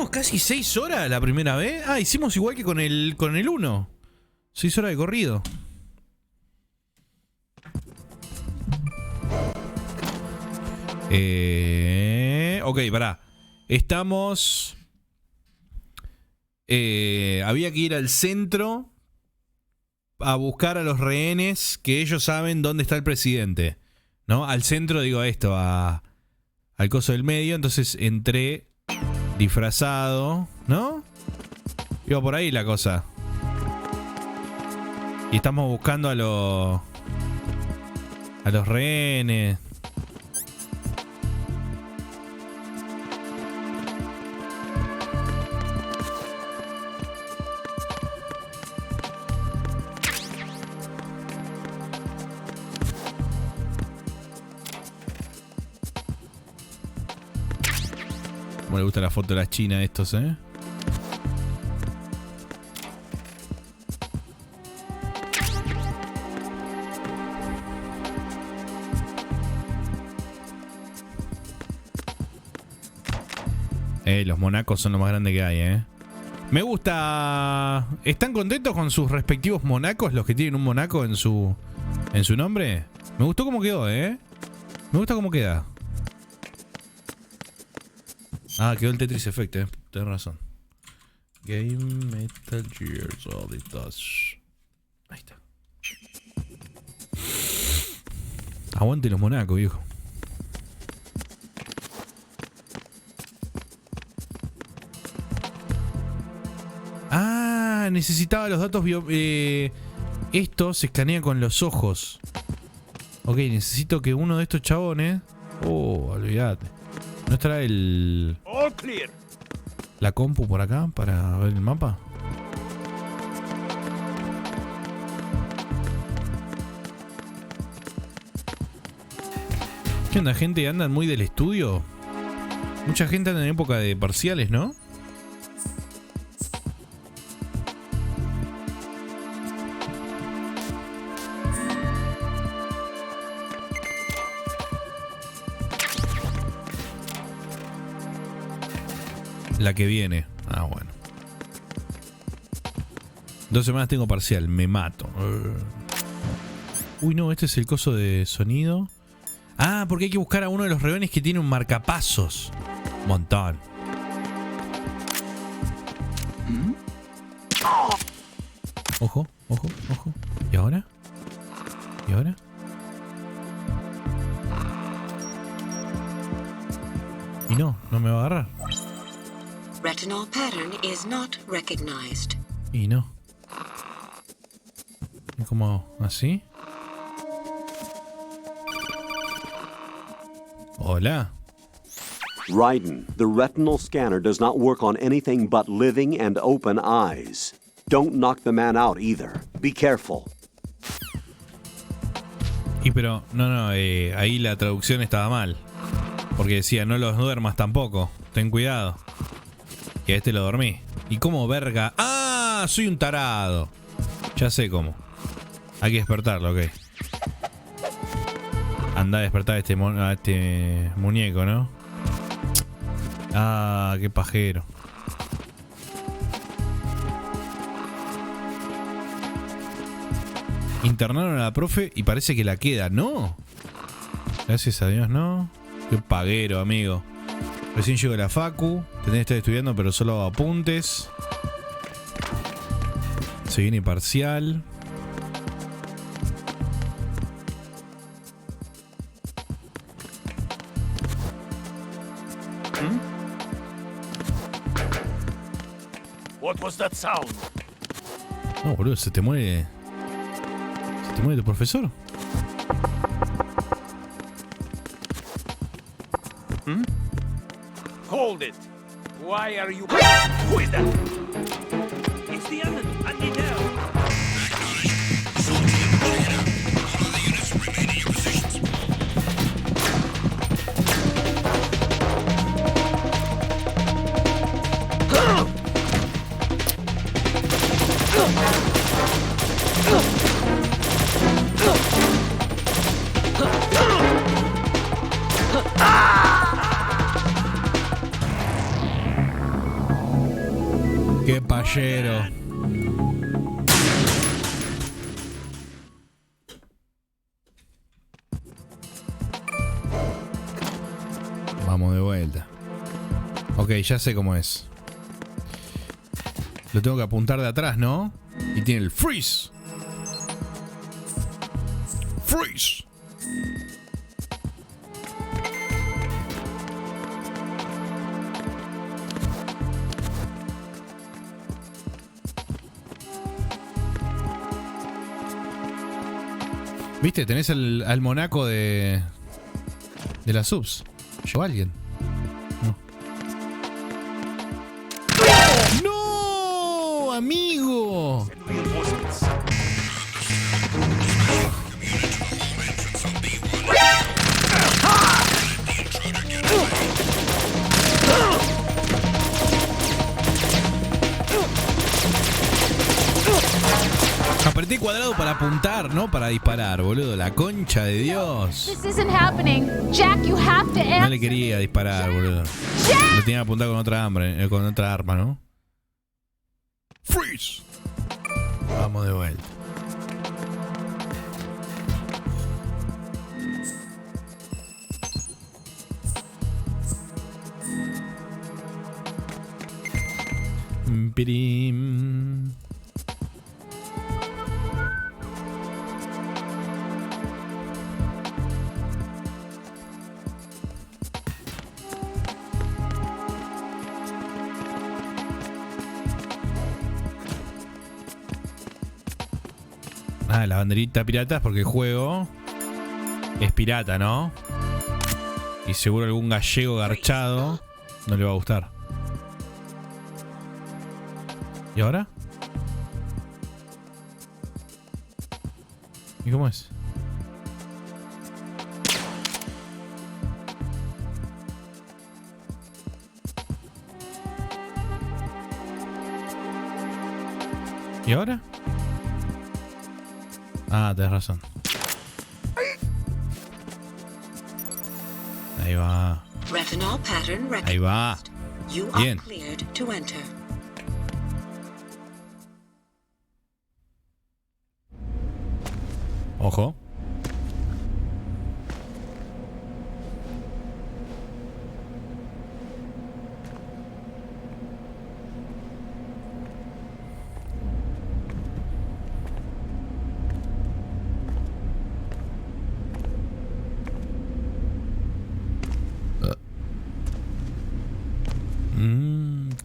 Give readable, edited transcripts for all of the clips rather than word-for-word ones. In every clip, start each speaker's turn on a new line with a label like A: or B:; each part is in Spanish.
A: Hicimos casi 6 horas la primera vez. Ah, hicimos igual que con el 1. 6 horas de corrido. Ok, pará. Estamos... había que ir al centro a buscar a los rehenes que ellos saben dónde está el presidente, ¿no? Al centro, digo esto, al coso del medio. Entonces entré disfrazado, ¿no? Iba por ahí la cosa. Y estamos buscando a los rehenes. Como le gusta la foto de las chinas a estos, ¿eh? Los monacos son lo más grande que hay, ¿eh? Me gusta... ¿Están contentos con sus respectivos monacos, los que tienen un monaco en su nombre? Me gustó cómo quedó, ¿eh? Me gusta cómo queda. Ah, quedó el Tetris Effect, tenés razón. Game Metal Gear Solid 2. Ahí está. Aguante los monacos, viejo. Ah, necesitaba los datos esto se escanea con los ojos. Ok, necesito que uno de estos chabones... Oh, olvídate. ¿No estará la compu por acá para ver el mapa? ¿Qué onda, gente? ¿Andan muy del estudio? Mucha gente anda en época de parciales, ¿no? La que viene. Ah, bueno. 2 semanas tengo parcial. Me mato. Uy, no. Este es el coso de sonido. Ah, porque hay que buscar a uno de los rehenes que tiene un marcapasos. Montón. Ojo, ojo, ojo. ¿Y ahora? ¿Y ahora? Y no me va a agarrar.
B: Retinal pattern is not recognized.
A: Y no. ¿Y cómo así? Hola.
C: Raiden, the retinal scanner does not work on anything but living and open eyes. Don't knock the man out either. Be careful.
A: Y pero, no, ahí la traducción estaba mal. Porque decía, no los duermas tampoco. Ten cuidado. Y a este lo dormí. ¿Y cómo verga? ¡Ah! Soy un tarado. Ya sé cómo. Hay que despertarlo, ok. Anda a despertar a este muñeco, ¿no? Ah, qué pajero. Internaron a la profe y parece que la queda, ¿no? Gracias a Dios, ¿no? Qué paguero, amigo. Recién llegó la facu. Tenés que estar estudiando, pero solo apuntes. Se viene parcial.
D: What was that sound?
A: No, boludo, se te muere. ¿Se te muere tu profesor?
D: Hold it. Why are you... Who is that? It's the enemy. I need help.
E: All of the units remain in your positions.
A: Qué payero. Vamos de vuelta. Ok, ya sé cómo es. Lo tengo que apuntar de atrás, ¿no? Y tiene el freeze. Freeze. ¿Viste? Tenés al monaco de las subs. ¿Llevó a alguien? No. ¡No! ¡Amigo! Apreté cuadrado para apuntar, no para disparar, boludo. La concha de Dios.
F: This isn't happening. Jack, you have to answer.
A: No le quería disparar, boludo. Lo tenía que apuntar con otra arma, ¿no? Freeze. Vamos de vuelta. Pirim. Ah, la banderita pirata es porque el juego es pirata, ¿no? Y seguro algún gallego garchado no le va a gustar. ¿Y ahora? ¿Y cómo es? ¿Y ahora? Ah, tenés razón. Ahí va.
B: Retinol pattern
A: Ahí va.
B: recognized. You are
A: Bien.
B: cleared to enter.
A: Ojo.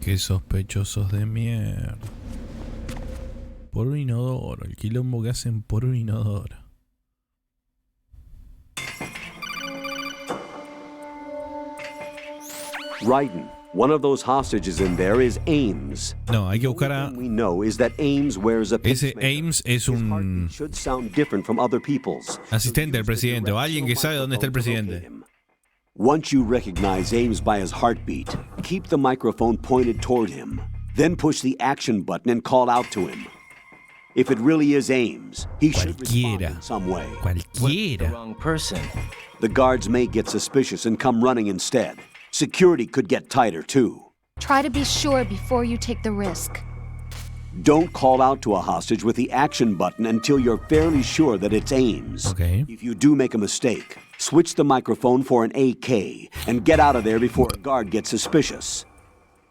A: Qué sospechosos de mierda. Por un inodoro. El quilombo que hacen por un inodoro.
C: Raiden, one of those hostages in there is Ames.
A: No, hay que buscar
C: The
A: a...
C: only thing we know is that Ames wears a
A: Ese
C: pacemaker.
A: Ames es
C: His heartbeat
A: un
C: should sound different from other people's.
A: asistente del
C: So use the
A: presidente o alguien que sabe dónde está el
C: directional
A: presidente.
C: microphone to locate him. Once you recognize Ames by his heartbeat, keep the microphone pointed toward him. Then push the action button and call out to him. If it really is Ames, he should respond
A: Cualquiera.
C: in some way.
A: Cualquiera.
G: Wrong person.
C: The guards may get suspicious and come running instead. Security could get tighter too.
F: Try to be sure before you take the risk.
C: Don't call out to a hostage with the action button until you're fairly sure that it's Ames.
A: Okay.
C: If you do make a mistake, switch the microphone for an AK and get out of there before a guard gets suspicious.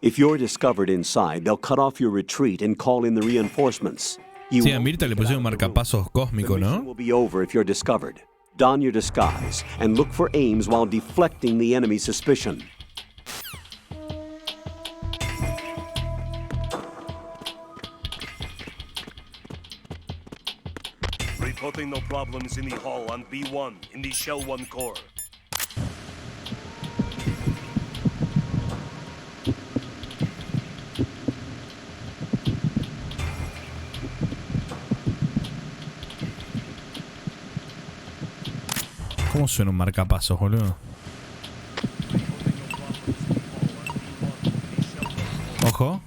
C: If you're discovered inside, they'll cut off your retreat and call in the reinforcements. You
A: Sí, a
C: won't
A: Mirta le
C: get
A: pusieron
C: out of the room.
A: marcapasos
C: The
A: cósmico,
C: mission
A: ¿no?
C: will be over if you're discovered. Don your disguise and look for Ames while deflecting the enemy's suspicion.
H: Reporting no problems in the hall on B1 in the Shell 1 core.
A: ¿Cómo suena un marcapasos, boludo? Ojo.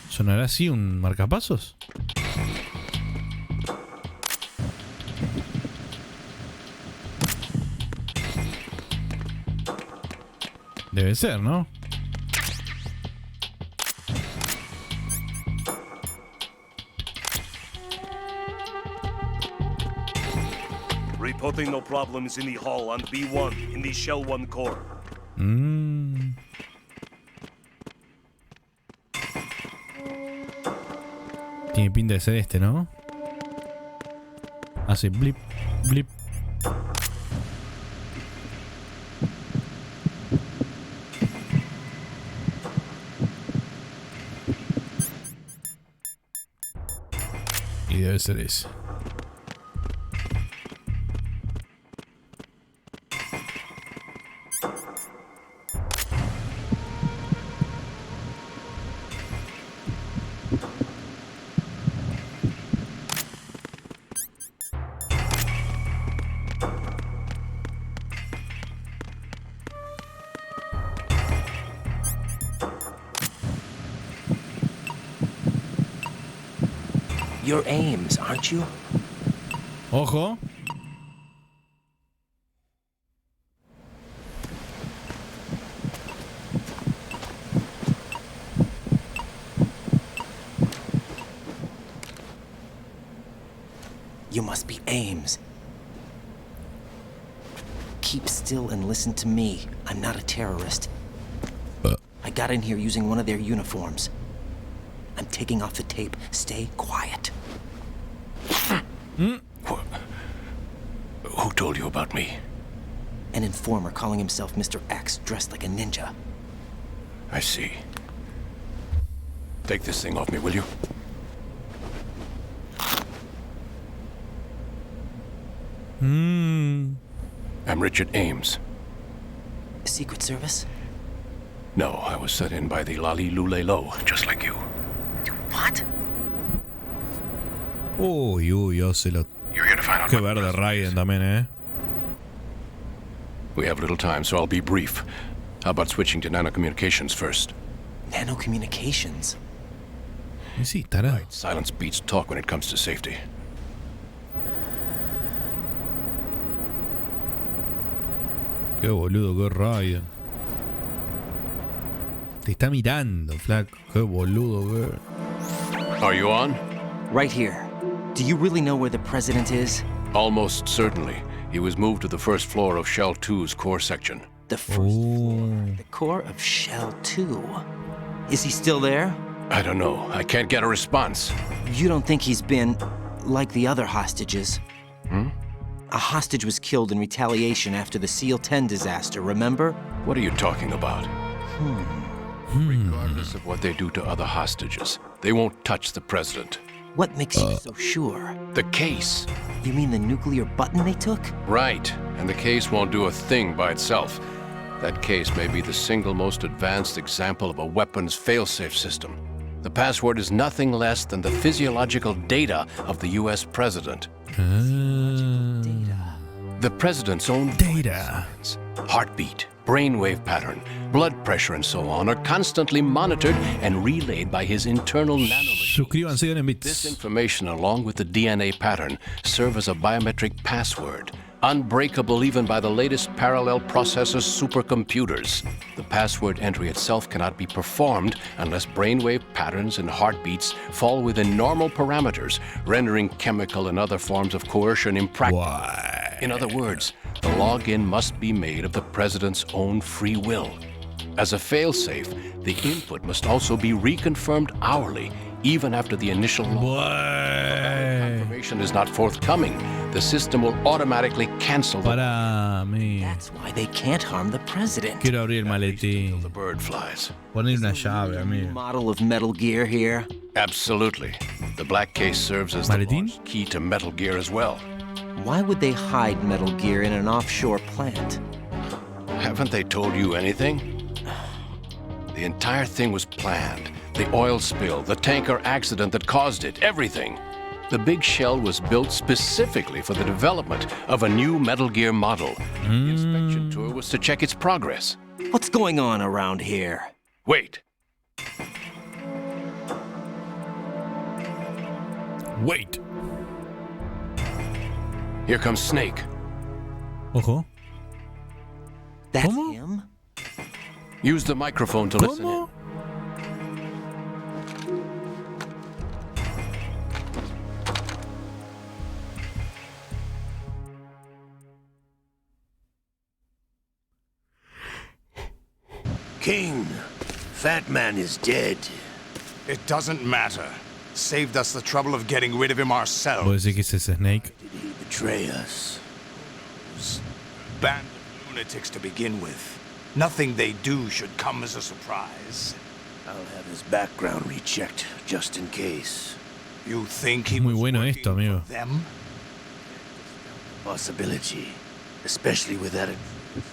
A: ¿Sonará así un marcapasos? Debe ser, ¿no?
H: Reporting no problems in the hull on B1 in the Shell 1 core.
A: Tiene pinta de ser este, ¿no? Hace blip, blip. Y debe ser ese.
G: You're Ames, aren't you?
A: Ojo.
G: You must be Ames. Keep still and listen to me. I'm not a terrorist. I got in here using one of their uniforms. I'm taking off the tape. Stay quiet.
E: Who told you about me?
G: An informer calling himself Mr. X, dressed like a ninja.
E: I see. Take this thing off me, will you? I'm Richard Ames.
G: Secret Service?
E: No, I was set in by the Lali Lule Lo, just like you.
G: What?
A: Uy, yo se lo...
E: You're here to find out
A: Qué
E: what
A: verde Raiden también, ¿eh?
E: We have little time, so I'll be brief. How about switching to nanocommunications first?
G: Nanocommunications?
A: Y sí, tarado.
E: Silence beats talk when it comes to safety.
A: Qué boludo, qué Raiden. Te está mirando, flaco. Qué boludo, qué...
E: Are you on?
G: Right here. Do you really know where the president is?
E: Almost certainly. He was moved to the first floor of Shell 2's core section.
G: The first floor. The core of Shell 2. Is he still there?
E: I don't know. I can't get a response.
G: You don't think he's been like the other hostages? A hostage was killed in retaliation after the SEAL 10 disaster, remember?
E: What are you talking about? Regardless of what they do to other hostages, they won't touch the president.
G: What makes you so sure?
E: The case.
G: You mean the nuclear button they took?
E: Right. And the case won't do a thing by itself. That case may be the single most advanced example of a weapons failsafe system. The password is nothing less than the physiological data of the US president. The president's own
A: Data.
E: heartbeat, brainwave pattern, blood pressure, and so on are constantly monitored and relayed by his internal nanomachines.
A: Suscríbanse en
E: This
A: bits.
E: information, along with the DNA pattern, serve as a biometric password, unbreakable even by the latest parallel processor supercomputers. The password entry itself cannot be performed unless brainwave patterns and heartbeats fall within normal parameters, rendering chemical and other forms of coercion impractical.
A: Why?
E: In other words, the login must be made of the president's own free will. As a failsafe, the input must also be reconfirmed hourly, even after the initial login. Confirmation is not forthcoming. The system will automatically cancel the
A: Para mí.
G: That's why they can't harm the president.
A: Quiero abrir el
E: the
A: maletín.
E: bird flies.
A: Poner una llave,
G: New
A: amigo.
G: model of Metal Gear here.
E: Absolutely. The black case serves as the
A: Maletín?
E: launch key to Metal Gear as well.
G: Why would they hide Metal Gear in an offshore plant?
E: Haven't they told you anything? The entire thing was planned. The oil spill, the tanker accident that caused it, everything. The big shell was built specifically for the development of a new Metal Gear model. The inspection tour was to check its progress.
G: What's going on around here?
E: Wait.
A: Wait.
E: Here comes Snake.
A: Ojo.
G: That's
A: ¿Cómo?
G: him?
E: Use the microphone to listen in.
A: ¿Cómo?
I: King, Fat Man is dead.
J: It doesn't matter. Saved us the trouble of getting rid of him ourselves.
A: ¿Puedo decir que es ese Snake?
I: Did he betray us?
J: Band of lunatics to begin with. Nothing they do should come as a surprise.
I: I'll have his background rechecked, just in case.
J: You think he
A: Muy
J: was
A: bueno
J: working
A: esto, amigo.
J: for them?
I: Possibility, especially with that.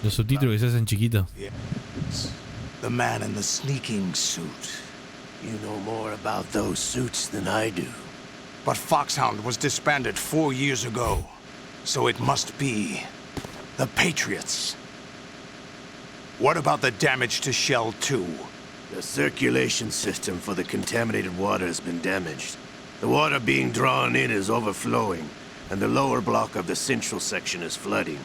A: Los subtítulos que se hacen chiquitos.
J: Yes. The man in the sneaking suit.
I: You know more about those suits than I do.
J: But Foxhound was disbanded 4 years ago. So it must be the Patriots. What about the damage to Shell 2?
I: The circulation system for the contaminated water has been damaged. The water being drawn in is overflowing, and the lower block of the central section is flooding.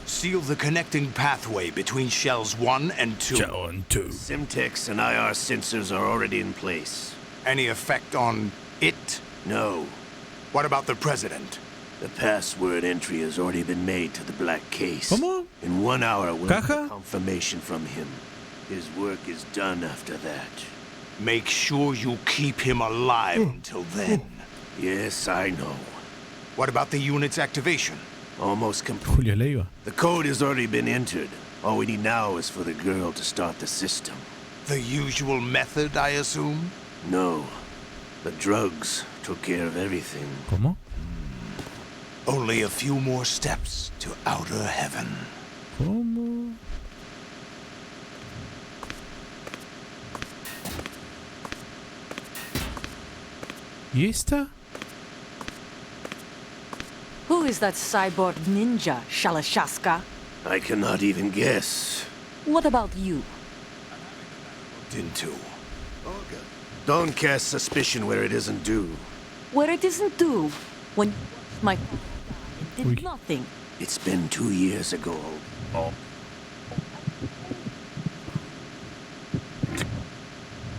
J: Seal the connecting pathway between Shells 1 and 2.
I: Simtex and IR sensors are already in place.
J: Any effect on it?
I: No.
J: What about the President?
I: The password entry has already been made to the black case.
A: ¿Cómo?
I: In 1 hour, we'll
A: ¿Caja?
I: have confirmation from him. His work is done after that.
J: Make sure you keep him alive until then.
I: Yes, I know.
J: What about the unit's activation?
I: Almost complete.
A: Julio Leiva.
I: The code has already been entered. All we need now is for the girl to start the system.
J: The usual method, I assume?
I: No. The drugs took care of everything.
A: ¿Cómo?
J: Only a few more steps to outer heaven.
A: ¿Cómo? ¿Y esta?
K: Who is that cyborg ninja, Shalashaska?
I: I cannot even guess.
K: What about you?
J: Into.
I: Don't cast suspicion where it isn't due.
K: Where it isn't due, when my did
A: Uy.
K: nothing.
I: It's been 2 years ago.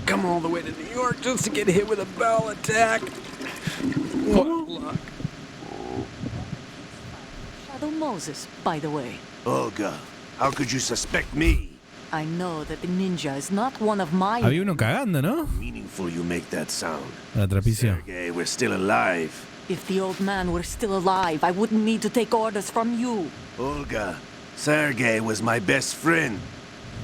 D: Come all the way to New York just to get hit with a bowel attack. What luck.
K: Shadow Moses, by the way.
I: Olga, how could you suspect me?
K: I know that the ninja is not one of my...
A: Había uno cagando, ¿no?
I: Meaningful you make that sound.
A: La trapicio.
I: Sergey, we're still alive.
K: If the old man were still alive, I wouldn't need to take orders from you.
I: Olga, Sergey was my best friend.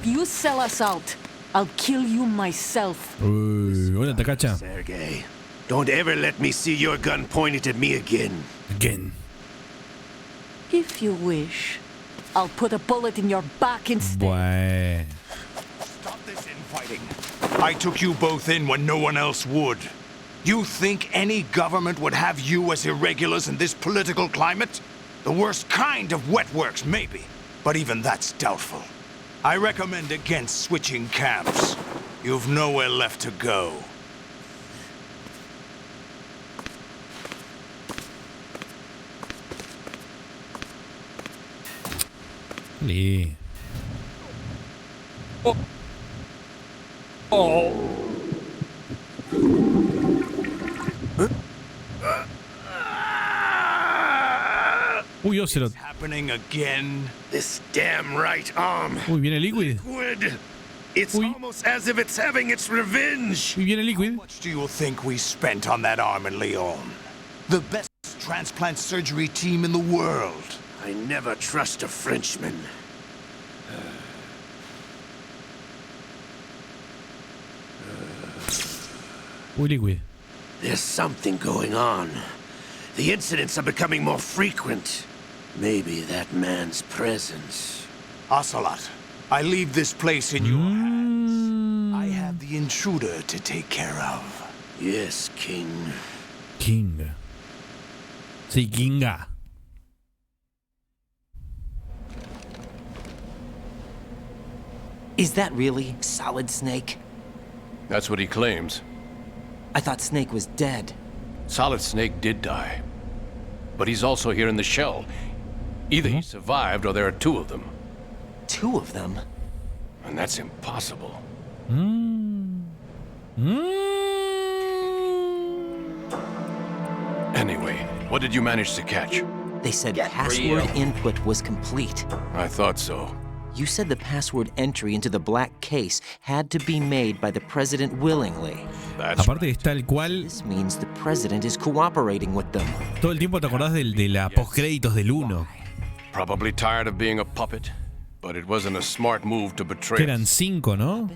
K: If you sell us out, I'll kill you myself.
A: Uy, hola, Tacacha.
I: Sergey, don't ever let me see your gun pointed at me again.
A: Again.
K: If you wish, I'll put a bullet in your back instead.
A: Bueno.
J: Stop this infighting. I took you both in when no one else would. You think any government would have you as irregulars in this political climate? The worst kind of wet works, maybe. But even that's doubtful. I recommend against switching camps. You've nowhere left to go.
A: Lee. Uy, Ocelot.
J: Happening again.
I: This damn right arm.
A: Uy, viene Liquid.
I: Liquid. It's
A: Uy.
I: almost as if it's having its revenge.
A: Uy, viene Liquid.
J: How much do you think we spent on that arm in Lyon? The best transplant surgery team in the world.
I: I never trust a Frenchman.
A: Uy, Liquid.
I: There's something going on. The incidents are becoming more frequent. Maybe that man's presence.
J: Ocelot, I leave this place in your hands. I have the intruder to take care of.
I: Yes, King.
A: King. Sí, Kinga.
G: Is that really Solid Snake?
E: That's what he claims.
G: I thought Snake was dead.
E: Solid Snake did die. But he's also here in the shell. Either he survived or there are two of them.
G: 2 of them?
E: And that's impossible. Anyway, what did you manage to catch?
G: They said password input was complete.
E: I thought so.
G: You said the password entry into the black case had to be made by the president willingly.
A: Aparte es tal cual.
G: This means the president is cooperating with them.
A: Todo el tiempo te acordás de la postcréditos del 1.
E: Probably tired of being a puppet, but it wasn't a smart move to betray.
A: Que eran 5, ¿no?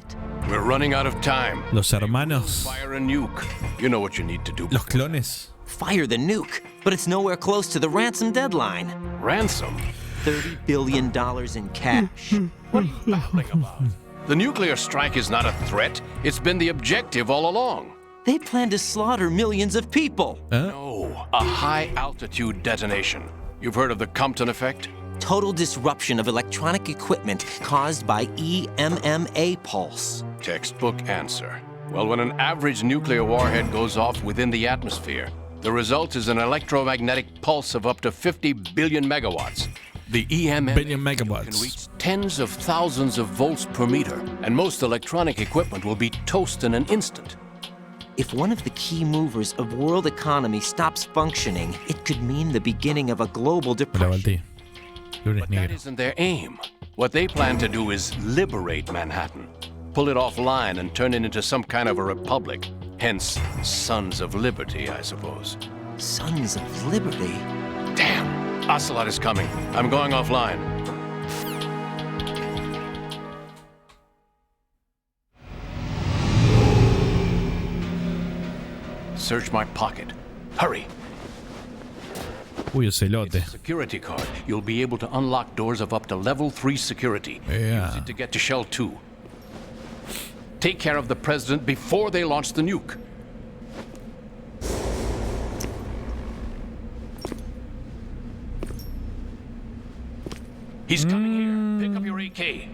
E: We're running out of time.
A: Los hermanos.
E: Fire a nuke. You know what you need to do.
A: Los clones.
G: Fire the nuke, but it's nowhere close to the ransom deadline.
E: Ransom?
G: $30 billion in cash.
E: What are you babbling about? The nuclear strike is not a threat. It's been the objective all along.
G: They plan to slaughter millions of people.
E: No, a high-altitude detonation. You've heard of the Compton effect?
G: Total disruption of electronic equipment caused by EMMA pulse.
E: Textbook answer. Well, when an average nuclear warhead goes off within the atmosphere, the result is an electromagnetic pulse of up to 50 billion megawatts. The EMMA can reach tens of thousands of volts per meter, and most electronic equipment will be toast in an instant.
G: If one of the key movers of world economy stops functioning, it could mean the beginning of a global depression.
E: But that isn't their aim. What they plan to do is liberate Manhattan, pull it offline and turn it into some kind of a republic. Hence, Sons of Liberty, I suppose.
G: Sons of Liberty?
E: Damn! Ocelot is coming. I'm going offline. Search my pocket. Hurry!
A: Uy, ocelote.
E: It's a security card. You'll be able to unlock doors of up to level 3 security.
A: Yeah.
E: Use it to get to Shell 2. Take care of the president before they launch the nuke. He's coming here. Pick up your AK.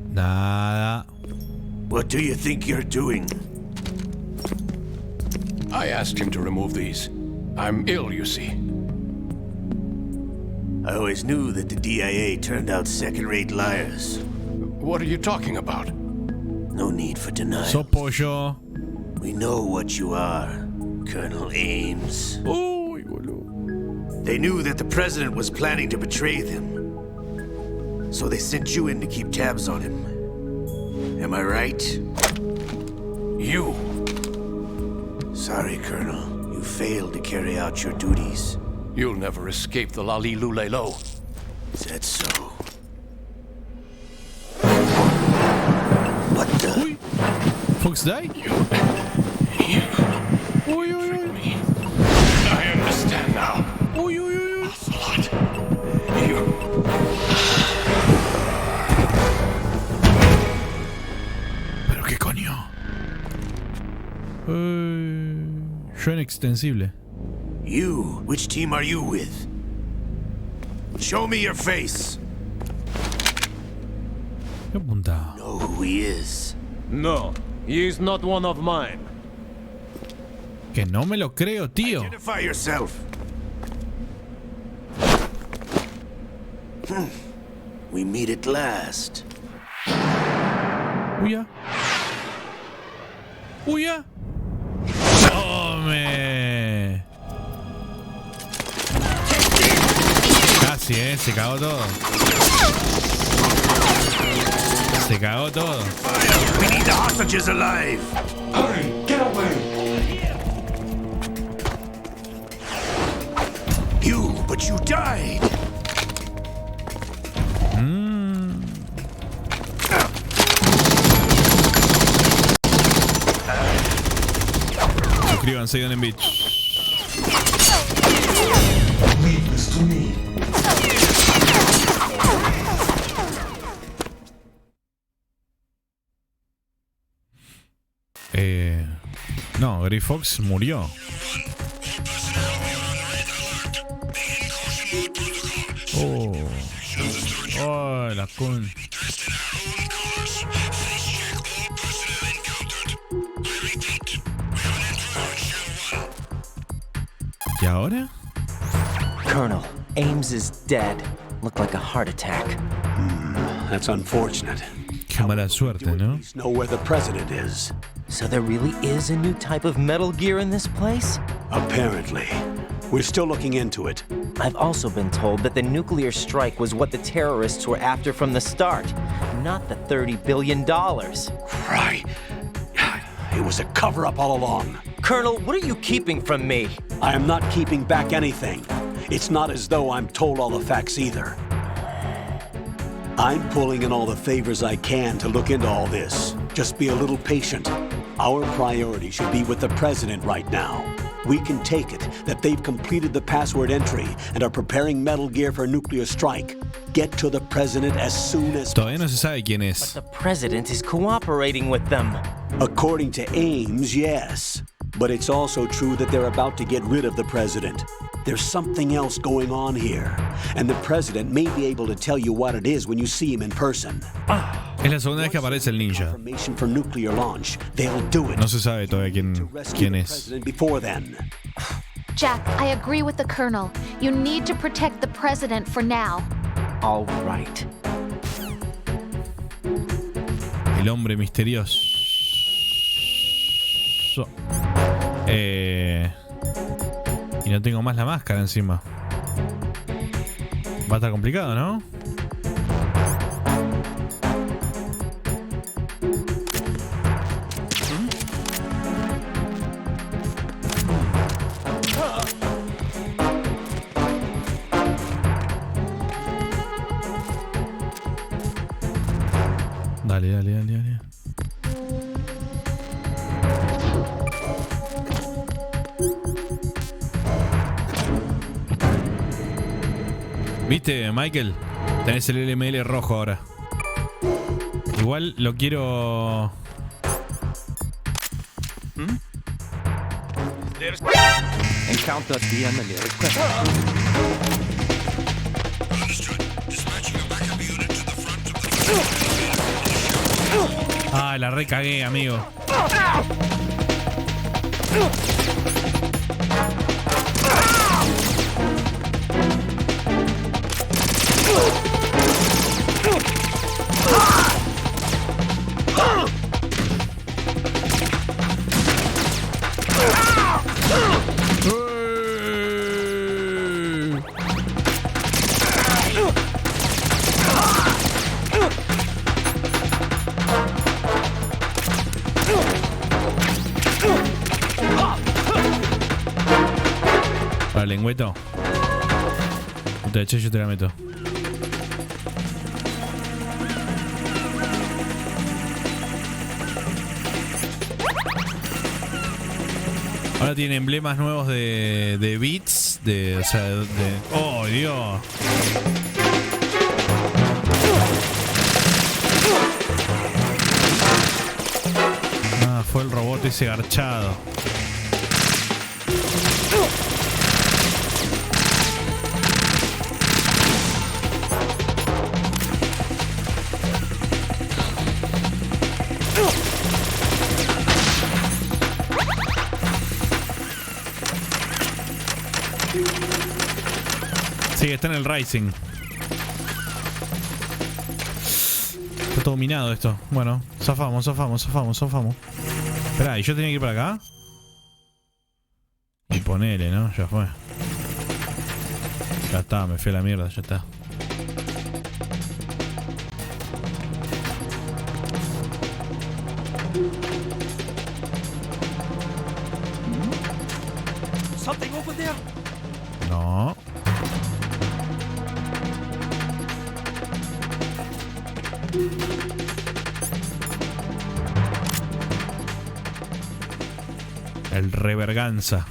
A: Nada.
I: What do you think you're doing?
E: I asked him to remove these. I'm ill, you see.
I: I always knew that the DIA turned out second-rate liars.
E: What are you talking about?
I: No need for denial.
A: So pollo.
I: We know what you are, Colonel Ames.
A: Uy, boludo.
I: They knew that the president was planning to betray them. So they sent you in to keep tabs on him. Am I right?
E: You.
I: Sorry, Colonel. You failed to carry out your duties.
E: You'll never escape the Lali Lulelo.
I: Is that so? What the?
A: Uy. Fox die? Uy, uy, uy.
E: I understand now.
A: Uy, uy, uy.
E: Ocelot. You.
A: ¿Pero qué coño? Yo inextensible.
I: You? Which team are you with? Show me your face.
A: ¿Qué punta?
I: Know who he is.
D: No, he is not one of mine.
A: Que no me lo creo, tío.
I: Identify yourself. We meet at last.
A: Uy, ya. Uy, ya. ¡Tome! Casi, se cagó todo. Se cagó todo.
I: We need the hostages alive.
J: Hurry, get away!
I: You, but you died.
A: Suscríbanse y den en bitch.
J: Leave this to me.
A: No, Gray Fox murió. Oh, la con. ahora?
G: Colonel, Ames is dead. Looked like a heart attack.
C: That's unfortunate.
A: Qué mala suerte, ¿no?
C: Know where the president is.
G: So there really is a new type of Metal Gear in this place?
C: Apparently. We're still looking into it.
G: I've also been told that the nuclear strike was what the terrorists were after from the start, not the $30 billion.
C: Right. It was a cover-up all along.
G: Colonel, what are you keeping from me?
C: I am not keeping back anything. It's not as though I'm told all the facts either. I'm pulling in all the favors I can to look into all this. Just be a little patient. Our priority should be with the president right now. We can take it that they've completed the password entry and are preparing Metal Gear for nuclear strike. Get to the president as soon as
A: Todavía no se sabe quién es.
G: But the president is cooperating with them.
C: According to Ames, yes. But it's also true that they're about to get rid of the president. There's something else going on here, and the president may be able to tell you what it is when you see him in person.
A: Es la segunda vez que aparece el ninja.
C: Information for nuclear launch. They'll do it.
A: No se sabe todavía quién es.
C: President before then.
F: Jack, I agree with the Colonel. You need to protect the President for now.
G: All right.
A: El hombre misterioso. Y no tengo más la máscara encima. Va a estar complicado, ¿no? Dale. ¿Viste, Michael? Tenés el LML rojo ahora. Igual lo quiero...
D: Encounter DML request.
A: Ah, la recagué, amigo. Para lengüeto. Te eché, yo te la meto. Ahora tiene emblemas nuevos de bits, o sea, ¡oh, Dios! Ah, fue el robot ese garchado. Sí, está en el Rising. Está todo minado esto. Bueno, zafamos. Esperá, ¿y yo tenía que ir para acá? Y ponele, ¿no? Ya fue. Ya está, me fui a la mierda, ya está.
D: Something over there?
A: No. El reverganza.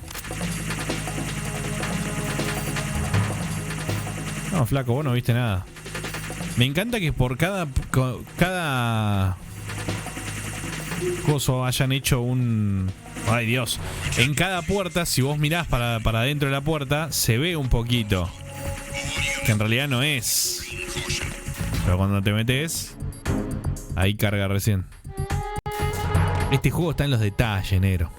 A: No, flaco, vos no viste nada. Me encanta que por cada coso hayan hecho un... Ay, Dios. En cada puerta, si vos mirás para adentro de la puerta, se ve un poquito. Que en realidad no es. Pero cuando te metes, ahí carga recién. Este juego está en los detalles, negro.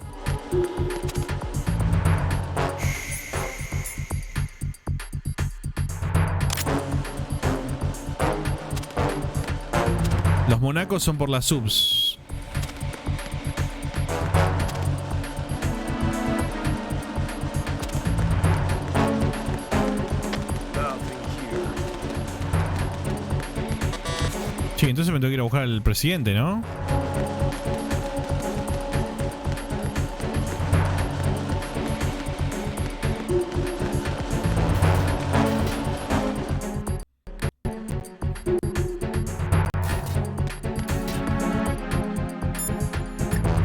A: Los monacos son por las subs. Sí, entonces me tengo que ir a buscar al presidente, ¿no?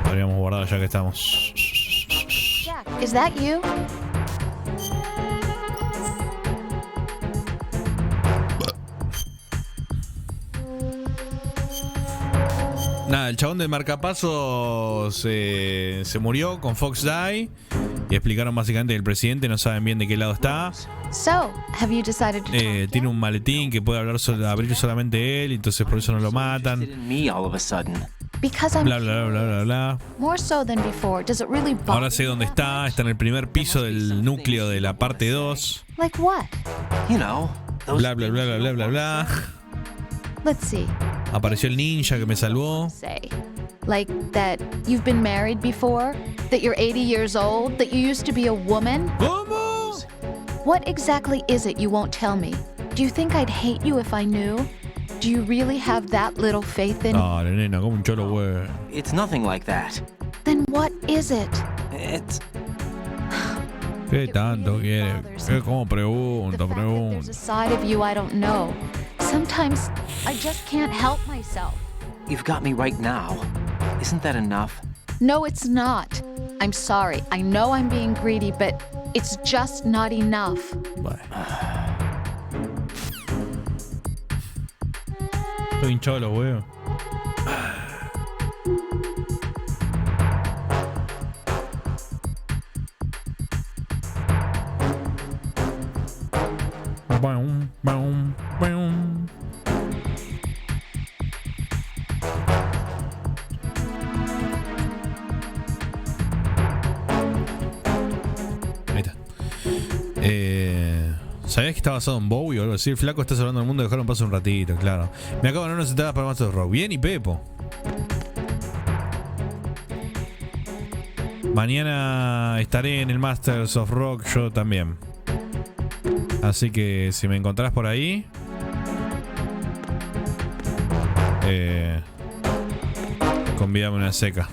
A: Podríamos guardar ya que estamos.
F: Jack, is that you?
A: Nada, el chabón del marcapasos se murió con Fox Die y explicaron básicamente que el presidente no saben bien de qué lado está.
F: So, have you decided to talk
A: Tiene un maletín que puede abrir solamente él, entonces por eso no lo matan.
F: Because I'm
A: Bla bla bla bla bla.
F: more so than before. Does it really bother
A: Ahora sé dónde está en el primer piso del núcleo de la parte 2.
F: Like what?
G: You know,
A: Bla bla bla bla bla bla bla.
F: Let's see.
A: Apareció el ninja que me salvó.
F: Say, like that you've been married before, that you're 80 years old, that you used to be a woman.
A: ¿Cómo?
F: What exactly is it you won't tell me? Do you think I'd hate you if I knew? Do you really have that little faith in?
A: Dale, nena, como un cholo, güey.
G: it's nothing like that.
F: Then what is it?
G: It's
A: ¿Qué tanto quiere? ¿Cómo pregunta,
F: The fact that there's
A: pregunta?
F: a side of you I don't know. Sometimes I just can't help myself.
G: you've got me right now. Isn't that enough?
F: No, it's not. I'm sorry. I know I'm being greedy, but it's just not enough.
A: Bueno. Estoy un cholo, güey. Baum, baum, baum. Ahí está. ¿Sabías que está basado en Bowie o algo así? El flaco está salvando el mundo, dejaron pasar un ratito, claro. Me acabo de ganar unas entradas para Master Rock. Bien y Pepo. Mañana estaré en el Masters of Rock, yo también. Así que si me encontrás por ahí, convídame una seca.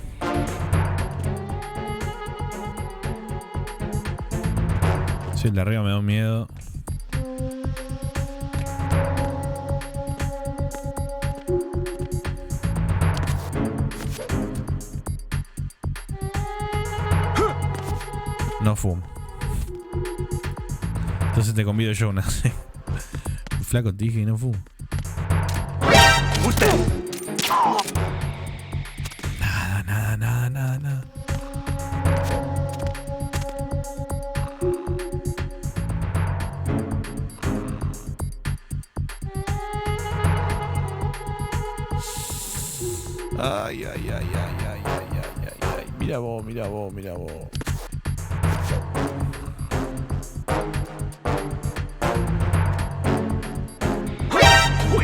A: Sí, el de arriba me da un miedo. No fumo. Entonces te convido yo una. Flaco, te dije que no fumo. Nada. Ay. Mira vos.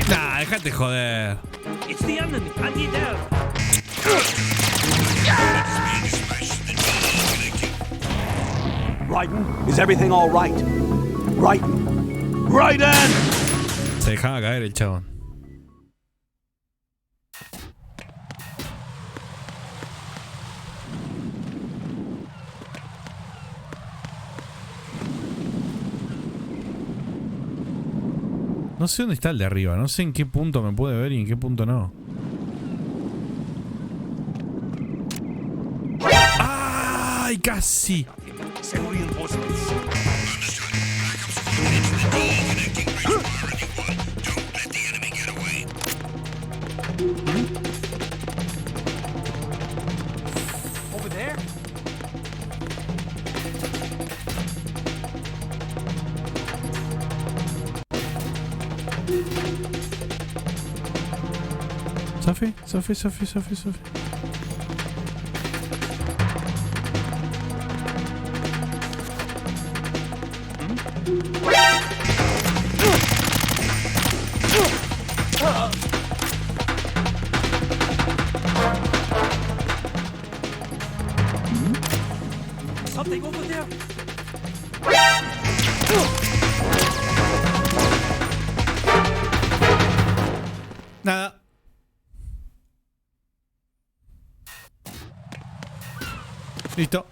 A: Nah, déjate joder.
H: It's the enemy. I need help.
C: Raiden, is everything all right? Raiden!
A: Se dejaba caer el chabón. No sé dónde está el de arriba, no sé en qué punto me puede ver y en qué punto no. ¡Ay, casi!
H: Send reinforcements.
D: Over there?
A: Sofi. Nada. Listo.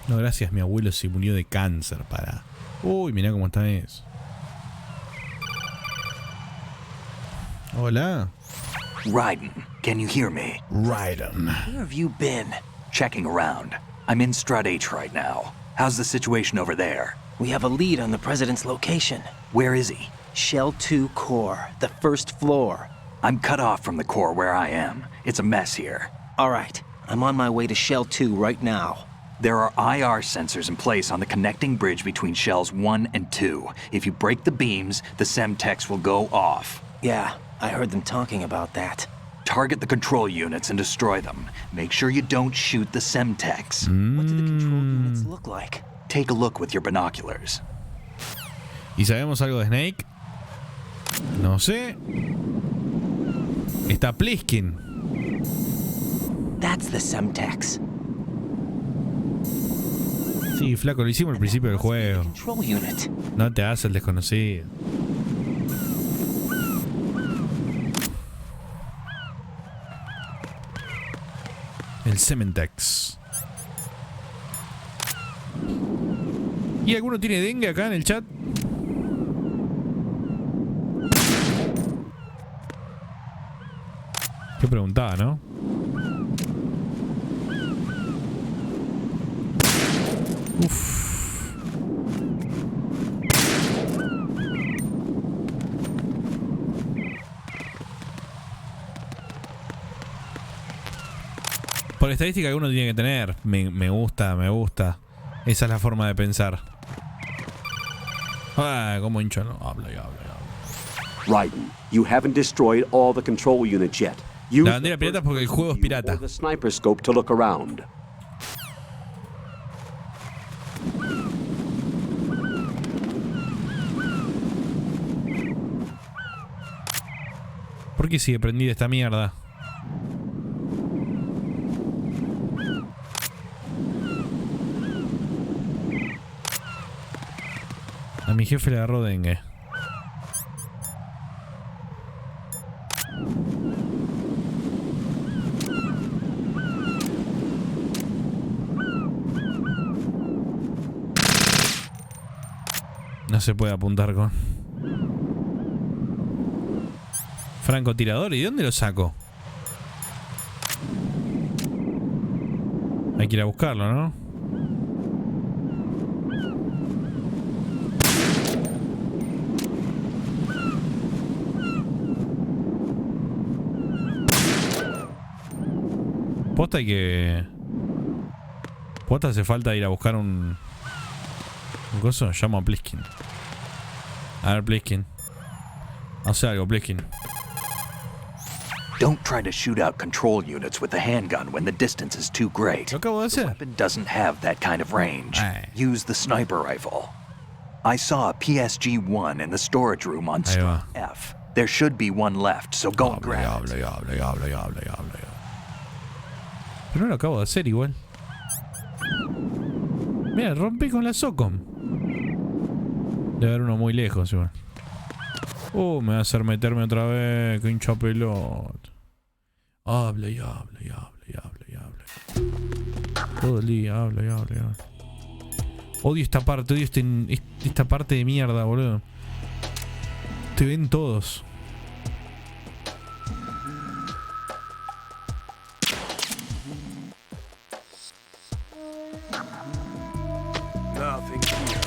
A: No, gracias, mi abuelo se murió de cáncer para... Uy, mirá cómo está eso. Hola.
L: Raiden, can you hear me?
A: Raiden.
L: Where have you been? Checking around. I'm in Strut H right now. How's the situation over there?
G: We have a lead on the president's location.
L: Where is he?
G: Shell 2 core, the first floor.
L: I'm cut off from the core where I am. It's a mess here.
G: All right, I'm on my way to Shell 2 right now.
L: There are IR sensors in place on the connecting bridge between Shells 1 and 2. If you break the beams, the Semtex will go off.
G: Yeah, I heard them talking about that.
L: Target the control units and destroy them. Make sure you don't shoot the Semtex.
G: What do the control units look like?
L: Take a look with your binoculars.
A: ¿Y sabemos algo de Snake? No sé. Está Pliskin.
G: That's the Semtex.
A: Sí, flaco, lo hicimos al principio del juego.
G: Control unit.
A: No te hagas el desconocido. El Cementex. ¿Y alguno tiene dengue acá en el chat? Qué preguntaba, ¿no? Uf. Por estadística que uno tiene que tener. Me gusta, me gusta. Esa es la forma de pensar. Ah, como hincho no habla y habla y habla.
C: Raiden, you haven't destroyed all the control units yet.
A: La bandera pirata es porque el juego es pirata.
C: The sniper scope to look around.
A: ¿Por qué sigue prendida esta mierda? A mi jefe le agarró dengue. No se puede apuntar con francotirador. ¿Y dónde lo saco? Hay que ir a buscarlo, ¿no? Posta hay que... Posta hace falta ir a buscar un coso. Llamo a Pliskin. A ver, Pliskin. Hace algo, Pliskin.
L: Don't try to shoot out control units with the handgun when the distance is too great.
A: Lo acabo de hacer.
L: The weapon doesn't have that kind of range.
A: Ay.
L: Use the sniper rifle. I saw a PSG-1 in the storage room on Strut F. There should be one left, so go and grab it.
A: Pero no lo acabo de hacer igual. Mira, rompí con la SOCOM. Debe haber uno muy lejos igual. Me va a hacer meterme otra vez. Que hincha pelota. Habla y habla y habla y habla y habla. Todo el día habla y habla y habla. Odio esta parte, odio esta parte de mierda, boludo. Te ven todos.
D: Nothing here.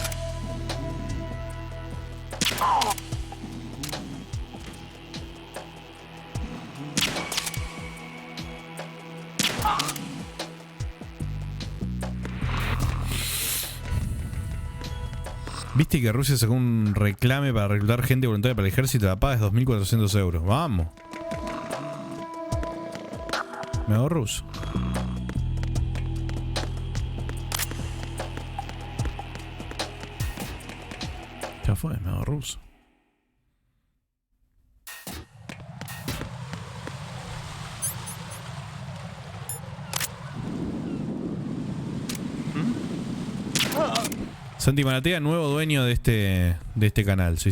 A: ¿Viste que Rusia sacó un reclame para reclutar gente voluntaria para el ejército? La paga es 2.400 euros. Vamos. Me hago ruso. Ya fue, me hago ruso. Santi Maratea, nuevo dueño de este canal. Sí.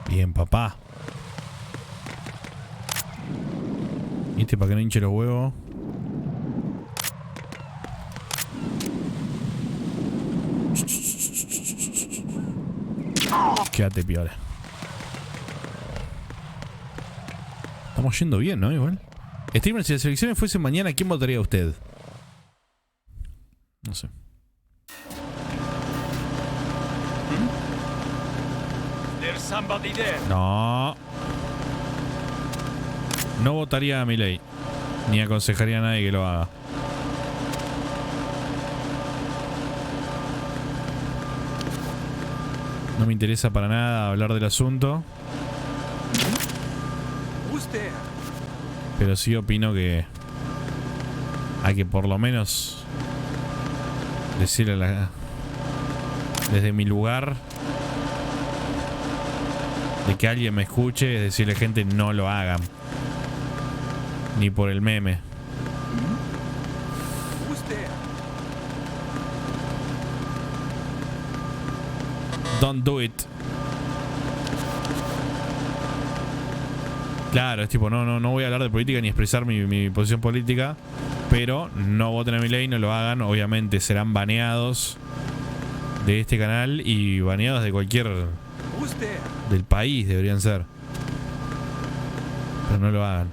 A: Bien, papá. ¿Viste? Para que no hinche los huevos. Quédate, piola. Estamos yendo bien, ¿no? Igual. Streamer, si las elecciones fuesen mañana, ¿quién votaría a usted? No sé. No. No votaría a Milei. Ni aconsejaría a nadie que lo haga. No me interesa para nada hablar del asunto. Pero sí opino que hay que por lo menos decirle desde mi lugar de que alguien me escuche, es decirle, gente, no lo hagan. Ni por el meme. Don't do it. Claro, es tipo, no voy a hablar de política ni expresar mi posición política, pero no voten a mi ley, no lo hagan. Obviamente serán baneados de este canal y baneados de cualquier... del país deberían ser. Pero no lo hagan.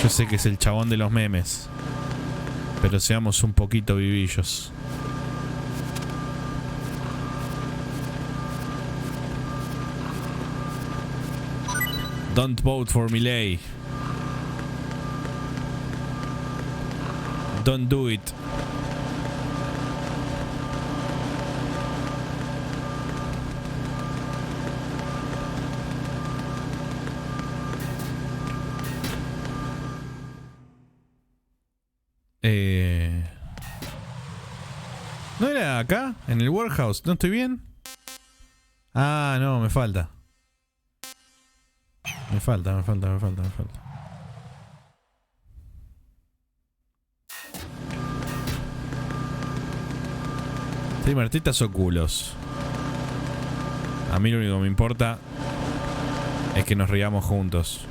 A: Yo sé que es el chabón de los memes, pero seamos un poquito vivillos. Don't vote for Milei. Don't do it. ¿No era acá? ¿En el warehouse? ¿No estoy bien? Ah, no, me falta. Me falta. Streamer, tetas o culos. A mí lo único que me importa es que nos riamos juntos.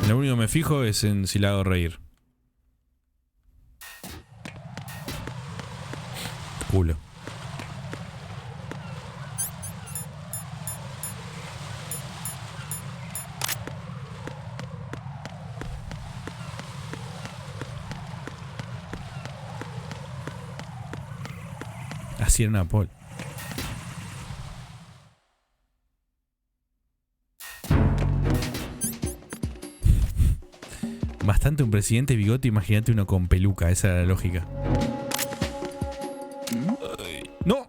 A: Lo único que me fijo es en si la hago reír. Culo. Así era una Paul. Bastante un presidente bigote, imagínate uno con peluca, esa era la lógica. ¡No!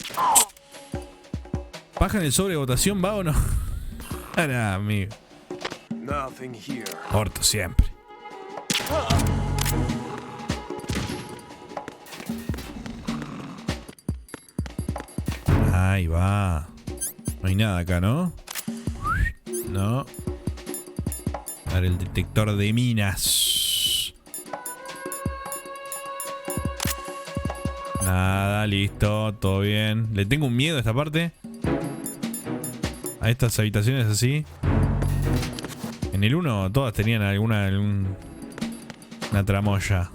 A: ¿Bajan el sobre de votación, va o no? Nada, amigo. Orto siempre. Ahí va. No hay nada acá, ¿no? No. A ver, el detector de minas. Nada, listo, todo bien. Le tengo un miedo a esta parte. A estas habitaciones así. En el 1 todas tenían una tramoya.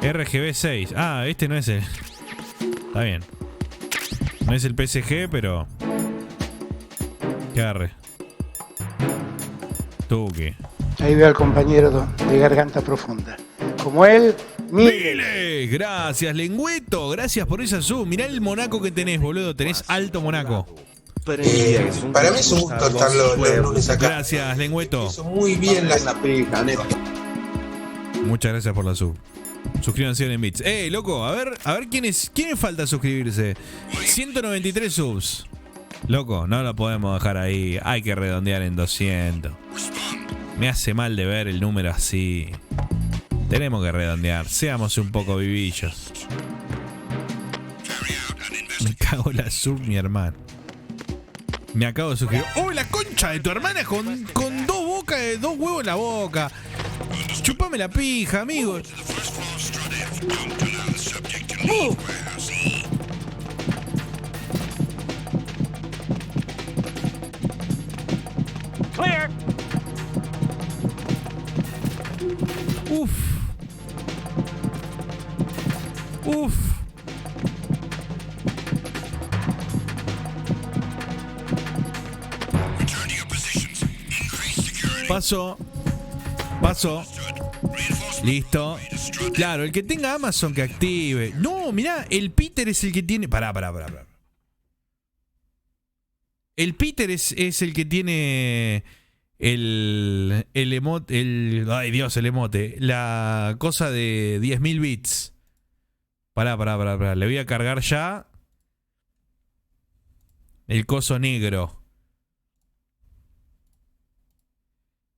A: RGB 6. Ah, este no es el... Está bien. No es el PSG, pero... Que agarre. Tuque.
M: Ahí veo al compañero de garganta profunda. Como él,
A: Mire. Gracias, lengüeto. Gracias por esa sub. Mirá el monaco que tenés, boludo. Tenés alto monaco.
N: Para mí es un gusto estar los lunes acá.
A: Gracias, lengüeto.
N: Hizo muy bien la pija, neta.
A: Muchas gracias por la sub. Suscríbanse en bits. Loco, a ver quiénes falta suscribirse. 193 subs. Loco, no lo podemos dejar ahí. Hay que redondear en 200. Me hace mal de ver el número así. Tenemos que redondear. Seamos un poco vivillos. Me cago en la sub, mi hermano. Me acabo de suscribir. ¡Oh, la concha de tu hermana con dos bocas, dos huevos en la boca! Chupame la pija, amigo.
O: Clear.
A: Uf. Uf. Paso. Listo. Claro, el que tenga Amazon que active. No, mirá, el Peter es el que tiene. Pará. El Peter es el que tiene el emote. Ay, Dios, el emote. La cosa de 10.000 bits. Pará. Le voy a cargar ya el coso negro.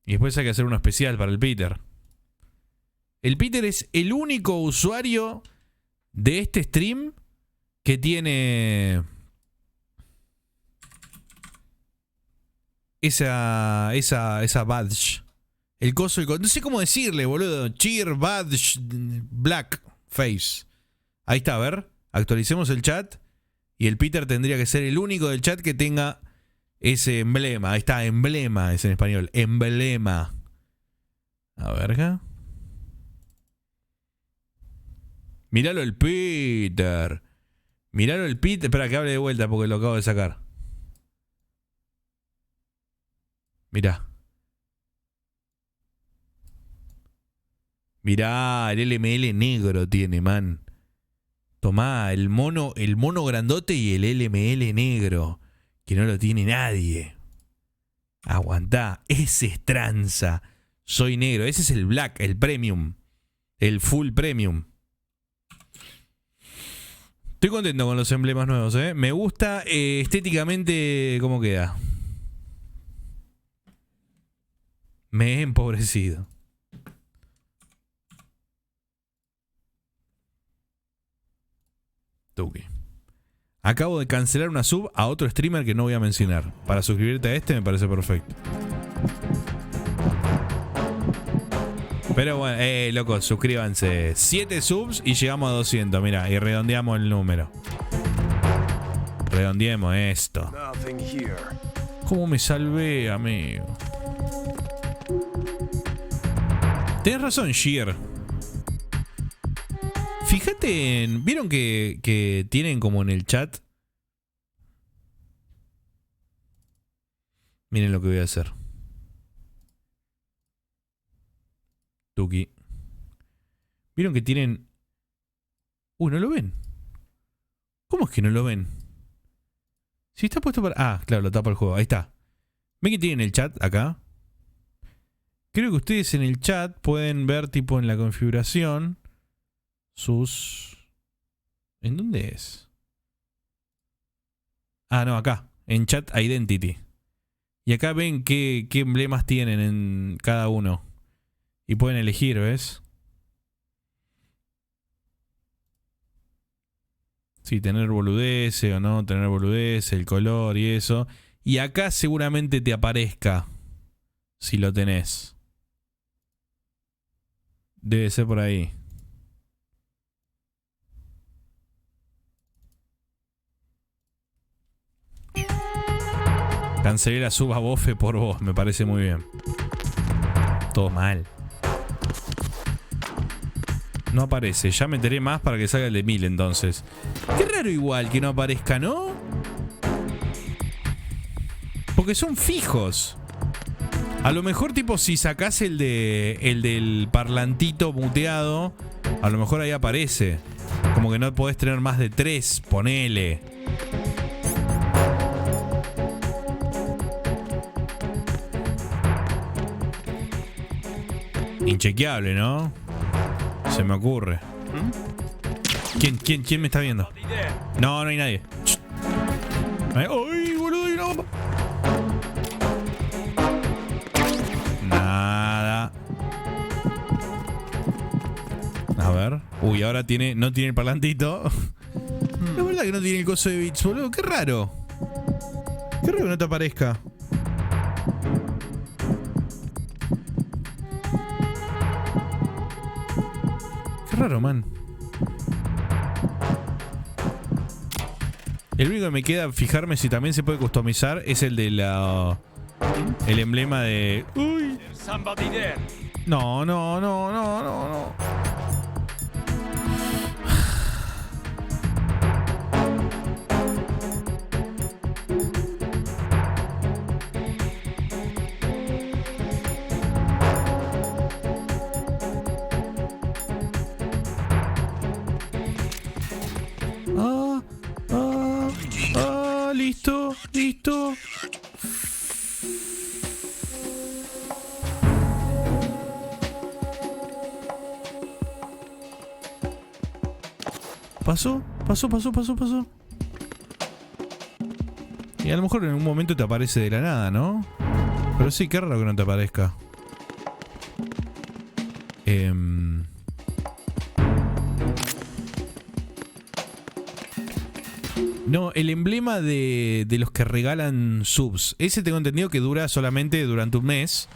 A: Y después hay que hacer uno especial para el Peter. El Peter es el único usuario de este stream que tiene esa badge. El coso, no sé cómo decirle, boludo. Cheer, badge, black face. Ahí está, a ver. Actualicemos el chat. Y el Peter tendría que ser el único del chat que tenga ese emblema. Ahí está, emblema es en español. Emblema. A ver acá. Míralo el Peter. Espera que hable de vuelta porque lo acabo de sacar. Mirá, el LML negro tiene, man. Tomá, el mono grandote y el LML negro. Que no lo tiene nadie. Aguantá, ese es tranza. Soy negro, ese es el black, el premium. El full premium. Estoy contento con los emblemas nuevos, ¿eh? Me gusta estéticamente cómo queda. Me he empobrecido. Tuki. Acabo de cancelar una sub a otro streamer que no voy a mencionar. Para suscribirte a este me parece perfecto. Pero bueno, loco, suscríbanse. 7 subs y llegamos a 200, mira, y redondeamos el número. Redondeemos esto. ¿Cómo me salvé, amigo? Tenés razón, Sheer. Fíjate en... ¿Vieron que tienen como en el chat? Miren lo que voy a hacer. Tuki. ¿Vieron que tienen... Uy, ¿no lo ven? ¿Cómo es que no lo ven? Si está puesto para... Ah, claro, lo tapa el juego. Ahí está. ¿Ven que tienen el chat acá? Creo que ustedes en el chat pueden ver tipo en la configuración sus... ¿En dónde es? Ah, no, acá. En Chat Identity. Y acá ven qué emblemas tienen en cada uno. Y pueden elegir, ¿ves? Sí, tener boludece o no tener boludece, el color y eso. Y acá seguramente te aparezca si lo tenés. Debe ser por ahí. Cancelé la suba bofe por vos, me parece muy bien. Todo mal. No aparece, ya meteré más para que salga el de 1000 entonces. Qué raro igual que no aparezca, ¿no? Porque son fijos. A lo mejor tipo si sacás el del parlantito muteado, a lo mejor ahí aparece. Como que no podés tener más de 3, ponele. Inchequeable, ¿no? Se me ocurre. ¿Quién me está viendo? No, no hay nadie. ¡Ay, boludo! No. Nada. A ver. Uy, ahora no tiene el parlantito. La verdad que no tiene el coso de bits, boludo. Qué raro. Qué raro que no te aparezca. Qué raro, man. El único que me queda fijarme si también se puede customizar es el de el emblema de... Uy. No. Listo. Pasó. Y a lo mejor en un momento te aparece de la nada, ¿no? Pero sí, qué raro que no te aparezca. No, el emblema de los que regalan subs. Ese tengo entendido que dura solamente durante un mes.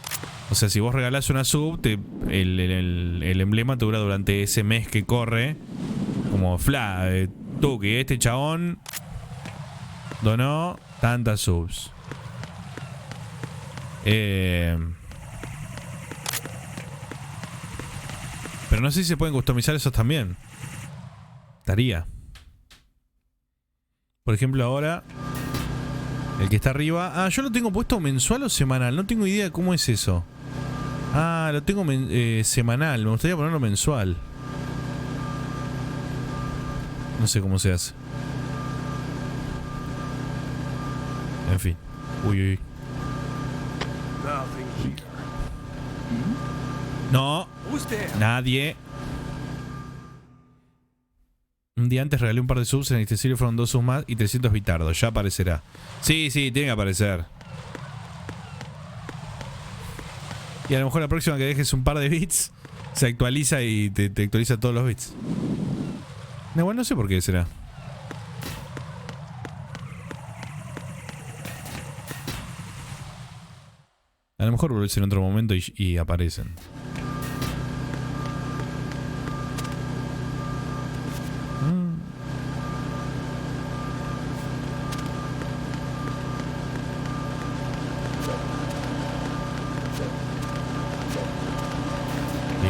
A: O sea, si vos regalás una sub, el emblema te dura durante ese mes que corre. Como tú, que este chabón donó tantas subs. Pero no sé si se pueden customizar esos también. Estaría. Por ejemplo, ahora el que está arriba. Ah, yo lo tengo puesto mensual o semanal. No tengo idea de cómo es eso. Ah, lo tengo semanal. Me gustaría ponerlo mensual. No sé cómo se hace. En fin. Uy. No. Nadie. Un día antes regalé un par de subs, en este serio fueron 2 subs más y 300 bitardos. Ya aparecerá. Sí, tiene que aparecer. Y a lo mejor la próxima que dejes un par de bits, se actualiza y te actualiza todos los bits. No, bueno, no sé por qué será. A lo mejor volvés en otro momento y aparecen.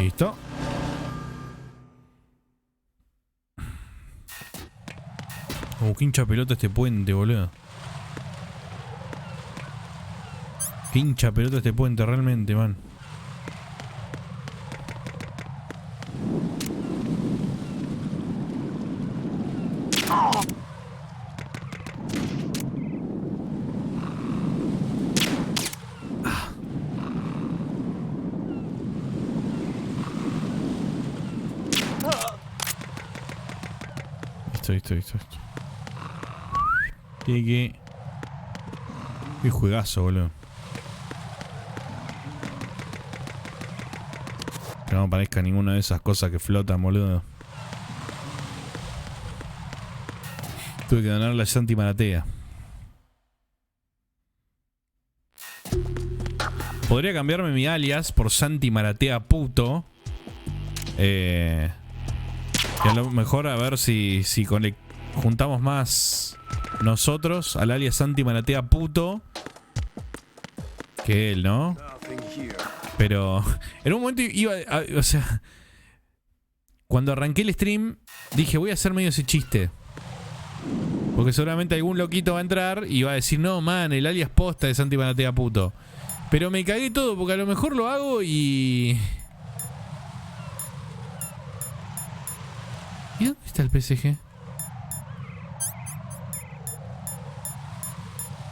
A: Listo. Qué hincha pelota este puente, boludo. Qué hincha pelota este puente, realmente, man. Listo. Qué juegazo, boludo. Que no aparezca ninguna de esas cosas que flotan, boludo. Tuve que donar la Santi Maratea. Podría cambiarme mi alias por Santi Maratea puto. Y a lo mejor a ver si juntamos más nosotros al alias Santi Maratea puto que él, ¿no? Pero en un momento o sea, cuando arranqué el stream dije voy a hacer medio ese chiste, porque seguramente algún loquito va a entrar y va a decir no, man, el alias posta de Santi Maratea puto. Pero me cagué todo porque a lo mejor lo hago y dónde está el PSG?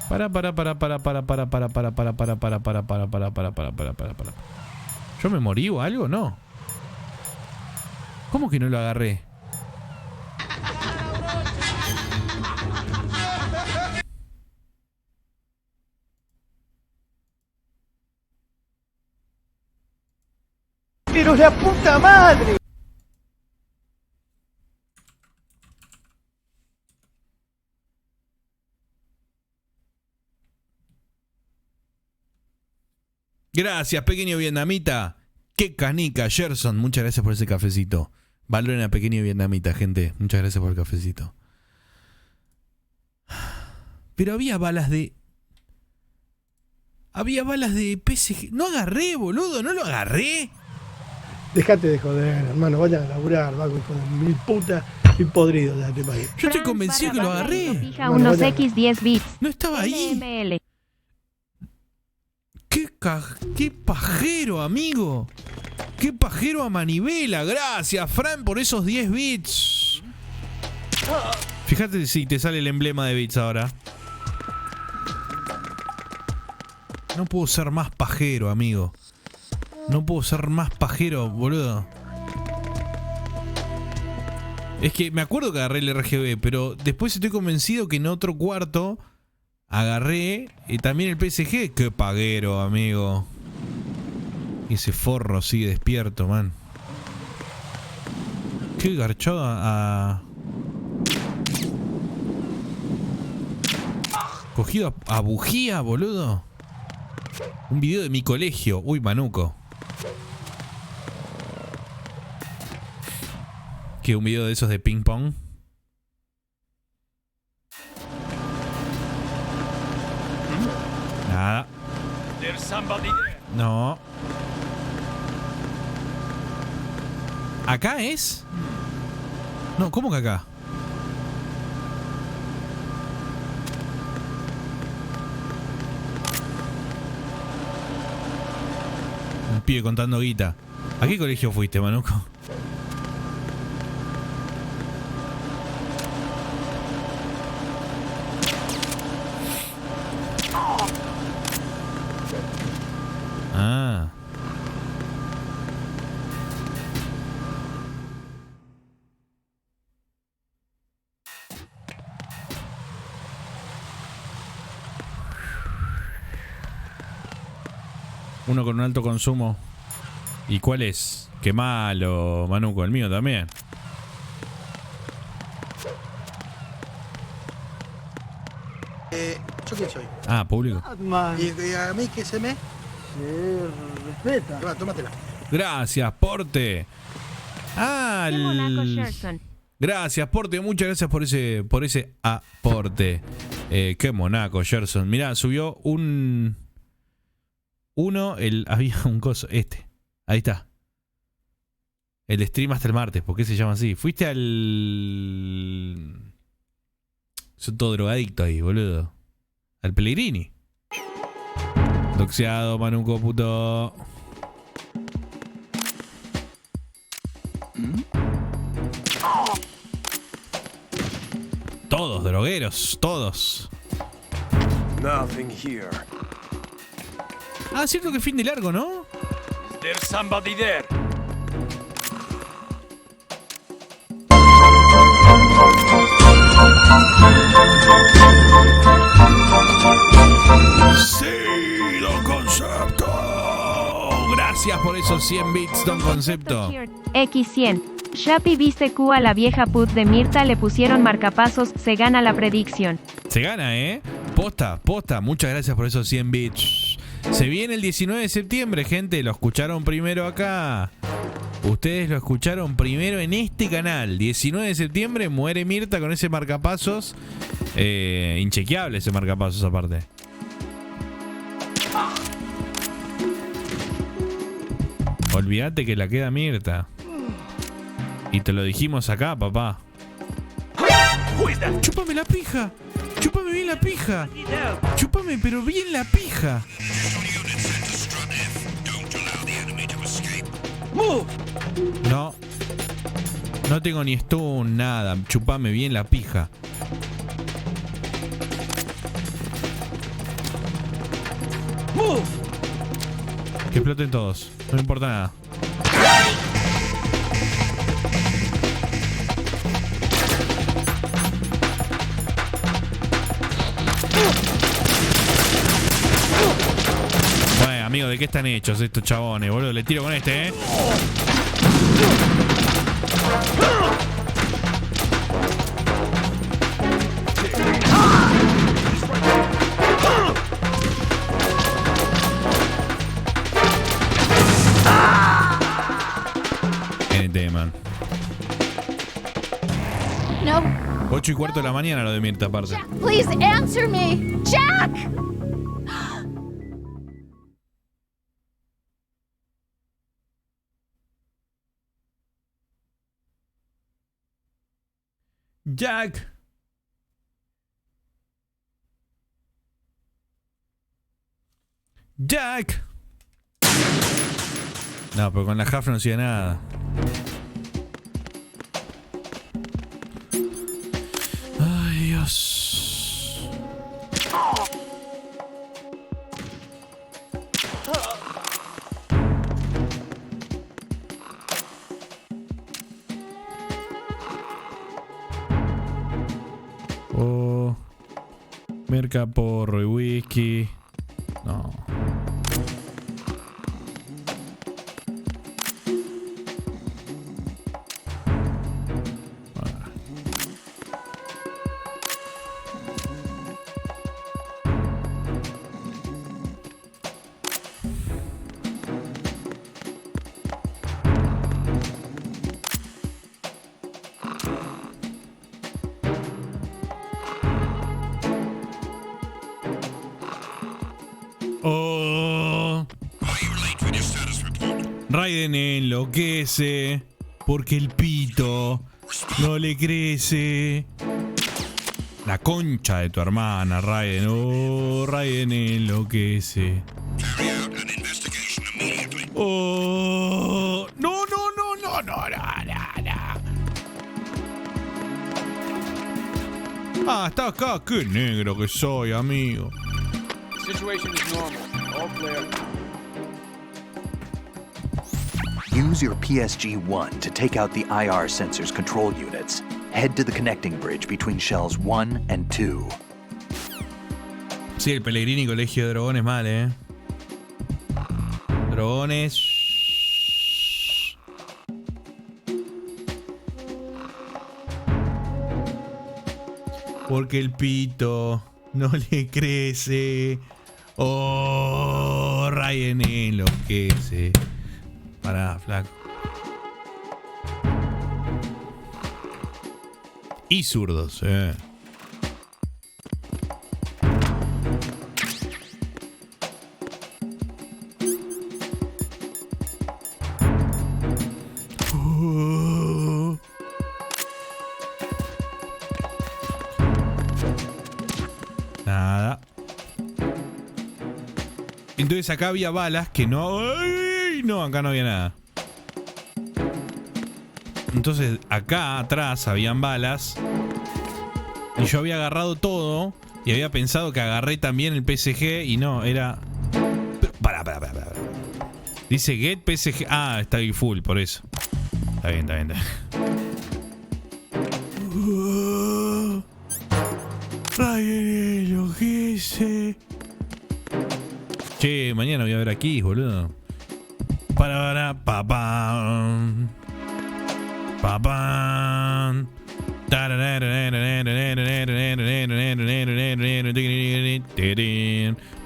A: Para. ¿Yo me morí o algo? No. ¿Cómo que no lo agarré?
M: ¡Pero la puta madre!
A: Gracias, pequeño vietnamita. Qué canica, Gerson. Muchas gracias por ese cafecito. Valoren a pequeño vietnamita, gente. Muchas gracias por el cafecito. Pero había balas de... Había balas de PSG. No agarré, boludo. No lo agarré.
M: Dejate de joder, hermano. Vayan a laburar, vago, hijo de mil puta y podrido de este país.
A: Yo estoy convencido que lo agarré.
O: Fija unos X10 bits.
A: No estaba ahí.
O: ML.
A: Qué pajero, amigo. Qué pajero a manivela. Gracias, Fran, por esos 10 bits. Fíjate si te sale el emblema de bits ahora. No puedo ser más pajero, amigo. No puedo ser más pajero, boludo. Es que me acuerdo que agarré el RGB, pero después estoy convencido que en otro cuarto agarré también el PSG. Qué paguero, amigo. Ese forro sigue despierto, man. Qué garchada cogido a bujía, boludo. Un video de mi colegio. Uy, manuco. ¿Qué? ¿Un video de esos de ping pong? Nada. No. ¿Acá es? No, ¿cómo que acá? Un pibe contando guita. ¿A qué colegio fuiste, manuco? Ah. Uno con un alto consumo. ¿Y cuál es? Qué malo, manuco. El mío también.
M: ¿Yo quién soy?
A: Ah, público.
M: ¿Y a mí qué se me? Respeta. Va, tómatela.
A: Gracias, Porte. Ah, gracias, Porte. Muchas gracias por ese aporte. Qué monaco, Gerson. Mirá, subió había un coso, ahí está. El stream hasta el martes, ¿por qué se llama así? Fuiste al... Son todo drogadicto ahí, boludo. Al Pellegrini. Doxeado, manuco, puto. Todos drogueros, todos.
D: Nothing here.
A: Ah, cierto que fin de largo, ¿no?
D: There's somebody there.
A: Sí, Don Concepto. Gracias por esos 100 bits, Don Concepto.
O: X100. Shapi viste Q a la vieja put de Mirta, le pusieron marcapasos, se gana la predicción.
A: Se gana, ¿eh? Posta. Muchas gracias por esos 100 bits. Se viene el 19 de septiembre, gente. Lo escucharon primero acá. Ustedes lo escucharon primero en este canal. 19 de septiembre muere Mirta con ese marcapasos. Inchequeable ese marcapasos aparte. Olvídate que la queda Mirta. Y te lo dijimos acá, papá. ¡Chúpame la pija! ¡Chúpame bien la pija! ¡Chúpame pero bien la pija! No. No tengo ni stun, nada. Chupame bien la pija. Que exploten todos. No me importa nada. Bueno, amigo, ¿de qué están hechos estos chabones, boludo? Le tiro con este, NT, man.
F: No.
A: 8:15 de la mañana lo de Mirta, aparte.
F: Please answer me. Jack!
A: Jack. Jack. No, pero con la Jafra no hacía nada. Ay, Dios. Oh. Merca, porro y whisky. No. Oh. Raiden enloquece porque el pito no le crece. La concha de tu hermana, Raiden. Oh, Raiden enloquece. Oh, no, no, no, no, no, no, no. Ah, está acá. Qué negro que soy, amigo.
P: Situation is normal. All clear.
L: Use your PSG-1 to take out the IR sensors control units. Head to the connecting bridge between shells 1 and 2.
A: Sí, el Pellegrini Colegio de Drogones mal, Drogones. Porque el pito no le crece. Oh, Raiden enloquece. Pará, flaco. Y zurdos, Nada. Entonces acá había balas que no... ¡Ay! No, acá no había nada. Entonces acá atrás habían balas. Y yo había agarrado todo. Y había pensado que agarré también el PSG. Y no, era... Pará. Dice get PSG. Ah, está ahí full, por eso. Está bien. Ay, lo que sé. Che, mañana voy a ver aquí, boludo. Papán.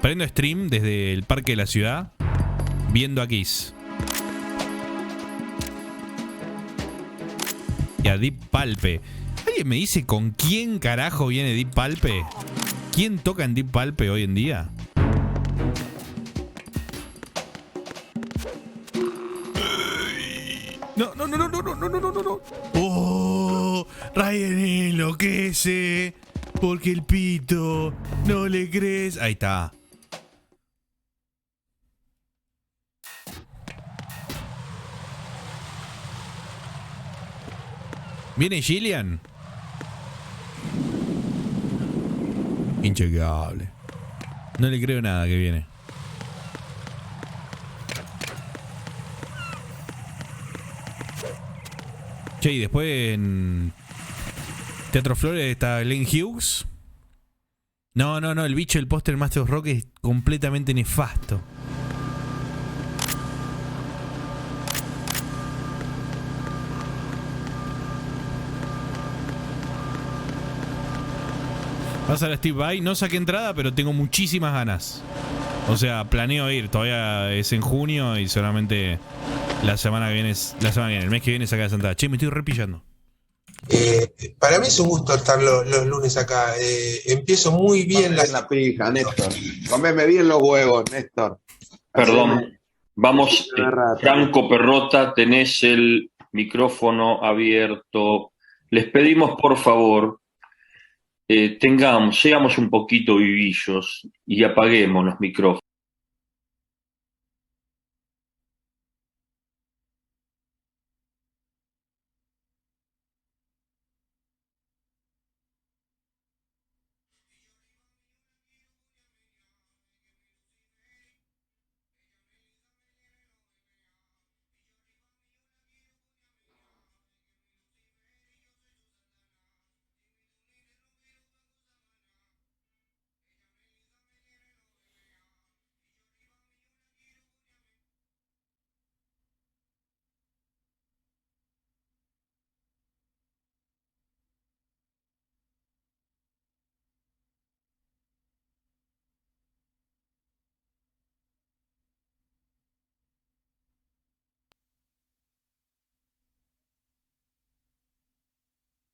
A: Prendo stream desde el parque de la ciudad, viendo a Kiss. Y a Deep Pulpe. ¿Alguien me dice con quién carajo viene Deep Pulpe? ¿Quién toca en Deep Pulpe hoy en día? No. Oh, Raiden enloquece porque el pito no le crees. Ahí está. ¿Viene Gillian? Inchequeable. No le creo nada que viene. Che, y después en Teatro Flores está Glenn Hughes. No, el bicho del póster Master of Rock es completamente nefasto. Vas a la Steve Vai, no saqué entrada, pero tengo muchísimas ganas. O sea, planeo ir, todavía es en junio y solamente la semana que viene, el mes que viene saca la entrada. Che, me estoy repillando.
N: Para mí es un gusto estar los lunes acá. Empiezo muy bien
Q: la pija, Néstor. Comeme bien los huevos, Néstor.
R: Perdón. Vamos, Franco Perrota, tenés el micrófono abierto. Les pedimos, por favor, seamos un poquito vivillos y apaguemos los micrófonos.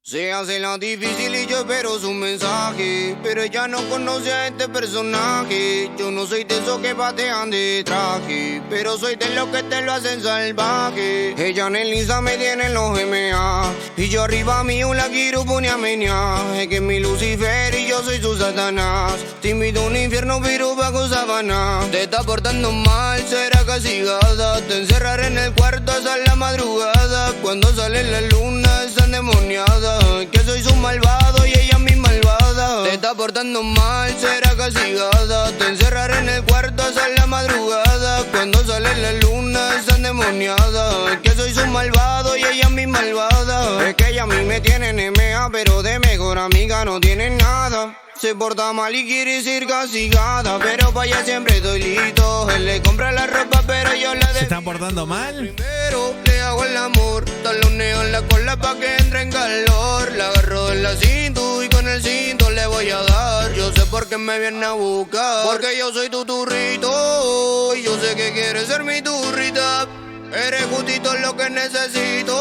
S: Se hace la difícil y yo espero su mensaje, pero ella no conoce a este personaje. Yo no soy de esos que patean de traje, pero soy de los que te lo hacen salvaje. Ella en el Insta me tiene en los MA, y yo arriba mío la quiero poner a menear. Es que es mi Lucifer y yo soy su Satanás. Te invito a un infierno pero bajo sabana. Te está portando mal, será castigada. Te encerraré en el cuarto hasta la madrugada. Cuando sale la luna está endemoniada, que soy su malvado y ella mi malvada. Te está portando mal, será castigada. Te encerraré en el cuarto hasta la madrugada. Cuando sale la luna está endemoniada, que soy su malvado y ella mi malvada. Es que ella a mí me tiene en MA, pero de mejor amiga no tiene nada. Se porta mal y quiere ser castigada, pero para ella siempre estoy listo. Él le compra la ropa, pero yo la
A: ¿Se están portando mal?
S: Primero le hago el amor, taloneo en la cola pa' que entre en calor. La agarro en la cinta y con el cinto le voy a dar. Yo sé por qué me viene a buscar, porque yo soy tu turrito y yo sé que quieres ser mi turrita. Eres justito lo que necesito.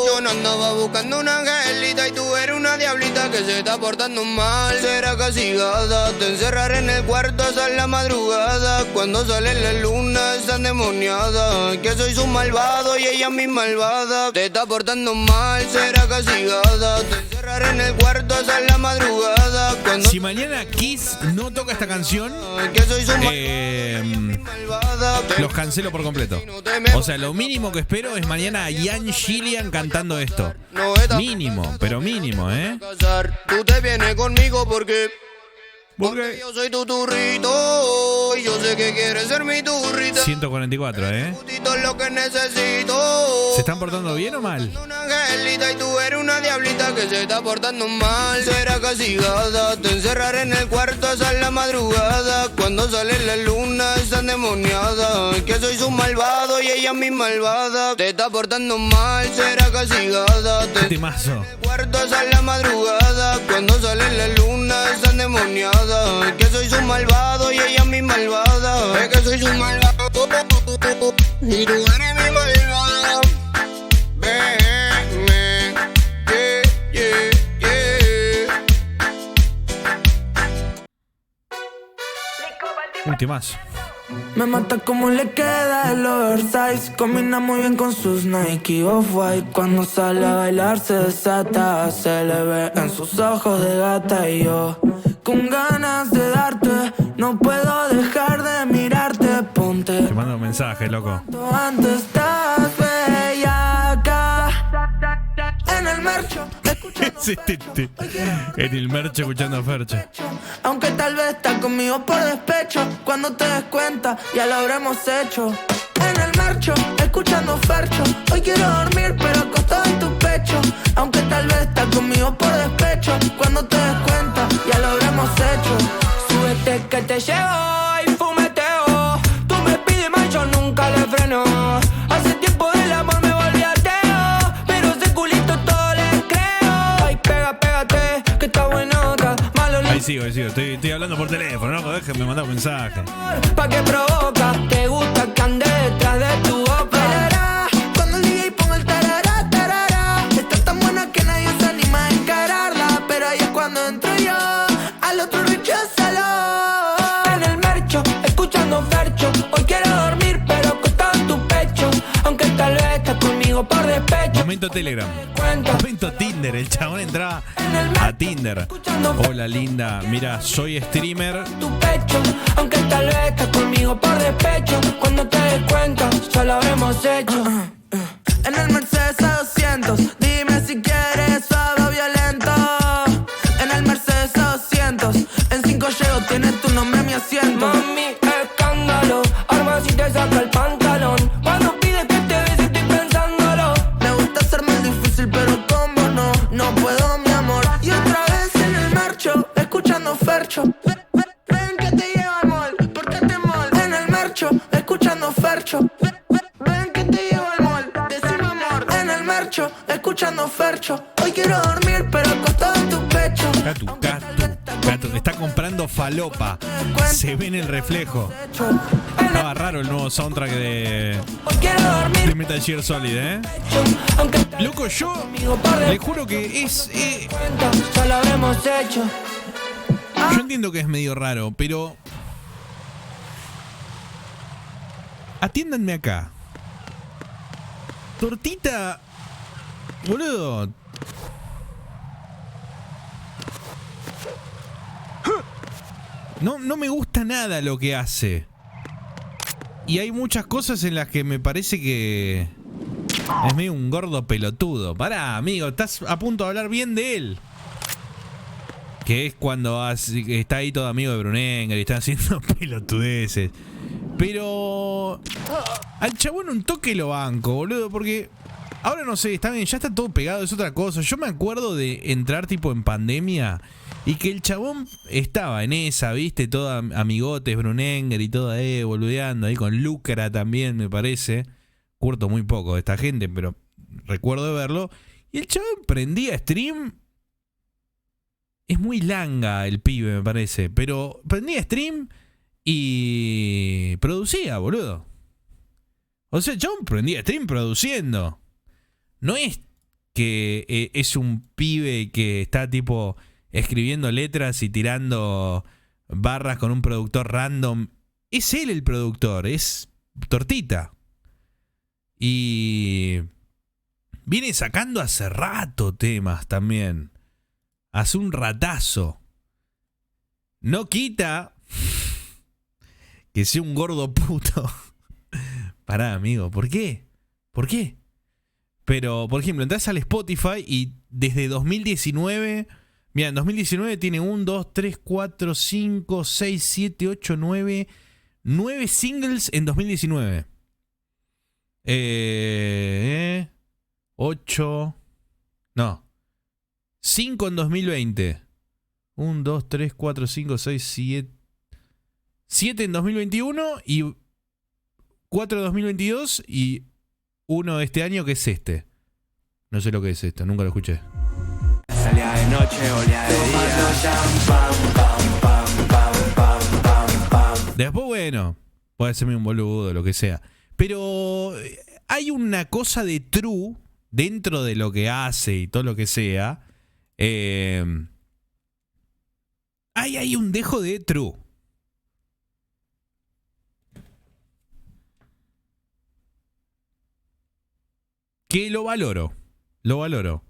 S: Yo no andaba buscando una angelita y tú eres una diablita que se está portando mal. Será castigada, te encerraré en el cuarto hasta la madrugada. Cuando sale la luna está endemoniada, que soy su malvado y ella mi malvada. Te está portando mal, será castigada. Te encerraré en el cuarto hasta la madrugada. Cuando
A: si mañana Kiss no toca esta canción,
S: que soy su
A: los cancelo por completo. O sea, lo mínimo que espero es mañana a Ian Gillian cantando esto. Mínimo, pero mínimo,
S: Tú te vienes conmigo porque yo soy tu turrito y yo sé que quieres ser mi turrita.
A: 144,
S: Justito lo que necesito.
A: ¿Se están portando bien o mal?
S: Una angelita y tú eres una diablita que se está portando mal. Será castigada, te encerraré en el cuarto hasta la madrugada. Cuando sale la luna está endemoniada, que soy su malvado y ella mi malvada. Te está portando mal, será castigada. Te
A: Temazo.
S: en el cuarto hasta la madrugada. Cuando sale la luna está endemoniada, que soy su malvado y ella mi malvada. Es que soy su malvado y tú eres mi malvada. Veme,
A: Un temazo.
T: Me mata como le queda el oversize. Combina muy bien con sus Nike Off-White. Cuando sale a bailar se desata. Se le ve en sus ojos de gata. Y yo con ganas de darte, no puedo dejar de mirarte. Ponte
A: Te mando un mensaje, loco.
T: antes estás bellaca. En el mercho
A: En el mercho escuchando a Fercho.
T: Aunque tal vez estás conmigo por despecho. Cuando te des cuenta, ya lo habremos hecho. En el marcho, escuchando Fercho. Hoy quiero dormir, pero acostado en tu pecho. Aunque tal vez estás conmigo por despecho. Cuando te des cuenta, ya lo habremos hecho. Súbete que te llevo y fumeteo. Tú me pides más, yo nunca le freno. Hace tiempo del amor me volví ateo, pero ese culito todo le creo. Ay, pégate, que está buenota.
A: Ahí sigo. Estoy hablando por teléfono, ¿no? Déjenme mandar un mensaje.
T: Pa' que provoca, te gusta que ande detrás de tu boca. Bailará cuando el DJ ponga el tarará, tarará. Está tan buena que nadie se anima a encararla, pero ahí es cuando entro yo, al otro recházalo. En el mercho, escuchando fercho. Hoy quiero dormir, pero acostado en tu pecho, aunque tal vez estás conmigo por despecho.
A: Momento Telegram. Momento Tinder. El chabón entraba a Tinder. Hola linda, mira, soy streamer.
T: Tu pecho, aunque tal vez estás conmigo por despecho. Cuando te des cuenta, ya lo habremos hecho. En el Mercedes A200, dime si quieres suave o violento. En el Mercedes A200, en 5 llego, tienes tu nombre, mi asiento. Mami, escándalo, arma si te saca el pantalón. Cuando pides que te bese, estoy pensándolo. Me gusta hacerme el difícil, pero como no puedo, mi amor. Y otra vez en el marcho, escuchando fercho. Ven que te llevo al mall, porque te mall. En el marcho, escuchando fercho. Ven que te llevo al mall, decime amor. En el marcho, escuchando fercho. Hoy quiero dormir, pero acostado en tu pecho.
A: Gato, está comprando falopa. Se ve en el reflejo. Estaba raro el nuevo soundtrack de Metal Gear Solid, ¿eh? Loco, yo le juro que es...
T: Ya lo habremos hecho.
A: Yo entiendo que es medio raro, pero... Atiéndanme acá. Tortita... Boludo... No me gusta nada lo que hace. Y hay muchas cosas en las que me parece que es medio un gordo pelotudo. Pará, amigo, estás a punto de hablar bien de él. Que es cuando está ahí todo amigo de Brunenger y está haciendo pelotudeces. Pero al chabón un toque lo banco, boludo, porque ahora no sé, está bien, ya está todo pegado, es otra cosa. Yo me acuerdo de entrar tipo en pandemia y que el chabón estaba en esa, viste, todo amigotes, Brunenger y todo ahí, boludeando, ahí con Lucra también, me parece. Curto muy poco de esta gente, pero recuerdo de verlo. Y el chabón prendía stream. Es muy langa el pibe, me parece. Pero prendía stream y producía, boludo. O sea, el chabón prendía stream produciendo. No es que es un pibe que está tipo escribiendo letras y tirando barras con un productor random. Es él el productor, es Tortita. Y viene sacando hace rato temas también. Hace un ratazo. No quita que sea un gordo puto. Pará, amigo, ¿por qué? ¿Por qué? Pero, por ejemplo, entras al Spotify y desde 2019... Mira, en 2019 tiene 1, 2, 3, 4, 5, 6, 7, 8, 9... 9 singles en 2019. 8... No. 5 en 2020. 1, 2, 3, 4, 5, 6, 7... 7 en 2021 y 4 en 2022 y 1 este año que es este. No sé lo que es esto, nunca lo escuché.
T: Salía de noche, olía de día.
A: Después, bueno, puede serme un boludo, lo que sea. Pero hay una cosa de true dentro de lo que hace y todo lo que sea. Hay un dejo de true. Que lo valoro. Lo valoro.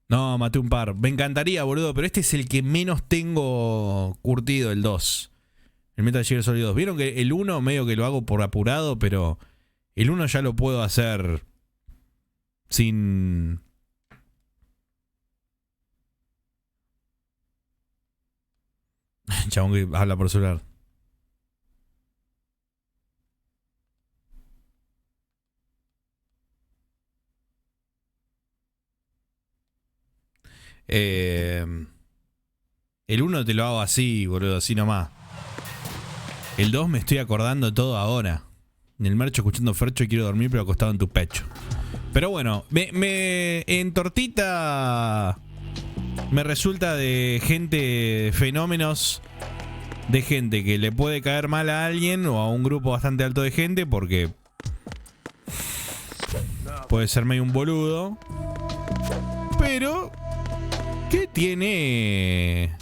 A: No, maté un par. Me encantaría, boludo, pero este es el que menos tengo curtido, el 2. El Metal Gear Solid 2. Vieron que el 1 medio que lo hago por apurado, pero el 1 ya lo puedo hacer sin... Chabón que habla por celular. El 1 te lo hago así, boludo, así nomás. El 2 me estoy acordando todo ahora. En el marcho escuchando Fercho y quiero dormir pero acostado en tu pecho. Pero bueno, en Tortita me resulta de gente, fenómenos de gente que le puede caer mal a alguien o a un grupo bastante alto de gente porque puede ser medio un boludo. Pero que tiene...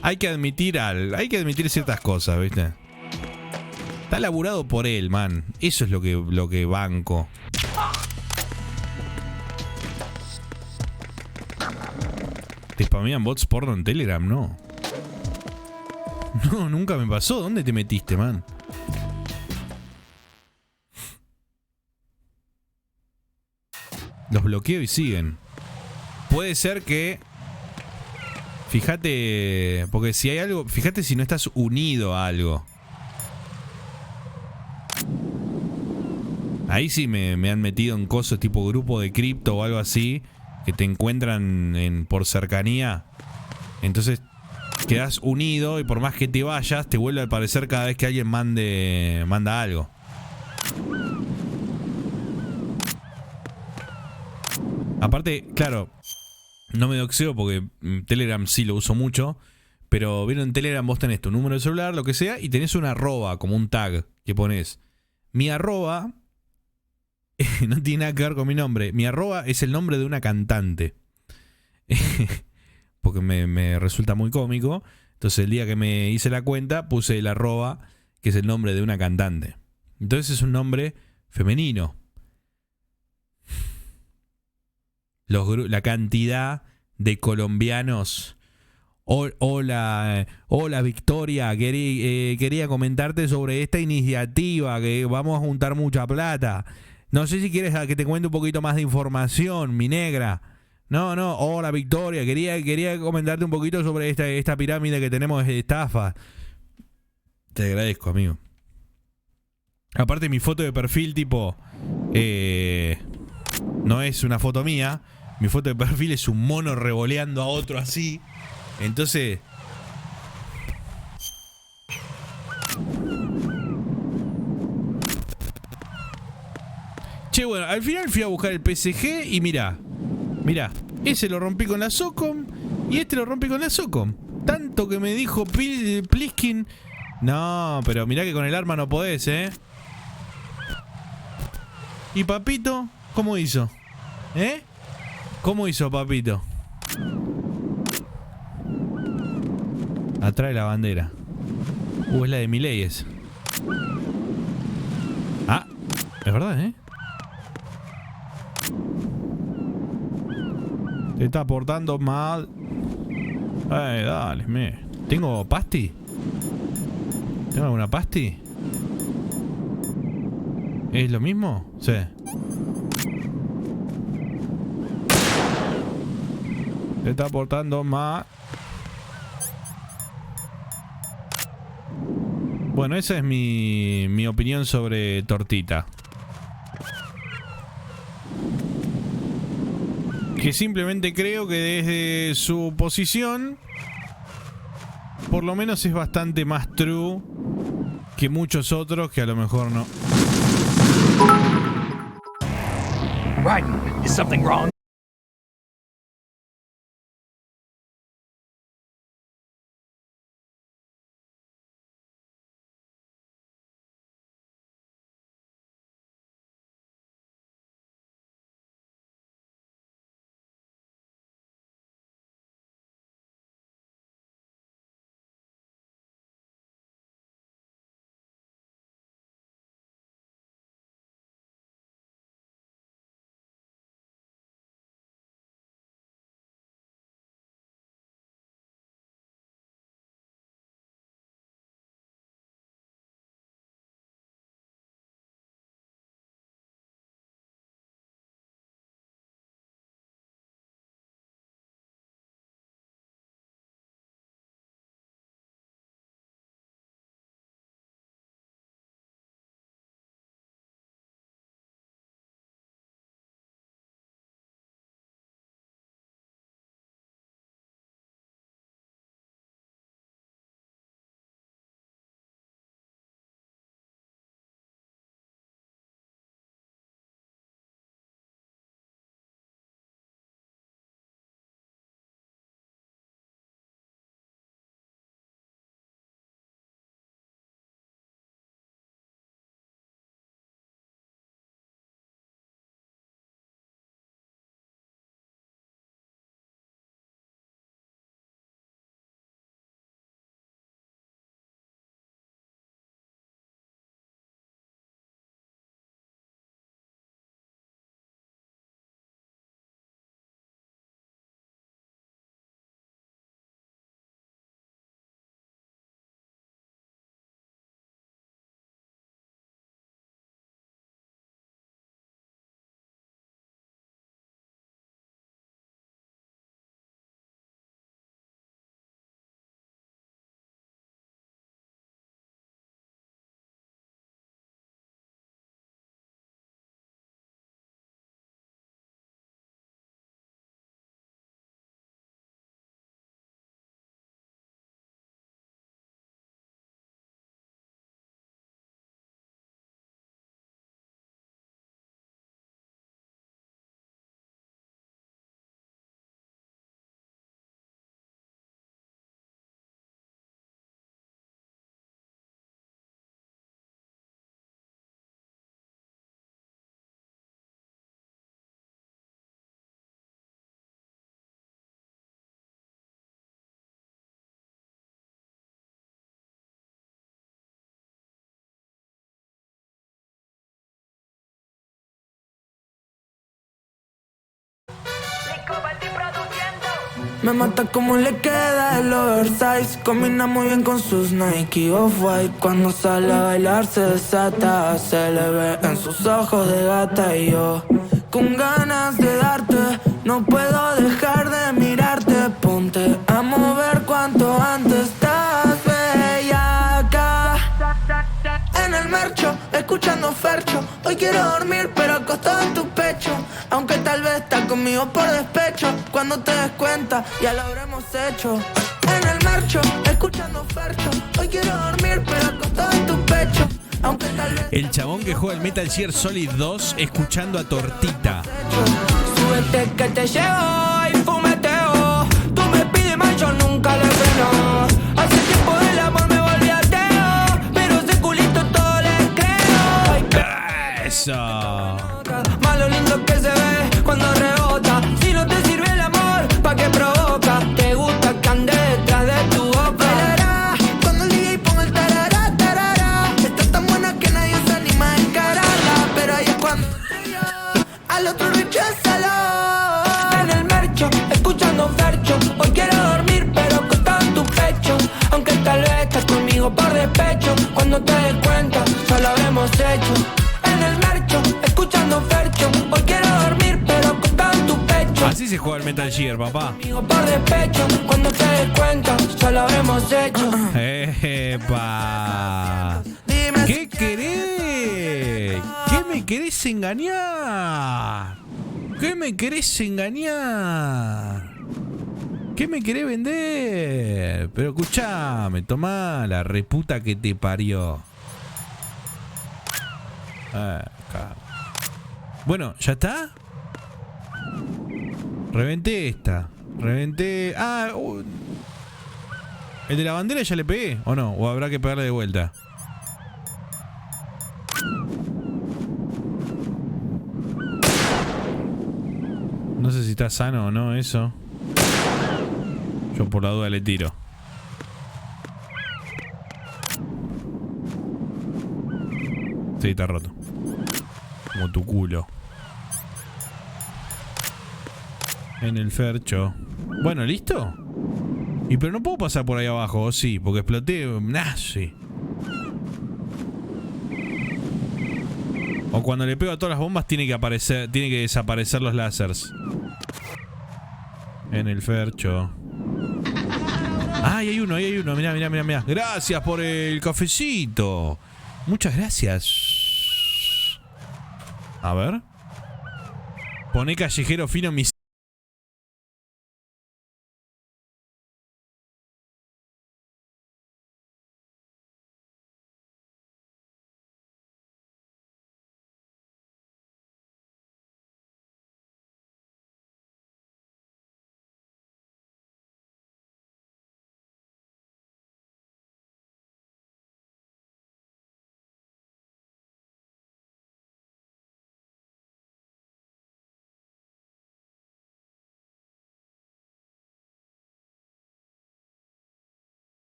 A: Hay que admitir ciertas cosas, ¿viste? Está laburado por él, man. Eso es lo que banco. ¿Te spamean bots porno en Telegram? No. No, nunca me pasó. ¿Dónde te metiste, man? Los bloqueo y siguen. Puede ser que... Fíjate... Porque si hay algo... Fíjate si no estás unido a algo. Ahí sí me han metido en cosas tipo grupo de cripto o algo así. Que te encuentran por cercanía. Entonces quedas unido y por más que te vayas, te vuelve a aparecer cada vez que alguien manda algo. Aparte, claro, no me doxeo porque Telegram sí lo uso mucho. Pero vieron en Telegram vos tenés tu número de celular, lo que sea, y tenés un arroba, como un tag que pones. Mi arroba no tiene nada que ver con mi nombre. Mi arroba es el nombre de una cantante. Porque me resulta muy cómico. Entonces el día que me hice la cuenta puse el arroba, que es el nombre de una cantante. Entonces es un nombre femenino. La cantidad de colombianos. Hola Victoria, quería comentarte sobre esta iniciativa que vamos a juntar mucha plata. No sé si quieres que te cuente un poquito más de información, mi negra. No, hola Victoria, quería comentarte un poquito sobre esta pirámide que tenemos de estafa. Te agradezco, amigo. Aparte mi foto de perfil tipo no es una foto mía. Mi foto de perfil es un mono revoleando a otro así. Entonces... Che, bueno, al final fui a buscar el PSG y mirá, ese lo rompí con la SOCOM y este lo rompí con la SOCOM. Tanto que me dijo Pliskin. No, pero mirá que con el arma no podés, ¿eh? ¿Y Papito? ¿Cómo hizo? ¿Eh? ¿Cómo hizo Papito? Atrae la bandera. Es la de Mileyes. Ah, es verdad, ¿eh? Te está portando mal. Dale, ¿Tengo pasti? ¿Tengo alguna pasti? ¿Es lo mismo? Sí. Te está portando mal. Bueno, esa es mi opinión sobre Tortita. Que simplemente creo que desde su posición, por lo menos es bastante más true que muchos otros que a lo mejor no.
L: Raiden, is something wrong?
T: Me mata como le queda el oversize. Combina muy bien con sus Nike Off-White. Cuando sale a bailar se desata. Se le ve en sus ojos de gata. Y yo con ganas de darte, no puedo dejar de mirarte. Ponte a mover cuanto antes. Estás bellaca en el mercho, escuchando Fercho. Hoy quiero dormir pero acostado en tu pecho. Aunque tal vez estás conmigo por despecho. Cuando te des cuenta ya lo habremos hecho. En el mercho, escuchando Fercho. Hoy quiero dormir pero acostado en tu pecho. Aunque tal vez...
A: El chabón que juega el Metal Gear Solid 2 escuchando a Tortita.
T: Súbete que te llevo y fumeteo. Tú me pides más, yo nunca le freno. Hace tiempo del amor me volví ateo, pero ese culito todo le creo. Ay,
A: Eso.
T: más lo lindo que se ve cuando rebota. Si no te sirve el amor, ¿pa' qué provoca? Te gusta que ande detrás de tu boca. Bailará cuando el DJ ponga el tarará, tarará. Está tan buena que nadie se anima a encararla. Pero ahí es cuando yo al otro recházalo. En el mercho, escuchando Fercho. Hoy quiero dormir pero acostado en tu pecho. Aunque tal vez estás conmigo por despecho. Cuando te des cuenta, ya lo habremos hecho. En el mercho, escuchando Fercho. Hoy quiero dormir pero acostado en tu pecho.
A: Así se juega el Metal Gear, papá.
T: Conmigo por despecho. Cuando te des cuenta, ya lo habremos hecho.
A: ¡Epa! ¿Qué querés? ¿Qué me querés engañar? ¿Qué me querés engañar? ¿Qué me querés vender? Pero escuchame, tomá la reputa que te parió. Bueno, ¿ya está? Reventé esta. Reventé... ¿el de la bandera ya le pegué? ¿O no? ¿O habrá que pegarle de vuelta? No sé si está sano o no eso. Yo por la duda le tiro. Sí, está roto. Como tu culo. En el Fercho. Bueno, ¿listo? Y pero no puedo pasar por ahí abajo, ¿o sí? Porque exploté... sí. O cuando le pego a todas las bombas tiene que desaparecer los lásers. En el Fercho. Ahí hay uno. Mirá. Gracias por el cafecito. Muchas gracias. A ver. Pone callejero fino mis...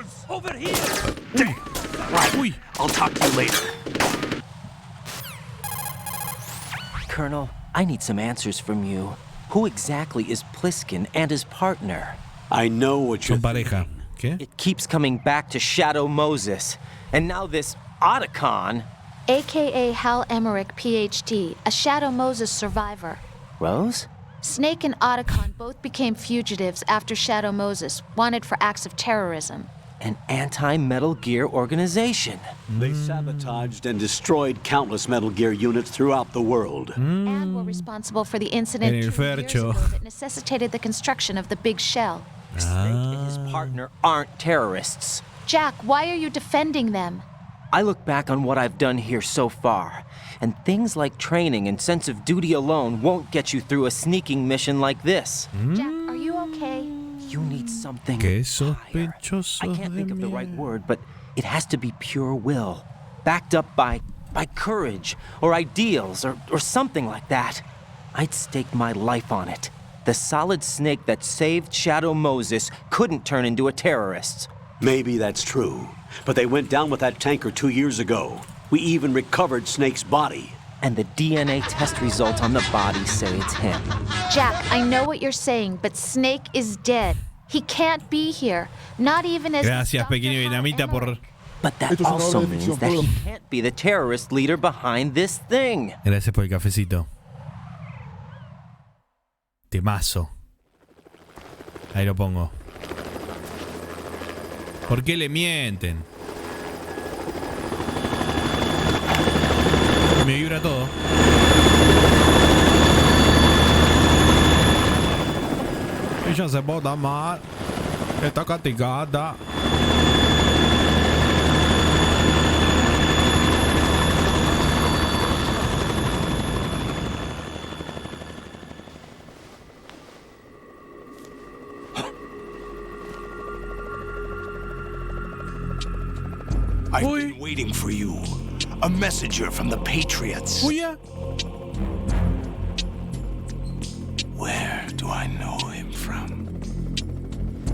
J: Shadows! Over here! Right. I'll talk to you later.
G: Colonel, I need some answers from you. Who exactly is Pliskin and his partner?
C: I know what you're
A: pareja. ¿Qué?
G: It keeps coming back to Shadow Moses. And now this Otacon.
F: AKA Hal Emmerich, PhD, a Shadow Moses survivor.
G: Rose?
F: Snake and Otacon both became fugitives after Shadow Moses, wanted for acts of terrorism.
G: An anti-Metal Gear organization.
C: They sabotaged and destroyed countless Metal Gear units throughout the world.
F: And were responsible for the incident 2 years ago that necessitated the construction of the big shell.
G: Snake and his partner aren't terrorists.
F: Jack, why are you defending them?
G: I look back on what I've done here so far, and things like training and sense of duty alone won't get you through a sneaking mission like this.
F: Jack, are you okay?
G: You need something
A: Qué
G: higher.
A: sospechoso
G: I can't think
A: de
G: of the
A: mí.
G: right word, but it has to be pure will, backed up by courage or ideals or something like that. I'd stake my life on it. The solid snake that saved Shadow Moses couldn't turn into a terrorist.
C: Maybe that's true, but they went down with that tanker 2 years ago. We even recovered Snake's body.
G: And the DNA test results on the body say it's him.
F: Jack, I know what you're saying, but Snake is dead. He can't be here, not even as...
A: Gracias, pequeño dinamita, por...
G: But that also means that he can't be the terrorist leader behind this thing.
A: Gracias por el cafecito. Temazo. Ahí lo pongo. ¿Por qué le mienten? Me vibra todo. Ella se bota mal. Está castigada.
J: I've been waiting for you. A messenger from the Patriots.
A: Oh, yeah.
J: Where do I know him from?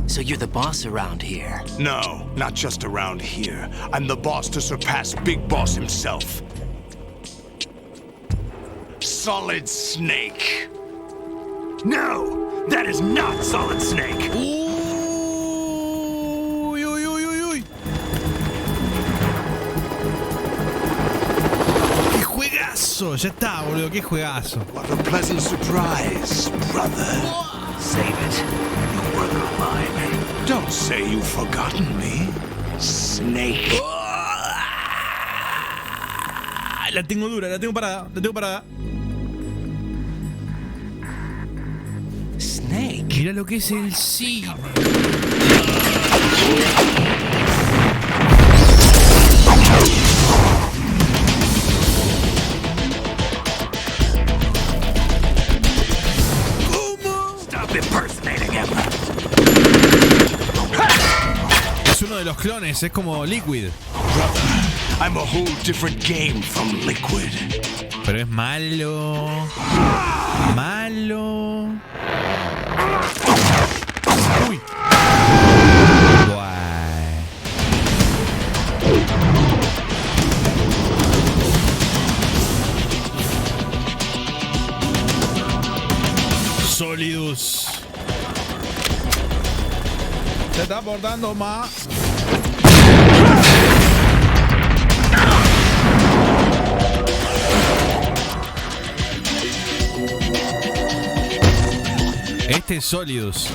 G: So you're the boss around here?
J: No, not just around here. I'm the boss to surpass Big Boss himself. Solid Snake. No, that is not Solid Snake.
A: Uy, uy, uy, uy, uy. ¡Qué juegazo! Ya está, boludo, qué juegazo.
J: What a pleasant surprise, brother.
I: Save it. You work of mine.
J: Don't say you've forgotten me, Snake.
A: La tengo dura, la tengo parada, la tengo parada.
G: Snake.
A: Mira lo que es el cine.
J: ¿Cómo? Stop impersonating him.
A: Es uno de los clones, es como Liquid.
J: Brother, I'm a whole different game from Liquid.
A: Pero es malo. Malo. Uy. Guay. Solidus. Se está portando más. Este es Solidus,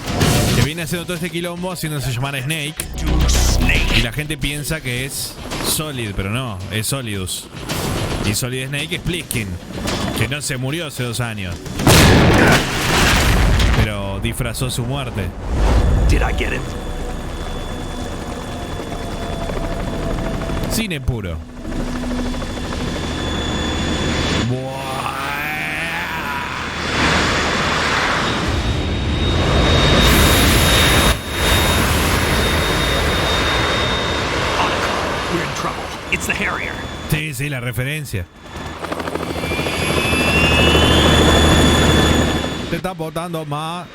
A: que viene haciendo todo este quilombo haciéndose llamar Snake. Y la gente piensa que es Solid, pero no, es Solidus. Y Solid Snake es Pliskin, que no se murió hace 2 años. Pero disfrazó su muerte.
J: Did I get it?
A: Cine puro.
J: We're in trouble. It's the Harrier.
A: Sí, sí, la referencia. Te está botando más.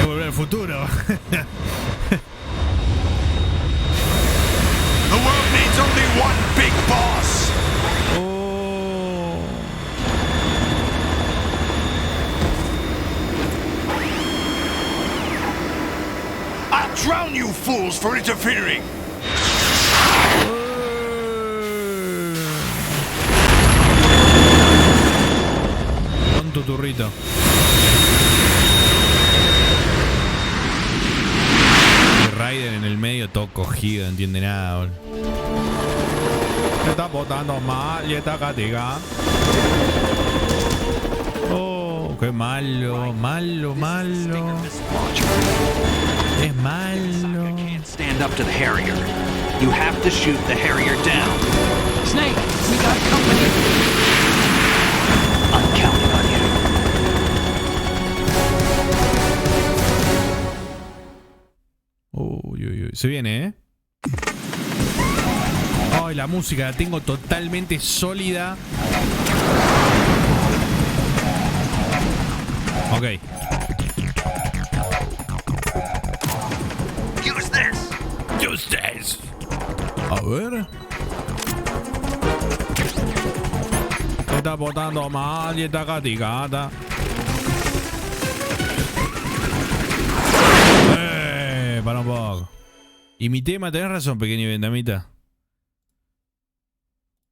A: Volver al futuro.
J: The world needs only one big boss.
A: Oh.
J: I'll drown you fools for interfering.
A: Con tu turrito. Raiden en el medio todo cogido, no entiende nada, boludo. Se está botando mal y está castigado. Oh, qué malo, malo, malo. Es malo.
L: Stand up to the Harrier. You have to shoot the Harrier down.
U: Snake, we got company.
L: I'm counting on you.
A: Uy, uy, uy. Se viene, ¿eh? Ay, la música la tengo totalmente sólida. Ok.
J: Use this.
A: Use this. A ver. Se está botando mal y está castigada. Para un poco. Y mi tema, tenés razón, pequeño Vendamita.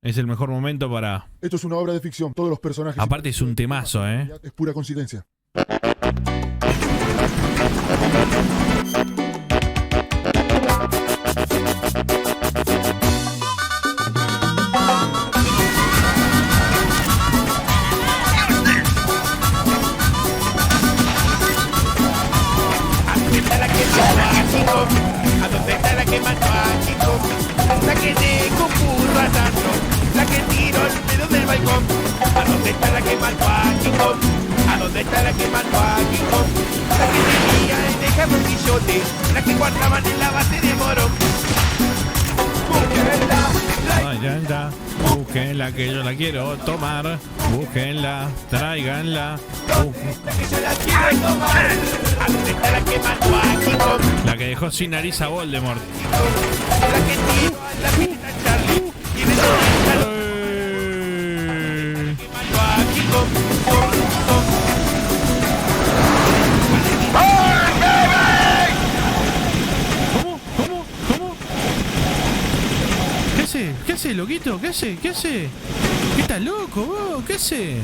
A: Es el mejor momento para...
V: Esto es una obra de ficción. Todos los personajes...
A: Aparte es un temazo, ¿eh?
V: Es pura coincidencia.
W: ¿A dónde está la que mató a Chico? La que dejó curro a Santo, la que tiró el pedo del balcón. ¿A dónde está la que mató a Chico? ¿A dónde está la que mató a Chico? La que tenía el de jamón guillote, la que guardaban en la base de Morón.
A: Búsquenla, búsquenla que yo la quiero tomar. Búsquenla, tráiganla. La que dejó sin nariz a Voldemort. ¿Cómo? ¿Qué hace, loquito? ¿Qué hace? ¿Qué estás loco, vos? ¿Qué hace?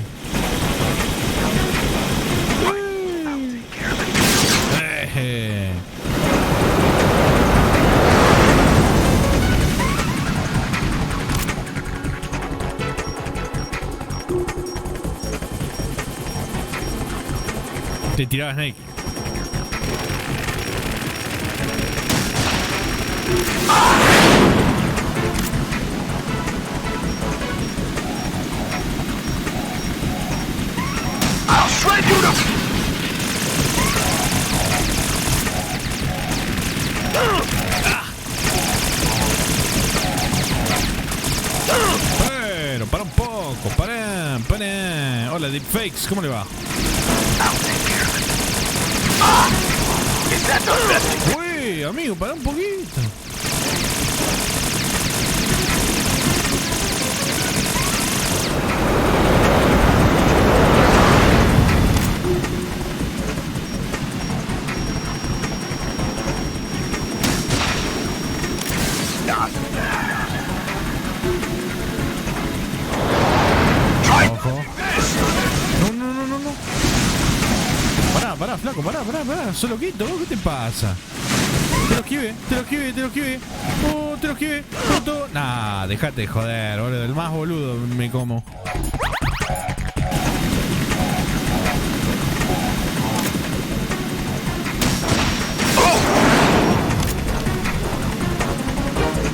A: Te tiraba Snake.
J: I'll shred you to...
A: Bueno, para un poco, para. Hola, Deepfakes, ¿cómo le va? Uy, amigo, para un poquito. Ojo. No. Pará, flaco, pará. Solo quito, ¿qué te pasa? Te lo esquivé. Oh, te lo esquivé. Nah, dejate de joder, boludo. El más boludo me como.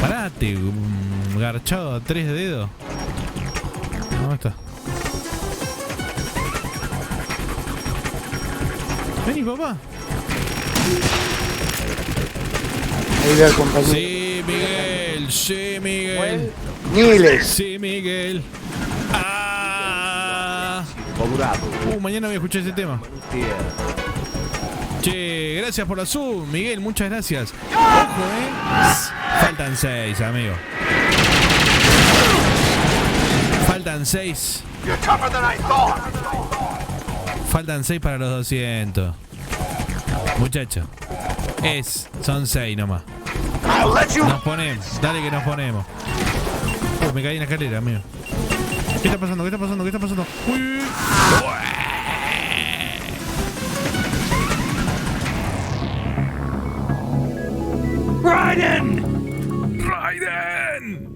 A: Parate, garchado a 3 dedos. ¿Dónde está? Vení, papá.
V: Idea, compañero.
A: Sí, Miguel.
V: Miles.
A: Sí, Miguel. Mañana voy a escuchar ese tema. Che, gracias por la sub, Miguel, muchas gracias. Ojo, faltan 6, amigo. Faltan 6. Faltan 6 para los 200. Muchacho. Son 6 nomás. Nos ponemos. Dale que nos ponemos. Me caí en la escalera, amigo. ¿Qué está pasando? ¿Qué está pasando? ¿Qué está pasando? Uy.
W: ¡Raiden!
A: ¡Raiden!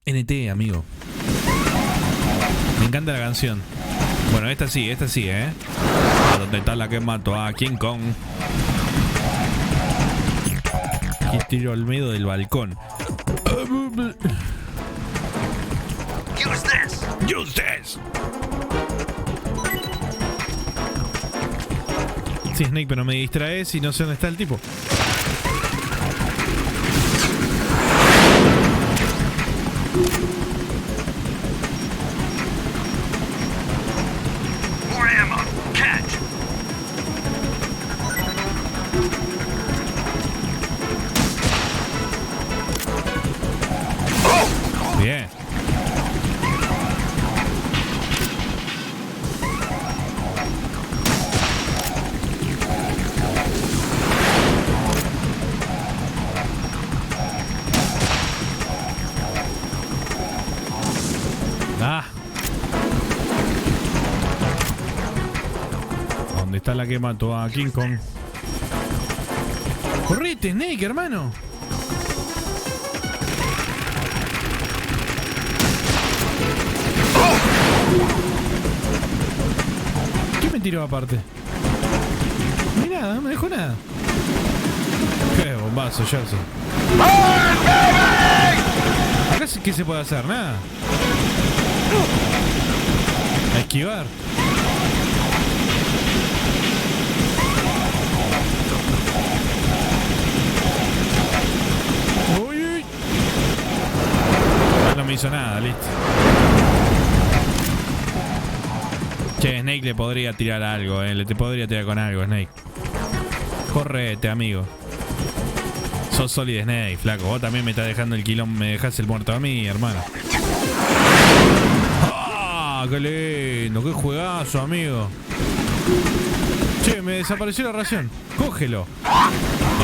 A: NT, amigo. Me encanta la canción. Bueno, esta sí, ¿eh? ¿A dónde está la que mató a King Kong? Aquí tiro al medio del balcón.
W: Use this!
A: Use this! Sí, Snake, pero me distraes y no sé dónde está el tipo.
W: More ammo! Catch!
A: Bien. ¿Dónde está la que mató a King Kong? ¡Correte, Snake, hermano! ¿Qué me tiró aparte? Mirá, no me dejó nada. Qué bombazo, Jersey. Acá sí que se puede hacer, nada. A esquivar. Uy, uy. No me hizo nada, listo. Che, Snake le podría tirar algo, le te podría tirar con algo, Snake. Correte, amigo. Sos Solid Snake, flaco. Vos también me estás dejando el quilón, me dejás el muerto a mí, hermano. ¡Ah! ¡Qué lindo! ¡Qué juegazo, amigo! Che, me desapareció la ración. Cógelo.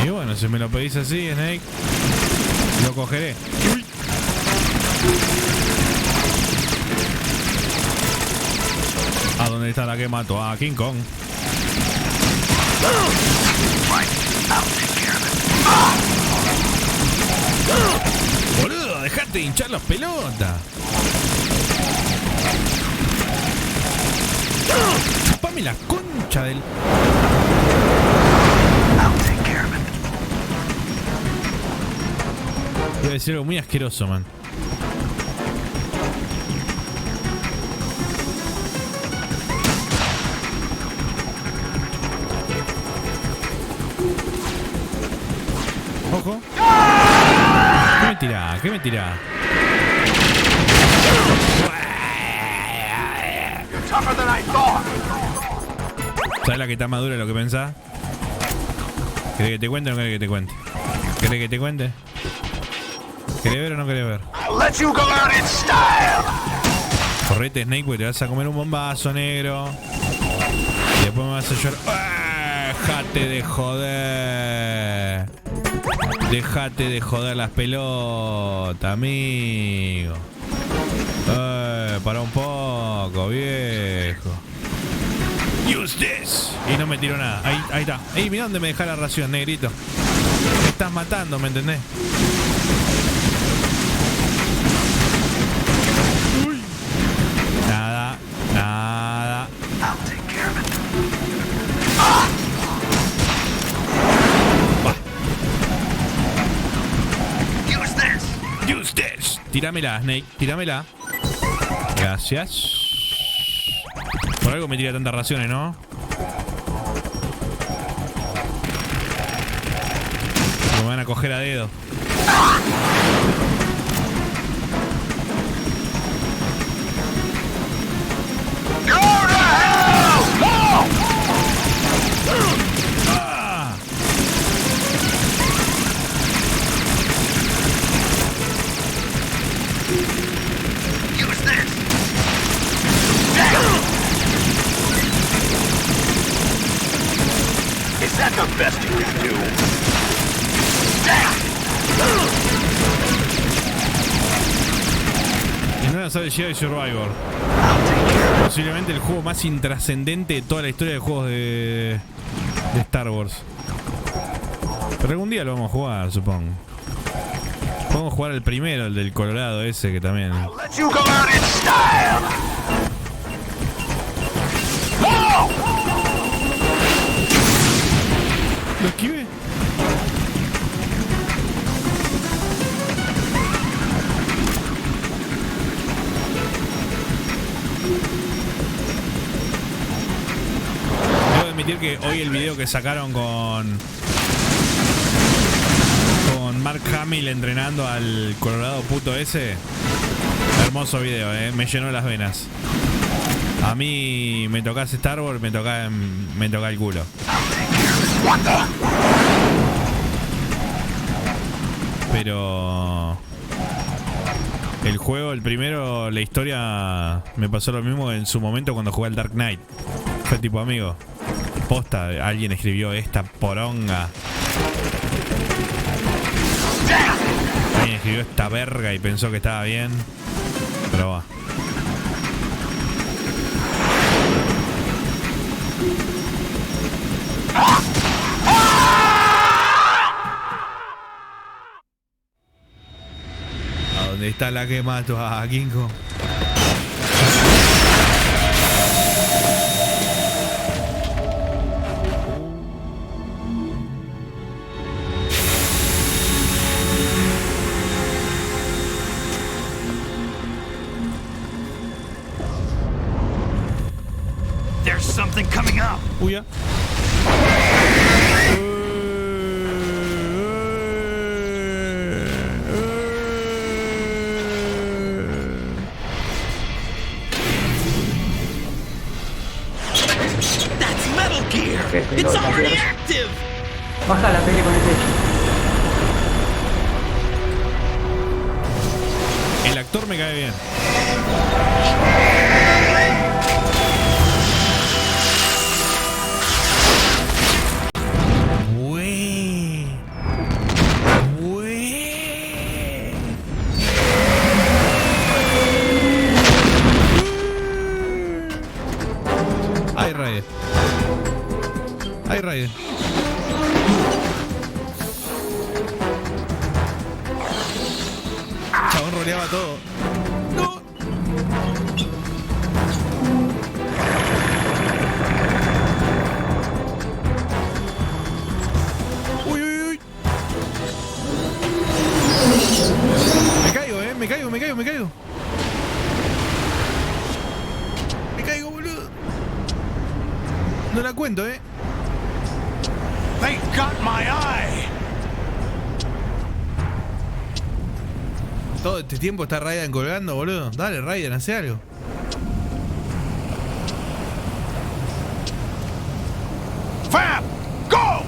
A: Y bueno, si me lo pedís así, Snake, lo cogeré. Uy. ¿A dónde está la que mató a King Kong? Boludo, dejate de hinchar las pelotas. Chupame la concha del... Iba a decir algo muy asqueroso, man. Ojo. ¿Qué me tirá? ¿Qué me tirá? ¿Sabes la que está más dura de lo que pensás? ¿Querés que te cuente o no querés que te cuente? ¿Querés que te cuente? ¿Querés ver o no querés ver? Correte, Snake, porque te vas a comer un bombazo, negro. Y después me vas a llorar. ¡Déjate de joder! Déjate de joder las pelotas, amigo. Para un poco, viejo. Use this. Y no me tiró nada. Ahí está. Ahí, mira dónde me deja la ración, negrito. Me estás matando, ¿me entendés? Uy. Nada. Use this. Tíramela, Snake. Tíramela. Gracias. Por algo me tira tantas raciones, ¿no? Me van a coger a dedo. pasar el Jedi Survivor. Posiblemente el juego más intrascendente de toda la historia de juegos de Star Wars. Pero algún día lo vamos a jugar, supongo. Podemos jugar el primero, el del Colorado ese, que también. ¿Lo esquivé? Debo admitir que hoy el video que sacaron con Mark Hamill entrenando al Colorado puto ese, hermoso video, me llenó las venas. A mí me tocas Star Wars, me toca el culo. Pero el juego, el primero, la historia, me pasó lo mismo en su momento cuando jugué al Dark Knight. Fue tipo, amigo, posta, alguien escribió esta poronga. Alguien escribió esta verga y pensó que estaba bien. Pero va. ¿A dónde está la que mató a King Kong?
J: Something coming up.
A: Uy, ya.
U: That's Metal Gear. It's already active.
B: Baja la tele con el techo.
A: El actor me cae bien. Ay, Raiden. Chabón roleaba todo. No. Uy, uy, uy. Me caigo, me caigo. Me caigo, boludo. No la cuento,
J: They got my eye.
A: Todo este tiempo está Raiden colgando, boludo. Dale, Raiden, hace algo.
J: Fab, go.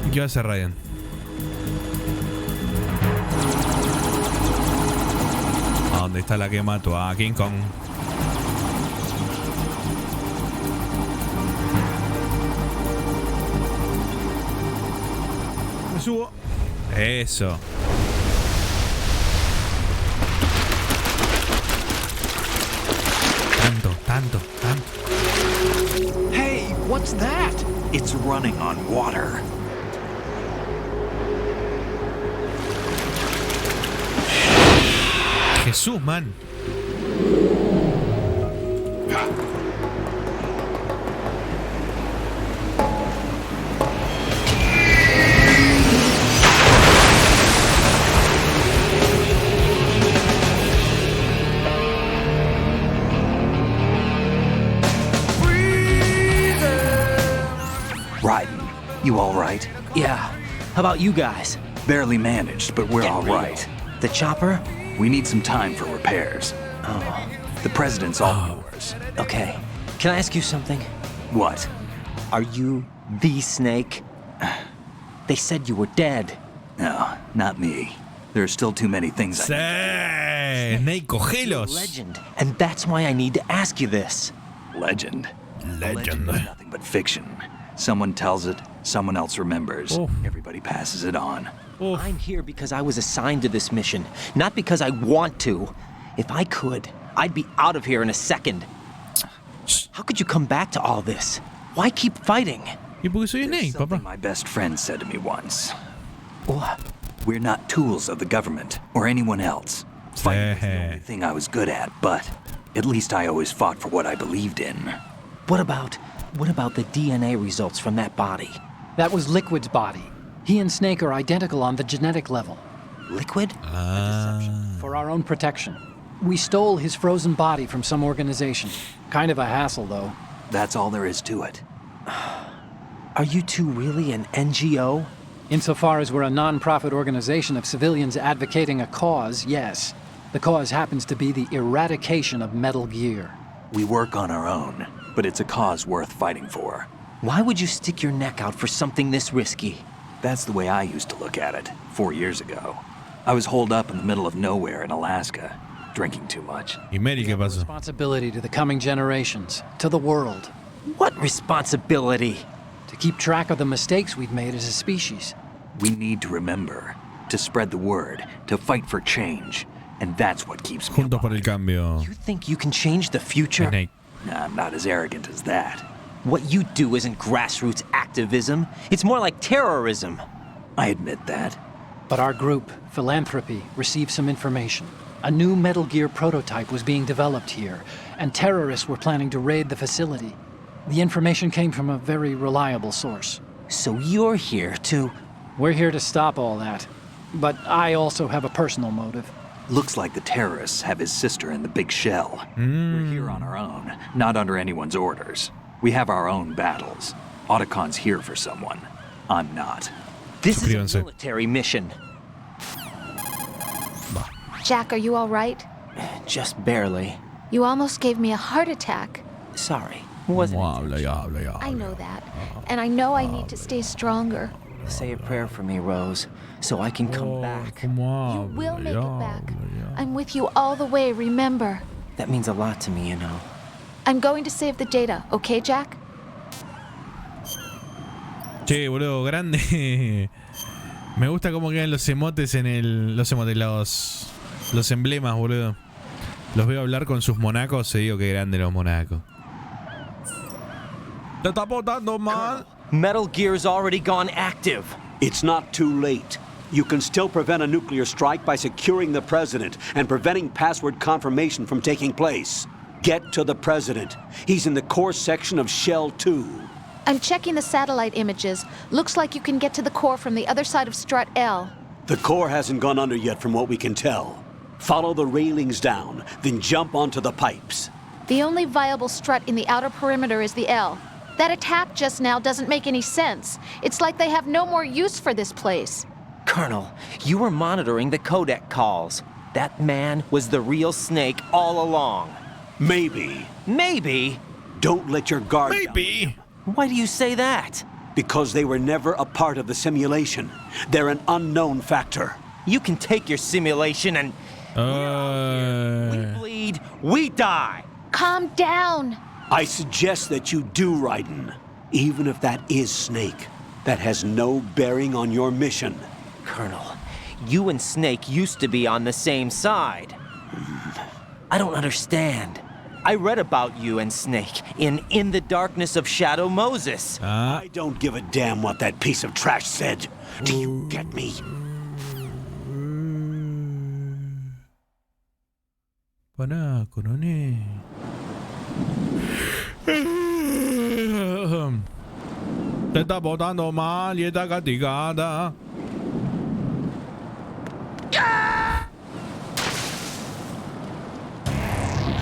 A: ¿Y qué va a hacer Raiden? ¿Dónde está la que mató a King Kong? Me subo. Eso. Tanto.
L: Hey, what's that? It's running on water.
A: Jesús, man.
L: Raiden, you all right?
G: Yeah. How about you guys?
L: Barely managed, but we're all right.
G: The chopper?
L: We need some time for repairs.
G: Oh.
L: The president's all yours.
G: Okay. Can I ask you something?
L: What?
G: Are you the Snake? They said you were dead.
L: No, not me. There are still too many things I
A: Snake, cogelos.
G: Legend, and that's why I need to ask you this.
L: Legend? Legend is nothing but fiction. Someone tells it, Someone else remembers. Everybody passes it on.
G: I'm here because I was assigned to this mission, not because I want to. If I could, I'd be out of here in a second. How could you come back to all this? Why keep fighting?
L: There's something my best friend said to me once. What? We're not tools of the government or anyone else. Fighting was the only thing I was good at, but at least I always fought for what I believed in.
G: What about the DNA results from that body?
B: That was Liquid's body. He and Snake are identical on the genetic level.
G: Liquid?
B: For our own protection. We stole his frozen body from some organization. Kind of a hassle, though.
L: That's all there is to it.
G: Are you two really an NGO?
B: Insofar as we're a non-profit organization of civilians advocating a cause, yes. The cause happens to be the eradication of Metal Gear.
L: We work on our own, but it's a cause worth fighting for.
G: Why would you stick your neck out for something this risky?
L: That's the way I used to look at it 4 years ago. I was holed up in the middle of nowhere in Alaska, drinking too much.
B: Responsibility to the coming generations, to the world.
G: What responsibility?
B: To keep track of the mistakes we've made as a species.
L: We need to remember, to spread the word, to fight for change. And that's what keeps me
A: Juntos por el cambio.
G: You think you can change the future?
L: Nah, I'm not as arrogant as that.
G: What you do isn't grassroots activism. It's more like terrorism.
L: I admit that.
B: But our group, Philanthropy, received some information. A new Metal Gear prototype was being developed here, and terrorists were planning to raid the facility. The information came from a very reliable source.
G: So you're here to...
B: We're here to stop all that. But I also have a personal motive.
L: Looks like the terrorists have his sister in the big shell. We're here on our own, not under anyone's orders. We have our own battles. Otacon's here for someone. I'm not.
G: This is a military mission.
F: Jack, are you all right?
G: Just barely.
F: You almost gave me a heart attack.
G: Sorry. Wasn't
F: I know that. And I know I need to stay stronger.
G: Say a prayer for me, Rose, so I can come back.
F: You will make it back. I'm with you all the way, remember.
G: That means a lot to me, you know.
F: I'm going to save the data, okay, Jack?
A: Che, boludo, grande. Me gusta cómo quedan los emotes en el... Los emotes, los emblemas, boludo. Los veo hablar con sus monacos y digo que grande los monacos. Te está botando mal.
G: Metal Gear's already gone active.
C: It's not too late. You can still prevent a nuclear strike by securing the president and preventing password confirmation from taking place. Get to the president. He's in the core section of Shell 2.
F: I'm checking the satellite images. Looks like you can get to the core from the other side of Strut L.
C: The core hasn't gone under yet from what we can tell. Follow the railings down, then jump onto the pipes.
F: The only viable strut in the outer perimeter is the L. That attack just now doesn't make any sense. It's like they have no more use for this place.
G: Colonel, you were monitoring the codec calls. That man was the real Snake all along.
C: Maybe.
G: Maybe?
C: Don't let your guard down.
A: Maybe.
G: Why do you say that?
C: Because they were never a part of the simulation. They're an unknown factor.
G: You can take your simulation and... We bleed, we die.
F: Calm down.
C: I suggest that you do, Raiden. Even if that is Snake. That has no bearing on your mission.
G: Colonel, you and Snake used to be on the same side. I don't understand. I read about you and Snake in the Darkness of Shadow Moses.
C: I don't give a damn what that piece of trash said. Do you get me?
A: Panaco, nene. Te está botando mal y está castigada.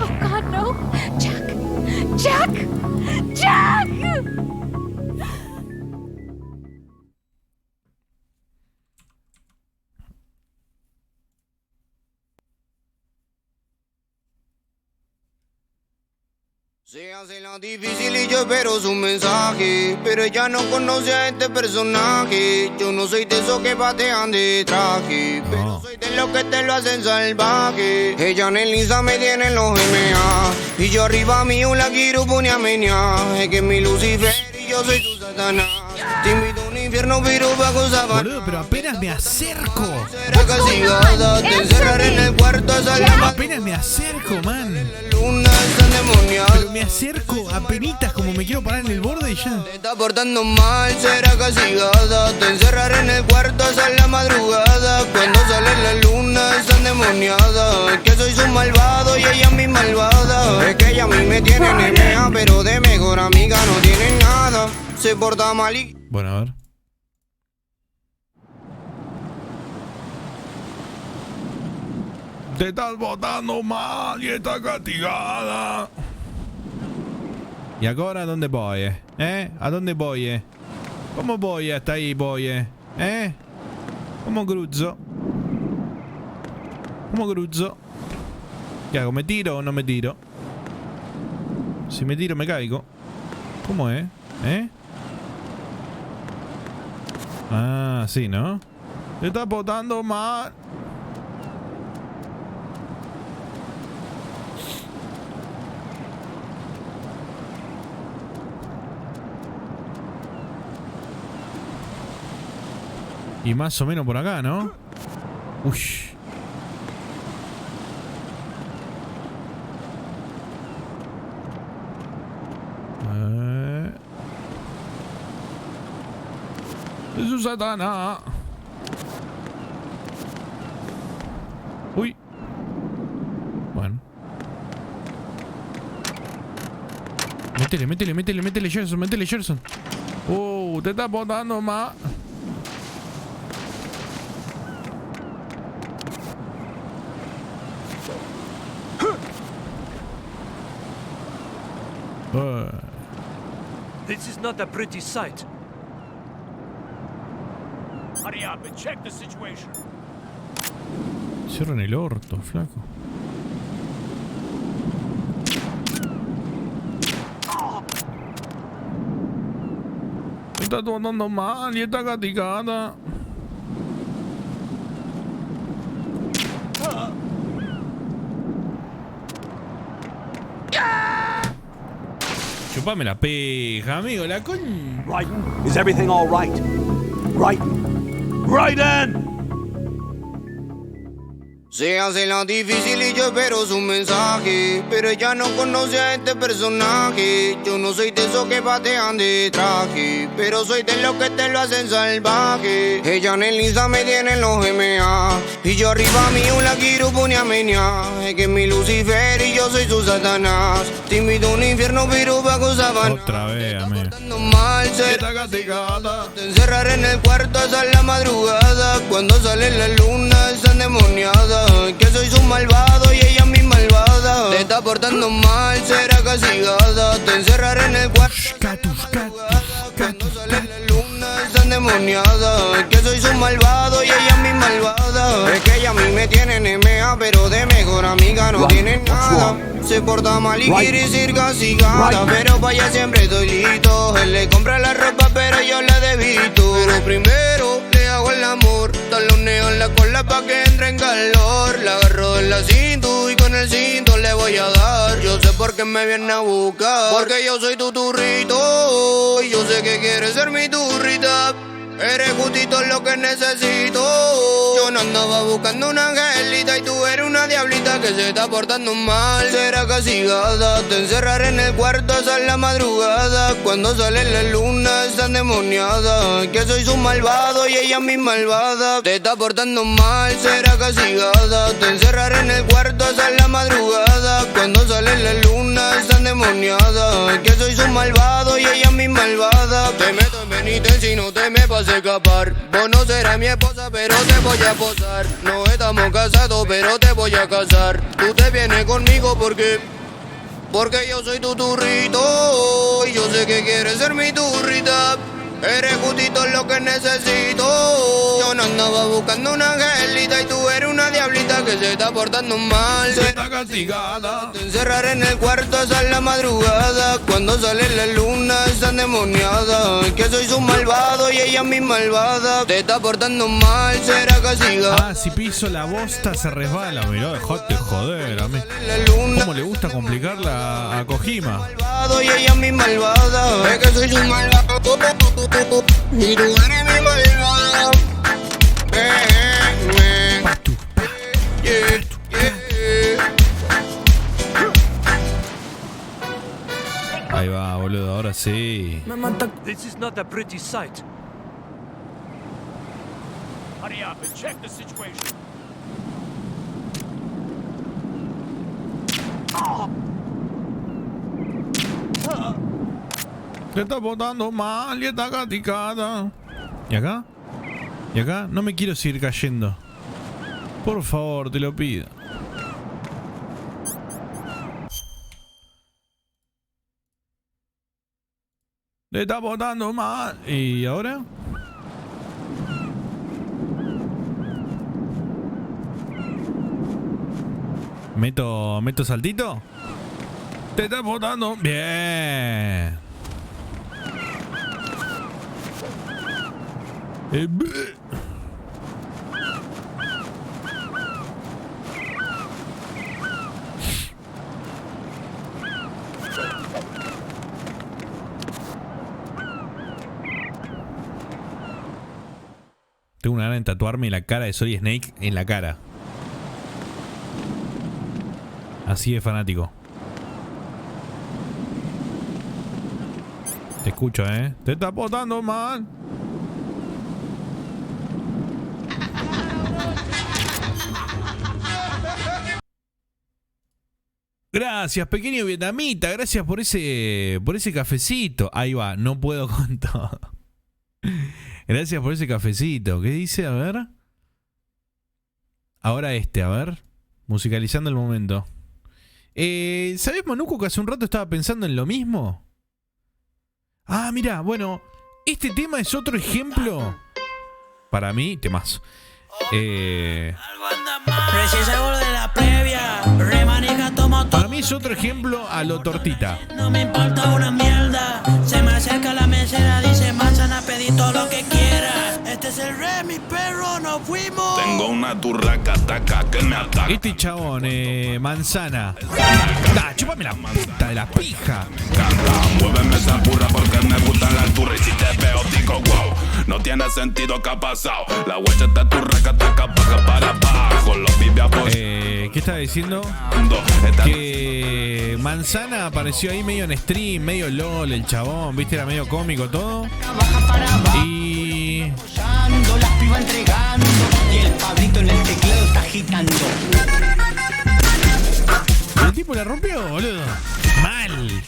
F: Oh God, no! Jack! Jack! Jack!
S: Se hace la difícil y yo espero su mensaje, pero ella no conoce a este personaje. Yo no soy de esos que patean de traje, pero soy de los que te lo hacen salvaje. Ella en el Insta me tiene en los MA, y yo arriba mío la quiero poner a menear. Es que mi Lucifer y yo soy su Satanás. Te invito a un infierno, pero bajo sábana.
A: Boludo, pero apenas me acerco.
S: Será castigada, te encerraré en el cuarto hasta la
A: Apenas me acerco, man.
S: luna está endemoniada.
A: Pero me acerco apenitas como me quiero parar en el borde y ya.
S: Te está portando mal, será castigada. Te encerraré en el cuarto hasta la madrugada. Cuando sale la luna está endemoniada. Que soy su malvado y ella mi malvada. Es que ella a mí me tiene enemiga, pero de mejor amiga no tiene nada. Se porta mal y...
A: Bueno, a ver. Te estás botando mal y estás castigada. ¿Y ahora a dónde voy? ¿A dónde voy? ¿Cómo voy hasta ahí voy? ¿Cómo cruzo? ¿Cómo cruzo? ¿Qué hago? ¿Me tiro o no me tiro? Si me tiro me caigo. ¿Cómo es? Ah, sí, ¿no? Te estás botando mal. Y más o menos por acá, ¿no? Uy. Jesús Satana. Uy. Bueno. Métele, Gerson. Te está botando más.
E: This is not a pretty sight.
W: Hurry up and check the situation.
A: Cierran el orto, flaco. Está andando mal y está castigada. Chupame la peja, amigo, la con...
C: Raiden, is everything all right? Raiden!
S: Se hace la difícil y yo espero su mensaje, pero ella no conoce a este personaje. Yo no soy de esos que patean de traje, pero soy de los que te lo hacen salvaje. Ella en el Insta me tiene en los MA, y yo arriba mío la quiero poner a menear. Es que es mi Lucifer y yo soy su Satanás. Te invito a un infierno pero bajo sábana.
A: Otra vez, amigo.
S: Mal será castigada. Te encerraré en el cuarto hasta la madrugada. Cuando sale la luna está endemoniada. Que soy su malvado y ella mi malvada. Te está portando mal, será castigada. Te encerraré en el cuarto hasta la madrugada. Cuando sale la luna está endemoniada. Que soy su malvado y ella mi malvada. Es que ella a mí me tiene enemiga, pero de mejor amiga no tiene nada. Se porta mal y quiere ser castigada, pero para allá siempre estoy listo. Él le compra la ropa, pero yo la debito. Pero primero le hago el amor, taloneo en la cola pa' que entre en calor. La agarro en la cinto y con el cinto le voy a dar. Yo sé por qué me viene a buscar, porque yo soy tu turrito y yo sé que quieres ser mi turrita. Eres justito lo que necesito. Yo no andaba buscando una angelita y tú eres una diablita que se está portando mal. Será castigada, te encerraré en el cuarto hasta la madrugada. Cuando sale la luna está endemoniada. Que soy su malvado y ella mi malvada. Te está portando mal, será castigada. Te encerraré en el cuarto hasta la madrugada. Cuando sale la luna está endemoniada. Que soy su malvado y ella mi malvada. Te meto en penitencia y no te me vas a escapar. Vos no serás mi esposa, pero te voy a posar. No estamos casados, pero te voy a casar. Tú te vienes conmigo porque yo soy tu turrito y yo sé que quieres ser mi turrita. Eres justito lo que necesito. Yo no andaba buscando una angelita y tú eres una diablita que se está portando mal. Se está castigada. Te encerraré en el cuarto hasta la madrugada. cuando sale la luna es endemoniada. Que soy su malvado y ella mi malvada. Te está portando mal, será castigada.
A: Ah, si piso la bosta se resbala. Mirá, dejate joder a mí. ¿Cómo le gusta complicarla a Kojima?
S: Y ella mi malvada. Es que soy su malvado y tú eres mi malvada.
A: Ahí va, boludo, ahora sí.
E: This is not a pretty sight.
W: Hurry up and check the situation.
A: Te está botando mal y está caticada. ¿Y acá? ¿Y acá? No me quiero seguir cayendo. Por favor, te lo pido. Le está botando mal. ¿Y ahora? ¿Meto saltito? Te está botando. Bien. Tengo una gana de tatuarme la cara de Solid Snake en la cara. Así de fanático. Te escucho, ¿eh? Te está botando mal. Gracias, pequeño vietnamita. Gracias por ese cafecito. Ahí va, no puedo con todo. Gracias por ese cafecito. ¿Qué dice? A ver. Ahora a ver. Musicalizando el momento. ¿Sabés, Manuco, que hace un rato estaba pensando en lo mismo? Ah, mira, bueno. Este tema es otro ejemplo. Para mí, temazo. Para mí es otro ejemplo a lo tortita.
T: No me importa una mierda. Se me acerca la mesera, dice manzana, pedí todo lo que quiera. Este es el rey, mi perro, nos fuimos.
H: Tengo una turraca taca que me ataca.
A: Este chabón, manzana. Chúpame la puta de la pija.
H: Muéveme esa burra porque me gustan las turras. Y si te veo, digo wow. No tiene sentido que ha pasado. La huella está turraca taca baja para abajo. Los vive a
A: ¿qué estaba diciendo? Que Manzana apareció ahí medio en stream, medio LOL, el chabón, viste, era medio cómico todo. Y
T: las pibas entregando y el Pablito en el teclado está agitando.
A: El tipo la rompió, boludo. Mal.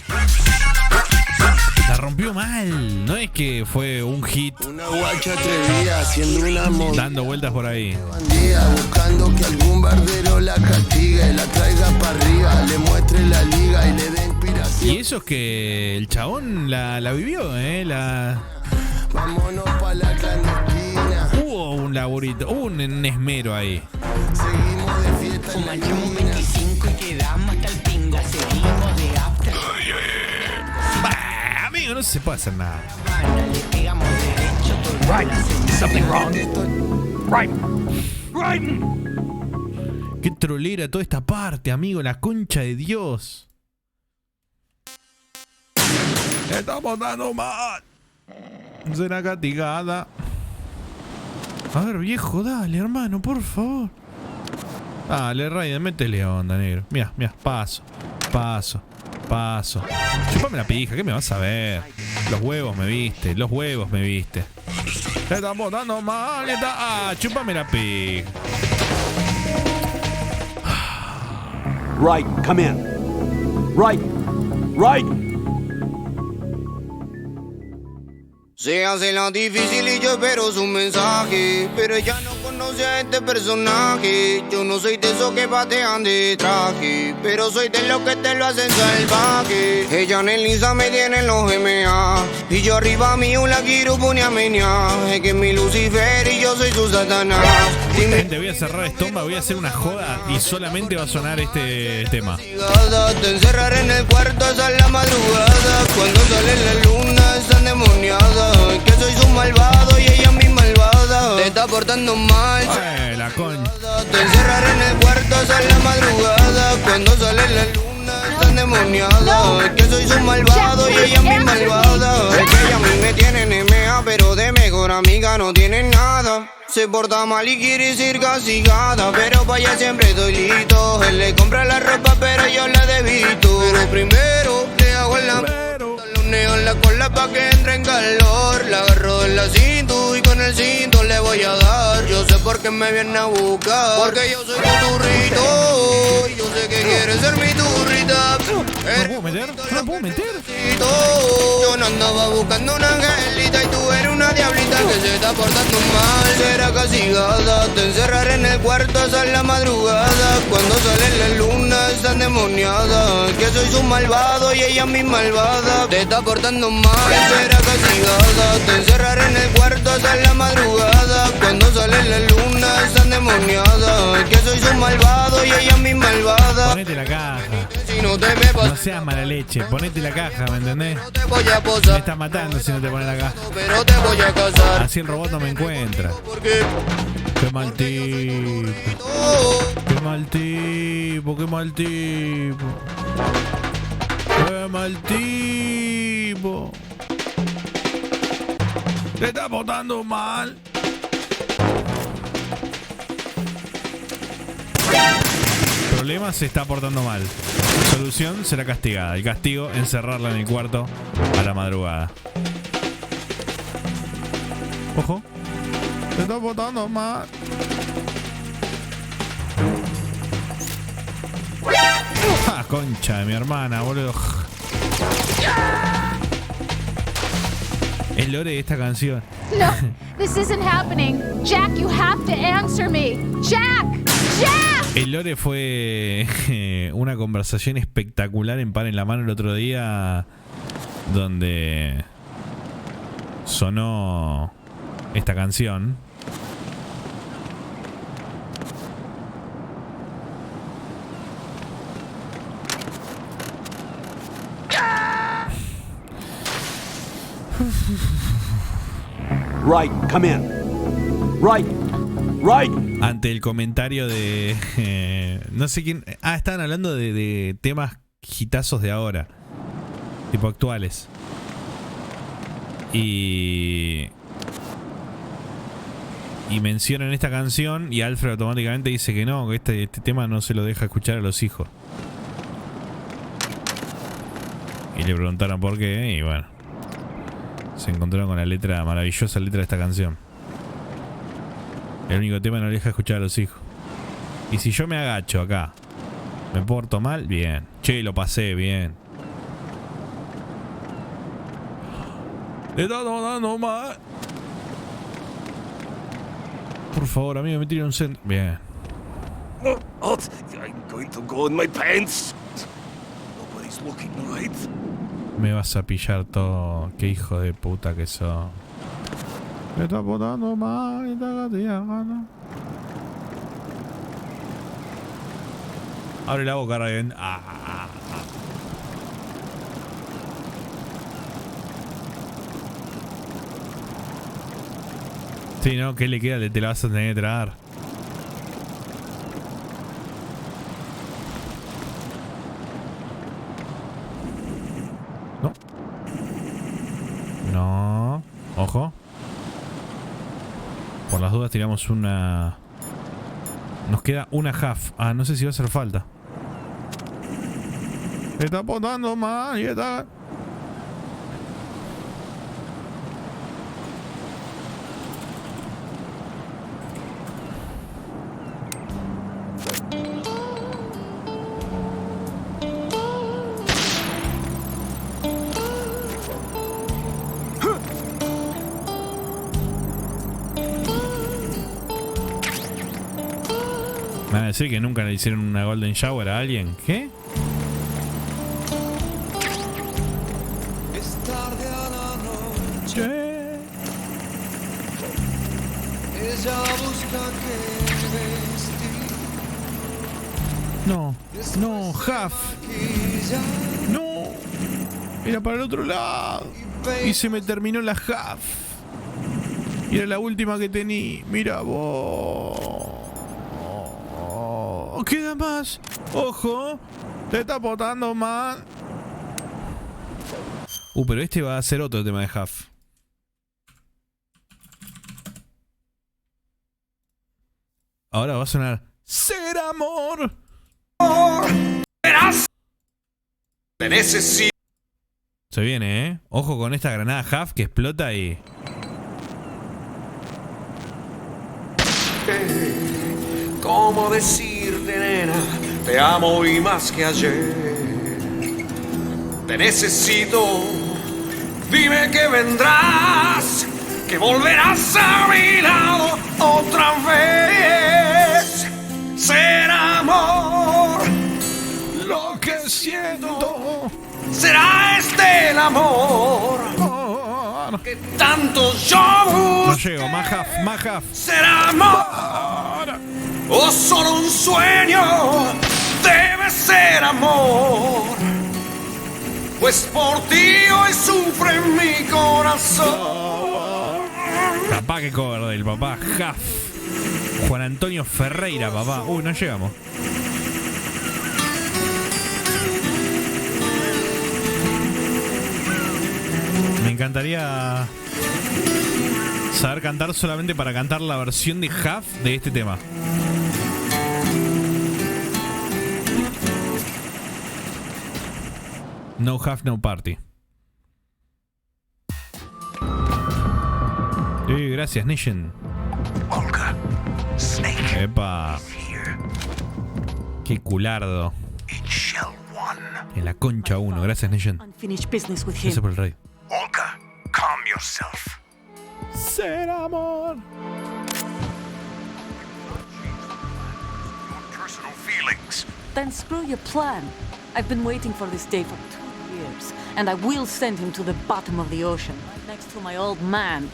A: La rompió mal. No es que fue un hit.
S: Una guacha atrevida haciendo una moda.
A: Dando vueltas por ahí.
S: Bandida, buscando que algún bardero la castigue, la traiga para arriba, le muestre la liga y le dé inspiración.
A: Y eso es que el chabón la vivió,
S: Vámonos pa' la clandestina.
A: Hubo un laburito, hubo un esmero ahí.
S: Seguimos de fiesta.
T: Fumamos 25 y quedamos hasta el pingo. Seguimos de after.
A: Amigo, no se puede hacer nada.
T: Right.
E: Something wrong. Right.
A: Qué trolera toda esta parte, amigo, la concha de Dios. Estamos dando mal. Será castigada. A ver, viejo, dale, hermano, por favor. Dale, Raiden, métele onda, negro. Mira, paso. Chúpame la pija, ¿qué me vas a ver? Los huevos me viste. Te están botando mal. Chúpame la pija.
C: Right, come in. Right.
S: Se hace la difícil y yo espero su mensaje, pero ella no conoce a este personaje. Yo no soy de esos que patean de traje, pero soy de los que te lo hacen salvaje. Ella en el Insta me tiene en los MA, y yo arriba mío la quiero poner a menear. Es que es mi Lucifer y yo soy su Satanás.
A: Gente, voy a cerrar estómago, voy a hacer una joda y solamente va a sonar este tema.
S: Te encerraré en el cuarto hasta la madrugada, portando mal.
A: La concha.
S: Te encerraré en el cuarto hasta la madrugada. Cuando sale la luna está endemoniada. Es que soy su malvado y ella mi malvada. Es que ella a mí me tiene NMA, pero de mejor amiga no tiene nada. Se porta mal y quiere ser castigada, pero para ella siempre estoy listo. Él le compra la ropa, pero yo la debito. Pero primero le hago el taloneo en la cola pa' que entre en calor. La agarro de la cinta y con el cinto le voy a dar. Yo sé por qué me viene a buscar, porque yo soy tu turrito. Y yo sé que quieres ser mi turrita.
A: ¿No puedo meter? ¿No puedo meter?
S: Yo no andaba buscando una angelita y tú eres una diablita que se está portando mal. Será castigada, te encerraré en el cuarto hasta la madrugada. Cuando sale la luna está endemoniada. Que soy su malvado y ella mi malvada. Te está portando mal, será castigada. Te encerraré en el cuarto hasta la madrugada. Cuando sale la luna está endemoniada. Que soy su malvado y ella mi malvada.
A: Ponete la caja.
S: Si no te me
A: No seas mala leche, ponete la caja, ¿me entendés?
S: No te voy a posar.
A: Me estás matando si no te pones la caja.
S: Pero te voy a casar.
A: Así el robot no me encuentra.
S: ¿Por qué?
A: Qué mal tipo. Qué mal tipo, qué mal tipo. Qué mal tipo. Te está botando mal. Problema, se está portando mal. Solución, será castigada. El castigo, encerrarla en el cuarto a la madrugada. Ojo. Se está portando mal. Ah, concha de mi hermana, boludo. El lore de esta canción.
F: No, this isn't happening. Jack, you have to answer me. Jack! Jack!
A: El lore fue una conversación espectacular en Pan en la Mano el otro día, donde sonó esta canción.
C: Right, come in. Right.
A: Ante el comentario de no sé quién. Estaban hablando de temas hitazos de ahora, tipo actuales. Y mencionan esta canción y Alfred automáticamente dice que no, que este tema no se lo deja escuchar a los hijos. Y le preguntaron por qué y bueno, se encontraron con la letra, maravillosa letra de esta canción. El único tema no le deja escuchar a los hijos. Y si yo me agacho acá, me porto mal, bien. Che, lo pasé, bien. Le está dando mal. Por favor, amigo, me tira un centro. Bien.
W: I'm going to go in my pants. Nobody's looking right.
A: Me vas a pillar todo. Qué hijo de puta que sos. Me está botando mal, está gateando. Abre la boca, Ryan. Sí, ¿no? ¿Qué le queda? Te la vas a tener que tragar. No. No. Ojo. Por las dudas tiramos una... Nos queda una half. Ah, no sé si va a hacer falta. Me está botando mal y está... ¿Me van a decir que nunca le hicieron una golden shower a alguien? ¿Qué?
W: Es tarde a la noche. Ella busca que vestir.
A: No, no, half. No, era para el otro lado. Y se me terminó la half. Y era la última que tenía. Mira vos. Queda más. Ojo. Te está botando más. Pero este va a ser otro tema de Huff. Ahora va a sonar Ser amor.
U: Verás. Te necesito.
A: Se viene, Ojo con esta granada Huff que explota y...
U: ¿Cómo decirte, nena? Te amo hoy más que ayer. Te necesito. Dime que vendrás, que volverás a mi lado otra vez. Ser amor, lo que siento. Será este el amor que tanto yo busco.
A: No llego, más Huff.
U: ¿Será amor o solo un sueño? Debe ser amor, pues por ti hoy sufre mi corazón.
A: Papá, que cover del papá Huff. Juan Antonio Ferreira, papá. No llegamos. Me encantaría saber cantar solamente para cantar la versión de Huff de este tema. No Huff, no party. Gracias, Nation.
U: Olga, Snake.
A: Epa. Qué culardo. En la concha 1. Gracias, Nation. Gracias por el rey.
U: Olga, calm yourself.
A: Ser amor.
U: Your personal feelings.
D: Then screw your plan. I've been waiting for this day for 2 years, and I will send him to the bottom of the ocean, right next to my old man.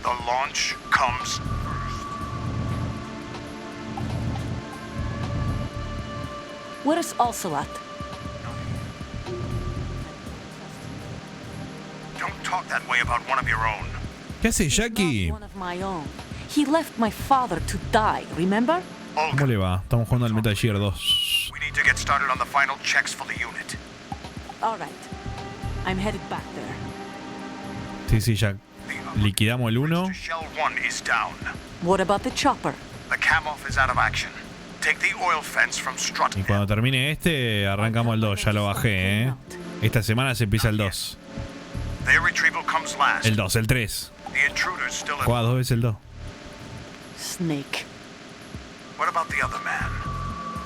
U: The launch comes first.
D: Where's Ocelot?
U: Don't talk that way about one of your own.
A: ¿Qué hace Jackie?
D: One of my own. He left my father to die, remember?
A: ¿Cómo le va? Estamos jugando al Metal Gear 2.
U: We need to get started on the final checks for the unit.
D: All right. I'm headed back there.
A: Sí, ya liquidamos el 1.
U: Shell 1 is down.
D: What about the chopper?
U: The cam-off is out of action. Take the oil fence from Strut.
A: Y cuando termine este, arrancamos el 2. Ya lo bajé, Esta semana se empieza el 2.
U: Their retrieval comes last.
A: El 2, el 3.
U: The intruder's still
A: Juega 2 veces el 2.
D: Snake.
U: What about the other man?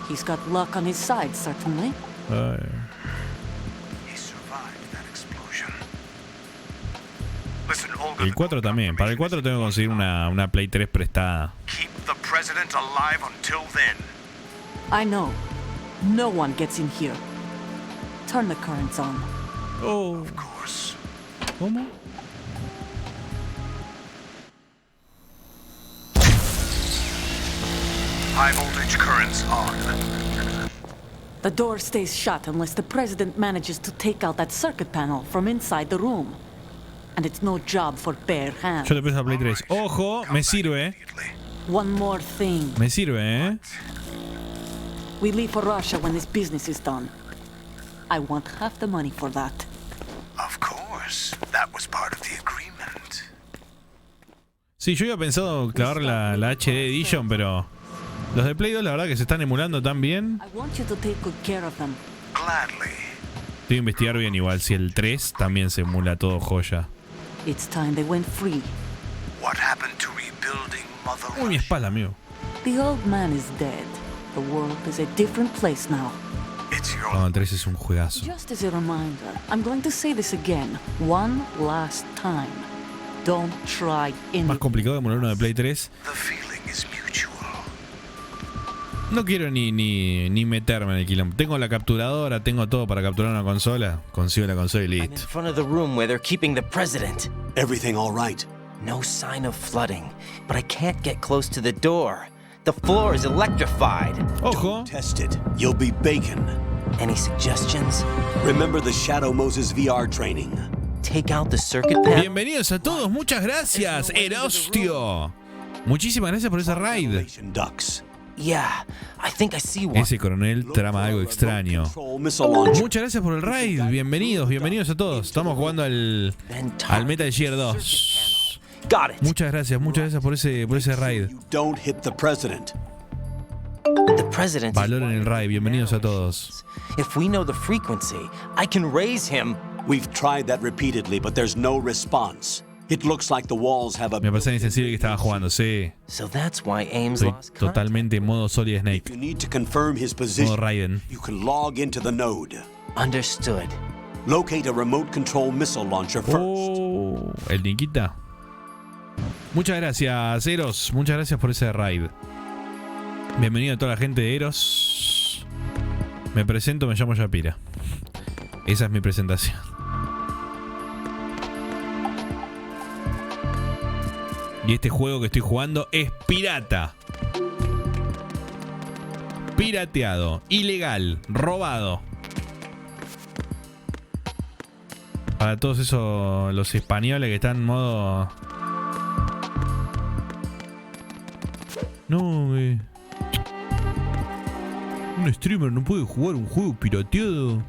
D: He's got luck on his side, certainly.
U: He survived that explosion. Listen, Olga.
A: El 4 también. Para el 4 tengo que conseguir una Play 3 prestada.
U: Keep the president alive until then.
D: I know. No one gets in here. Turn the currents on.
A: Oh.
U: Of course.
A: ¿Cómo?
U: High voltage currents on.
D: The door stays shut unless the president manages to take out that circuit panel from inside the room. And it's no job for bare hands.
A: Yo te presto a Play 3. Ojo, me sirve.
D: One more thing.
A: Me sirve,
D: We leave for Russia when this business is done. I want half the money for that.
U: Of course. That was part of the agreement.
A: Sí, yo había pensado clavar la HD Edition, pero los de Play 2 la verdad que se están emulando tan bien.
D: I want you to take good care of them.
U: Gladly.
A: Tengo que investigar bien igual si el 3 también se emula todo joya.
D: It's time they went free.
U: What happened to rebuilding Mother
A: Uy, mi espalda, amigo.
D: The old man is dead. The world is a different place now.
A: No, el 3 es un juegazo.
D: Just as a reminder, I'm going to say this again, one last time. Don't try anything.
A: Más complicado que emular uno de Play 3.
U: The feeling is mutual.
A: No quiero ni meterme en el quilombo. Tengo la capturadora, tengo todo para capturar una consola. Consigo la consola y
G: I'm in
A: listo.
G: front of the room where they're keeping the president.
C: Everything all right?
G: No sign of flooding, but I can't get close to the door. The floor is electrified.
A: Ojo.
C: Test it. You'll be bacon.
G: Any suggestions?
C: Remember the Shadow Moses VR training.
G: take out the circuit panel?
A: Bienvenidos a todos, muchas gracias, Erostio. Muchísimas gracias por ese raid.
G: Yeah, I think I see one.
A: Ese coronel trama algo extraño. Muchas gracias por el raid. Bienvenidos a todos. Estamos jugando al Metal Gear 2. Muchas gracias por ese raid. Valoren el raid. Bienvenidos a todos.
G: If we know the frequency, I can raise him.
C: We've tried that repeatedly, but there's no response. It looks like the walls have a...
A: Me parece insensible que estaba jugando, sí.
G: So that's why Ames
A: Estoy
G: lost
A: totalmente en modo Solid Snake.
C: If you need to confirm his position,
A: Modo Raiden.
C: you can log into the node.
G: Understood.
C: Locate a remote control missile launcher first.
A: Oh, el Nikita. Muchas gracias, Eros. Muchas gracias por ese raid. Bienvenido a toda la gente de Eros. Me presento, me llamo Schapira. Esa es mi presentación. Y este juego que estoy jugando es pirata. Pirateado, ilegal, robado. Para todos esos, los españoles que están en modo... No, un streamer no puede jugar un juego pirateado.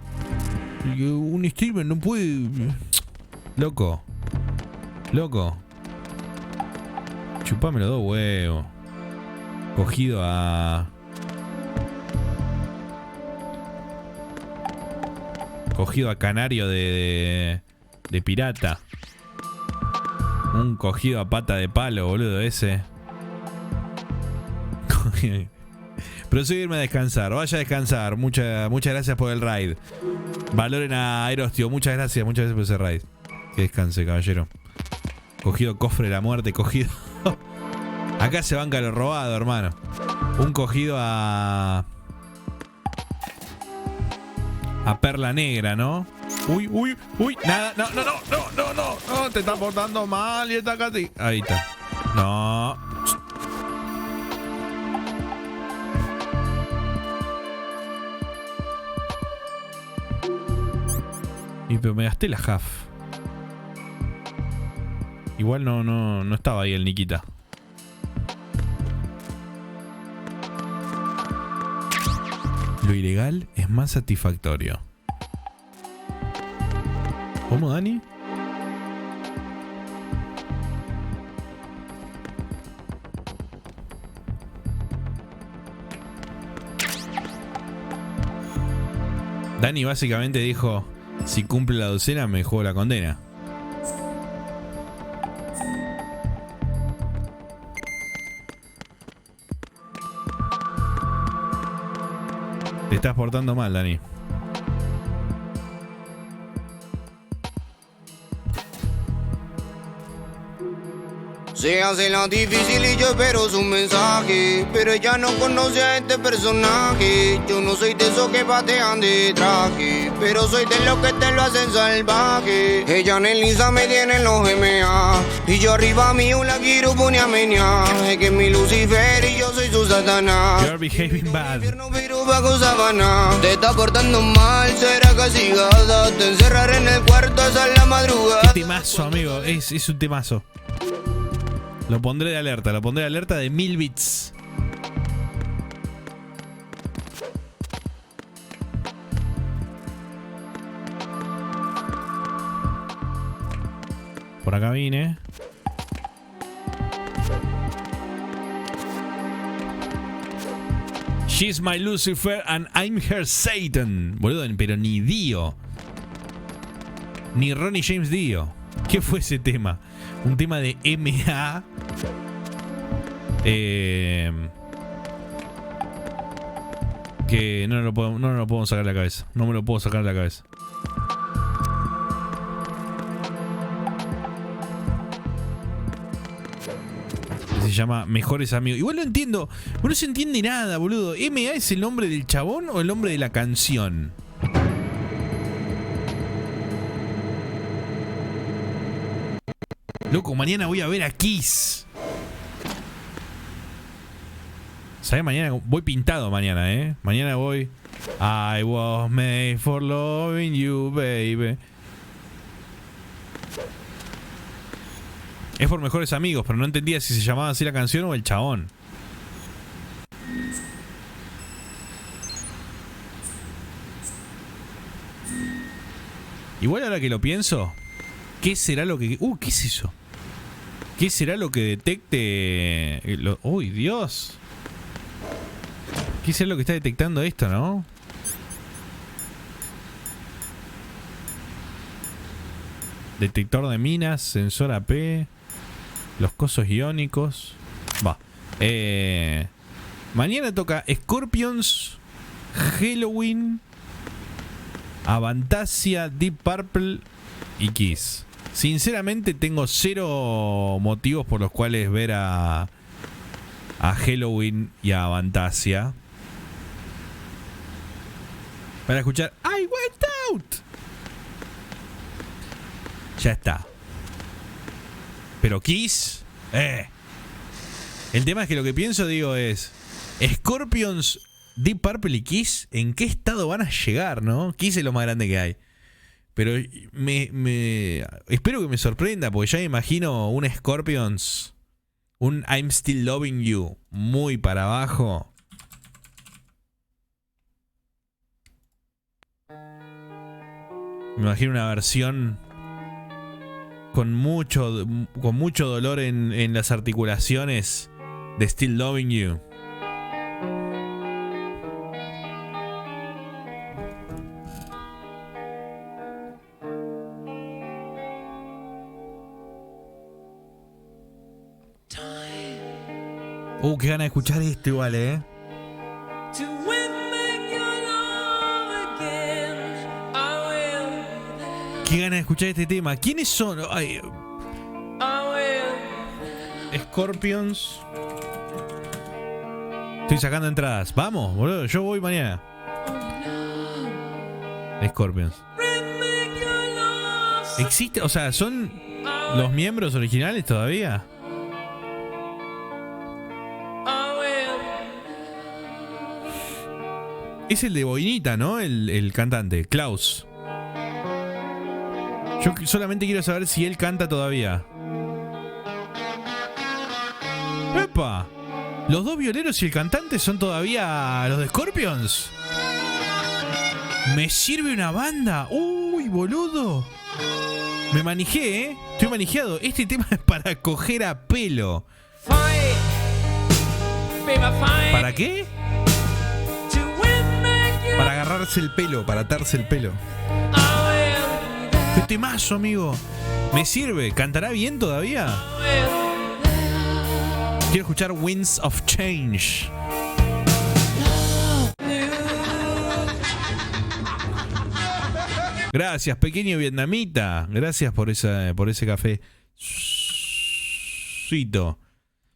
A: Un streamer no puede... Loco. Chupame los dos huevos. Cogido a canario de pirata. Un cogido a pata de palo, boludo, ese. Proseguirme a descansar. Vaya a descansar. Muchas gracias por el raid. Valoren a Erostio. Muchas gracias por ese raid. Que descanse, caballero. Cogido cofre de la muerte. Cogido. Acá se banca lo robado, hermano. Un cogido a perla negra, ¿no? Uy. Nada. No. Te está portando mal y está acá. Ahí está. No. Y pero me gasté la half. Igual no estaba ahí el Nikita. Lo ilegal es más satisfactorio. ¿Cómo, Dani? Dani básicamente dijo: si cumple la docena me juego la condena. Te estás portando mal, Dani.
S: Se hace la difícil y yo espero su mensaje, pero ella no conoce a este personaje. Yo no soy de esos que patean de traje, pero soy de los que te lo hacen salvaje. Ella en el Insta me tiene en los MA, y yo arriba mío la quiero poner a menear. Es que es mi Lucifer y yo soy su Satanás.
A: You're behaving bad.
S: Pero bajo sabana, te está portando mal, será castigada. Te encerraré en el cuarto hasta la madrugada.
A: Qué temazo, amigo, es un temazo. Lo pondré de alerta de 1000 bits. Por acá vine. She's my Lucifer and I'm her Satan. Boludo, pero ni Dio. Ni Ronnie James Dio. ¿Qué fue ese tema? Un tema de MA. Que no lo puedo sacar de la cabeza. No me lo puedo sacar de la cabeza. Se llama Mejores Amigos. Igual no entiendo. No se entiende nada, boludo. ¿MA es el nombre del chabón o el nombre de la canción? Loco, mañana voy a ver a Kiss. ¿Sabes? Mañana voy pintado mañana, ¿eh? Mañana voy. I was made for loving you, baby. Es por Mejores Amigos, pero no entendía si se llamaba así la canción o el chabón. Igual ahora que lo pienso, ¿qué será lo que... ¿qué es eso? ¿Qué será lo que detecte... ¡Uy, Dios! ¿Qué será lo que está detectando esto, no? Detector de minas, sensor AP, los cosos iónicos. Va. Mañana toca Scorpions, Halloween, Avantasia, Deep Purple y Kiss. Sinceramente tengo cero motivos por los cuales ver a Halloween y a Avantasia. Para escuchar I Went Out. Ya está. Pero Kiss, el tema es que lo que pienso, digo, es Scorpions, Deep Purple y Kiss, ¿en qué estado van a llegar, no? Kiss es lo más grande que hay. Pero espero que me sorprenda, porque ya me imagino un Scorpions, un I'm Still Loving You muy para abajo. Me imagino una versión con mucho dolor en las articulaciones de Still Loving You. Qué ganas de escuchar esto igual, Qué ganas de escuchar este tema. ¿Quiénes son? Ay. Scorpions. Estoy sacando entradas. Vamos, boludo. Yo voy mañana. Scorpions. ¿Existe? O sea, ¿son los miembros originales todavía? Es el de Boinita, ¿no? El cantante, Klaus. Yo solamente quiero saber si él canta todavía. ¡Epa! ¿Los dos violeros y el cantante son todavía los de Scorpions? ¿Me sirve una banda? ¡Uy, boludo! Me manijé, Estoy manijeado. Este tema es para coger a pelo. ¿Para qué? Para agarrarse el pelo, para atarse el pelo. ¡Qué temazo, amigo! Me sirve. ¿Cantará bien todavía? Quiero escuchar Winds of Change. Gracias, pequeño vietnamita. Gracias por ese café. Suito.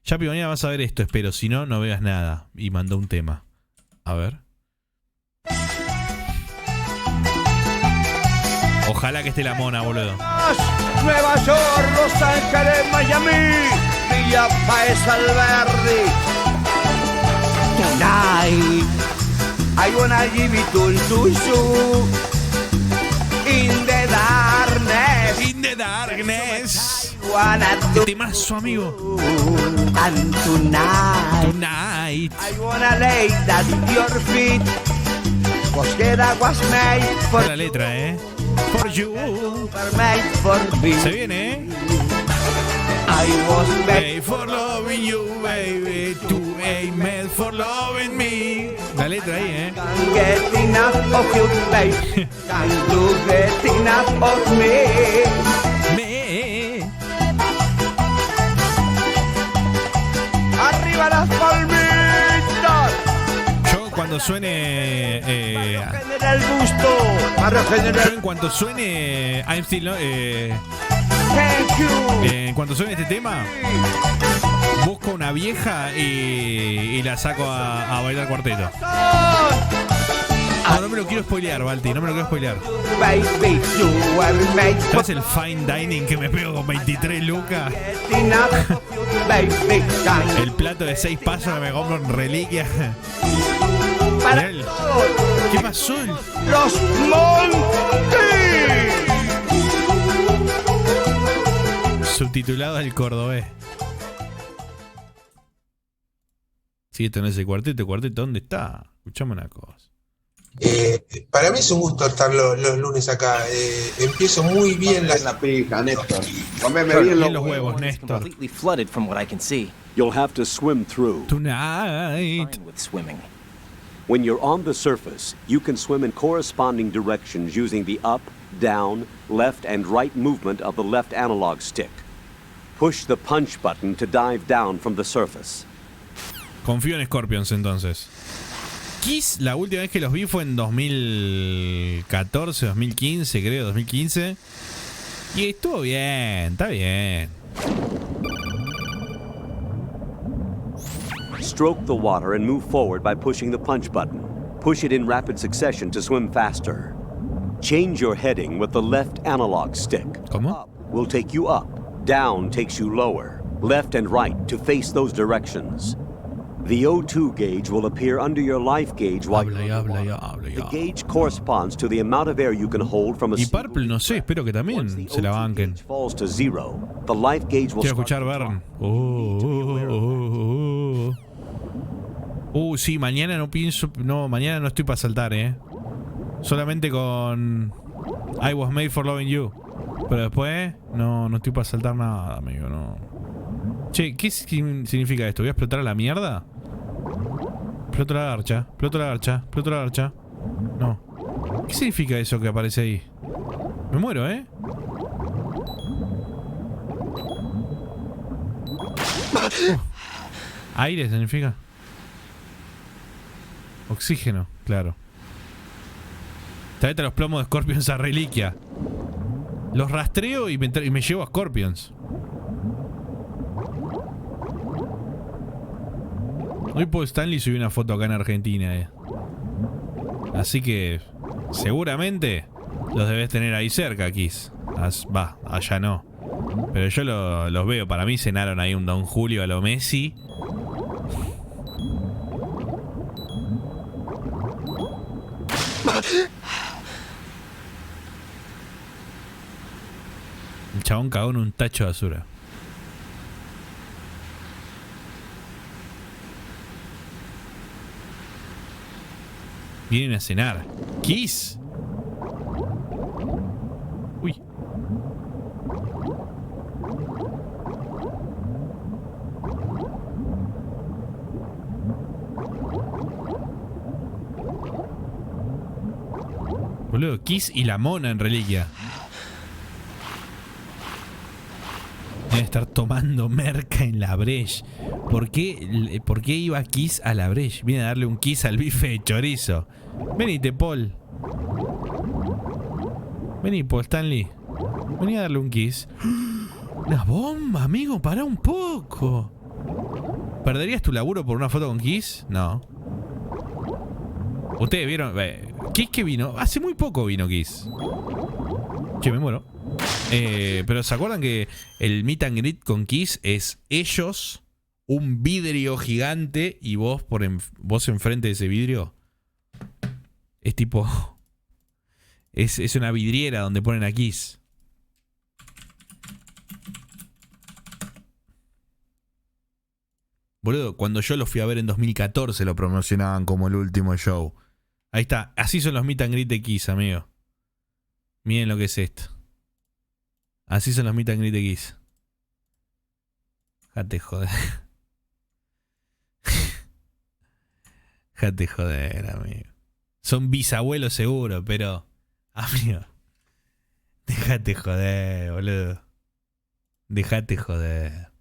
A: Chapi, mañana vas a ver esto, espero. Si no, no veas nada. Y mandó un tema. A ver. Ojalá que esté la mona, boludo.
W: Nueva York, Los Ángeles, Miami, Villa Paez Alberdi. Tonight, I wanna give it all to you. In the darkness.
A: In the darkness. Qué temazo, amigo.
W: And
A: tonight,
W: I wanna lay at your feet. Cause that was made for
A: la letra, For you.
W: Made for me.
A: Se viene,
W: I was
A: made for loving you, baby. To ain't made for loving me. La letra ahí,
W: Can't get enough of you, baby. Can't you get enough of me. Arriba las palmitas.
A: Yo cuando suene
W: el gusto.
A: Yo en cuanto suene I'm Still en cuanto suene este tema, busco una vieja y la saco a bailar cuarteto. No me lo quiero spoilear, Balti, no me lo quiero spoilear. ¿Sabes el fine dining que me pego con 23 lucas? El plato de 6 pasos que me compro en Reliquia. ¿Qué pasó?
W: Los Monkeys.
A: Subtitulado al cordobés. Sí, esto no es el cuarteto, ¿dónde está? Escuchame una cosa.
N: Para mí es un gusto estar los lunes acá. Empiezo muy bien
Q: la pija, Néstor. Comeme
A: Bien
Q: bien
A: los huevos, Néstor.
G: Completely flooded from what I can see.
C: You'll have to swim through.
A: Tonight.
G: Fine with swimming.
C: When you're on the surface, you can swim in corresponding directions using the up, down, left, and right movement of the left analog stick. Push the punch button to dive down from the surface.
A: Confío en Scorpions entonces. Kiss, la última vez que los vi fue en 2014, 2015, creo, 2015. Y estuvo bien, está bien.
C: Stroke the water and move forward by pushing the punch button. Push it in rapid succession to swim faster. Change your heading with the left analog stick.
A: ¿Cómo?
C: Up will take you up. Down takes you lower. Left and right to face those directions. The O2 gauge will appear under your life gauge while you're underwater. The gauge corresponds to the amount of air you can hold from a
A: Y Purple, no sé, espero que también se la banquen.
C: falls to zero. The life gauge will
A: Quiero escuchar Bern. Sí, mañana no pienso. No, mañana no estoy para saltar, Solamente con I Was Made for Loving You. Pero después, no estoy para saltar nada, amigo, no. Che, ¿qué significa esto? ¿Voy a explotar a la mierda? Exploto la garcha, exploto la garcha, exploto la garcha. No. ¿Qué significa eso que aparece ahí? Me muero, Aire significa. Oxígeno, claro. Traete los plomos de Scorpions a reliquia. Los rastreo y me llevo a Scorpions. Hoy por Stanley subí una foto acá en Argentina, Así que seguramente los debes tener ahí cerca, Kiss. Va, allá no. Pero yo los veo. Para mí cenaron ahí un Don Julio a lo Messi. El chabón cagó en un tacho de basura. Vienen a cenar. Kiss. Uy. Boludo, Kiss y la mona en reliquia. Debe estar tomando merca en la Breche. ¿Por qué iba Kiss a la Breche? Viene a darle un kiss al bife de chorizo. Venite, Paul. Vení, Paul Stanley. Vení a darle un kiss. Una bomba, amigo, pará un poco. ¿Perderías tu laburo por una foto con Kiss? No. Ustedes vieron. Kiss que vino. Hace muy poco vino Kiss. Che, me muero. Pero ¿se acuerdan que el meet and greet con Kiss es ellos, un vidrio gigante y vos enfrente de ese vidrio? Es tipo... Es una vidriera donde ponen a Kiss. Boludo, cuando yo lo fui a ver en 2014 lo promocionaban como el último show. Ahí está, así son los meet and greet de Kiss, amigo. Miren lo que es esto. Así son los meet and greet de Kiss. Jate joder. Jate joder, amigo. Son bisabuelos seguro, pero... Amigo. Déjate joder, boludo. Déjate joder.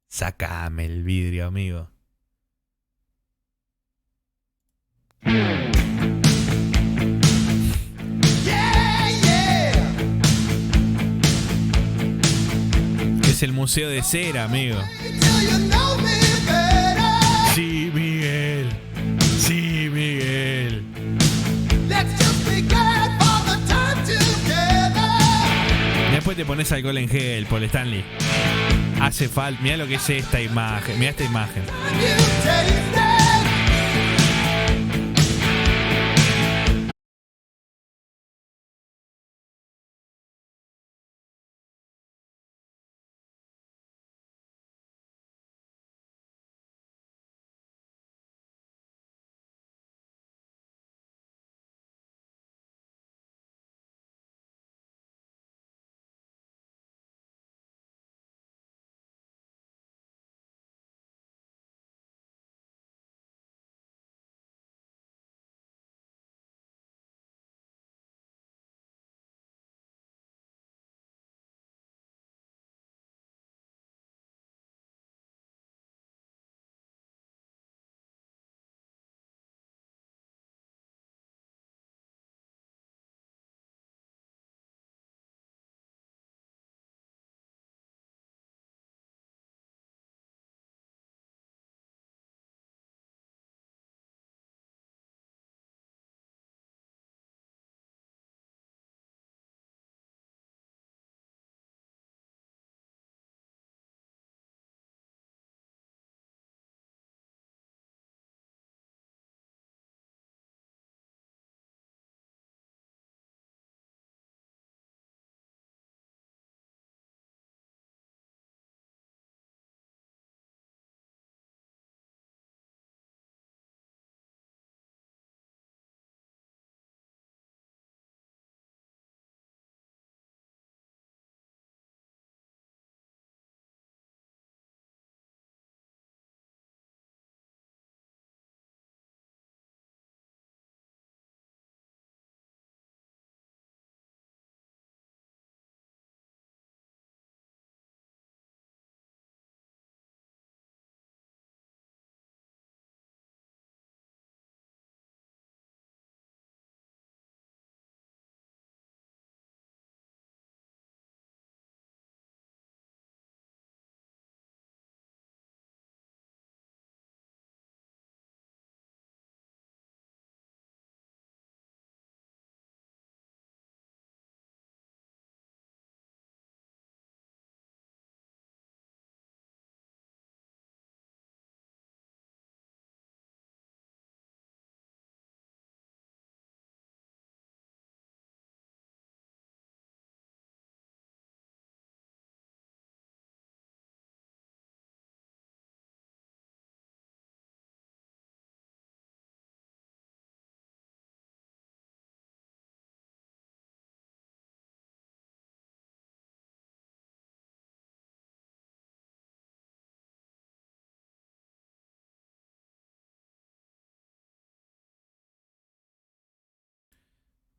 A: Sácame el vidrio, amigo. Es el museo de cera, amigo. Sí, Miguel. Sí, Miguel. Después te pones alcohol en gel, Paul Stanley. Hace falta. Mirá lo que es esta imagen. Mirá esta imagen.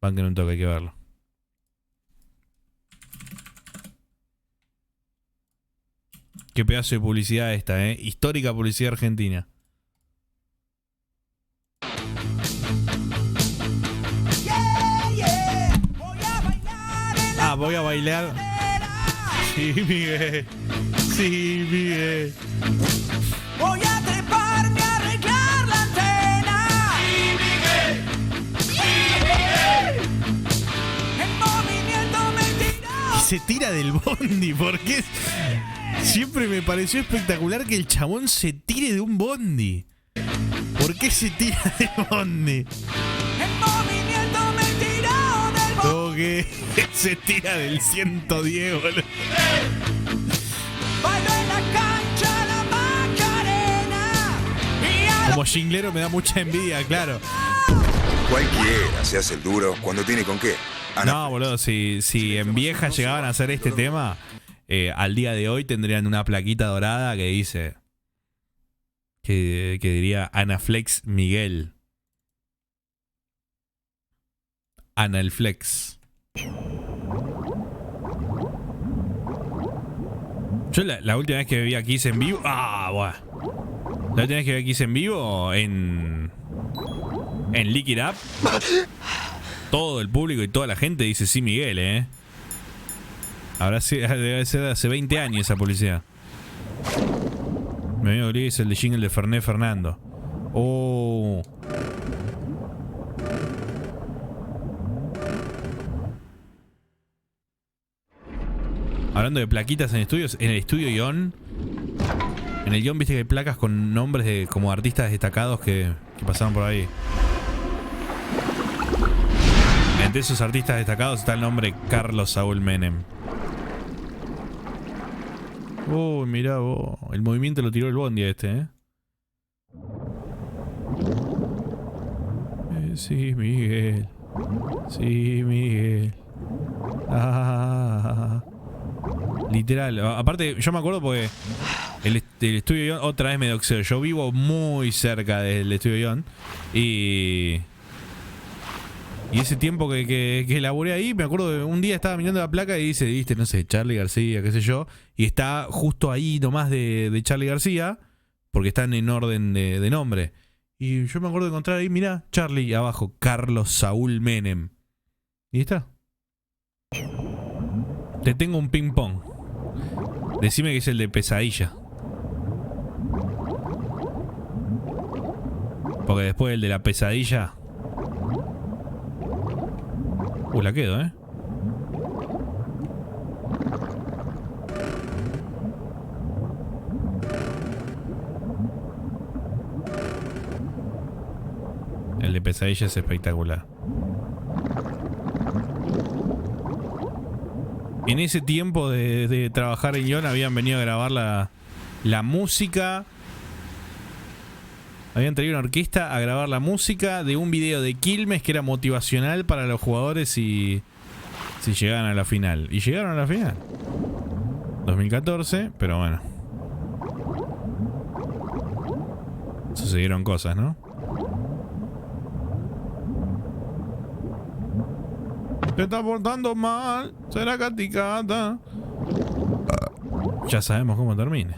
A: Banquen un toque, hay que verlo. Qué pedazo de publicidad esta, histórica publicidad argentina. Ah, voy a bailar. Sí, Miguel. Sí, Miguel.
W: Voy a treparme a arreglar la antena. Sí, Miguel. Sí, Miguel. En movimiento me tiró.
A: Y se tira del bondi, porque siempre me pareció espectacular que el chabón se tire de un bondi. ¿Por qué se tira del bondi?
W: En movimiento me tiró del bondi.
A: Como que se tira del 110, boludo.
W: Bailo en la cancha la Macarena.
A: Como jinglero me da mucha envidia, claro.
K: Cualquiera se hace el duro cuando tiene con qué.
A: No, boludo, si en vieja llegaban a hacer este tema, al día de hoy tendrían una plaquita dorada que dice, que diría Anaflex Miguel. Analflex. Yo la última vez que vi a Kiss en vivo. Bueno. La última vez que vi a Kiss en vivo en Lick It Up. Todo el público y toda la gente dice sí, Miguel, debe ser hace 20 años esa publicidad. Mi amigo Gris es el de jingle de Fernet Fernando. Oh. Hablando de plaquitas en estudios, en el estudio Ion. En el Ion viste que hay placas con nombres de como artistas destacados que pasaron por ahí. Entre esos artistas destacados está el nombre Carlos Saúl Menem. Uy, mirá vos. El movimiento lo tiró el bondi este, sí, Miguel. Sí, Miguel. Literal. Aparte, yo me acuerdo porque el estudio Ion otra vez me doxeo. Yo vivo muy cerca del estudio Ion. Y ese tiempo que laburé ahí, me acuerdo de un día estaba mirando la placa y dice, viste, no sé, Charlie García, qué sé yo. Y está justo ahí nomás de Charlie García, porque están en orden de nombre. Y yo me acuerdo de encontrar ahí, mirá, Charlie, abajo, Carlos Saúl Menem. Y está. Te tengo un ping pong. Decime que es el de Pesadilla. Porque después el de la Pesadilla... la quedo, El de Pesadilla es espectacular. En ese tiempo de trabajar en Ion habían venido a grabar la música. Habían traído una orquesta a grabar la música de un video de Quilmes que era motivacional para los jugadores si llegaban a la final. Y llegaron a la final. 2014, pero bueno. Sucedieron cosas, ¿no? Te está portando mal, será castigada. Ya sabemos cómo termina.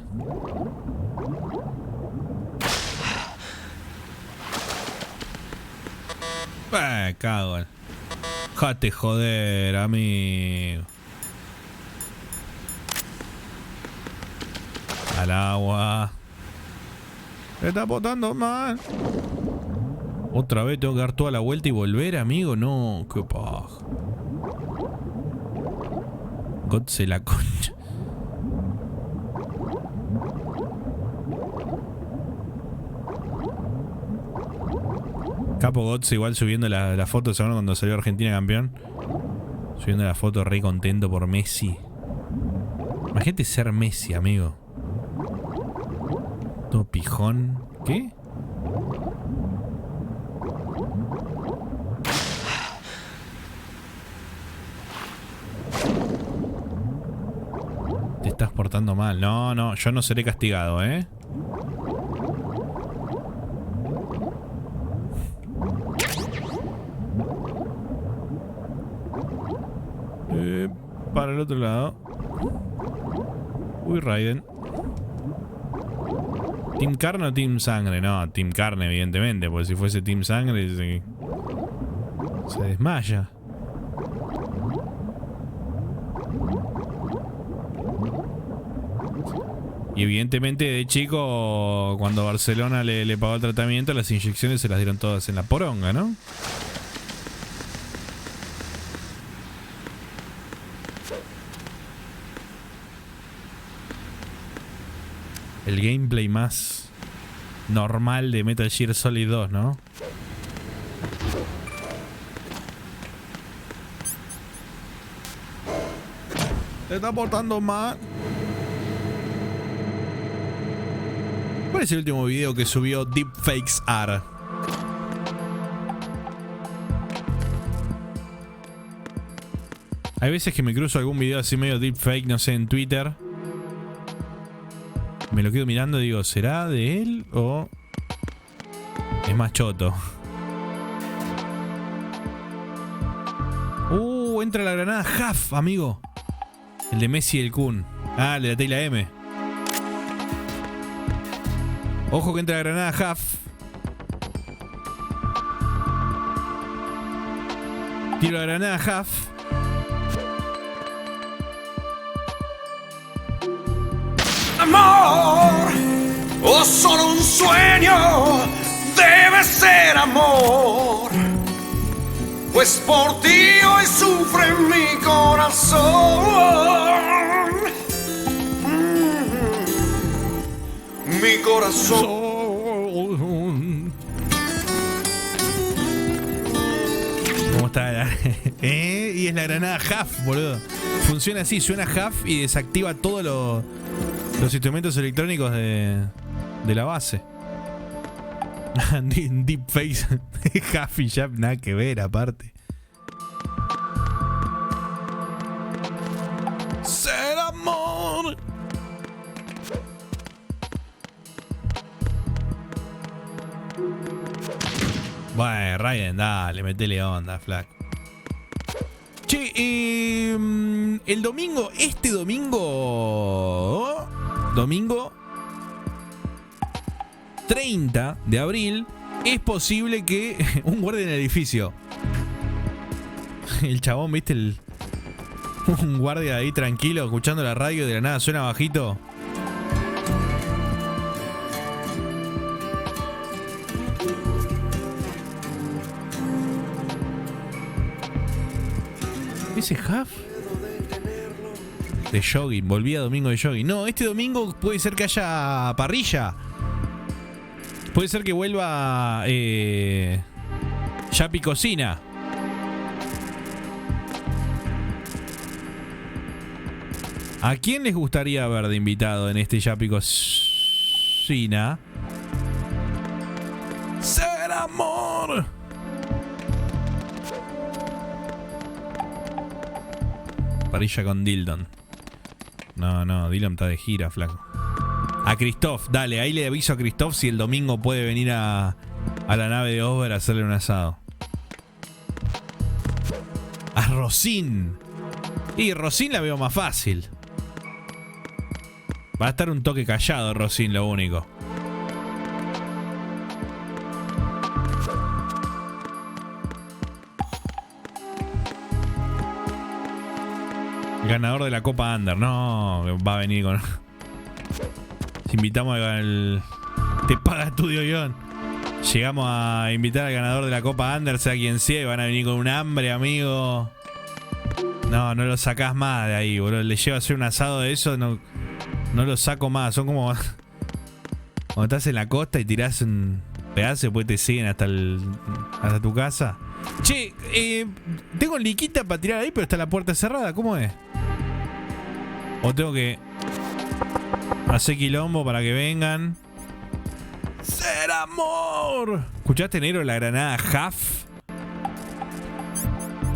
A: Cago. Jate joder, amigo. Al agua. Te está botando mal. Otra vez tengo que dar toda la vuelta y volver, amigo. No, qué paja. Gotse la concha. Capo Gotze igual subiendo la foto, ¿saben? Cuando salió Argentina campeón. Subiendo la foto re contento por Messi. Imagínate ser Messi, amigo. Todo pijón. ¿Qué? Te estás portando mal. No, no, yo no seré castigado, ¿eh? para el otro lado. Uy, Raiden. ¿Team carne o team sangre? No, team carne, evidentemente. Porque si fuese team sangre se desmaya. Y evidentemente de chico, cuando Barcelona le pagó el tratamiento, las inyecciones se las dieron todas en la poronga, ¿no? El gameplay más normal de Metal Gear Solid 2, ¿no? Se está portando mal. ¿Cuál es el último video que subió Deepfakes R? Hay veces que me cruzo algún video así medio deepfake, no sé, en Twitter. Me lo quedo mirando y digo, ¿será de él o es más choto? Entra la granada Huff, amigo. El de Messi y el Kun. Ah, el de la tela M. Ojo que entra la granada Huff. Tiro la granada Huff.
W: Amor, o solo un sueño, debe ser amor. Pues por ti hoy sufre mi corazón. Mi corazón.
A: ¿Cómo está? Y es la granada Huff, boludo. Funciona así, suena Huff y desactiva todos los instrumentos electrónicos de la base. Deepface Huff y Jab, nada que ver aparte. Ser amor. Bueno, Raiden, dale, metele onda, flaco. Che, el domingo, domingo 30 de abril, es posible que un guardia en el edificio. El chabón, ¿viste? Un guardia ahí tranquilo, escuchando la radio y de la nada suena bajito. ¿Ese Huff? De jogging, volvía domingo de jogging. No, este domingo puede ser que haya parrilla. Puede ser que vuelva Yapi Cocina. ¿A quién les gustaría ver de invitado en este Yapi Cocina? ¡Ser amor! Parrilla con Dildon. No, Dildon está de gira, flaco. A Christoph, dale, ahí le aviso a Christoph si el domingo puede venir a la nave de Osber a hacerle un asado. A Rosin. Y Rosin la veo más fácil. Va a estar un toque callado Rosin, lo único. El ganador de la Copa Under. No, va a venir con... Si invitamos al... Te paga Estudio Guión. Llegamos a invitar al ganador de la Copa Under, sea quien sea, y van a venir con un hambre, amigo. No lo sacás más de ahí, boludo. Le llevo a hacer un asado de eso, no lo saco más. Son como... Cuando estás en la costa y tirás un pedazo y después te siguen hasta tu casa. Che, tengo liquita para tirar ahí, pero está la puerta cerrada. ¿Cómo es? ¿O tengo que hacer quilombo para que vengan? ¡Ser amor! ¿Escuchaste, negro, la granada Huff?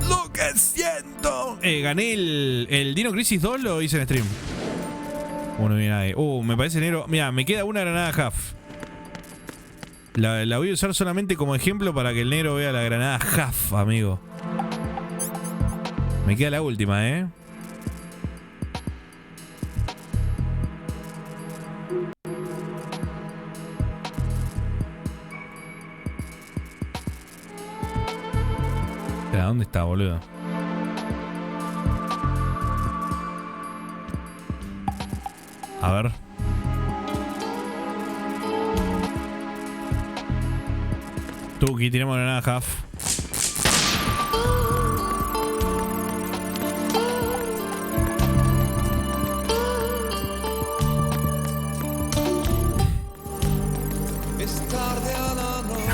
A: ¡Lo que siento! Gané el Dino Crisis 2, lo hice en stream. Uno viene ahí. Me parece, negro. Mira, me queda una granada Huff. La voy a usar solamente como ejemplo para que el negro vea la granada Huff, amigo. Me queda la última, ¿dónde está, boludo? A ver. Tuki, tiramos granada, Huff.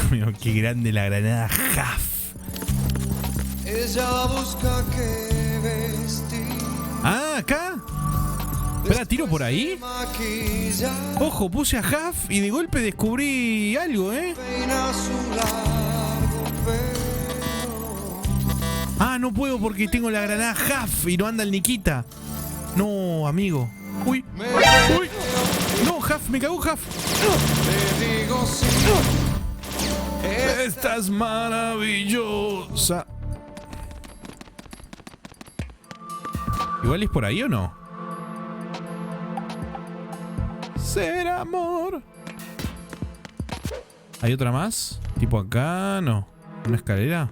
A: Amigo, qué grande la granada, Huff.
M: Ella busca que vestir.
A: Ah, acá. Espera, tiro por ahí. Ojo, puse a Huff y de golpe descubrí algo, Ah, no puedo porque tengo la granada Huff y no anda el Nikita. No, amigo. Uy. Uy. No, Huff, me cagó Huff. Estás maravillosa. ¿Igual es por ahí o no? Ser amor. ¿Hay otra más? ¿Tipo acá? No. ¿Una escalera?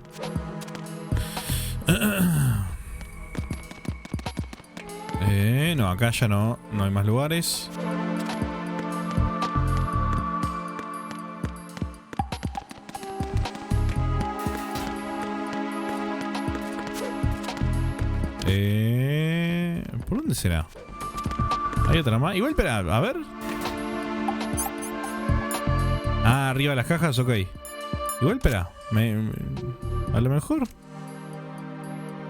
A: No, acá ya no. No hay más lugares. ¿Por dónde será? Hay otra más. Igual, espera, a ver. Ah, arriba de las cajas, ok. Igual, espera. A lo mejor.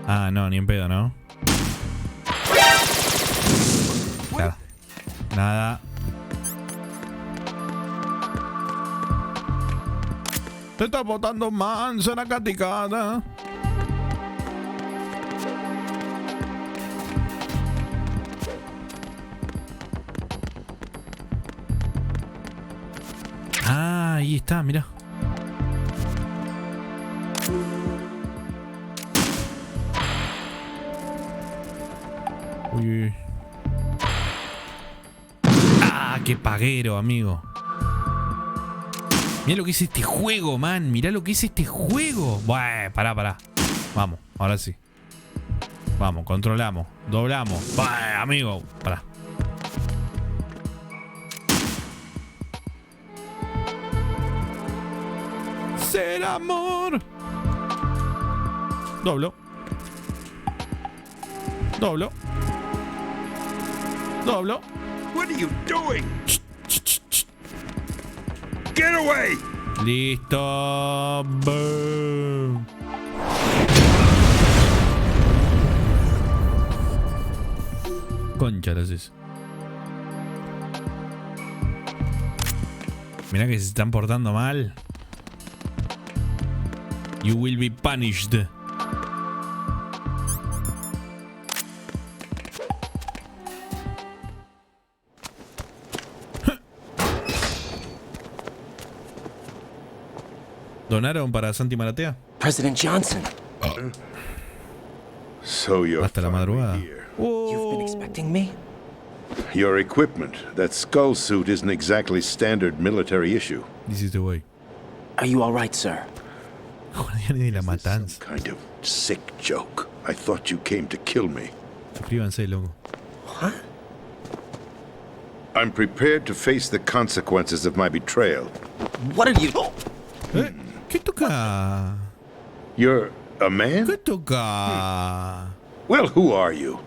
A: Ah, no, ni en pedo, ¿no? Claro. Nada. Te está botando mansa la caticada. Ah, ahí está, mira. Uy, uy. Ah, qué paguero, amigo. Mirá lo que es este juego, man. Mirá lo que es este juego. Buah, pará. Vamos, ahora sí. Vamos, controlamos. Doblamos. Buah, amigo. Pará. Ser amor. Doblo.
U: What are you doing? Get away!
A: Listo. Boom. Concha, las es. Mirá que se están portando mal. You will be punished. ¿Donaron para Santi Maratea?
G: President Johnson.
O: So you're
A: hasta la madrugada.
G: You've been expecting me?
O: Your equipment, that skull suit isn't exactly standard military issue.
A: This is the way.
G: Are you all right, sir?
A: de la matanza.
O: Some kind of sick joke. I thought you came to kill me.
A: Suscríbanse, loco.
G: What?
O: I'm prepared to face the consequences of my betrayal.
G: What are you?
A: ¿Qué toca?
O: You're a man?
A: ¿Qué toca?
O: Well, who are you?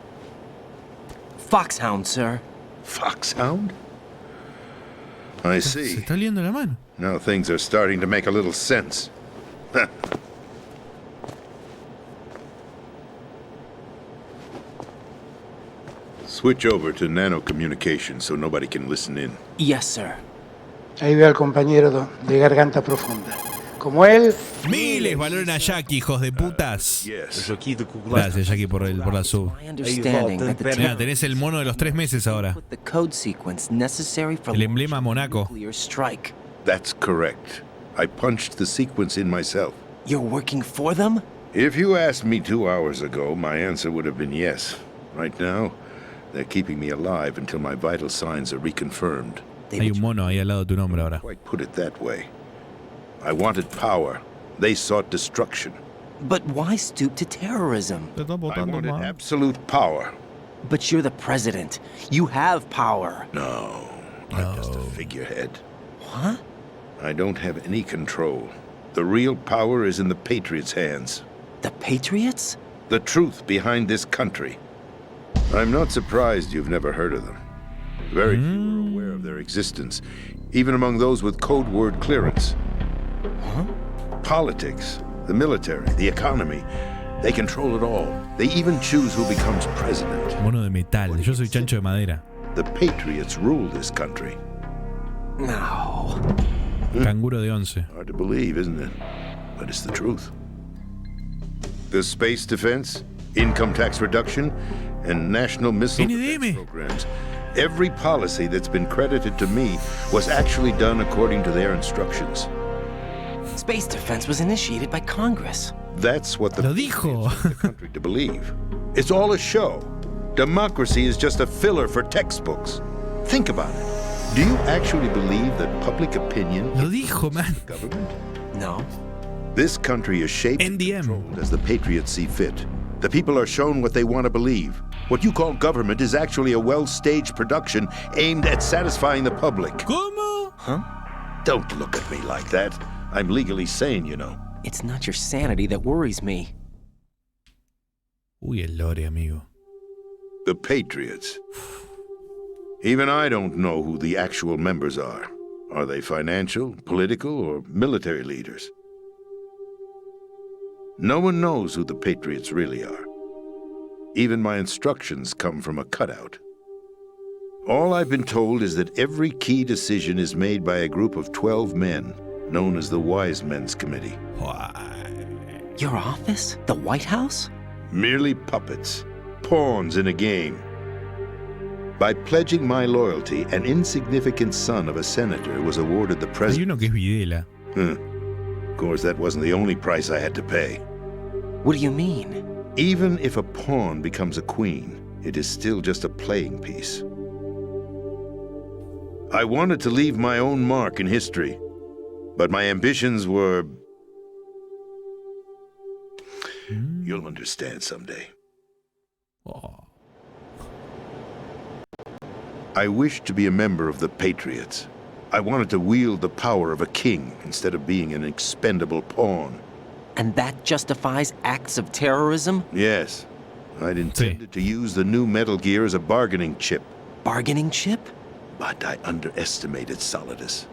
G: Foxhound, sir.
O: Foxhound? I see.
A: Se está liando la mano.
O: Now things are starting to make a little sense. Switch over to nano communication so nobody can listen in.
G: Yes, sir.
V: Ahí veo al compañero de garganta profunda. Como él.
A: Miles valoren a Jackie, hijos de putas. Gracias, Jackie, por la sub. Mira, tenés el mono de los 3 meses ahora. El emblema Monaco.
O: That's correct. I punched the sequence in myself.
G: You're working for them?
O: If you asked me 2 hours ago, my answer would have been yes. Right now, they're keeping me alive until my vital signs are reconfirmed.
A: Hay un mono ahí al lado de tu nombre ahora.
O: Quite put it that way. I wanted power. They sought destruction.
G: But why stoop to terrorism?
O: I wanted absolute power.
G: But you're the president. You have power.
O: No, I'm just a figurehead.
G: What?
O: I don't have any control. The real power is in the Patriots' hands.
G: The Patriots?
O: The truth behind this country. I'm not surprised you've never heard of them. Very few are aware of their existence, even among those with code word clearance.
G: Huh?
O: Politics, the military, the economy, they control it all. They even choose who becomes president.
A: Mono de metal, yo soy chancho de madera.
O: The Patriots rule this country.
G: No.
A: Canguro de 11.
O: Hard to believe, isn't it? But it's the truth. The space defense, income tax reduction, and national missile defense programs. Every policy that's been credited to me was actually done according to their instructions.
G: Space defense was initiated by Congress.
O: That's what the
A: Lo dijo.
O: want the country to believe. It's all a show. Democracy is just a filler for textbooks. Think about it. Do you actually believe that public opinion
A: Lo dijo, man.
O: government?
G: No.
O: This country is shaped and controlled as the Patriots see fit. The people are shown what they want to believe. What you call government is actually a well-staged production aimed at satisfying the public.
A: ¿Cómo?
G: Huh?
O: Don't look at me like that. I'm legally sane, you know.
G: It's not your sanity that worries me.
A: Uy, el lore, amigo.
O: The Patriots. Even I don't know who the actual members are. Are they financial, political, or military leaders? No one knows who the Patriots really are. Even my instructions come from a cutout. All I've been told is that every key decision is made by a group of 12 men, known as the Wise Men's Committee.
G: Your office? The White House?
O: Merely puppets, pawns in a game. By pledging my loyalty, an insignificant son of a senator was awarded the
A: Hay
O: president.
A: uno que es Videla.
O: Of course, that wasn't the only price I had to pay.
G: What do you mean?
O: Even if a pawn becomes a queen, it is still just a playing piece. I wanted to leave my own mark in history, but my ambitions were... You'll understand someday.
A: Oh.
O: I wished to be a member of the Patriots. I wanted to wield the power of a king instead of being an expendable pawn.
G: And that justifies acts of terrorism?
O: Yes. I'd intended to use the new Metal Gear as a bargaining chip.
G: Bargaining chip?
O: But I underestimated Solidus.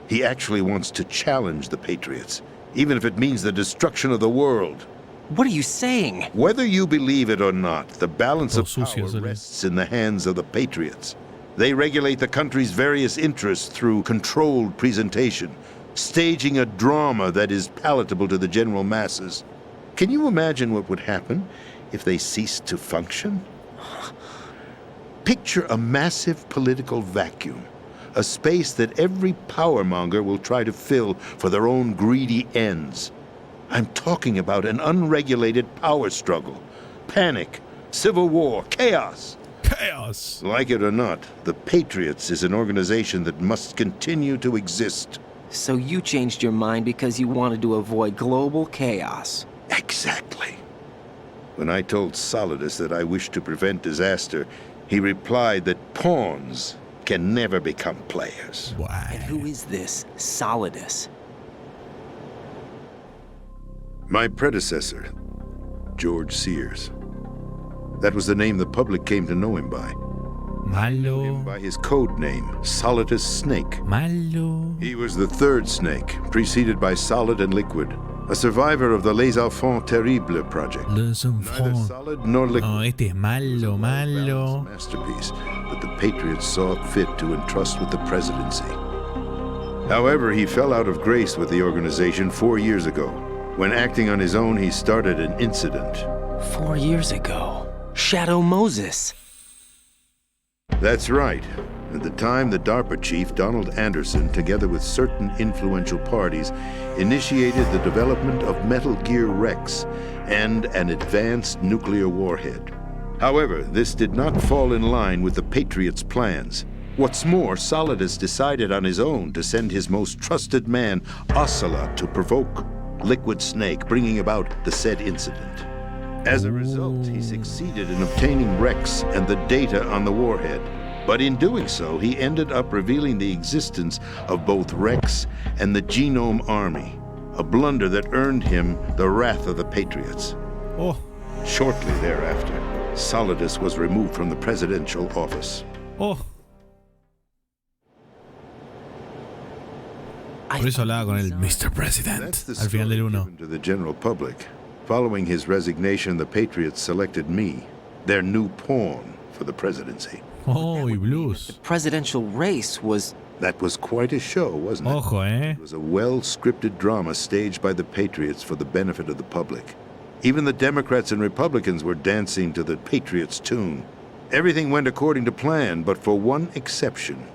O: He actually wants to challenge the Patriots, even if it means the destruction of the world.
G: What are you saying?
O: Whether you believe it or not, the balance of power rests in the hands of the Patriots. They regulate the country's various interests through controlled presentation, staging a drama that is palatable to the general masses. Can you imagine what would happen if they ceased to function? Picture a massive political vacuum, a space that every powermonger will try to fill for their own greedy ends. I'm talking about an unregulated power struggle, panic, civil war, chaos.
A: Chaos.
O: Like it or not, the Patriots is an organization that must continue to exist.
G: So you changed your mind because you wanted to avoid global chaos.
O: Exactly. When I told Solidus that I wished to prevent disaster, he replied that pawns can never become players.
A: Why?
G: And who is this Solidus?
O: My predecessor, George Sears. That was the name the public came to know him by.
A: Malo.
O: By his code name, Solidus Snake.
A: Malo.
O: He was the third snake, preceded by Solid and Liquid, a survivor of the Les Enfants Terribles project.
A: Les
O: Neither Solid nor Liquid.
A: No, este es malo, malo.
O: Masterpiece that the Patriots saw fit to entrust with the presidency. However, he fell out of grace with the organization 4 years ago. When acting on his own, he started an incident.
G: 4 years ago. Shadow Moses.
O: That's right. At the time, the DARPA chief, Donald Anderson, together with certain influential parties, initiated the development of Metal Gear Rex and an advanced nuclear warhead. However, this did not fall in line with the Patriots' plans. What's more, Solidus decided on his own to send his most trusted man, Ocelot, to provoke. Liquid Snake, bringing about the said incident. As a result, he succeeded in obtaining Rex and the data on the warhead. But in doing so, he ended up revealing the existence of both Rex and the Genome Army, a blunder that earned him the wrath of the Patriots. Shortly thereafter, Solidus was removed from the presidential office.
A: Por eso hablaba con el Mr. President al final del 1.
O: To the general public. Following his resignation, the Patriots selected me, their new pawn, for the presidency.
A: Y blues.
G: The presidential race was...
O: That was quite a show, wasn't it?
A: Ojo,
O: It was a well-scripted drama staged by the Patriots for the benefit of the public. Even the Democrats and Republicans were dancing to the Patriots' tune. Everything went according to plan, but for one exception.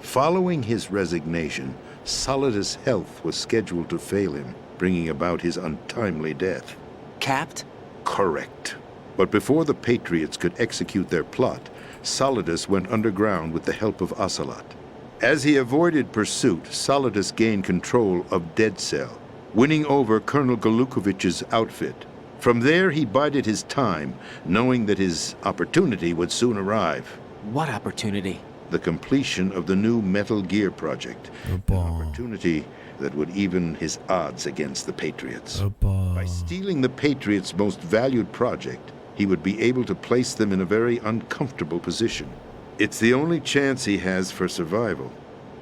O: Following his resignation, Solidus' health was scheduled to fail him, bringing about his untimely death.
G: Capped?
O: Correct. But before the Patriots could execute their plot, Solidus went underground with the help of Ocelot. As he avoided pursuit, Solidus gained control of Dead Cell, winning over Colonel Golukovich's outfit. From there, he bided his time, knowing that his opportunity would soon arrive.
G: What opportunity?
O: The completion of the new Metal Gear project. An opportunity that would even his odds against the Patriots. By stealing the Patriots' most valued project, he would be able to place them in a very uncomfortable position. It's the only chance he has for survival.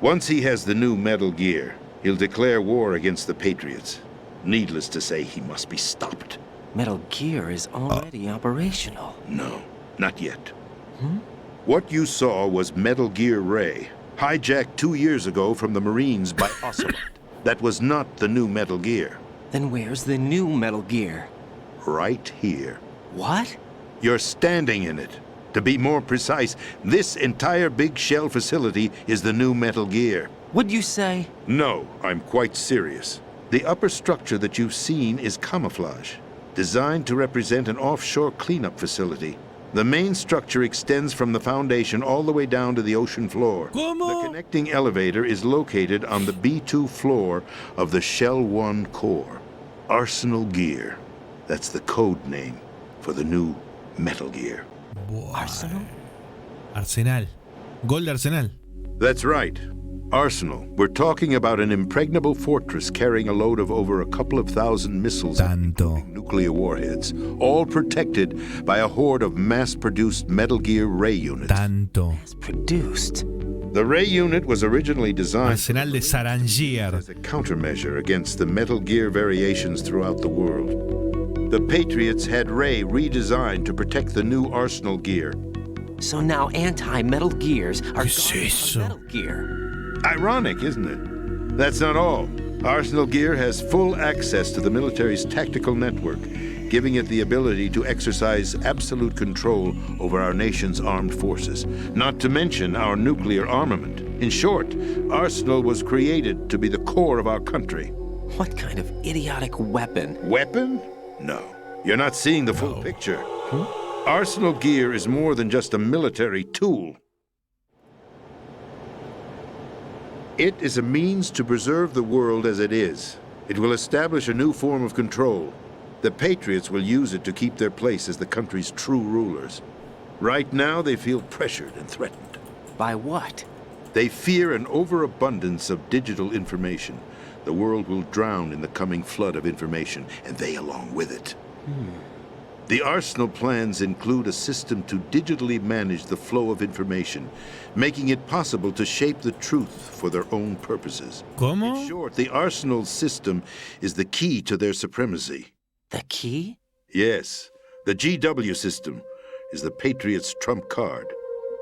O: Once he has the new Metal Gear, he'll declare war against the Patriots. Needless to say, he must be stopped.
G: Metal Gear is already operational.
O: No, not yet. What you saw was Metal Gear Ray, hijacked 2 years ago from the Marines by Ocelot. That was not the new Metal Gear.
G: Then where's the new Metal Gear?
O: Right here.
G: What?
O: You're standing in it. To be more precise, this entire big shell facility is the new Metal Gear.
G: What'd you say?
O: No, I'm quite serious. The upper structure that you've seen is camouflage, designed to represent an offshore cleanup facility. The main structure extends from the foundation all the way down to the ocean floor. The connecting elevator is located on the B2 floor of the Shell 1 core. Arsenal Gear. That's the code name for the new Metal Gear.
G: Arsenal?
A: Arsenal. Gol de Arsenal.
O: That's right. Arsenal. We're talking about an impregnable fortress carrying a load of over a couple of thousand missiles, including nuclear warheads, all protected by a horde of mass-produced Metal Gear Ray units.
G: Mass-produced?
O: The Ray unit was originally designed
A: Arsenal de Sarangier
O: as a countermeasure against the Metal Gear variations throughout the world. The Patriots had Ray redesigned to protect the new Arsenal Gear.
G: So now anti-Metal Gears are guarding Metal Gear.
O: Ironic, isn't it? That's not all. Arsenal Gear has full access to the military's tactical network, giving it the ability to exercise absolute control over our nation's armed forces, not to mention our nuclear armament. In short, Arsenal was created to be the core of our country.
G: What kind of idiotic weapon?
O: Weapon? No. You're not seeing the full picture. Arsenal Gear is more than just a military tool. It is a means to preserve the world as it is. It will establish a new form of control. The Patriots will use it to keep their place as the country's true rulers. Right now, they feel pressured and threatened.
G: By what?
O: They fear an overabundance of digital information. The world will drown in the coming flood of information, and they along with it. The Arsenal plans include a system to digitally manage the flow of information, making it possible to shape the truth for their own purposes.
A: ¿Cómo?
O: In short, the Arsenal system is the key to their supremacy.
G: The key?
O: Yes. The GW system is the Patriots' trump card.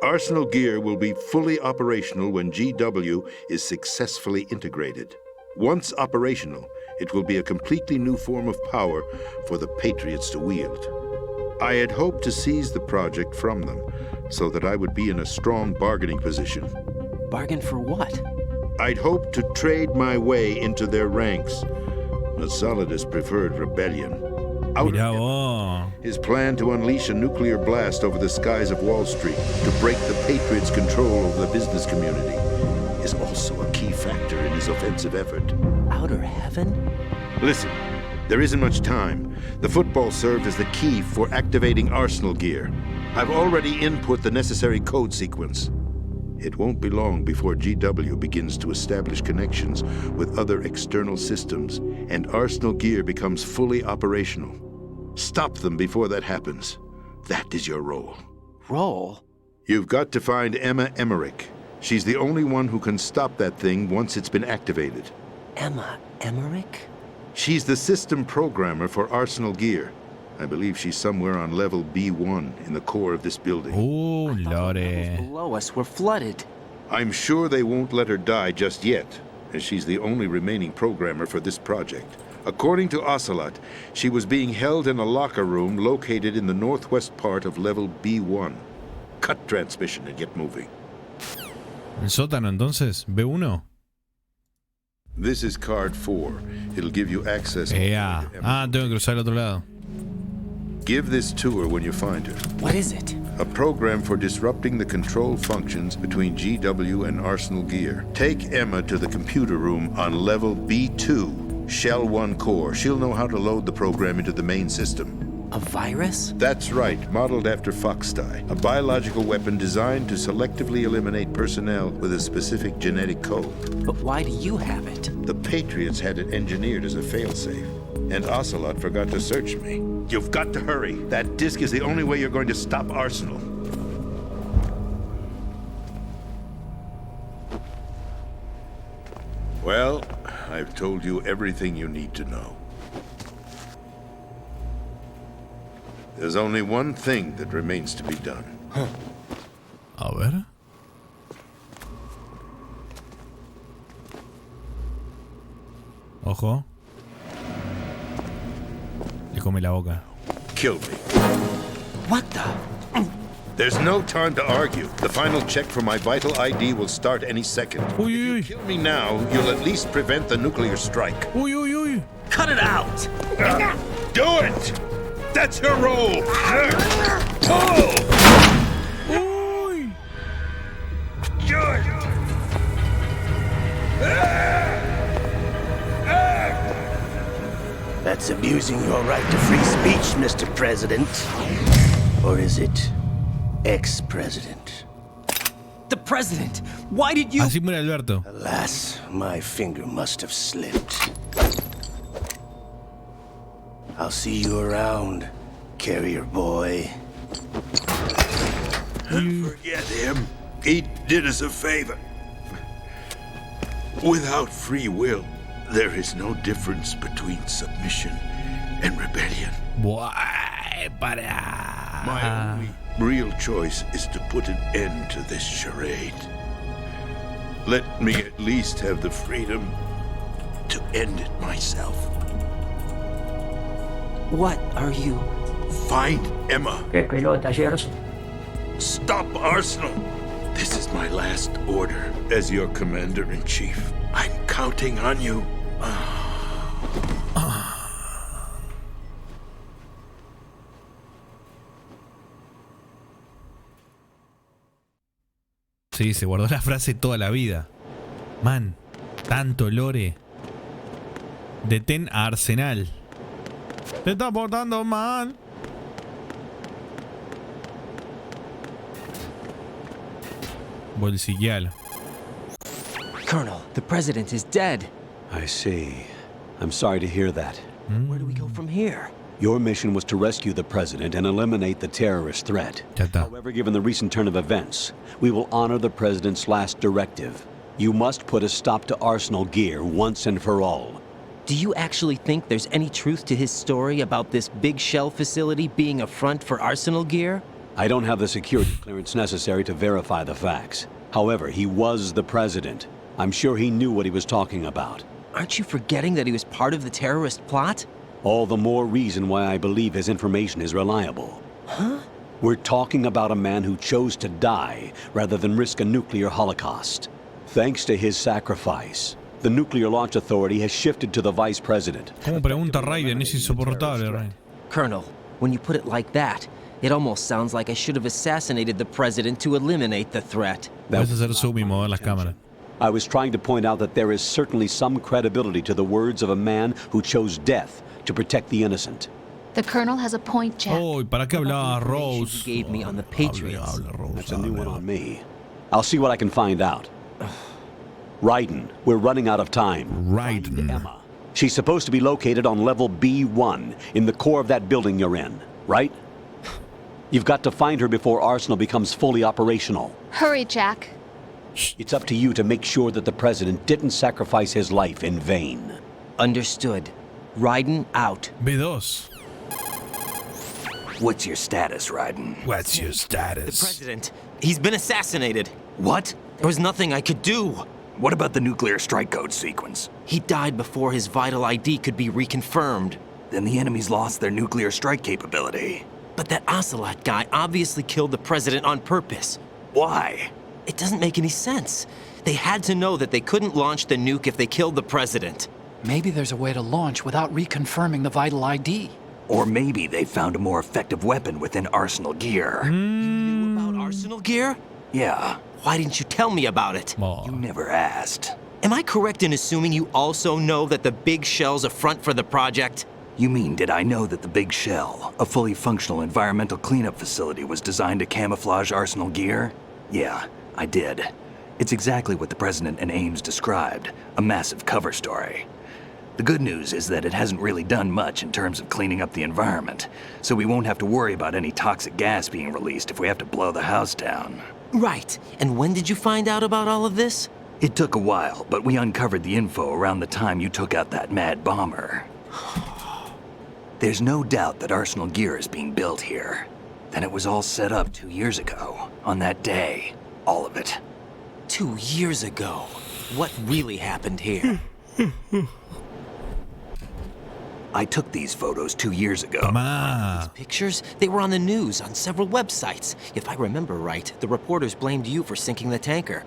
O: Arsenal Gear will be fully operational when GW is successfully integrated. Once operational, it will be a completely new form of power for the Patriots to wield. I had hoped to seize the project from them, so that I would be in a strong bargaining position.
G: Bargain for what?
O: I'd hoped to trade my way into their ranks, but Solidus preferred rebellion. His plan to unleash a nuclear blast over the skies of Wall Street to break the Patriots' control over the business community is also a key factor in his offensive effort.
G: Outer heaven?
O: Listen, there isn't much time. The football served as the key for activating Arsenal gear. I've already input the necessary code sequence. It won't be long before GW begins to establish connections with other external systems, and Arsenal gear becomes fully operational. Stop them before that happens. That is your role.
G: Role?
O: You've got to find Emma Emmerich. She's the only one who can stop that thing once it's been activated.
G: Emma Emmerich?
O: She's the system programmer for Arsenal gear. I believe she's somewhere on level B1 in the core of this building.
A: Oh, Lord.
G: Below us were flooded.
O: I'm sure they won't let her die just yet, as she's the only remaining programmer for this project. According to Ocelot, she was being held in a locker room located in the northwest part of level B1. Cut transmission and get moving.
A: ¿El sótano entonces? ¿B1?
O: This is card 4. It'll give you access.
A: Yeah. Tengo que cruzar al otro lado.
O: Give this to her when you find her.
G: What is it?
O: A program for disrupting the control functions between GW and Arsenal gear. Take Emma to the computer room on level B2, Shell 1 core. She'll know how to load the program into the main system.
G: A virus?
O: That's right, modeled after Foxdie. A biological weapon designed to selectively eliminate personnel with a specific genetic code.
G: But why do you have it?
O: The Patriots had it engineered as a failsafe, and Ocelot forgot to search me. You've got to hurry. That disk is the only way you're going to stop Arsenal. Well, I've told you everything you need to know. There's only one thing that remains to be done.
A: A ver. Ojo. Le come la boca.
O: Kill me.
G: What the?
O: There's no time to argue. The final check for my vital ID will start any second.
A: Uy,
O: if you kill me now, you'll at least prevent the nuclear strike.
A: Uy, uy, uy.
G: Cut it out!
O: Do it! That's your role!
A: Uy.
W: That's abusing your right to free speech, Mr. President. Or is it ex-president?
G: The president! Why did you...
A: Así muere Alberto.
W: Alas, my finger must have slipped. I'll see you around, carrier boy.
O: Forget him. He did us a favor. Without free will, there is no difference between submission and rebellion.
A: Buah, para.
O: My only real choice is to put an end to this charade. Let me at least have the freedom to end it myself.
G: What are you?
O: Find Emma.
W: ¿Qué pelota, Sheriff?
O: Stop Arsenal. This is my last order as your commander-in-chief. I'm counting on you.
A: Sí, se guardó la frase toda la vida. Man, tanto lore. Detén a Arsenal. Te está portando mal. Bolsillar.
G: Colonel, the president is dead.
C: I see. I'm sorry to hear that.
G: Where do we go from here?
C: Your mission was to rescue the president and eliminate the terrorist threat. However, given the recent turn of events, we will honor the president's last directive. You must put a stop to Arsenal gear once and for all.
G: Do you actually think there's any truth to his story about this big shell facility being a front for Arsenal gear?
C: I don't have the security clearance necessary to verify the facts. However, he was the president. I'm sure he knew what he was talking about.
G: Aren't you forgetting that he was part of the terrorist plot?
C: All the more reason why I believe his information is reliable.
G: Huh?
C: We're talking about a man who chose to die rather than risk a nuclear holocaust. Thanks to his sacrifice, the Nuclear Launch Authority has shifted to the vice president.
A: ¿Cómo pregunta Raiden? Es insoportable, Raiden.
G: Colonel, when you put it like that, it almost sounds like I should have assassinated the president to eliminate the threat.
A: Puedes hacer zoom y mover las cámaras.
C: I was trying to point out that there is certainly some credibility to the words of a man who chose death to protect the innocent.
F: The Colonel has a point, Jack.
A: Oh, ¿para qué hablaba Rose?
G: Gave me on the Patriots.
C: That's a new one on me. I'll see what I can find out. Raiden, we're running out of time.
A: Raiden.
C: Emma. She's supposed to be located on level B1 in the core of that building you're in, right? You've got to find her before Arsenal becomes fully operational.
F: Hurry, Jack.
C: It's up to you to make sure that the president didn't sacrifice his life in vain.
G: Understood. Raiden out.
A: B2.
L: What's your status, Raiden?
A: What's your status?
G: The president. He's been assassinated. What? There was nothing I could do.
L: What about the nuclear strike code sequence?
G: He died before his vital ID could be reconfirmed.
L: Then the enemy's lost their nuclear strike capability.
G: But that Ocelot guy obviously killed the president on purpose.
L: Why?
G: It doesn't make any sense. They had to know that they couldn't launch the nuke if they killed the president.
B: Maybe there's a way to launch without reconfirming the vital ID.
L: Or maybe they found a more effective weapon within Arsenal gear.
G: You knew about Arsenal gear?
L: Yeah.
G: Why didn't you tell me about it?
L: You never asked.
G: Am I correct in assuming you also know that the big shell's a front for the project?
L: You mean, did I know that the Big Shell, a fully functional environmental cleanup facility, was designed to camouflage Arsenal gear? Yeah, I did. It's exactly what the President and Ames described, a massive cover story. The good news is that it hasn't really done much in terms of cleaning up the environment, so we won't have to worry about any toxic gas being released if we have to blow the house down.
G: Right. And when did you find out about all of this?
L: It took a while, but we uncovered the info around the time you took out that mad bomber. There's no doubt that Arsenal gear is being built here. And it was all set up 2 years ago, on that day. All of it.
G: 2 years ago? What really happened here?
L: I took these photos 2 years ago.
G: These pictures, they were on the news on several websites. If I remember right, the reporters blamed you for sinking the tanker.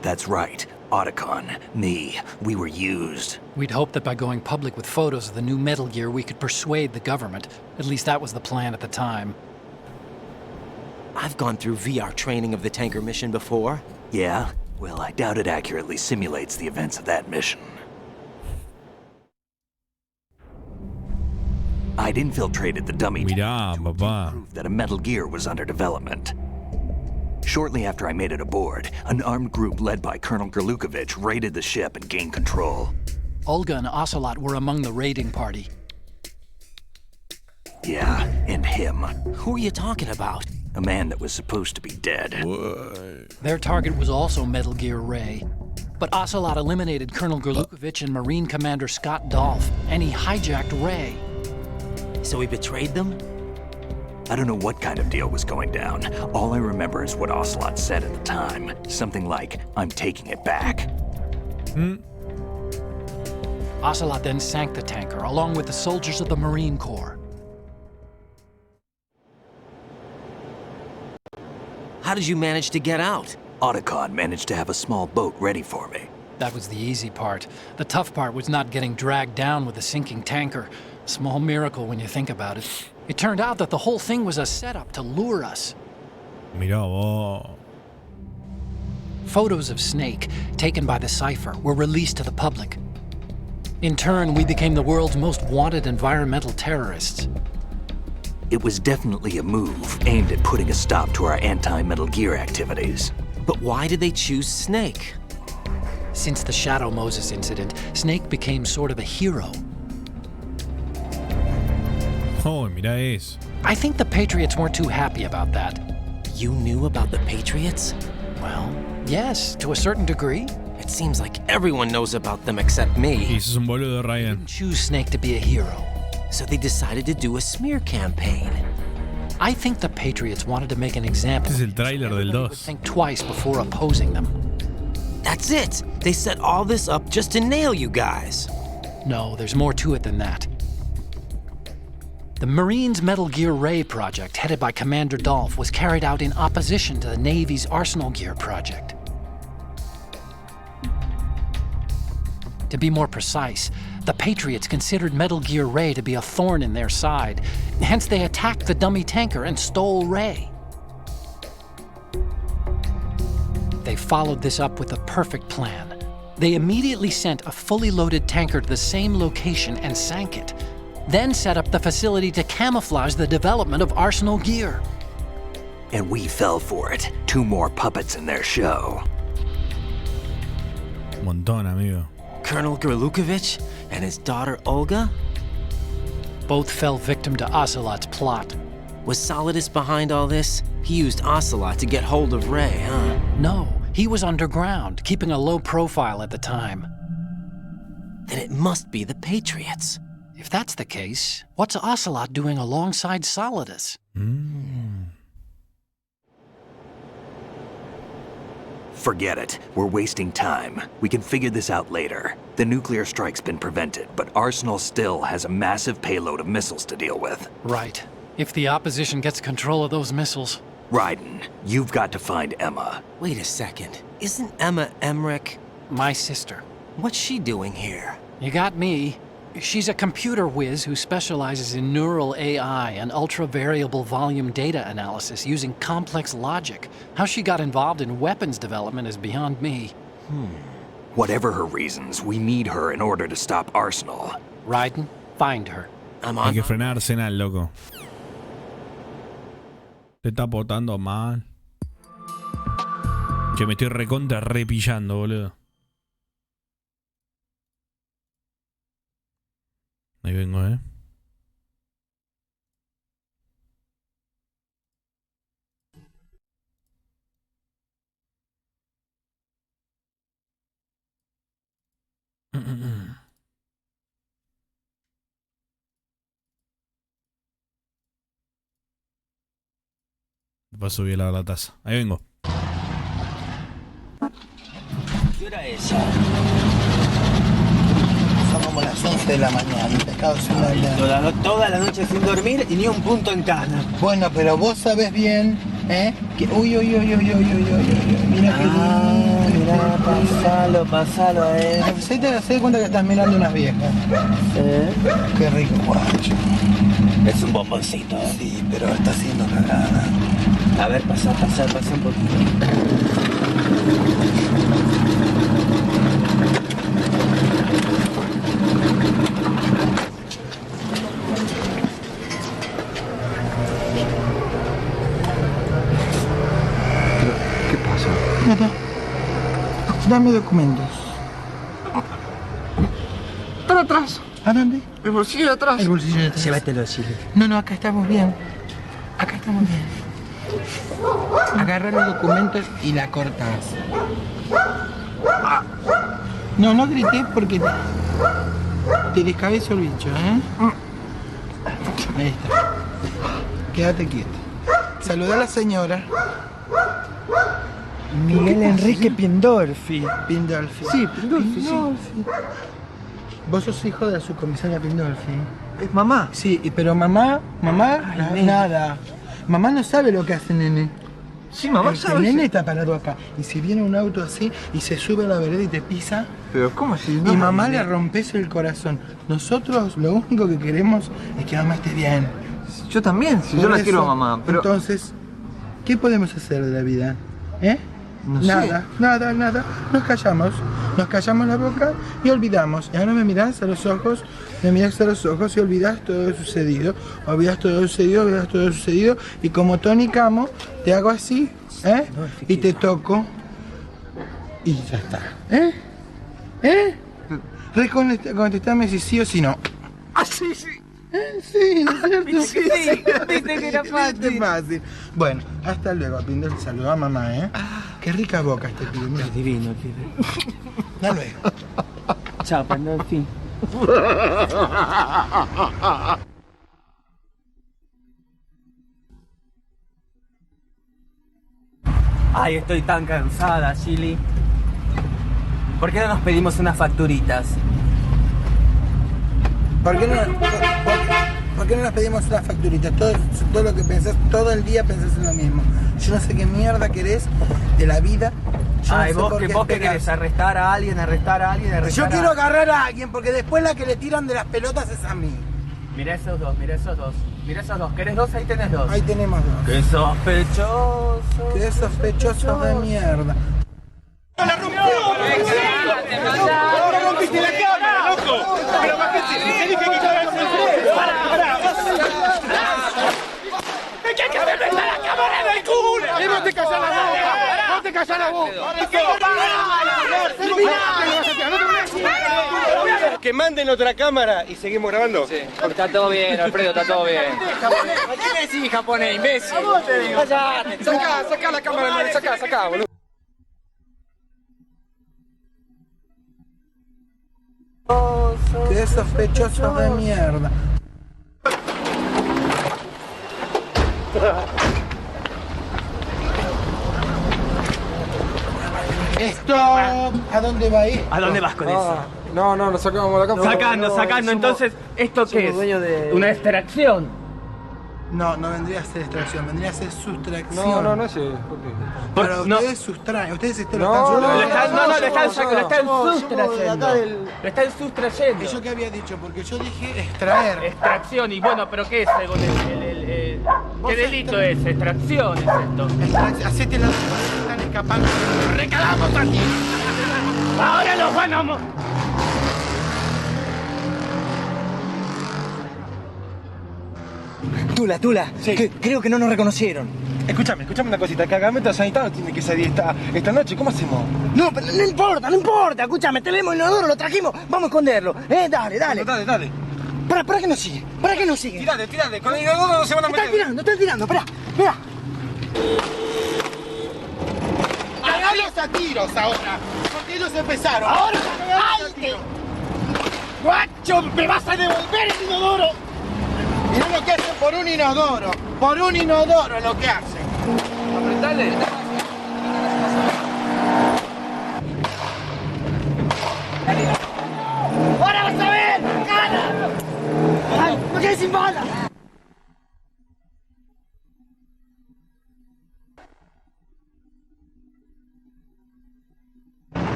L: That's right. Otacon, me, we were used.
B: We'd hoped that by going public with photos of the new Metal Gear, we could persuade the government. At least that was the plan at the time.
G: I've gone through VR training of the tanker mission before.
L: Yeah? Well, I doubt it accurately simulates the events of that mission. I'd infiltrated the dummy tank to prove that a Metal Gear was under development. Shortly after I made it aboard, an armed group led by Colonel Gerlukovich raided the ship and gained control.
B: Olga and Ocelot were among the raiding party.
L: Yeah, and him.
G: Who are you talking about?
L: A man that was supposed to be dead.
B: Their target was also Metal Gear Ray. But Ocelot eliminated Colonel Gerlukovich and Marine Commander Scott Dolph, and he hijacked Ray.
G: So he betrayed them?
L: I don't know what kind of deal was going down. All I remember is what Ocelot said at the time. Something like, "I'm taking it back."
B: Ocelot then sank the tanker, along with the soldiers of the Marine Corps.
G: How did you manage to get out?
L: Otacon managed to have a small boat ready for me.
B: That was the easy part. The tough part was not getting dragged down with the sinking tanker. A small miracle when you think about it. It turned out that the whole thing was a setup to lure us.
A: Mirá vos.
B: Photos of Snake, taken by the Cypher, were released to the public. In turn, we became the world's most wanted environmental terrorists.
L: It was definitely a move aimed at putting a stop to our anti-Metal Gear activities.
G: But why did they choose Snake?
B: Since the Shadow Moses incident, Snake became sort of a hero.
A: Oh, mira eso.
B: I think the Patriots weren't too happy about that.
G: You knew about the Patriots?
B: Well, yes, to a certain degree.
G: It seems like everyone knows about them except me.
A: Eso es un boludo, Ryan.
B: Didn't choose Snake to be a hero.
G: So they decided to do a smear campaign.
B: I think the Patriots wanted to make an example.
A: Este es el tráiler del 2.
B: Think twice before opposing them.
G: That's it. They set all this up just to nail you guys.
B: No, there's more to it than that. The Marines' Metal Gear Ray project, headed by Commander Dolph, was carried out in opposition to the Navy's Arsenal Gear project. To be more precise, the Patriots considered Metal Gear Ray to be a thorn in their side. Hence, they attacked the dummy tanker and stole Ray. They followed this up with a perfect plan. They immediately sent a fully loaded tanker to the same location and sank it. Then set up the facility to camouflage the development of Arsenal gear.
L: And we fell for it. 2 more puppets in their show.
A: Montón, amigo.
G: Colonel Gerlukovich and his daughter Olga?
B: Both fell victim to Ocelot's plot.
G: Was Solidus behind all this? He used Ocelot to get hold of Ray, huh?
B: No, he was underground, keeping a low profile at the time.
G: Then it must be the Patriots.
B: If that's the case, what's Ocelot doing alongside Solidus?
L: Forget it. We're wasting time. We can figure this out later. The nuclear strike's been prevented, but Arsenal still has a massive payload of missiles to deal with.
B: Right. If the opposition gets control of those missiles...
L: Raiden, you've got to find Emma.
G: Wait a second. Isn't Emma Emmerich...
B: my sister?
G: What's she doing here?
B: You got me. She's a computer whiz who specializes in neural AI and ultra-variable volume data analysis using complex logic. How she got involved in weapons development is beyond me.
L: Whatever her reasons, we need her in order to stop Arsenal.
B: Raiden, find her.
A: Hay que frenar Arsenal, loco. Te está portando mal. Que me estoy recontra repillando, boludo. Ahí vengo, Va a subir la taza. Ahí vengo.
I: ¿Qué hora es? Son como las 11 de la mañana. El pescado sin dormir. Toda la noche sin dormir y ni un punto en cana. Bueno, pero vos sabés bien, que uy. Mira qué lindo. Mira, pasalo, Se da cuenta que estás mirando unas viejas. Qué rico, guacho. Es un bomboncito. Sí, pero está haciendo cagada. A ver, pasa un poquito. ¿Qué pasa? Nada. Dame documentos. Para atrás. ¿A dónde? El bolsillo de atrás. El bolsillo de atrás. Llévatelo, Chile. No, acá estamos bien. Agarra los documentos y la cortas. No grites porque te descabeza el bicho, Ahí está. Quédate quieto. Saluda a la señora. Miguel Enrique Pindolfi. Sí, Pindolfi. Sí. Vos sos hijo de la subcomisaria Pindolfi. ¿Es mamá? Sí, pero mamá, nada. Mamá no sabe lo que hace nene. Sí, mamá sabe. El nene está parado acá. Y si viene un auto así y se sube a la vereda y te pisa... ¿Pero cómo si no? Y mamá le rompes el corazón. Nosotros lo único que queremos es que mamá esté bien. Yo también, si yo la quiero a mamá, pero... Entonces, ¿qué podemos hacer de la vida? No nada, sé. Nada. Nos callamos la boca y olvidamos. Y ahora me mirás a los ojos y olvidás todo lo sucedido. Olvidás todo lo sucedido. Y como Tony Camo, te hago así, y te toco. Y ya está. Contestame si sí o si no. Ah, sí. Sí, ¿no es cierto? Sí, viste que era fácil. Bueno, hasta luego, Pindel. Saluda a mamá, Qué rica boca este pibe. Es divino el pibe. Hasta luego. Chao, Pandolfi.
G: Ay, estoy tan cansada, Chili. ¿Por qué no nos pedimos unas facturitas?
I: ¿Por qué no nos pedimos unas facturitas? Todo lo que pensás, todo el día pensás en lo mismo. Yo no sé qué mierda querés de la vida.
G: Ay, no sé vos qué querés, arrestar a alguien.
I: Yo quiero agarrar a alguien porque después la que le tiran de las pelotas es a mí.
G: Mirá esos dos. ¿Querés dos? Ahí tenés dos.
I: Ahí tenemos dos.
G: ¡Qué sospechosos!
I: ¡Qué sospechosos de mierda!
W: ¡Ahora rompiste la cámara, loco! ¡Pero bájate! ¡Te dije que cagarse el freno! ¡Pará! ¡Es que hay que meter la cámara en el culo! ¡Y no te callas la boca! ¡No te callas la boca! Que manden otra cámara y seguimos grabando.
J: Sí. Está todo bien, Alfredo, está todo bien. ¿Qué me decís, japonés, imbécil? Cállate. Sacá la cámara, sacá, boludo.
I: Qué sospechosos de mierda. Esto, ¿a dónde va a ir?
J: ¿A dónde vas con eso?
P: No, nos sacamos la cámara.
J: Sacando. Entonces, ¿esto qué es? ¿Una extracción?
I: No vendría a ser extracción, vendría a ser sustracción.
P: No sé. ¿Por qué?
I: Pero ustedes sustraen, ustedes lo están
J: sustrayendo.
I: ¿Y yo qué había dicho? Porque yo dije extraer.
J: Extracción, y bueno, ¿pero qué es según ¿qué delito es? Extracción es esto.
I: Hacete la están escapando.
W: ¡Recalamos aquí! ¡Ahora los ganamos!
P: Tula, sí. Creo que no nos reconocieron. Escúchame una cosita, el cargamento sanitario tiene que salir esta noche, ¿cómo hacemos?
W: No, pero no importa, escúchame, tenemos el inodoro, lo trajimos, vamos a esconderlo, dale.
P: Dale.
W: ¿Para qué nos sigue?
P: Tirate, con el inodoro no se van a meter.
W: Están tirando, espera. Cagalos a tiros ahora, porque ellos empezaron. Ahora cagalos a tiros. Guacho, me vas a devolver el inodoro. Mirá lo que hacen por un inodoro es lo que hacen.
J: Apretale.
W: ¡Ahora vas a ver! ¡Gana! ¡Ay, me quedé sin balas!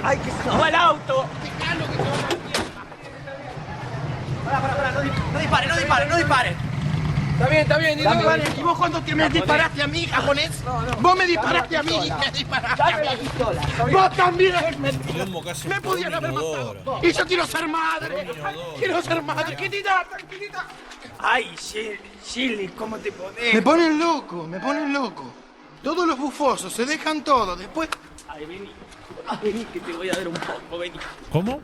J: ¡Ay, que se nos va el auto!
W: Pará, no dispare.
J: Está bien.
W: ¿Y vos cuando me disparaste a mí, japonés? Vos me disparaste a mí y me disparaste a mí. Vos también. Me podían haber matado. Y yo quiero ser madre. Tranquilita. Ay, Shirley, ¿cómo te pones?
I: Me ponen loco. Todos los bufosos se dejan todo, después...
J: Ay, vení, que te voy a dar un poco, vení.
A: ¿Cómo?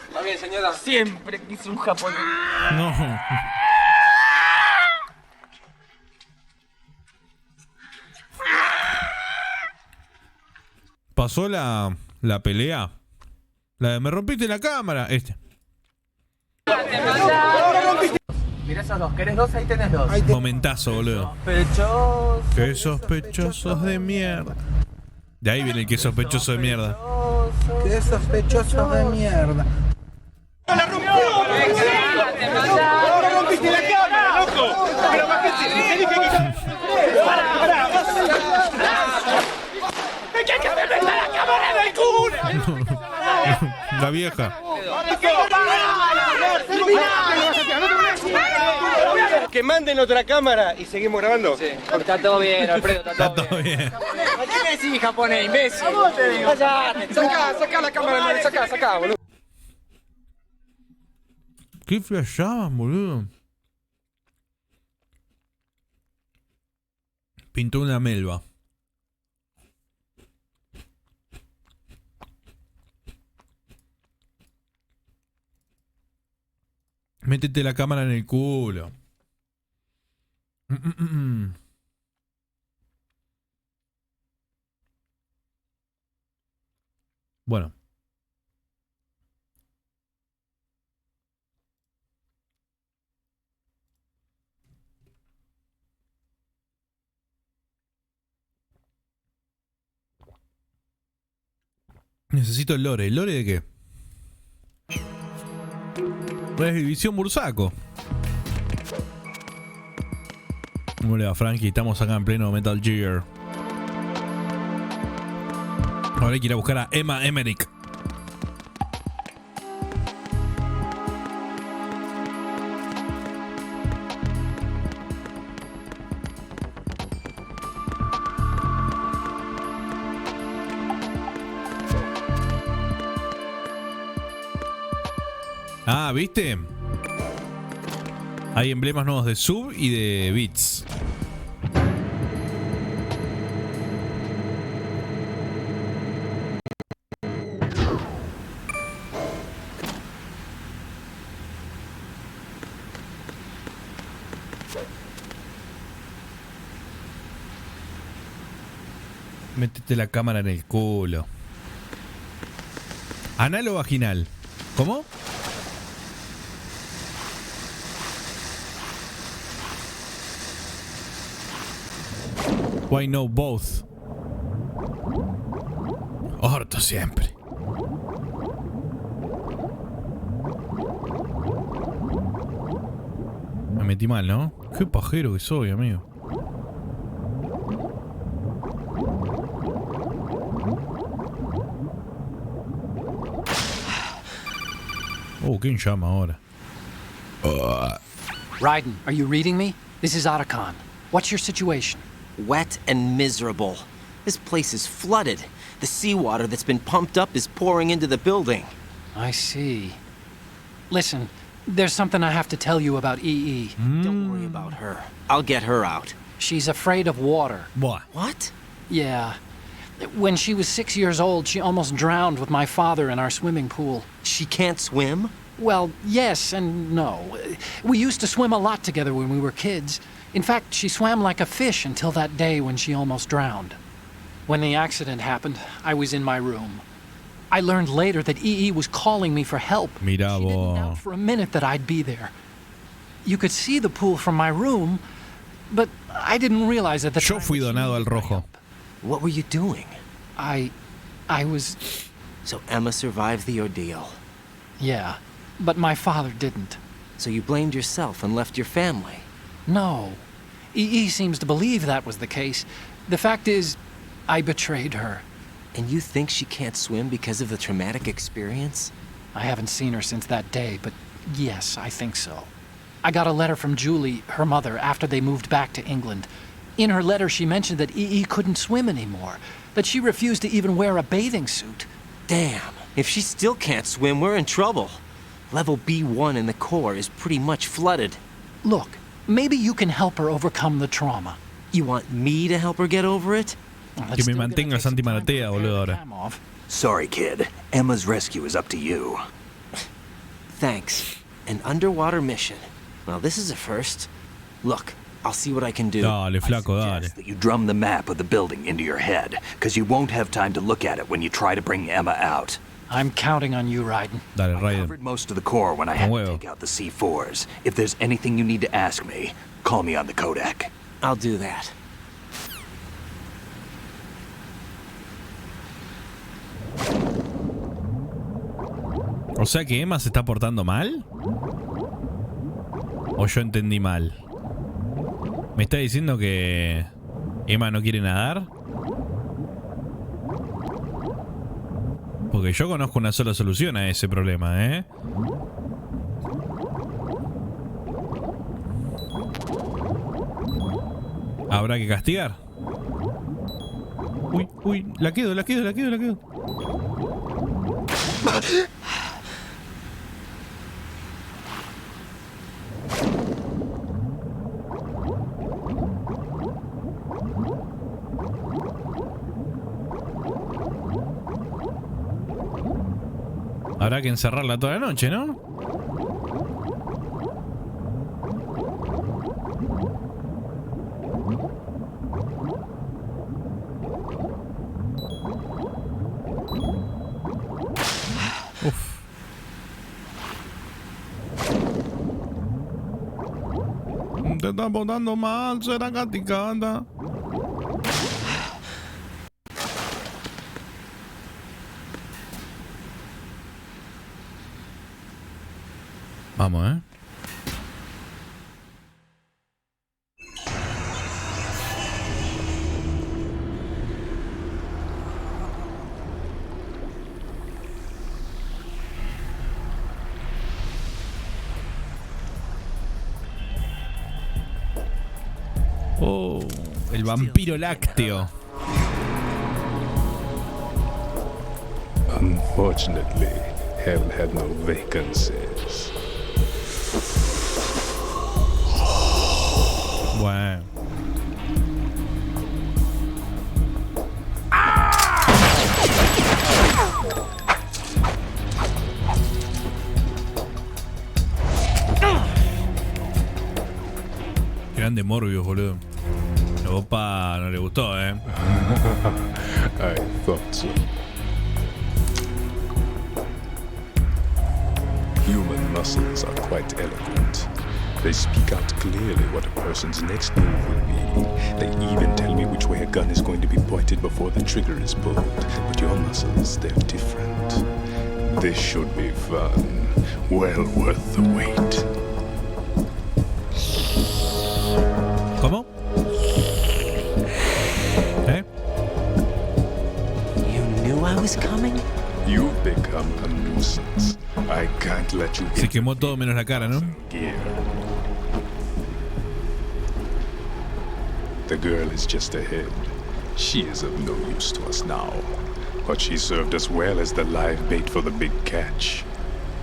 J: Está bien, señora. Siempre quise un japonés.
A: No. ¿Pasó la pelea? La de me rompiste la cámara.
J: Mirá esos dos, ¿querés dos? Ahí tenés dos.
A: Momentazo, boludo.
J: Sospechosos.
A: Qué sospechosos de mierda. De ahí viene el que sospechoso de mierda.
I: Qué sospechosos de mierda.
W: ¡La rompió! ¡Ahora rompiste la cámara, loco! ¡Pero bájate! ¡Te dije que ¡Pará! ¡Es que hay que meter la cámara en el culo!
A: La vieja.
P: Que manden otra cámara y seguimos grabando.
J: Sí. Está todo bien, Alfredo, está todo bien. ¿Qué me decís, japonés, imbécil? Cállate. Sacá la cámara, sacá, boludo.
A: ¿Qué flashaban, boludo? Pintó una melva. Métete la cámara en el culo. Bueno. Necesito el lore. ¿El lore de qué? Es División Bursaco. ¿Cómo le va, Frankie? Estamos acá en pleno Metal Gear. Ahora hay que ir a buscar a Emma Emmerich. Ah, ¿viste? Hay emblemas nuevos de Sub y de Bits. Métete la cámara en el culo. Anal o vaginal. ¿Cómo? Why no both? Orto siempre. Me metí mal, ¿no? Qué pajero que soy, amigo. ¿Quién llama ahora?
B: Raiden, are you reading me? This is Otacon. What's your situation?
G: Wet and miserable. This place is flooded. The seawater that's been pumped up is pouring into the building.
B: I see. Listen, there's something I have to tell you about EE.
G: Don't worry about her. I'll get her out.
B: She's afraid of water.
G: What?
B: Yeah. When she was 6 years old, she almost drowned with my father in our swimming pool.
G: She can't swim?
B: Well, yes and no. We used to swim a lot together when we were kids. In fact, she swam like a fish until that day when she almost drowned. When the accident happened, I was in my room. I learned later that EE was calling me for help.
A: Mira,
B: she didn't doubt for a minute that I'd be there. You could see the pool from my room, but I didn't realize at the time.
A: Yo fui donado al rojo.
G: What were you doing?
B: I was...
G: So Emma survived the ordeal.
B: Yeah, but my father didn't.
G: So you blamed yourself and left your family?
B: No. EE seems to believe that was the case. The fact is, I betrayed her.
G: And you think she can't swim because of the traumatic experience?
B: I haven't seen her since that day, but yes, I think so. I got a letter from Julie, her mother, after they moved back to England. In her letter, she mentioned that EE couldn't swim anymore, that she refused to even wear a bathing suit.
G: Damn, if she still can't swim, we're in trouble. Level B1 in the core is pretty much flooded.
B: Look, maybe you can help her overcome the trauma.
G: You want me to help her get over it?
A: Que me mantengas anti-maratea, boludo, ahora.
L: Sorry, kid. Emma's rescue is up to you.
G: Thanks. An underwater mission. Well, this is a first. Look, I'll see what I can do.
A: Dale, flaco, dale.
L: That you drum the map of the building into your head, because you won't have time to look at it when you try to bring Emma out.
B: I'm counting on you, Raiden.
A: Dale,
L: I covered most of the core when I had to take out the C4s. If there's anything you need to ask me, call me on the codec.
G: I'll do that.
A: O sea que Emma se está portando mal. ¿O yo entendí mal? ¿Me está diciendo que Emma no quiere nadar? Porque yo conozco una sola solución a ese problema, ¿eh? Habrá que castigar. Uy, uy, la quedo. Habrá que encerrarla toda la noche, ¿no? Uf. Te está botando mal, será castigada. Vamos, ¿eh? Oh, el vampiro lácteo.
H: Unfortunately, haven't had no vacancies.
A: Bueno. Grande Morbius, boludo. Opa, no le gustó,
H: I thought so. Human muscles are quite eloquent. They speak out clearly what a person's next move will be. They even tell me which way a gun is going to be pointed before the trigger is pulled. But your muscles, they're different. This should be fun. Well worth the wait.
A: ¿Cómo? ¿Eh?
G: You knew I was coming?
H: You've become a nuisance. I can't let you get.
A: Se quemó todo menos la cara, ¿no?
H: Gear. The girl is just ahead. She is of no use to us now, but she served us well as the live bait for the big catch.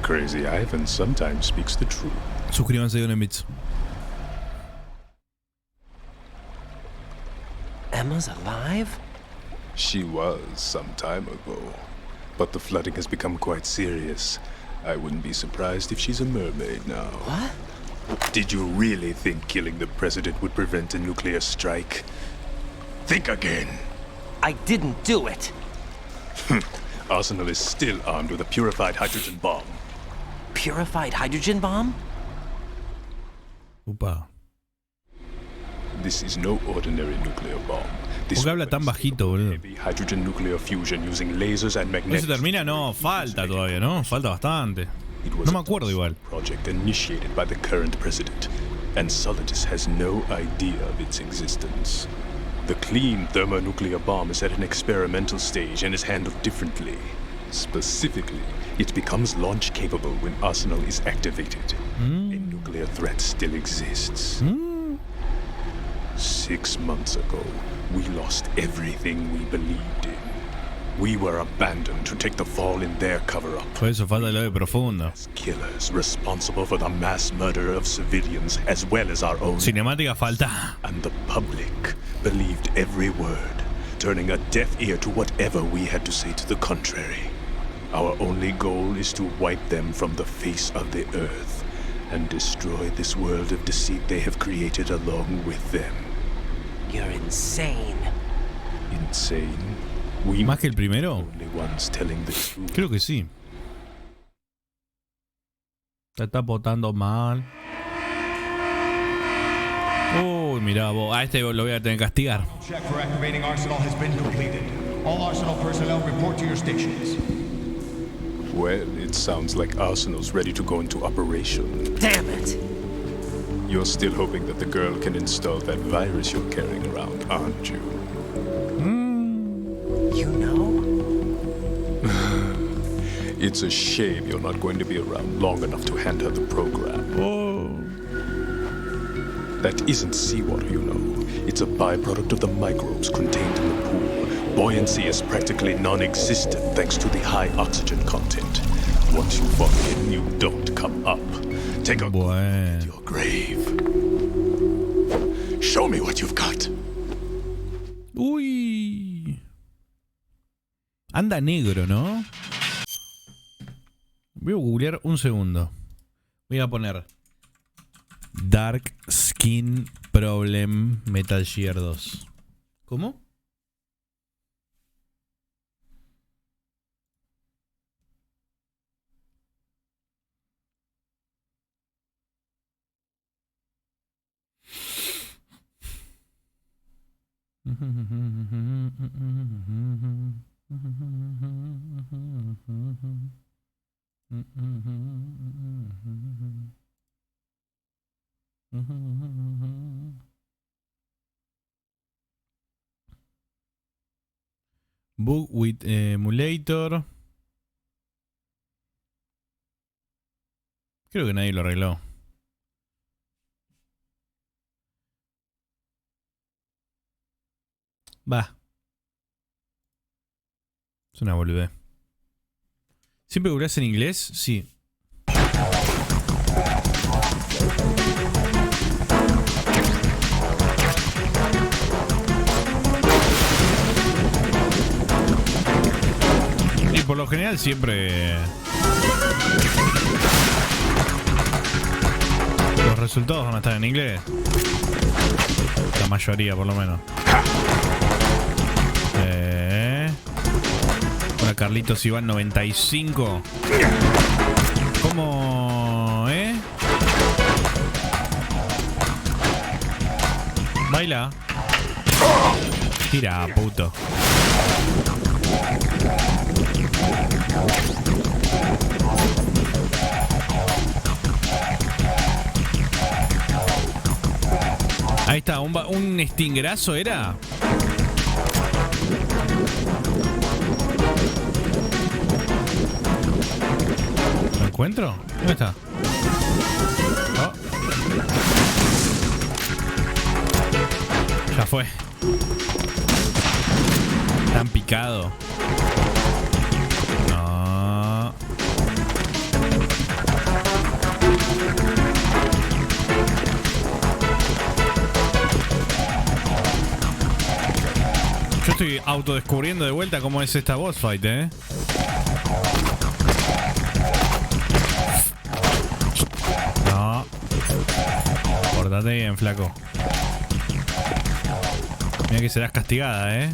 H: Crazy Ivan sometimes speaks the truth.
A: Suscríbanse de bits.
G: Emma's alive?
H: She was some time ago, but the flooding has become quite serious. I wouldn't be surprised if she's a mermaid now.
G: What?
H: Did you really think killing the president would prevent a nuclear strike? Think again.
G: I didn't do it.
H: Arsenal is still armed with a purified hydrogen bomb.
G: Purified hydrogen bomb?
A: Upa.
H: This is no ordinary nuclear bomb.
A: ¿Por qué habla tan bajito, boludo?
H: Hydrogen nuclear fusion using lasers and
A: ¿No
H: magnetic.
A: se termina? No, falta todavía, ¿no? Falta bastante. No me acuerdo igual.
H: Project initiated by the current president, and Solidus has no idea of its existence. The clean thermonuclear bomb is at an experimental stage and is handled differently. Specifically, it becomes launch capable when Arsenal is activated. A nuclear threat still exists. 6 months ago, we lost everything we believed in. We were abandoned to take the fall in their cover-up.
A: Por eso falta el leve profundo.
H: Killers responsible for the mass murder of civilians as well as our own.
A: Cinemática falta.
H: And the public believed every word, turning a deaf ear to whatever we had to say to the contrary. Our only goal is to wipe them from the face of the earth and destroy this world of deceit they have created along with them.
G: You're insane.
H: Insane?
A: ¿Más que el primero? Creo que sí. Te está botando mal. Uy, mirá vos. A este lo voy a tener que castigar.
R: Check for activating Arsenal has been completed. All Arsenal personnel report to your stations.
H: Well, it sounds like Arsenal's ready to go into operation.
G: Damn it!
H: You're still hoping that the girl can install that virus you're carrying around, aren't you?
G: You know?
H: It's a shame you're not going to be around long enough to hand her the program.
A: Oh.
H: That isn't seawater, you know. It's a byproduct of the microbes contained in the pool. Buoyancy is practically non-existent thanks to the high oxygen content. Once you fall in, you don't come up. Take a look at your grave. Show me what you've got.
A: Uy. Anda negro, ¿no? Voy a googlear un segundo. Voy a poner Dark Skin Problem Metal Gear 2. ¿Cómo? Book with Emulator. Creo que nadie lo arregló. Va. Es una boludez. ¿Siempre googleás en inglés? Sí. Y por lo general siempre los resultados van a estar en inglés. La mayoría, por lo menos. Hola, Carlitos Iván 95. ¿Cómo? Baila. Tira, puto. Ahí está, un stingerazo era. ¿Lo encuentro? ¿Dónde está? Oh. Ya fue. Tan picado. No. Yo estoy autodescubriendo de vuelta cómo es esta boss fight, No. Pórtate bien, flaco. Mira que serás castigada,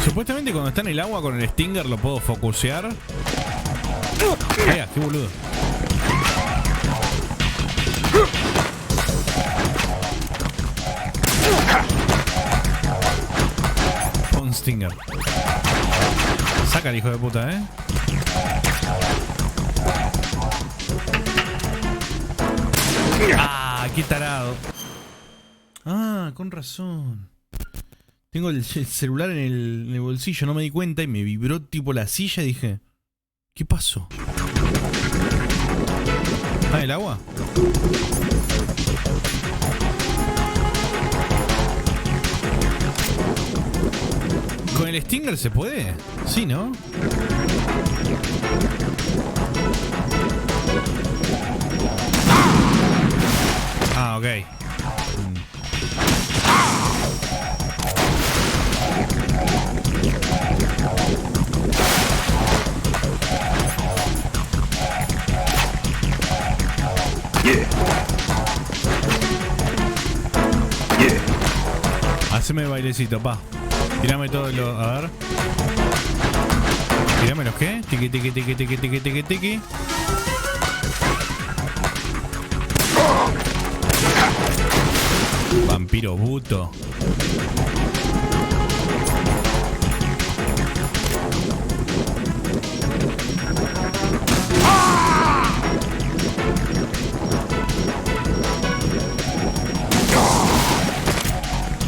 A: Supuestamente cuando está en el agua con el Stinger lo puedo focusear. Vaya, qué boludo. Con Stinger. Saca el hijo de puta, Ah, qué tarado. Ah, con razón. Tengo el celular en el bolsillo, no me di cuenta y me vibró tipo la silla y dije, ¿qué pasó? Ah, ¿el agua? ¿Con el Stinger se puede? Sí, ¿no? Ah, ok. Haceme el bailecito, pa. Tírame todo lo... A ver. Tírame los qué. Tiki, tiki, tiki, tiki, tiki, tiki, tiki. Vampiro buto.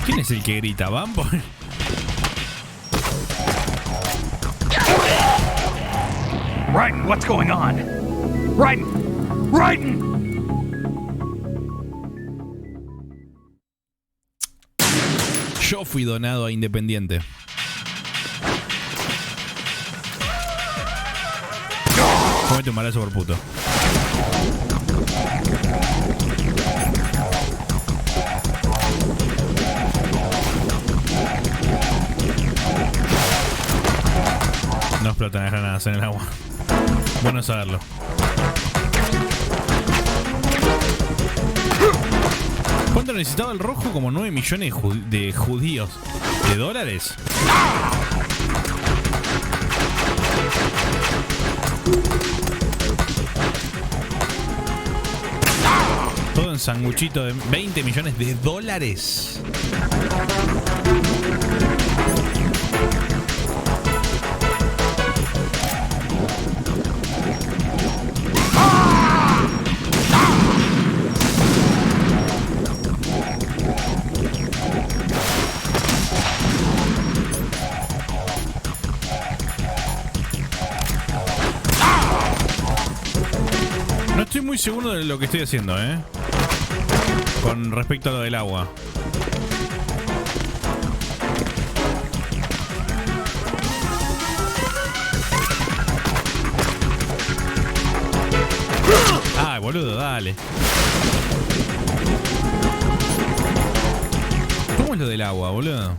A: ¿Quién es el que grita? ¿Vampo?
L: Raiden, what's going on? Raiden! Raiden!
A: Yo fui donado a Independiente. Comete un balazo por puto. No explotan las granadas en el agua. Bueno saberlo. ¿Cuánto necesitaba el rojo? Como 9 millones de judíos. ¿De dólares? Todo en sanguchito de 20 millones de dólares. seguro de lo que estoy haciendo, con respecto a lo del agua. Ay, boludo, dale. ¿Cómo es lo del agua, boludo?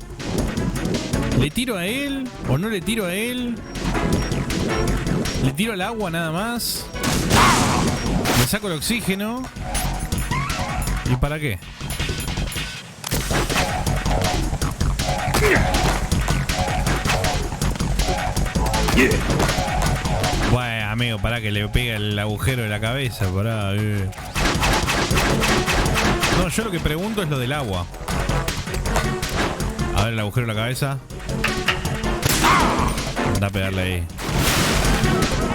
A: ¿Le tiro a él o no le tiro a él? ¿Le tiro al agua nada más? ¿Le saco el oxígeno? ¿Y para qué? Bueno, amigo, pará que le pega el agujero de la cabeza, pará. No, yo lo que pregunto es lo del agua. A ver el agujero de la cabeza. Anda a pegarle ahí.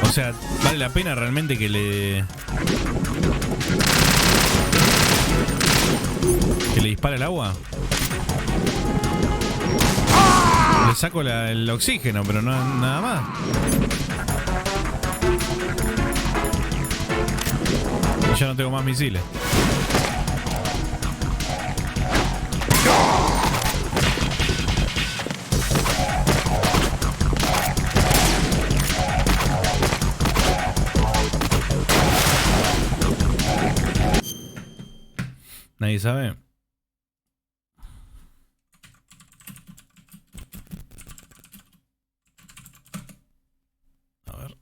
A: O sea, ¿vale la pena realmente que le dispare el agua? Le saco el oxígeno, pero no nada más. Ya no tengo más misiles. Nadie sabe. A ver.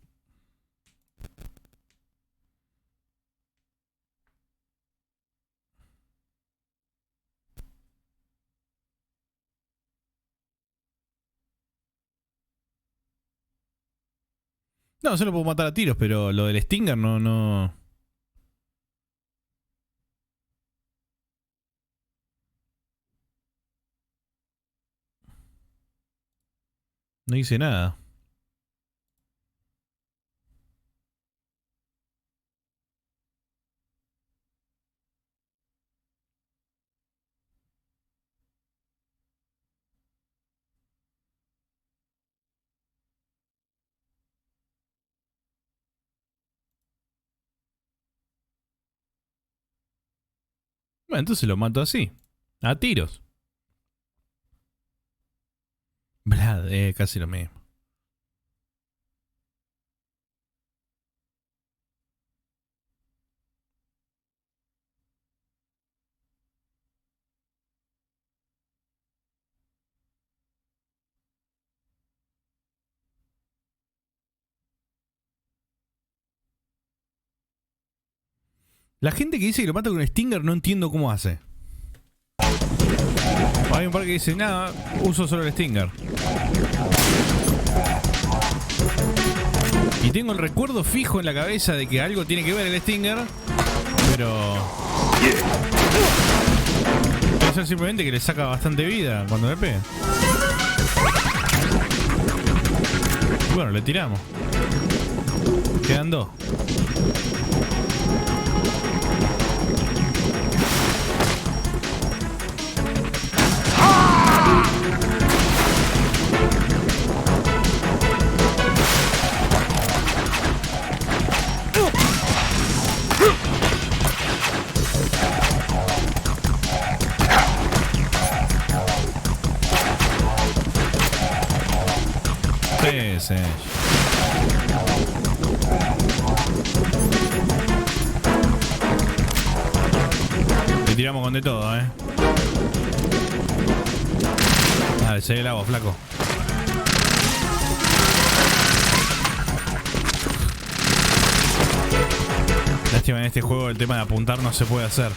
A: No, solo puedo matar a tiros, pero lo del Stinger no. No hice nada. Bueno, entonces lo mato así. A tiros. Brad, casi lo mismo. La gente que dice que lo mata con un Stinger no entiendo cómo hace. Hay un par que dice, nada, uso solo el Stinger. Y tengo el recuerdo fijo en la cabeza de que algo tiene que ver el Stinger, pero puede ser simplemente que le saca bastante vida cuando le pega. Y bueno, le tiramos. Quedan dos. Sí. Le tiramos con de todo, Dale, se el agua, flaco. Lástima, en este juego el tema de apuntar no se puede hacer.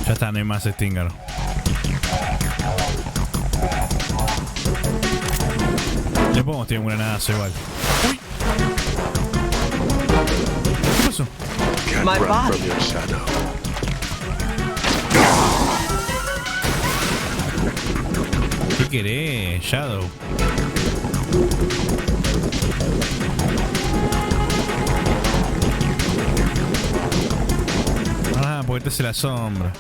A: Ya está, no hay más Stinger. Le podemos tirar un granadazo igual. Uy. ¿Qué pasó?
M: My body.
A: ¿Qué querés, Shadow? Ah, porque te hace la sombra.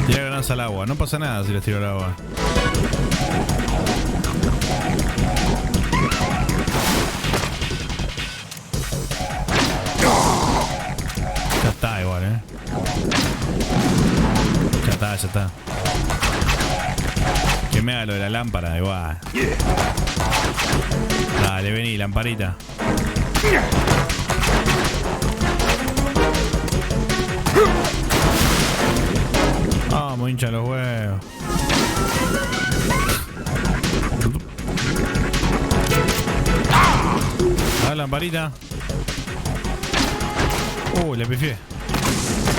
A: Tira granadas al agua. No pasa nada si les tiro al agua. Ya está igual, Ya está. Que me haga lo de la lámpara, igual. Dale, vení, lamparita. Vamos, hincha los huevos. La lamparita. Le pifié.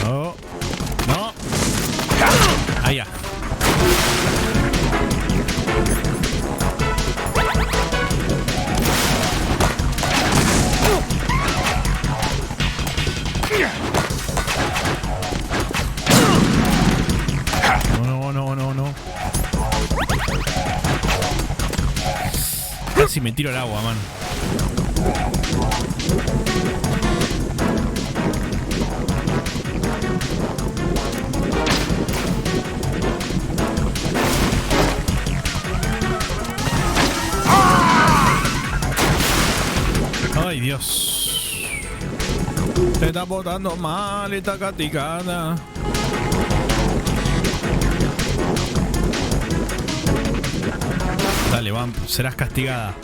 A: No. No. Ahí ya. No. Casi me tiro al agua, man. Ay, Dios. Te está botando mal esta caticana. Dale, Vamp, serás castigada.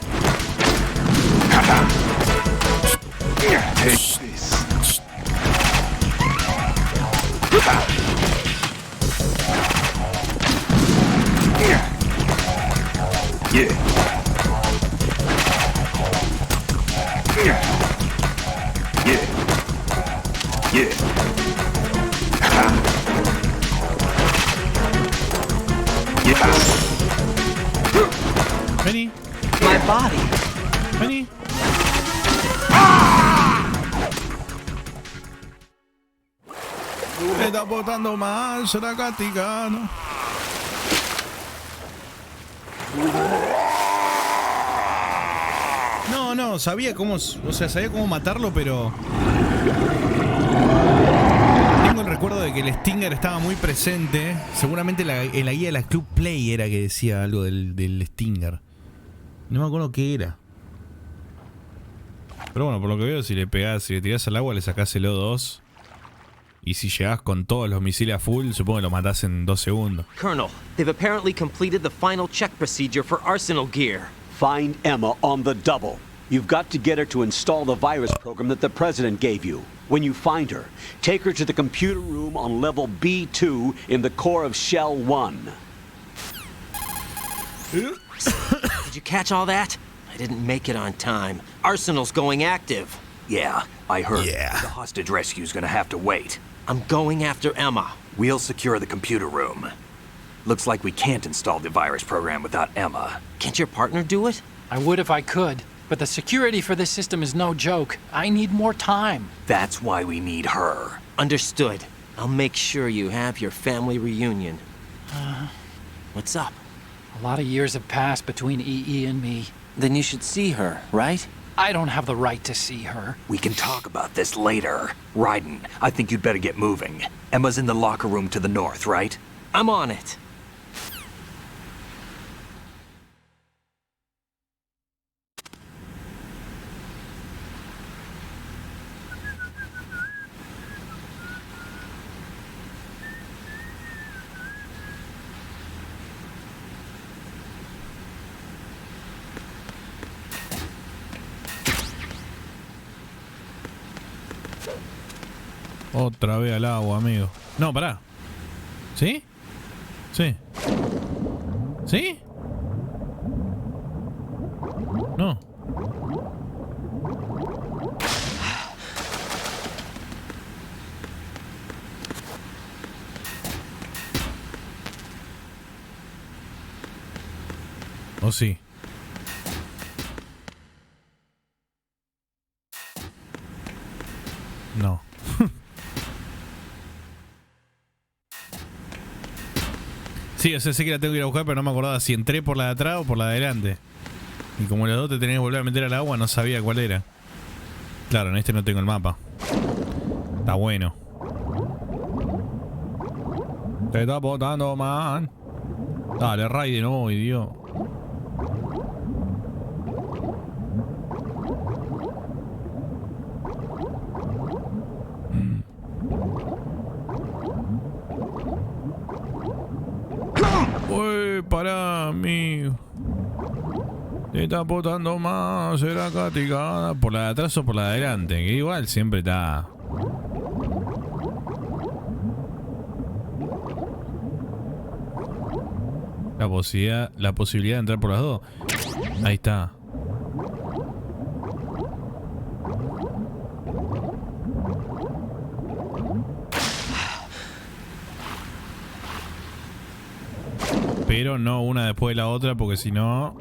A: Vení.
G: My body.
A: Vení. Me está botando mal, será castigado. No, sabía cómo matarlo, pero tengo el recuerdo de que el Stinger estaba muy presente. Seguramente en la guía de la Club Play era que decía algo del Stinger. No me acuerdo qué era. Pero bueno, por lo que veo, si le tirás al agua, le sacás el O2. Y si llegás con todos los misiles a full, supongo que lo matás en 2 segundos.
G: Colonel, they've apparently completed the final check procedure for arsenal gear.
C: Find Emma on the double. You've got to get her to install the virus program that the president gave you. When you find her, take her to the computer room on level B2 in the core of Shell 1.
G: Did you catch all that? I didn't make it on time. Arsenal's going active.
L: Yeah, I heard. Yeah. The hostage rescue's gonna have to wait.
G: I'm going after Emma.
L: We'll secure the computer room. Looks like we can't install the virus program without Emma.
G: Can't your partner do it?
B: I would if I could, but the security for this system is no joke. I need more time.
L: That's why we need her.
G: Understood. I'll make sure you have your family reunion. What's up?
B: A lot of years have passed between EE and me.
G: Then you should see her, right?
B: I don't have the right to see her.
L: We can talk about this later. Raiden, I think you'd better get moving. Emma's in the locker room to the north, right?
G: I'm on it.
A: Otra vez al agua, amigo. No, pará. ¿Sí? Sí. ¿Sí? No. ¿O sí? No. Sí, o sea, sé que la tengo que ir a buscar, pero no me acordaba si entré por la de atrás o por la de adelante. Y como los dos te tenés que volver a meter al agua, no sabía cuál era. Claro, en este no tengo el mapa. Está bueno. Te está botando, man. Dale, Raiden, no, idiota. Uy, pará, amigo. Te está botando más, será castigada. ¿Por la de atrás o por la de adelante? Que igual siempre está. La posibilidad de entrar por las dos. Ahí está. Pero no una después de la otra, porque si no...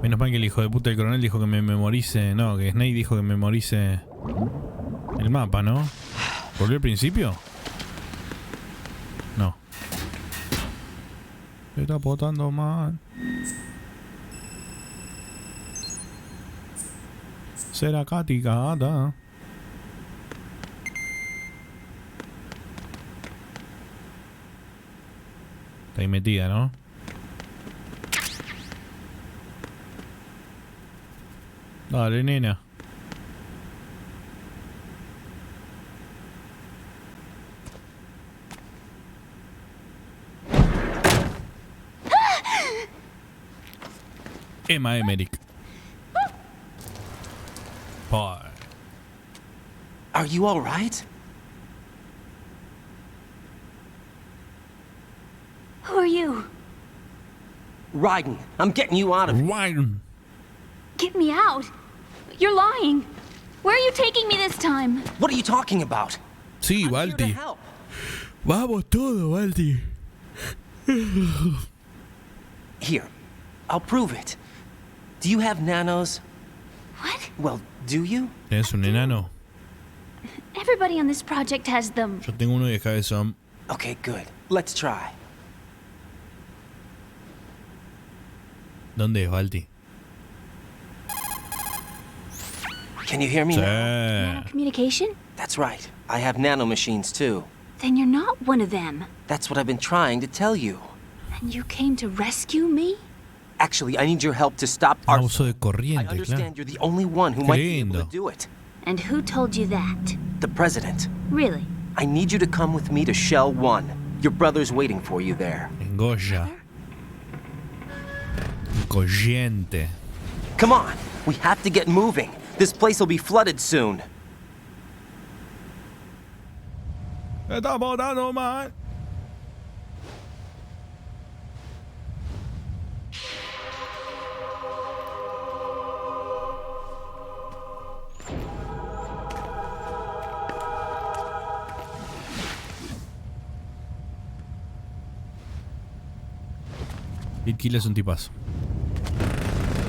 A: Menos mal que el hijo de puta del coronel dijo que me memorice... No, que Snake dijo que memorice el mapa, ¿no? ¿Volvió al principio? No. Se está botando mal. Será castigada. Está ahí metida, ¿no? Dale, nena. Emma Emmerich.
G: Are you all right?
D: Who are you?
G: Raiden, I'm getting you out of here.
A: Raiden.
D: Get me out. You're lying. Where are you taking me this time?
G: What are you talking about?
A: Sí, Balti. Vamos todo, Balti.
G: Here, I'll prove it. Do you have nanos?
D: What?
G: Well, do you?
A: ¿Tienes un enano?
D: Everybody on this project has them.
A: Yo tengo uno y de cabezón.
G: Okay, good. Let's try.
A: ¿Dónde es, Balti?
G: Can you hear me?
D: Nano communication?
G: That's right. I have nano machines too.
D: Then you're not one of them.
G: That's what I've been trying to tell you.
D: And you came to rescue me?
G: Actually, I need your help to stop our...
A: Abuso de corriente,
G: I understand
A: claro.
G: you're the only one who might be able to do it.
D: And who told you that?
G: The president.
D: Really?
G: I need you to come with me to Shell 1. Your brother's waiting for you there.
A: En Goya. Corriente.
G: Come on, we have to get moving. This place will be flooded soon.
A: Está botando mal. Y Kill es un tipazo.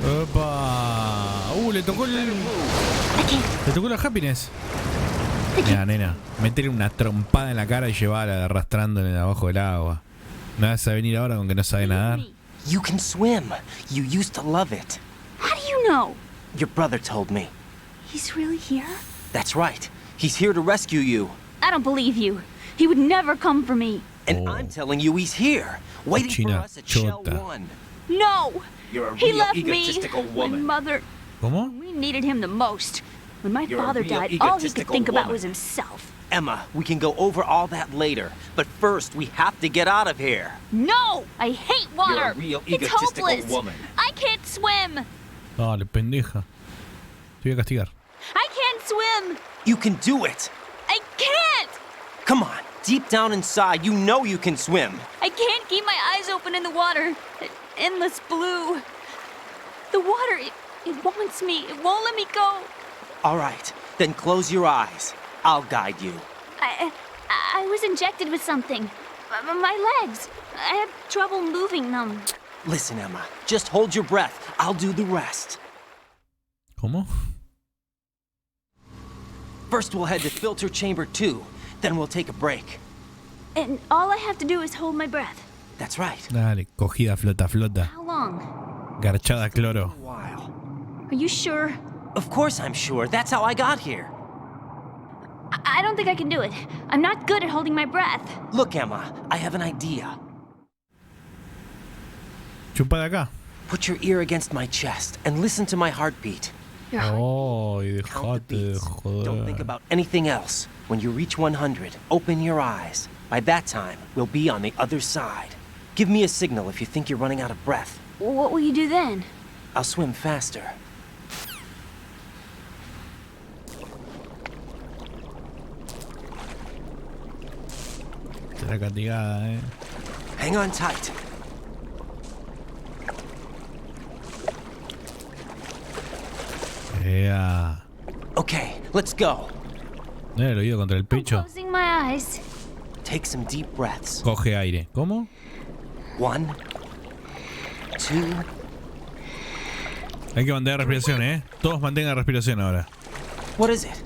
A: ¡Opa! Le tocó el... Le tocó la happiness. Mira, nena, métele una trompada en la cara y llevarla arrastrándole abajo del agua. ¿Me vas a venir ahora con que no sabe nadar?
G: You can swim. You used to love it.
D: How do you know?
G: Your brother told me.
D: He's really here?
G: That's right. He's here to rescue you.
D: I don't believe you. He would never come for me.
G: And I'm telling you he's here, waiting for us at Shell 1.
D: No!
G: You're a
D: He
G: real
D: left
G: egotistical
D: me
G: woman.
D: when Mother...
A: ¿Cómo?
D: We needed him the most. When my
G: You're a
D: father
G: real
D: died, all he could
G: egotistical
D: think about
G: woman.
D: was himself.
G: Emma, we can go over all that later. But first, we have to get out of here.
D: No! I hate water!
G: You're a real
D: It's
G: egotistical
D: hopeless!
G: woman.
D: I can't swim!
A: Dale, pendeja. Te voy a castigar.
D: I can't swim!
G: You can do it.
D: I can't!
G: Come on. Deep down inside, you know you can swim.
D: I can't keep my eyes open in the water. Endless blue. The water, it wants me. It won't let me go.
G: All right. Then close your eyes. I'll guide you.
D: I was injected with something. My legs. I have trouble moving them.
G: Listen, Emma. Just hold your breath. I'll do the rest.
A: ¿Cómo?
G: First we'll head to filter chamber 2, then we'll take a break.
D: And all I have to do is hold my breath.
G: That's right.
A: Dale, cogida flota, flota.
D: How long?
A: Garchada cloro.
D: Are you sure?
G: Of course I'm sure. That's how I got here.
D: I don't think I can do it. I'm not good at holding my breath.
G: Look, Emma, I have an idea.
A: Chupa de acá.
G: Put your ear against my chest and listen to my heartbeat.
A: Oh, y dejate de
G: Don't think
A: joder.
G: about anything else. When you reach 100, open your eyes. By that time, we'll be on the other side. Give me a signal if you think you're running out of breath.
D: What will you do then?
G: I'll swim faster.
A: Será castigada,
G: Hang on tight.
A: Ea.
G: Okay, let's go.
A: Mira el oído contra el pecho.
D: Closing my eyes.
G: Take some deep breaths.
A: Coge aire. ¿Cómo?
G: 1, 2.
A: Hay que mantener respiración, Todos mantengan respiración ahora.
G: What is it?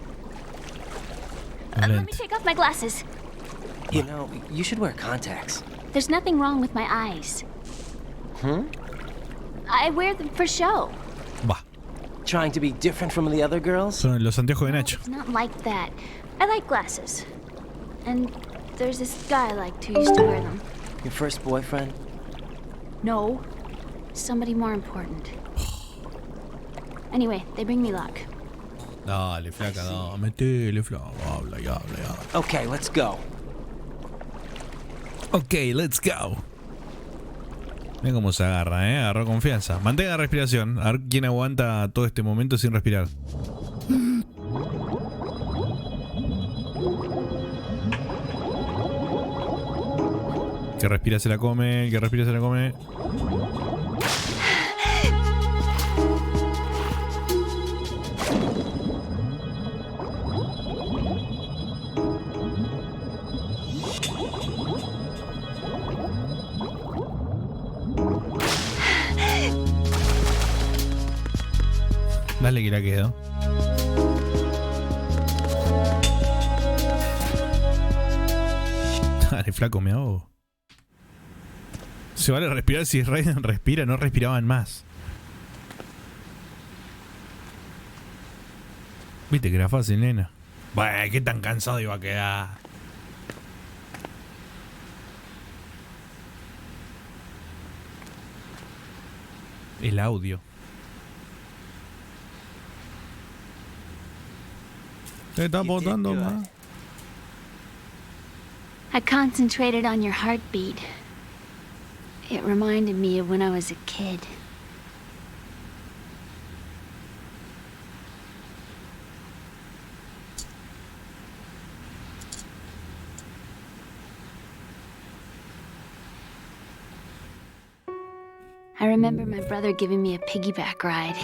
D: Let me take off my glasses.
G: You know, you should wear contacts.
D: There's nothing wrong with my eyes. I wear them for show.
A: Va.
G: Trying to be different from the other girls?
A: Son los anteojos de Nacho.
D: It's not like that. I like glasses. And there's this guy I liked who used to wear them.
G: Your first boyfriend?
D: No. Somebody more important. Anyway, they bring me luck.
A: Dale, flaca, no. Metele, flaca. Habla y habla y habla.
G: Okay, let's go.
A: Ok, let's go. Mira cómo se agarra, agarró confianza. Mantenga respiración. A ver quién aguanta todo este momento sin respirar. Que respira se la come, que respira se la come. Dale que la quedo. Dale, flaco, me ahogo. Se vale respirar si Raiden respira, no respiraban más. Viste que era fácil, nena. Bueno, qué tan cansado iba a quedar. El audio. Te está botando más.
D: I concentrated on your heartbeat. It reminded me of when I was a kid. I remember my brother giving me a piggyback ride.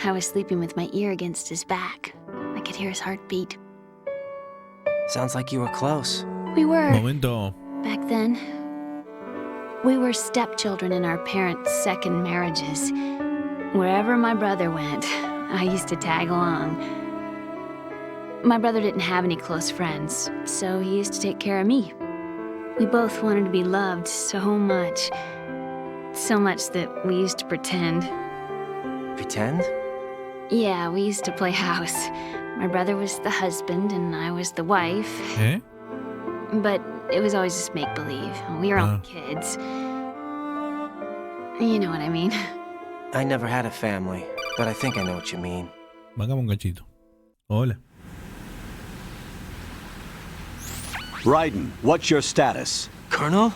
D: I was sleeping with my ear against his back. I could hear his heartbeat.
G: Sounds like you were close.
D: We were.
A: Momento.
D: Back then. We were stepchildren in our parents' second marriages. Wherever my brother went, I used to tag along. My brother didn't have any close friends, so he used to take care of me. We both wanted to be loved so much. So much that we used to pretend.
G: Pretend?
D: Yeah, we used to play house. My brother was the husband and I was the wife.
A: Eh?
D: But it was always just make-believe. We were only kids. You know what I mean.
G: I never had a family, but I think I know what you mean.
A: Bancame un cachito. Hola.
C: Raiden, what's your status?
G: Colonel?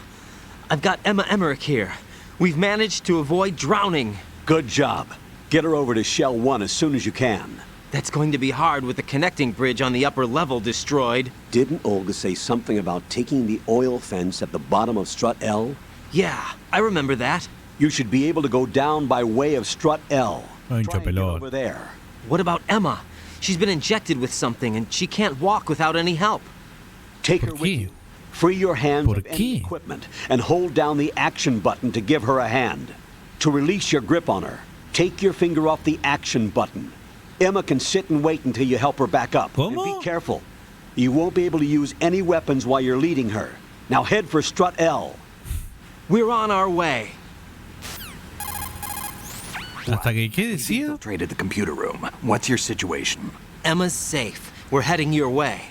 G: I've got Emma Emmerich here. We've managed to avoid drowning.
C: Good job. Get her over to Shell 1 as soon as you can.
G: That's going to be hard with the connecting bridge on the upper level destroyed.
C: Didn't Olga say something about taking the oil fence at the bottom of Strut L?
G: Yeah, I remember that.
C: You should be able to go down by way of Strut L.
A: Try and get
C: over there.
G: What about Emma? She's been injected with something and she can't walk without any help.
C: Take her with you. Free your hands of any equipment and hold down the action button to give her a hand. To release your grip on her, Take your finger off the action button. Emma can sit and wait until you help her back up.
A: ¿Cómo?
C: And be careful. You won't be able to use any weapons while you're leading her. Now head for strut L.
G: We're on our way.
A: ¿Hasta que qué decía?
L: Infiltrated the computer room. What's your situation?
G: Emma's safe. We're heading your way.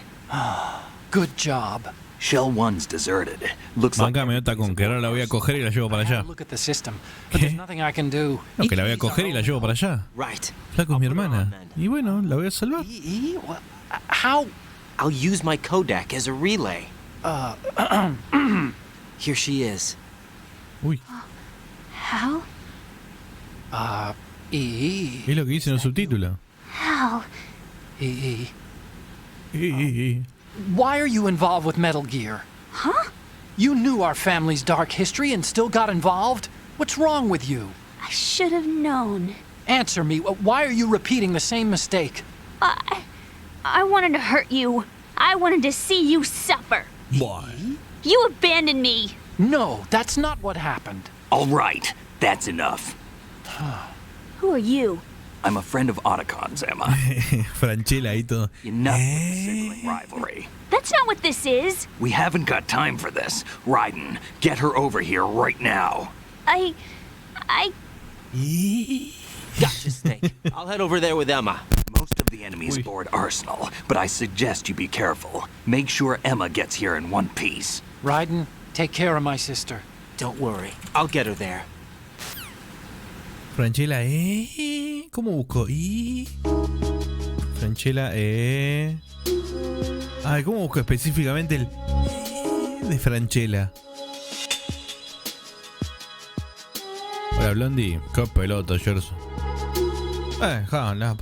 B: Good job.
L: Shell 1's deserted. Looks like...
A: Banca me nota con que ahora la voy a coger y la llevo para allá.
B: Look at the system, but there's nothing I can do.
A: No, que la voy a coger y la llevo para allá.
G: Right.
A: Flaco es mi hermana. Y bueno, la voy a salvar.
G: How? I'll use my Kodak as a relay. Here she is.
A: Uy.
D: Hal?
A: Es lo que dice en el subtítulo.
D: Hal.
B: Why are you involved with Metal Gear?
D: Huh?
B: You knew our family's dark history and still got involved? What's wrong with you?
D: I should have known.
B: Answer me. Why are you repeating the same mistake?
D: I wanted to hurt you. I wanted to see you suffer.
A: Why?
D: You abandoned me.
B: No, that's not what happened.
L: All right, that's enough.
D: Who are you?
L: I'm a friend of Otacon's, Emma.
A: Franchella ahí todo.
L: Enough of the sibling rivalry.
D: That's not what this is.
L: We haven't got time for this. Raiden, get her over here right now.
G: Gotcha, Snake. I'll head over there with Emma.
L: Most of the enemies board Arsenal, but I suggest you be careful. Make sure Emma gets here in one piece.
B: Raiden, take care of my sister.
G: Don't worry, I'll get her there.
A: Franchella, ¿cómo busco? Franchella, Ay, ¿cómo busco específicamente el de Franchella? Hola, Blondie. Qué pelota, Gerson. Jala.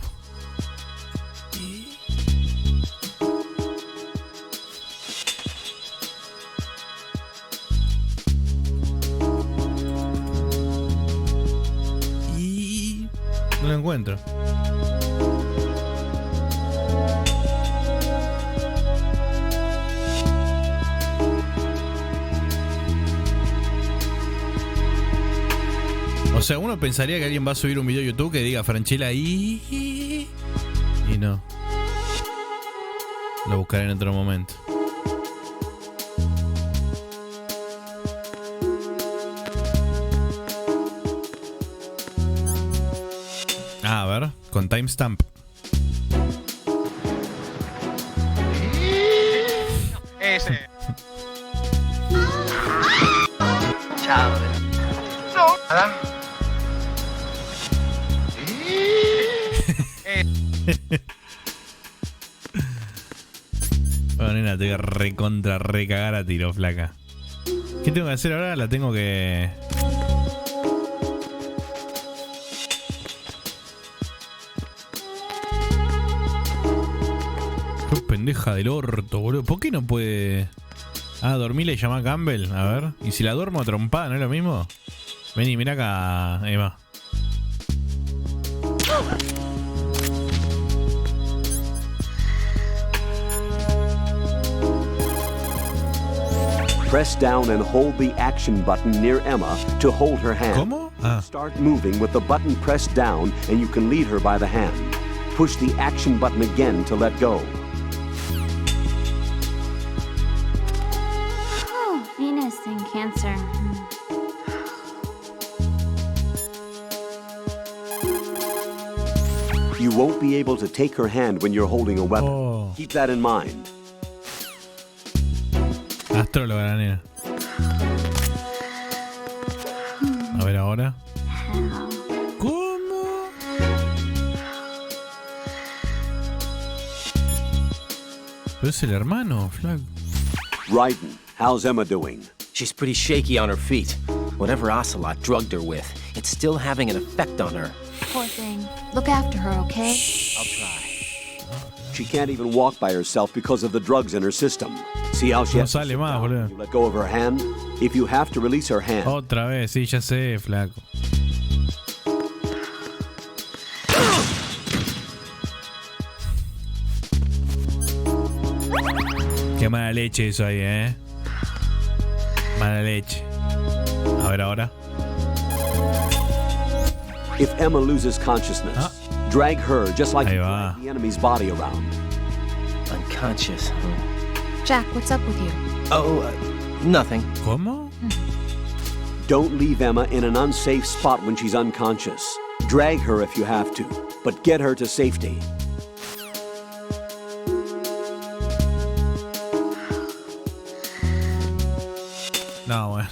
A: No lo encuentro. O sea, uno pensaría que alguien va a subir un video a YouTube que diga Franchella y no. Lo buscaré en otro momento. A ver, con timestamp.
W: Ese. Chao. No. Nada.
A: Bueno, nena, te voy a recagar a tiro, flaca. ¿Qué tengo que hacer ahora? La tengo que... Qué pendeja del orto, boludo. ¿Por qué no puede...? Dormirla y llamar a Campbell. A ver. ¿Y si la duermo a trompada, no es lo mismo? Vení, mira acá, Emma.
C: Press down and hold the action button near Emma to hold her hand.
A: ¿Cómo?
C: Start moving with the button pressed down and you can lead her by the hand. Push the action button again to let go.
D: Oh, Venus and Cancer.
C: You won't be able to take her hand when you're holding a weapon.
A: Oh.
C: Keep that in mind.
A: Astróloga, la nena. A ver ahora. ¿Cómo? Pero es el hermano, flaco.
C: Raiden, how's Emma doing?
G: She's pretty shaky on her feet. Whatever Ocelot drugged her with, it's still having an effect on her.
F: Poor thing. Look after her, okay?
G: I'll try.
C: She can't even walk by herself because of the drugs in her system. See how she
A: No
C: has to
A: sale
C: sit
A: más,
C: down
A: boludo.
C: when you let go of her hand? If you have to release her hand,
A: Otra vez, sí, ya sé, flaco. Qué mala leche eso ahí, Mala leche. A ver ahora.
C: If Emma loses consciousness, drag her just like you drag the enemy's body around.
G: Unconscious, huh?
F: Jack, what's up with you?
G: Oh, nothing.
A: ¿Cómo?
C: Don't leave Emma in an unsafe spot when she's unconscious. Drag her if you have to, but get her to safety.
A: No, bueno.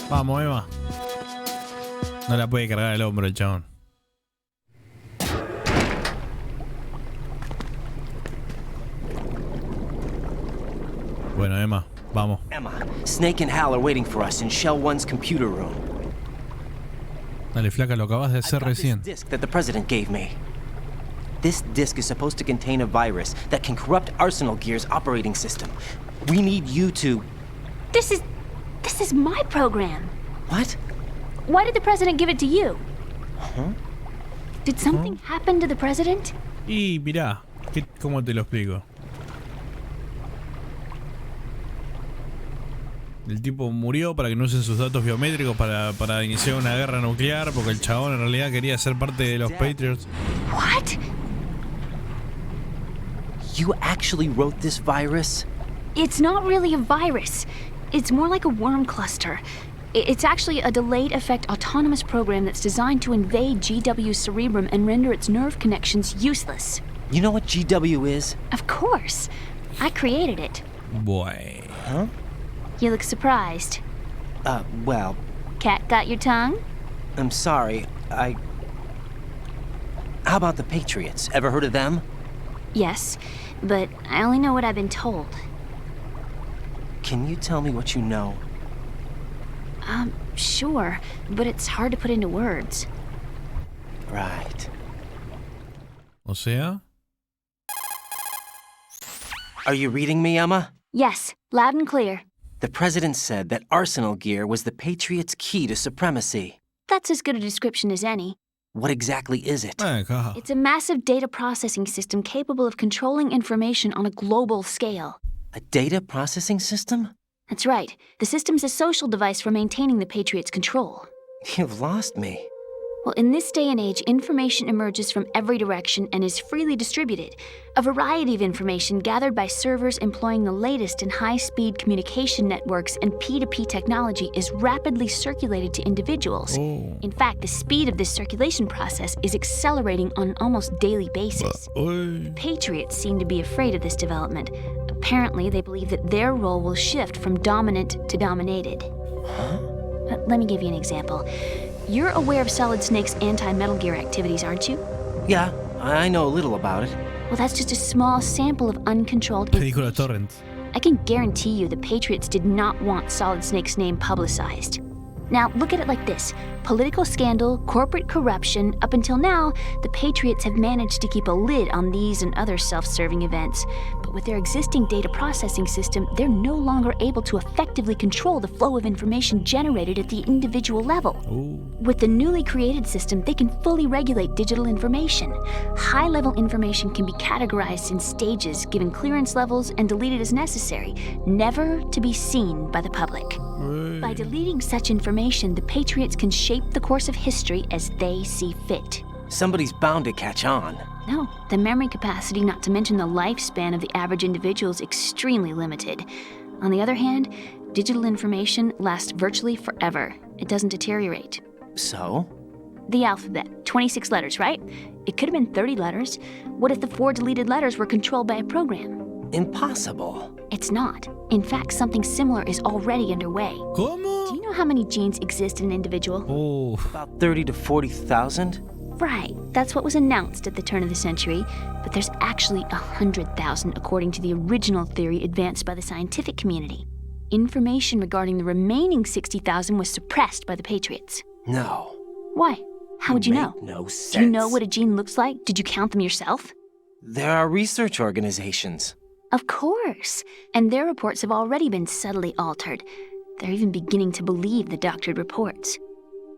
A: Vamos, Eva. No la puede cargar el hombro el chabón. Bueno, Emma, vamos.
G: Emma, Snake and Hal are waiting for us in Shell 1's computer room.
A: Dale, flaca, lo acabas de hacer recién.
G: This disk that the president gave me. This disk is supposed to contain a virus that can corrupt Arsenal Gear's operating system. We need you to...
D: This is my program.
G: What?
D: Why did the president give it to you?
G: Huh?
D: Did something happen to the president?
A: Y mirá, ¿cómo te lo explico? El tipo murió para que no usen sus datos biométricos para iniciar una guerra nuclear, porque el chabón en realidad quería ser parte de los Patriots.
D: What?
G: You actually wrote this virus?
D: It's not really a virus. It's more like a worm cluster. It's actually a delayed effect autonomous program that's designed to invade GW's cerebrum and render its nerve connections useless.
G: You know what GW is?
D: Of course. I created it.
A: Boy.
G: Huh?
D: You look surprised.
G: Well...
D: Cat got your tongue?
G: I'm sorry, How about the Patriots? Ever heard of them?
D: Yes, but I only know what I've been told.
G: Can you tell me what you know?
D: Sure, but it's hard to put into words.
G: Right.
A: O sea?
G: Are you reading me, Emma?
D: Yes, loud and clear.
G: The president said that Arsenal Gear was the Patriots' key to supremacy.
D: That's as good a description as any.
G: What exactly is it?
D: It's a massive data processing system capable of controlling information on a global scale.
G: A data processing system?
D: That's right. The system's a social device for maintaining the Patriots' control.
G: You've lost me.
D: Well, in this day and age, information emerges from every direction and is freely distributed. A variety of information gathered by servers employing the latest in high-speed communication networks and P2P technology is rapidly circulated to individuals. In fact, the speed of this circulation process is accelerating on an almost daily basis. The Patriots seem to be afraid of this development. Apparently, they believe that their role will shift from dominant to dominated.
G: Huh?
D: Let me give you an example. You're aware of Solid Snake's anti-Metal Gear activities, aren't you?
G: Yeah, I know a little about it.
D: Well, that's just a small sample of uncontrolled
A: Película Torrent.
D: I can guarantee you the Patriots did not want Solid Snake's name publicized. Now, look at it like this. Political scandal, corporate corruption, up until now, the Patriots have managed to keep a lid on these and other self-serving events. But with their existing data processing system, they're no longer able to effectively control the flow of information generated at the individual level. With the newly created system, they can fully regulate digital information. High-level information can be categorized in stages, given clearance levels, and deleted as necessary, never to be seen by the public. By deleting such information, the Patriots can shape the course of history as they see fit.
G: Somebody's bound to catch on.
D: No, the memory capacity, not to mention the lifespan of the average individual, is extremely limited. On the other hand, digital information lasts virtually forever. It doesn't deteriorate.
G: So?
D: The alphabet, 26 letters, right? It could have been 30 letters. What if the 4 deleted letters were controlled by a program?
G: Impossible.
D: It's not. In fact, something similar is already underway.
A: ¿Cómo?
D: Do you know how many genes exist in an individual?
G: About 30 to 40,000?
D: Right. That's what was announced at the turn of the century. But there's actually 100,000 according to the original theory advanced by the scientific community. Information regarding the remaining 60,000 was suppressed by the Patriots.
G: No.
D: Why? How would you know?
G: No sense.
D: Do you know what a gene looks like? Did you count them yourself?
G: There are research organizations.
D: Of course. And their reports have already been subtly altered. They're even beginning to believe the doctored reports.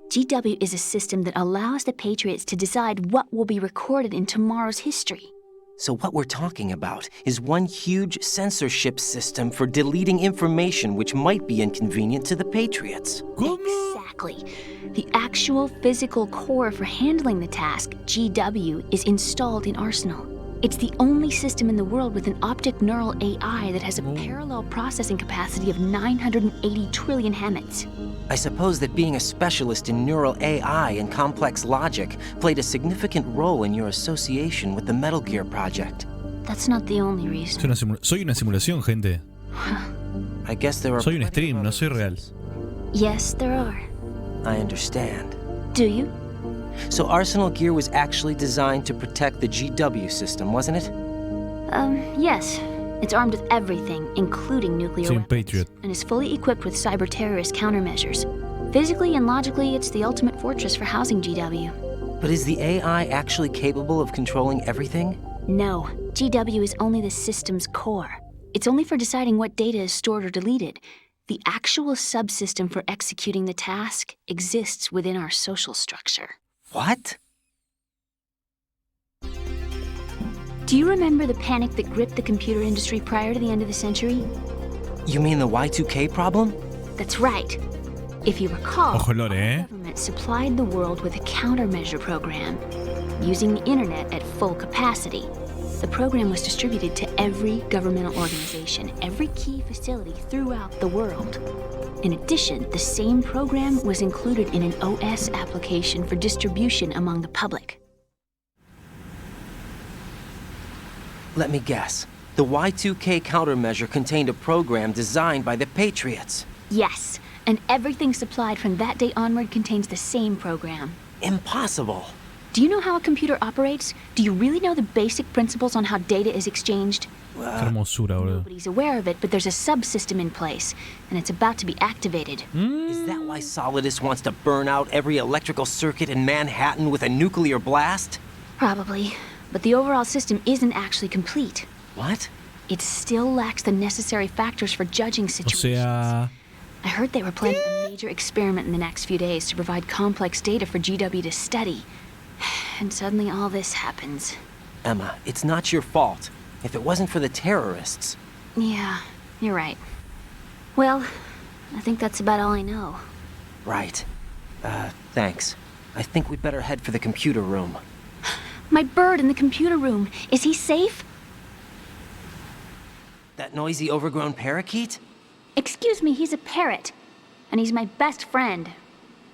D: GW is a system that allows the Patriots to decide what will be recorded in tomorrow's history.
G: So what we're talking about is one huge censorship system for deleting information which might be inconvenient to the Patriots.
D: Exactly. The actual physical core for handling the task, GW, is installed in Arsenal. It's the only system in the world with an optic neural AI that has a parallel processing capacity of 980 trillion Hammets.
G: I suppose that being a specialist in neural AI and complex logic played a significant role in your association with the Metal Gear project.
D: That's not the only reason.
A: Soy una simulación, gente.
G: I guess there are.
A: Soy un stream, no soy real.
D: Yes, there are.
G: I understand.
D: Do you?
G: So Arsenal Gear was actually designed to protect the GW system, wasn't it?
D: Yes. It's armed with everything, including nuclear weapons,
A: Patriot.
D: and is fully equipped with cyber-terrorist countermeasures. Physically and logically, it's the ultimate fortress for housing GW.
G: But is the AI actually capable of controlling everything?
D: No. GW is only the system's core. It's only for deciding what data is stored or deleted. The actual subsystem for executing the task exists within our social structure.
G: What?
D: Do you remember the panic that gripped the computer industry prior to the end of the century?
G: You mean the Y2K problem?
D: That's right. If you recall,
A: Ojo, Lore,
D: the government supplied the world with a countermeasure program using the internet at full capacity. The program was distributed to every governmental organization, every key facility throughout the world. In addition, the same program was included in an OS application for distribution among the public.
G: Let me guess. The Y2K countermeasure contained a program designed by the Patriots.
D: Yes, and everything supplied from that day onward contains the same program.
G: Impossible.
D: Do you know how a computer operates? Do you really know the basic principles on how data is exchanged?
A: Qué hermosura, boludo.
D: Nobody's aware of it, but there's a subsystem in place, and it's about to be activated.
G: Is that why Solidus wants to burn out every electrical circuit in Manhattan with a nuclear blast?
D: Probably, but the overall system isn't actually complete.
G: What?
D: It still lacks the necessary factors for judging situations. I heard they were planning a major experiment in the next few days to provide complex data for GW to study. And suddenly all this happens.
G: Emma, it's not your fault. If it wasn't for the terrorists...
D: Yeah, you're right. Well, I think that's about all I know.
G: Right. Thanks. I think we'd better head for the computer room.
D: My bird in the computer room. Is he safe?
G: That noisy, overgrown parakeet?
D: Excuse me, he's a parrot. And he's my best friend.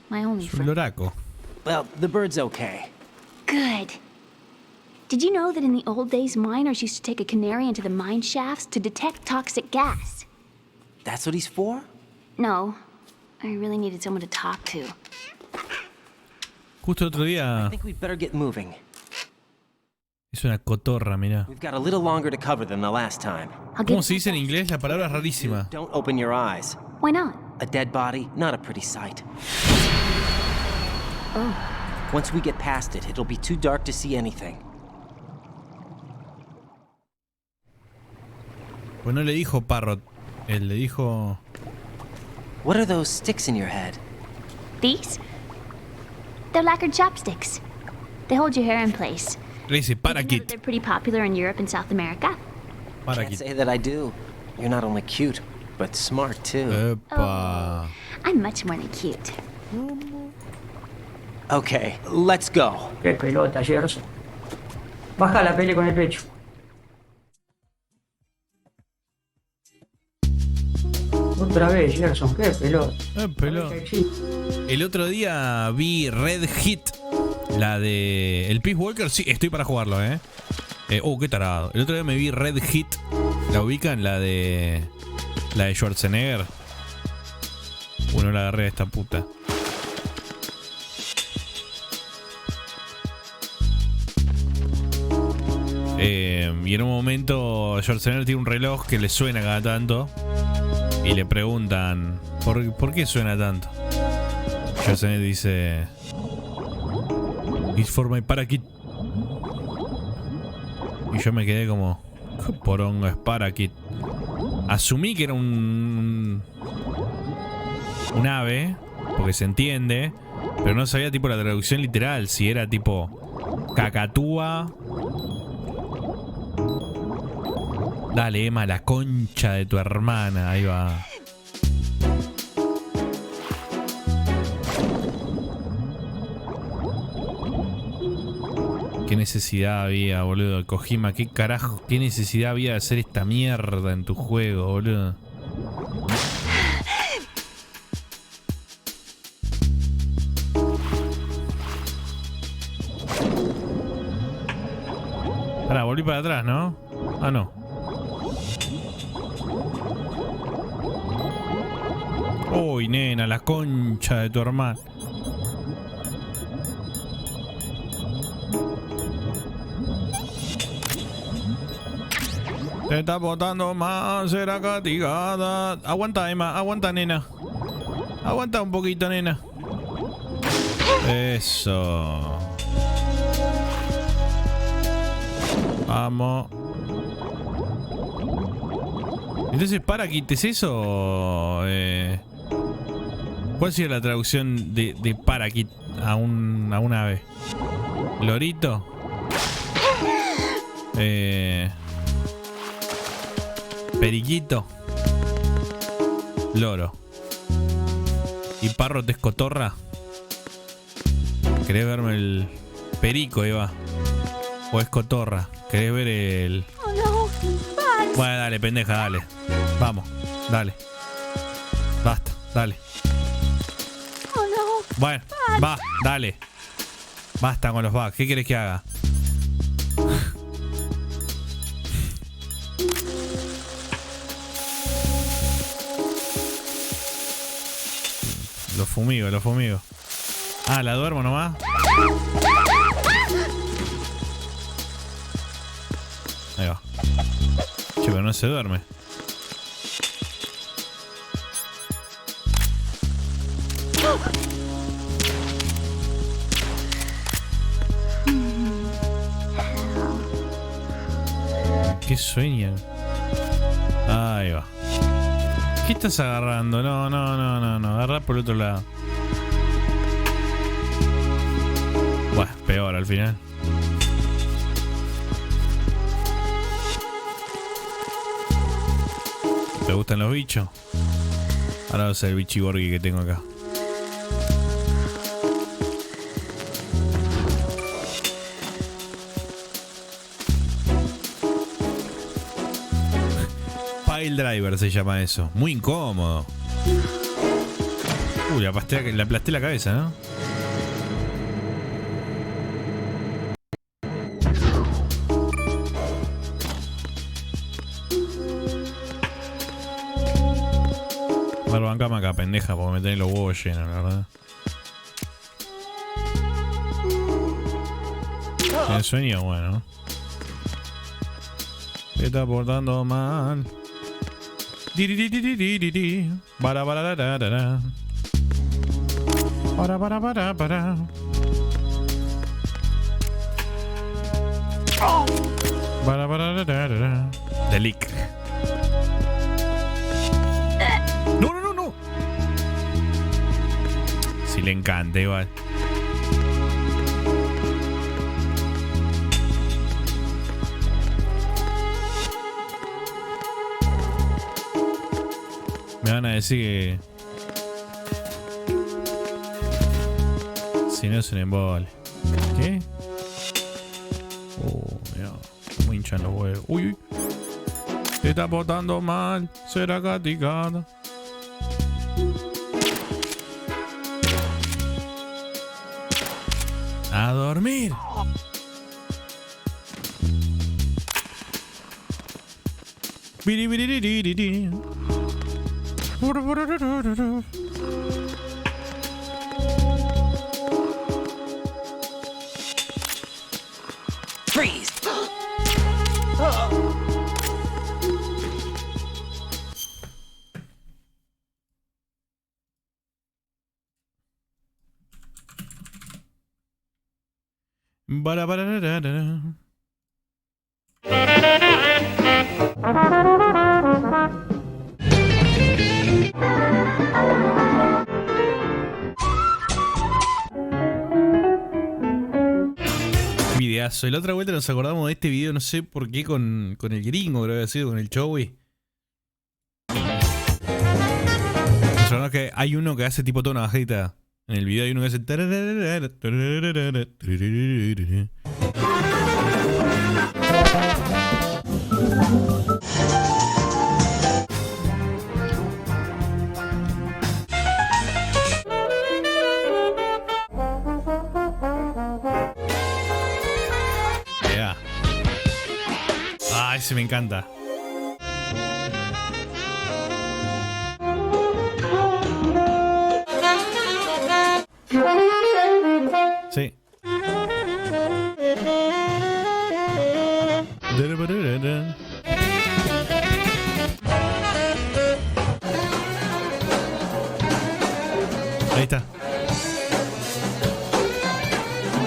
D: My only friend.
A: Loraco.
G: Well, the bird's okay.
D: Good. Did you know that in the old days, miners used to take a canary into the mine shafts to detect toxic gas?
G: That's what he's for?
D: No. I really needed someone to talk to.
A: Justo otro día.
G: I think we'd better get moving.
A: Es una cotorra, mira.
G: We've got a little longer to cover than the last time.
A: ¿Cómo se dice en inglés? La palabra es rarísima.
G: Don't open your eyes.
D: Why not?
G: A dead body, not a pretty sight.
D: Oh.
G: Once we get past it, it'll be too dark to see anything.
A: Pues no le dijo Parrot. Él le dijo...
G: What are those sticks in your head?
D: These? They're lacquered chopsticks. They hold your hair in place.
A: Le dice parakeet.
D: They're pretty popular in Europe and South America.
G: Can't say that I do. You're not only cute, but smart too.
A: Epa.
D: I'm much more than cute.
G: Okay, let's go.
J: Qué pelota, Gerson. Baja la pele con el pecho. Otra vez, Gerson, qué pelota.
A: El otro día vi Red Hit, la de el Peace Walker. Sí, estoy para jugarlo, qué tarado. El otro día me vi Red Hit. ¿La ubican? La de Schwarzenegger. Bueno, la agarré a esta puta. Y en un momento Schwarzenegger tiene un reloj que le suena cada tanto. Y le preguntan, ¿por qué suena tanto? Schwarzenegger dice, It's for my parakeet. Y yo me quedé como, ¿qué porongo es parakeet? Asumí que era un ave, porque se entiende, pero no sabía tipo la traducción literal, si era tipo cacatúa Dale, Emma, la concha de tu hermana. Ahí va. ¿Qué necesidad había, boludo? Kojima, ¿qué carajo? ¿Qué necesidad había de hacer esta mierda en tu juego, boludo? Pará, volví para atrás, ¿no? Ah, no. Uy, nena, la concha de tu hermano. Te está botando más, será castigada. Aguanta, Emma, aguanta, nena. Aguanta un poquito, nena. Eso. Vamos. Entonces, ¿paraquit es eso? ¿Cuál sería la traducción de paraquit a un ave? ¿Lorito? Periquito. Loro. ¿Y parro te escotorra? ¿Querés verme el perico, Eva? ¿O escotorra? ¿Querés ver el...?
D: Oh, no.
A: Bueno, dale, pendeja, dale. Vamos, dale. Basta, dale.
D: Oh, no.
A: Bueno, va, dale. Basta con los bugs. ¿Qué querés que haga? Lo fumigo, lo fumigo. Ah, la duermo nomás. Ahí va. Che, pero no se duerme. ¿Qué sueñan? Ahí va. ¿Qué estás agarrando? No. Agarrá por el otro lado. Bueno, peor al final. ¿Te gustan los bichos? Ahora va a ser el bichiborgui que tengo acá. Pile driver se llama eso. Muy incómodo. Uy, le aplasté la cabeza, ¿no? Bancame acá, pendeja, porque me tenés los huevos llenos, la verdad. ¿Tiene sueño? Bueno. Se está portando mal. Para. The leak. No. Si le encanta igual. Me van a decir que si no es un embole. ¿Qué? Mira, me hinchan los huevos. Uy. Te está portando mal, será castigada. A dormir.
G: Freeze.
A: videazo. Y la otra vuelta nos acordamos de este video, no sé por qué, con el gringo, creo que había sido, con el Joey. Nos acordamos que hay uno que hace tipo toda una bajita. En el video hay uno que hace... Yeah. Ah, ese me encanta. Sí. Ahí está.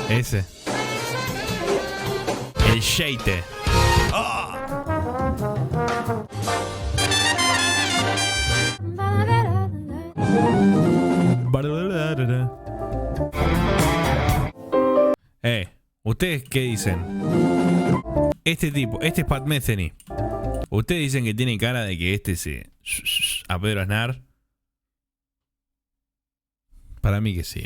A: Ese. El sheite. ¡Oh! ¿Ustedes qué dicen? Este tipo, este es Pat Metheny. ¿Ustedes dicen que tiene cara de que este se... a Pedro Aznar? Para mí que sí,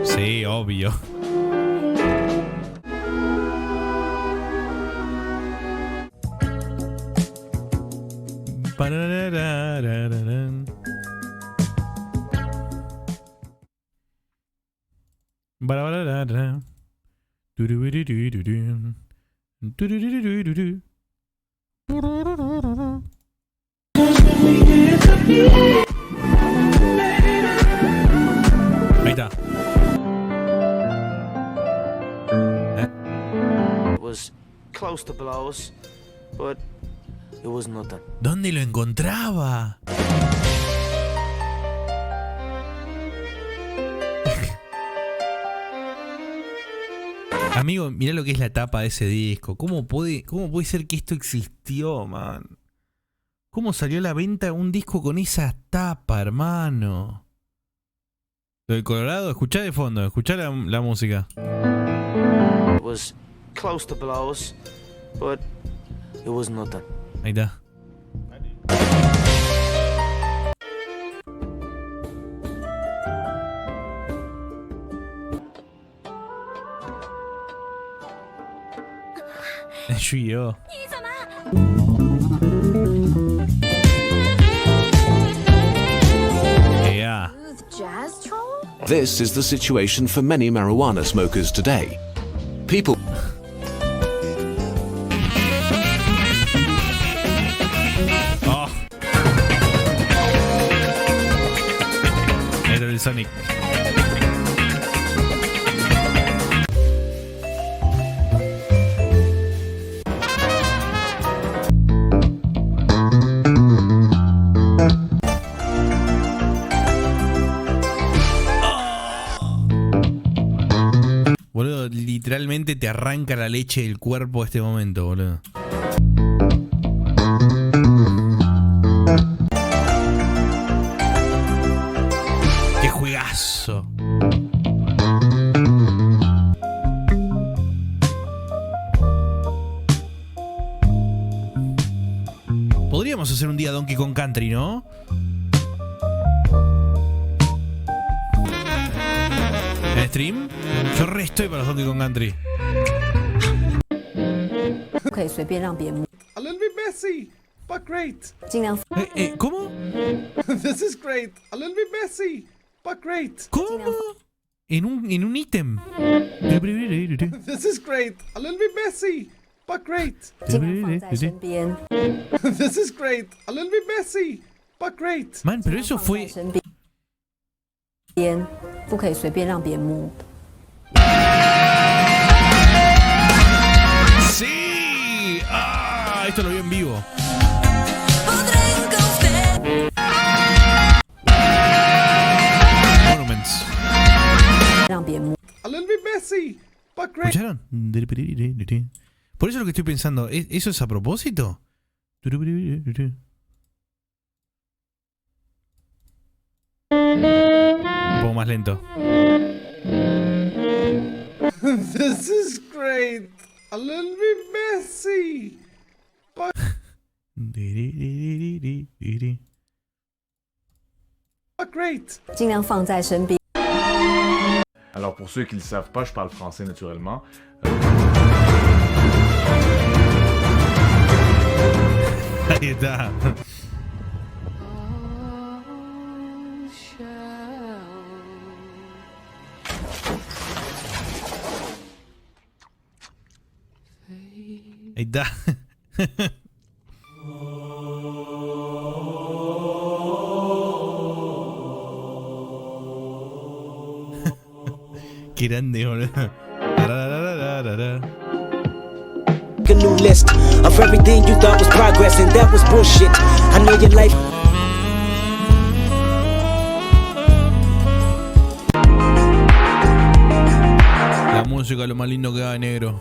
A: Sí, obvio. Ahí está.
G: It was close to blows, but it was nothing.
A: ¿Dónde lo encontraba? Amigo, mirá lo que es la tapa de ese disco. ¿Cómo puede ser que esto existió, man? ¿Cómo salió a la venta un disco con esa tapa, hermano? Lo del Colorado, escuchá de fondo, escuchá la música.
G: It was close to blows, but it was nothing.
A: Ahí está. Yu-Gi-Oh. Yeah.
F: Jazz troll?
E: This is the situation for many marijuana smokers today. People...
A: Oh. Era el Sonic. Boludo, literalmente te arranca la leche del cuerpo a este momento, boludo. ¡Qué juegazo! Podríamos hacer un día Donkey Kong Country, ¿no? ¿En stream? Yo re estoy para los Donkey Kong Country.
I: A little bit messy, but great.
A: ¿Cómo?
I: This is great. A little bit messy, but great.
A: ¿Cómo? En un ítem.
I: This is great. A little bit messy, but great. This is great. A little bit messy, but great.
A: Man, pero eso fue... ¡Sí! ¡Ah! Esto lo vi en vivo. Monuments.
I: A little bit messy, but great.
A: ¿Escucharon? Por eso es lo que estoy pensando. ¿Eso es a propósito? Un poco más lento.
N: This is great. A little bit messy. But great.
S: Alors pour ceux qui ne le savent pas, je parle français naturellement.
A: Ahí está. Ahí está. Qué grande, boludo.
T: A new list of everything you thought was progress, and that was bullshit. I know your life.
A: La música, lo más lindo que da, negro.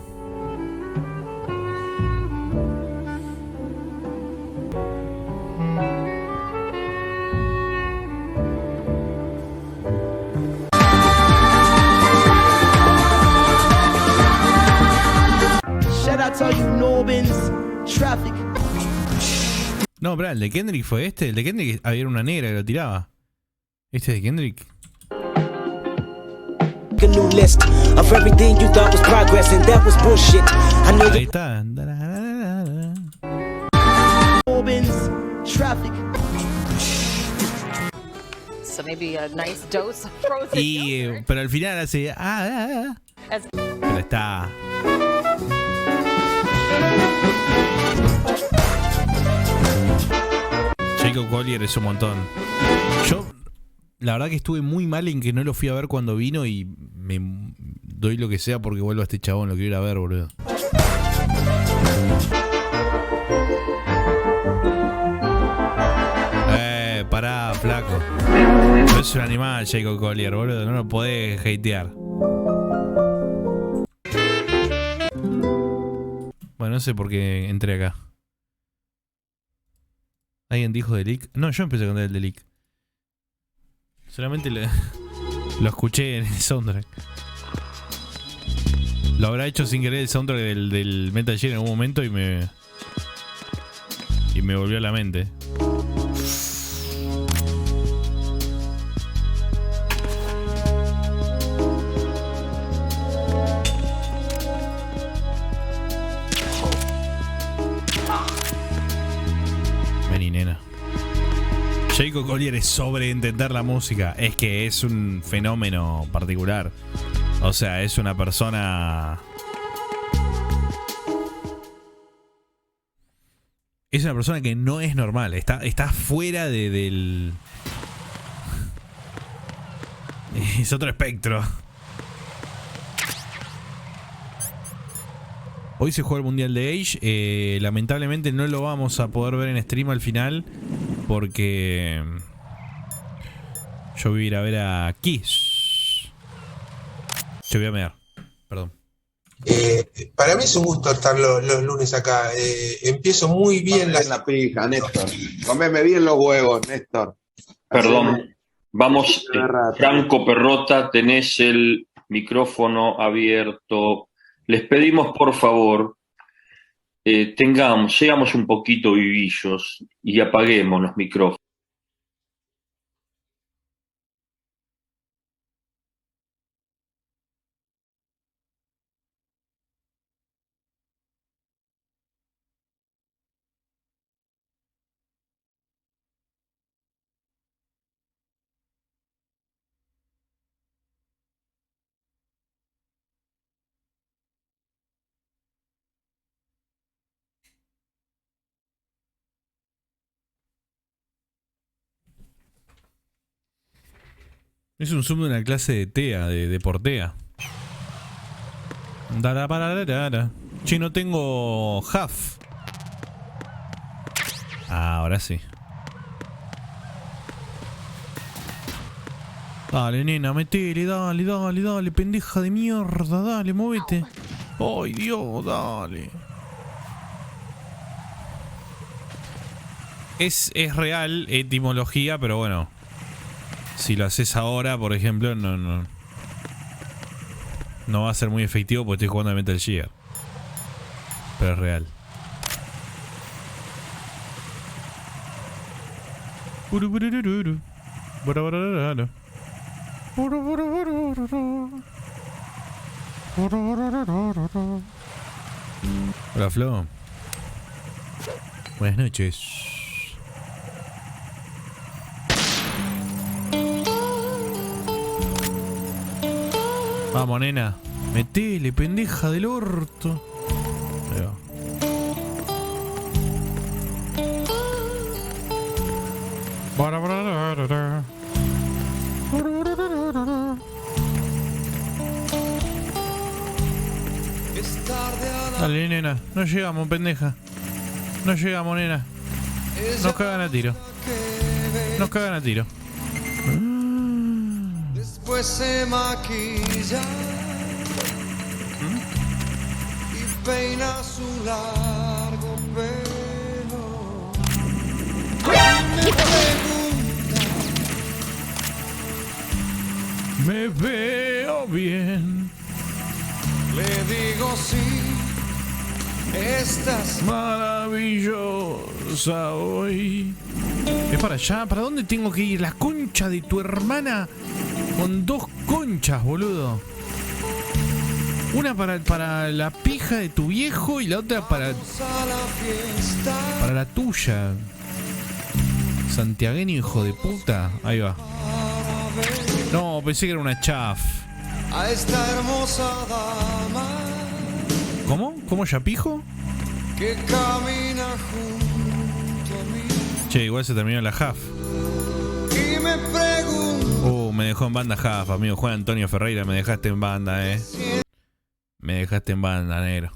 A: No, pero el de Kendrick fue este. El de Kendrick había una negra que lo tiraba. ¿Este es de Kendrick?
T: A new list of everything you thought was progress, and that was bullshit. I know
A: Ahí está.
X: Traffic. So maybe a nice dose of frozen yogurt.
A: Pero al final hace. Pero está. Jacob Collier es un montón. Yo, la verdad que estuve muy mal en que no lo fui a ver cuando vino y me doy lo que sea porque vuelvo a este chabón, lo quiero ir a ver, boludo. Pará, flaco. No es un animal, Jacob Collier, boludo. No lo podés hatear. Bueno, no sé por qué entré acá. ¿Alguien dijo de leak? No, yo empecé a contar el de leak. Solamente lo escuché en el soundtrack. Lo habrá hecho sin querer el soundtrack del Metal Gear en algún momento y me volvió a la mente. Vení, nena. Jacob Collier es sobreentender la música. Es que es un fenómeno particular. O sea, es una persona... Es una persona que no es normal. Está fuera del... Es otro espectro. Hoy se juega el Mundial de Age. Lamentablemente no lo vamos a poder ver en stream al final. Porque... yo voy a ir a ver a Kiss. Yo voy a mear. Perdón.
Y: Para mí es un gusto estar los lunes acá. Empiezo muy bien
Q: la pija, Néstor. Comeme bien los huevos, Néstor.
Z: Perdón. Vamos, Franco Perrota, tenés el micrófono abierto. Les pedimos, por favor, seamos un poquito vivillos y apaguemos los micrófonos.
A: Es un zoom de una clase de TEA, de Portea. Che, no tengo Huff. Ahora sí. Dale, nena, metele, dale, pendeja de mierda, dale, móvete. Ay, Dios, dale. Es real etimología, pero bueno. Si lo haces ahora, por ejemplo, no va a ser muy efectivo porque estoy jugando a Metal Gear. Pero es real. Hola, Flo. Buenas noches. Vamos, nena. Metele, pendeja del orto. Ahí va. Dale, nena. No llegamos, pendeja. No llegamos, nena. Nos cagan a tiro. Nos cagan a tiro.
M: Después se maquilla y peina su largo pelo.
A: Me veo bien.
M: Le digo sí, estás
A: maravillosa hoy. Es para allá. ¿Para dónde tengo que ir? La concha de tu hermana. Con dos conchas, boludo. Una para la pija de tu viejo y la otra para la tuya. Santiagueño, hijo de puta. Ahí va. No, pensé que era una chaf.
M: a esta hermosa dama.
A: ¿Cómo? ¿Cómo Yapijo?
M: Que camina junto a mí.
A: Che, igual se terminó la half.
M: Y me pregunto.
A: Me dejó en banda half, amigo. Juan Antonio Ferreira, me dejaste en banda, Me dejaste en banda, negro.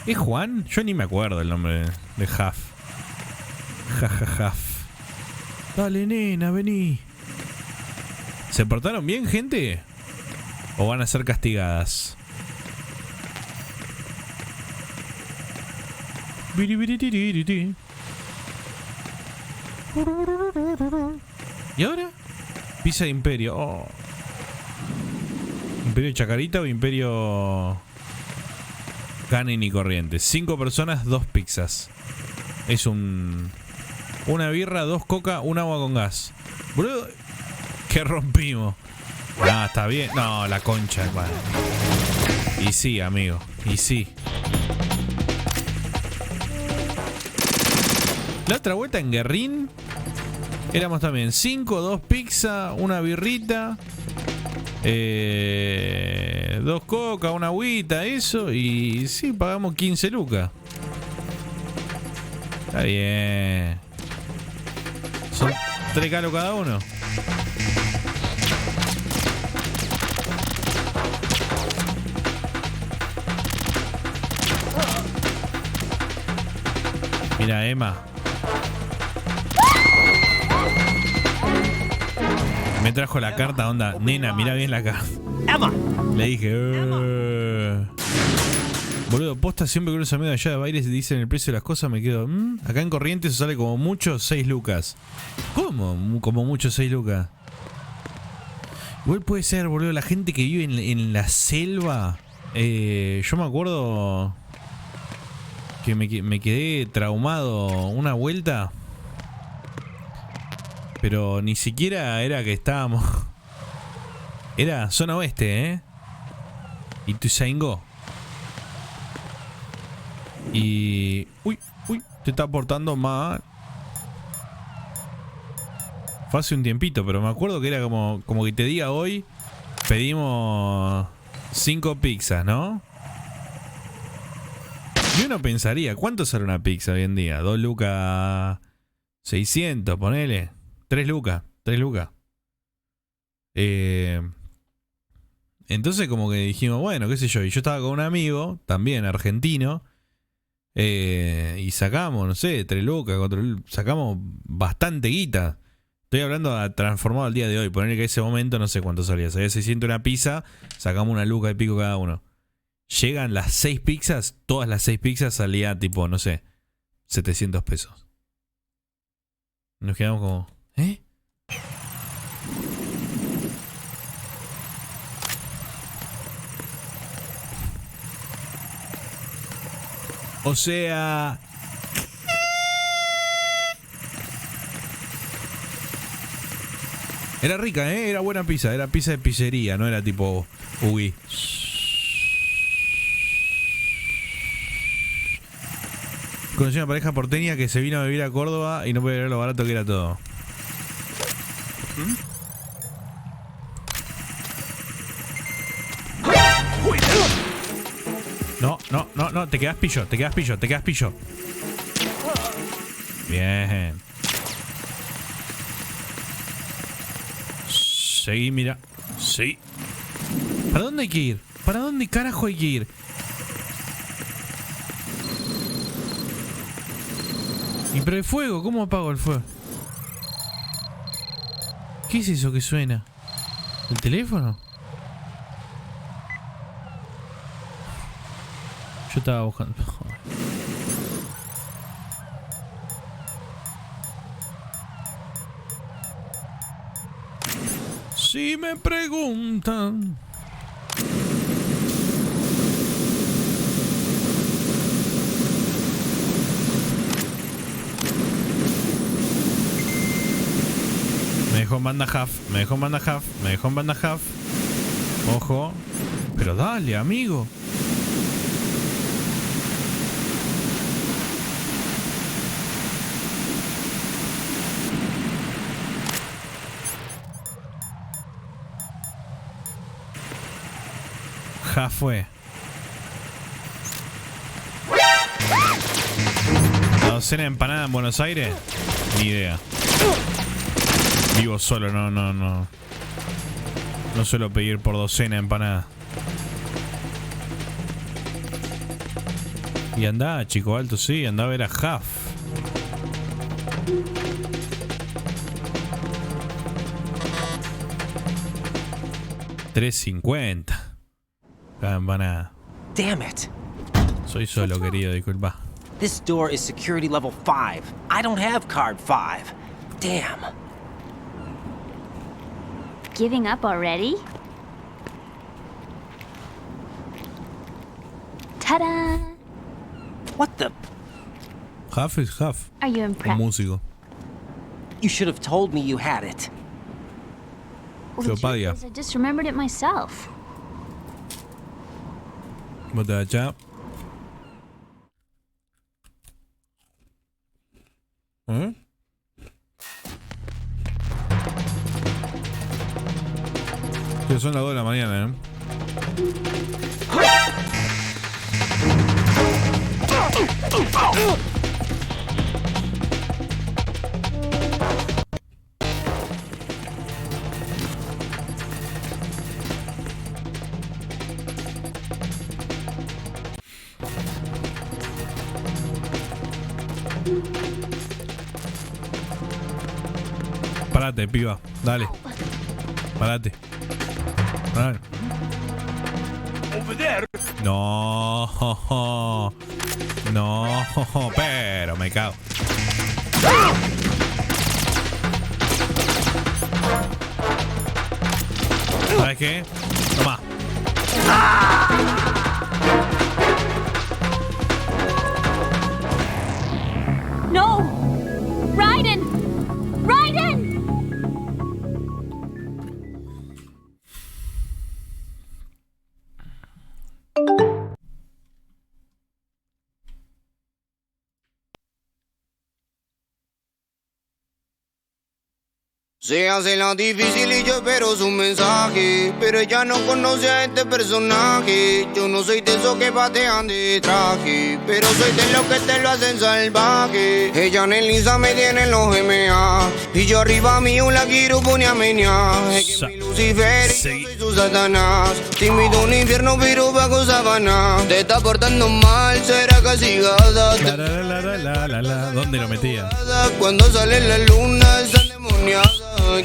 A: ¿Es Juan? Yo ni me acuerdo el nombre de half. Half. Dale, nena, vení. ¿Se portaron bien, gente? ¿O van a ser castigadas? ¿Y ahora? Pizza de Imperio. Oh. ¿Imperio Chacarita o Imperio Canin y Corriente? 5 personas, 2 pizzas. Es una birra, 2 coca, un agua con gas. Boludo, que rompimos. Ah, está bien. No, la concha, hermano. Y sí, amigo. Y sí. La otra vuelta en Guerrín éramos también 5, 2 pizza, una birrita, 2 coca, una agüita, eso. Y sí, pagamos 15 lucas. Está bien. Son 3 calos cada uno. Mira, Emma. Me trajo la carta, onda. Nena, mira bien la carta.
G: Emma.
A: Le dije, boludo, posta, siempre que unos amigos allá de bailes dicen el precio de las cosas, me quedo. Acá en Corrientes sale como mucho 6 lucas. ¿Cómo? Como mucho 6 lucas. Igual puede ser, boludo, la gente que vive en la selva. Yo me acuerdo que me quedé traumado una vuelta. Pero ni siquiera era que estábamos. Era zona oeste, Y Ituzaingó. Y... Uy, te está portando mal. Fue hace un tiempito, pero me acuerdo que era como que te diga hoy. Pedimos 5 pizzas, ¿no? Y uno pensaría, ¿cuánto sale una pizza hoy en día? 2 lucas 600, ponele. 3 lucas. Entonces como que dijimos, bueno, qué sé yo. Y yo estaba con un amigo, también argentino. Y sacamos, no sé, 3 lucas, 4 lucas. Sacamos bastante guita. Estoy hablando de transformado al día de hoy. Ponerle que ese momento no sé cuánto salía. Salía 600 una pizza, sacamos una luca y pico cada uno. Llegan las 6 pizzas, todas las 6 pizzas salía tipo, no sé, 700 pesos. Nos quedamos como, O sea... Era rica, ¿eh? Era buena pizza. Era pizza de pizzería, no era tipo Ugi. Conocí una pareja porteña que se vino a vivir a Córdoba y no puede ver lo barato que era todo. No, te quedas pillo. Bien. Seguí, mira. Sí. ¿Para dónde hay que ir? ¿Para dónde carajo hay que ir? ¿Y pero el fuego? ¿Cómo apago el fuego? ¿Qué es eso que suena? ¿El teléfono? Yo estaba buscando... Si me preguntan... Me dejó en banda half. Ojo. Pero dale, amigo. Half fue. ¿La docena de empanada en Buenos Aires? Ni idea. Vivo solo, no suelo pedir por docena de empanada. Y andá, chico alto, sí, andá a ver a Huff. $3.50 cada empanada.
G: Damn it.
A: Soy solo, querido, disculpa.
G: This door is security level 5. I don't have card 5. Damn.
D: Giving up already? Ta-da!
G: What the?
A: Huff is Huff.
D: Are you impressed?
A: Un músico.
G: You should have told me you had it.
D: Well, the truth is, I just remembered it myself.
A: Botella. ¿Eh? Ya son las 2 de la mañana, ¿eh? Parate, piba. Dale. Parate. Dale. No. No. Pero me cago. ¿Sabes qué? Toma.
D: No! Raiden! Raiden!
M: Se hace la difícil y yo espero su mensaje, pero ella no conoce a este personaje. Yo no soy de esos que patean de traje, pero soy de los que te lo hacen salvaje. Ella en el Insta me tiene en los MA, y yo arriba mío la quiero poner a menear. Es que mi Lucifer y yo soy su Satanás. Te invito a un infierno pero bajo sabana. Te está portando mal, será castigada.
A: ¿Dónde lo metía?
M: Cuando sale la luna está endemoniada.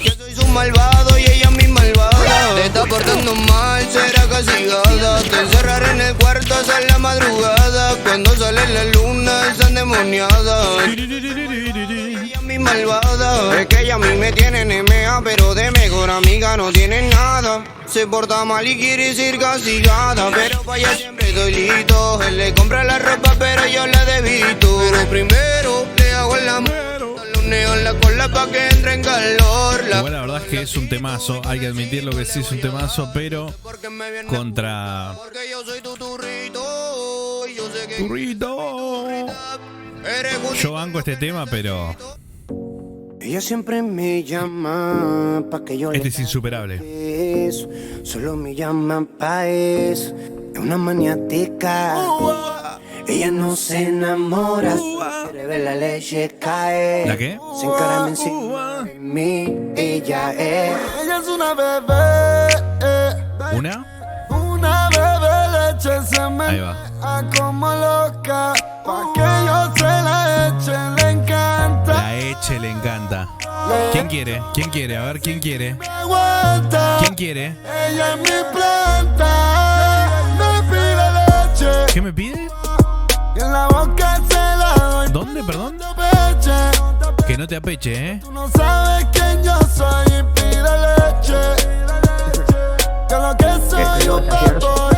M: Que soy su malvado y ella mi malvada. Te está portando mal, será castigada. Te encerraré en el cuarto hasta la madrugada. Cuando sale la luna está endemoniada. Ella mi malvada. Es que ella a mí me tiene NMA, pero de mejor amiga no tiene nada. Se porta mal y quiere ser castigada, pero para ella siempre estoy listo. Él le compra la ropa, pero yo la debito. Pero primero le hago el amor, luneo la cola pa' que entre en calor.
A: Bueno, la verdad es que es un temazo, hay que admitirlo que sí es un temazo, pero contra... ¡Turrito! Yo banco este tema, pero...
M: Ella siempre me llama pa' que yo
A: este es insuperable.
M: Eso, solo me llama pa' eso. Es una maniática. Ella no se enamora, quiere ver la leche caer.
A: ¿La qué?
M: Se encarama encima de mí. Ella es una bebé.
A: ¿Una?
M: Una bebé leche se me
A: Ahí va.
M: como loca. Pa' que yo se la eche, le encanta.
A: La eche le encanta. ¿Quién quiere? ¿Quién quiere? A ver, ¿quién quiere? ¿Quién quiere?
M: Ella es mi planta. Me pide leche.
A: ¿Qué me pide?
M: Y en la boca se la doy.
A: ¿Dónde, perdón? Que no te apeche, ¿eh?
M: Tú no sabes quién yo soy y pide leche. Yo lo que soy un pato.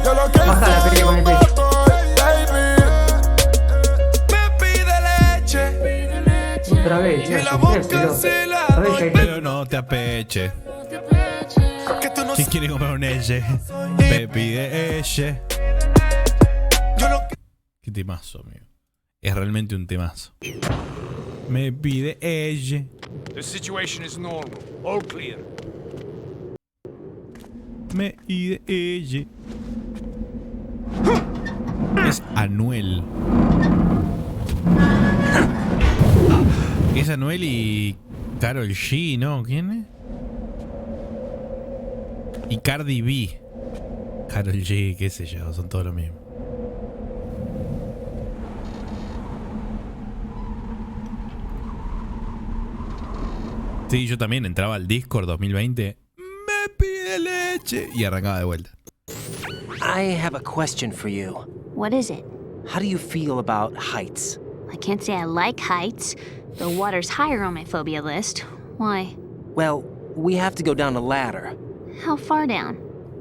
M: Yo lo que soy un pato.
I: Otra vez,
A: pero no te apeche. ¿Quién quiere comprar un Elle? Me pide Elle. Qué temazo, amigo. Es realmente un temazo. Me pide Elle.
W: The situation is normal. All clear.
A: Me pide Elle. Es Anuel. Es Anuel y Karol G, ¿no? ¿Quién es? Y Cardi B. Karol G, qué sé yo, son todos lo mismo. Sí, yo también entraba al Discord 2020. Me pide leche. Y arrancaba de vuelta.
G: I have a question for you.
D: What is it?
G: How do you feel about heights?
D: I can't say I like heights. The water's higher on my phobia list. Why?
G: Well, we have to go down a ladder.
D: How far down?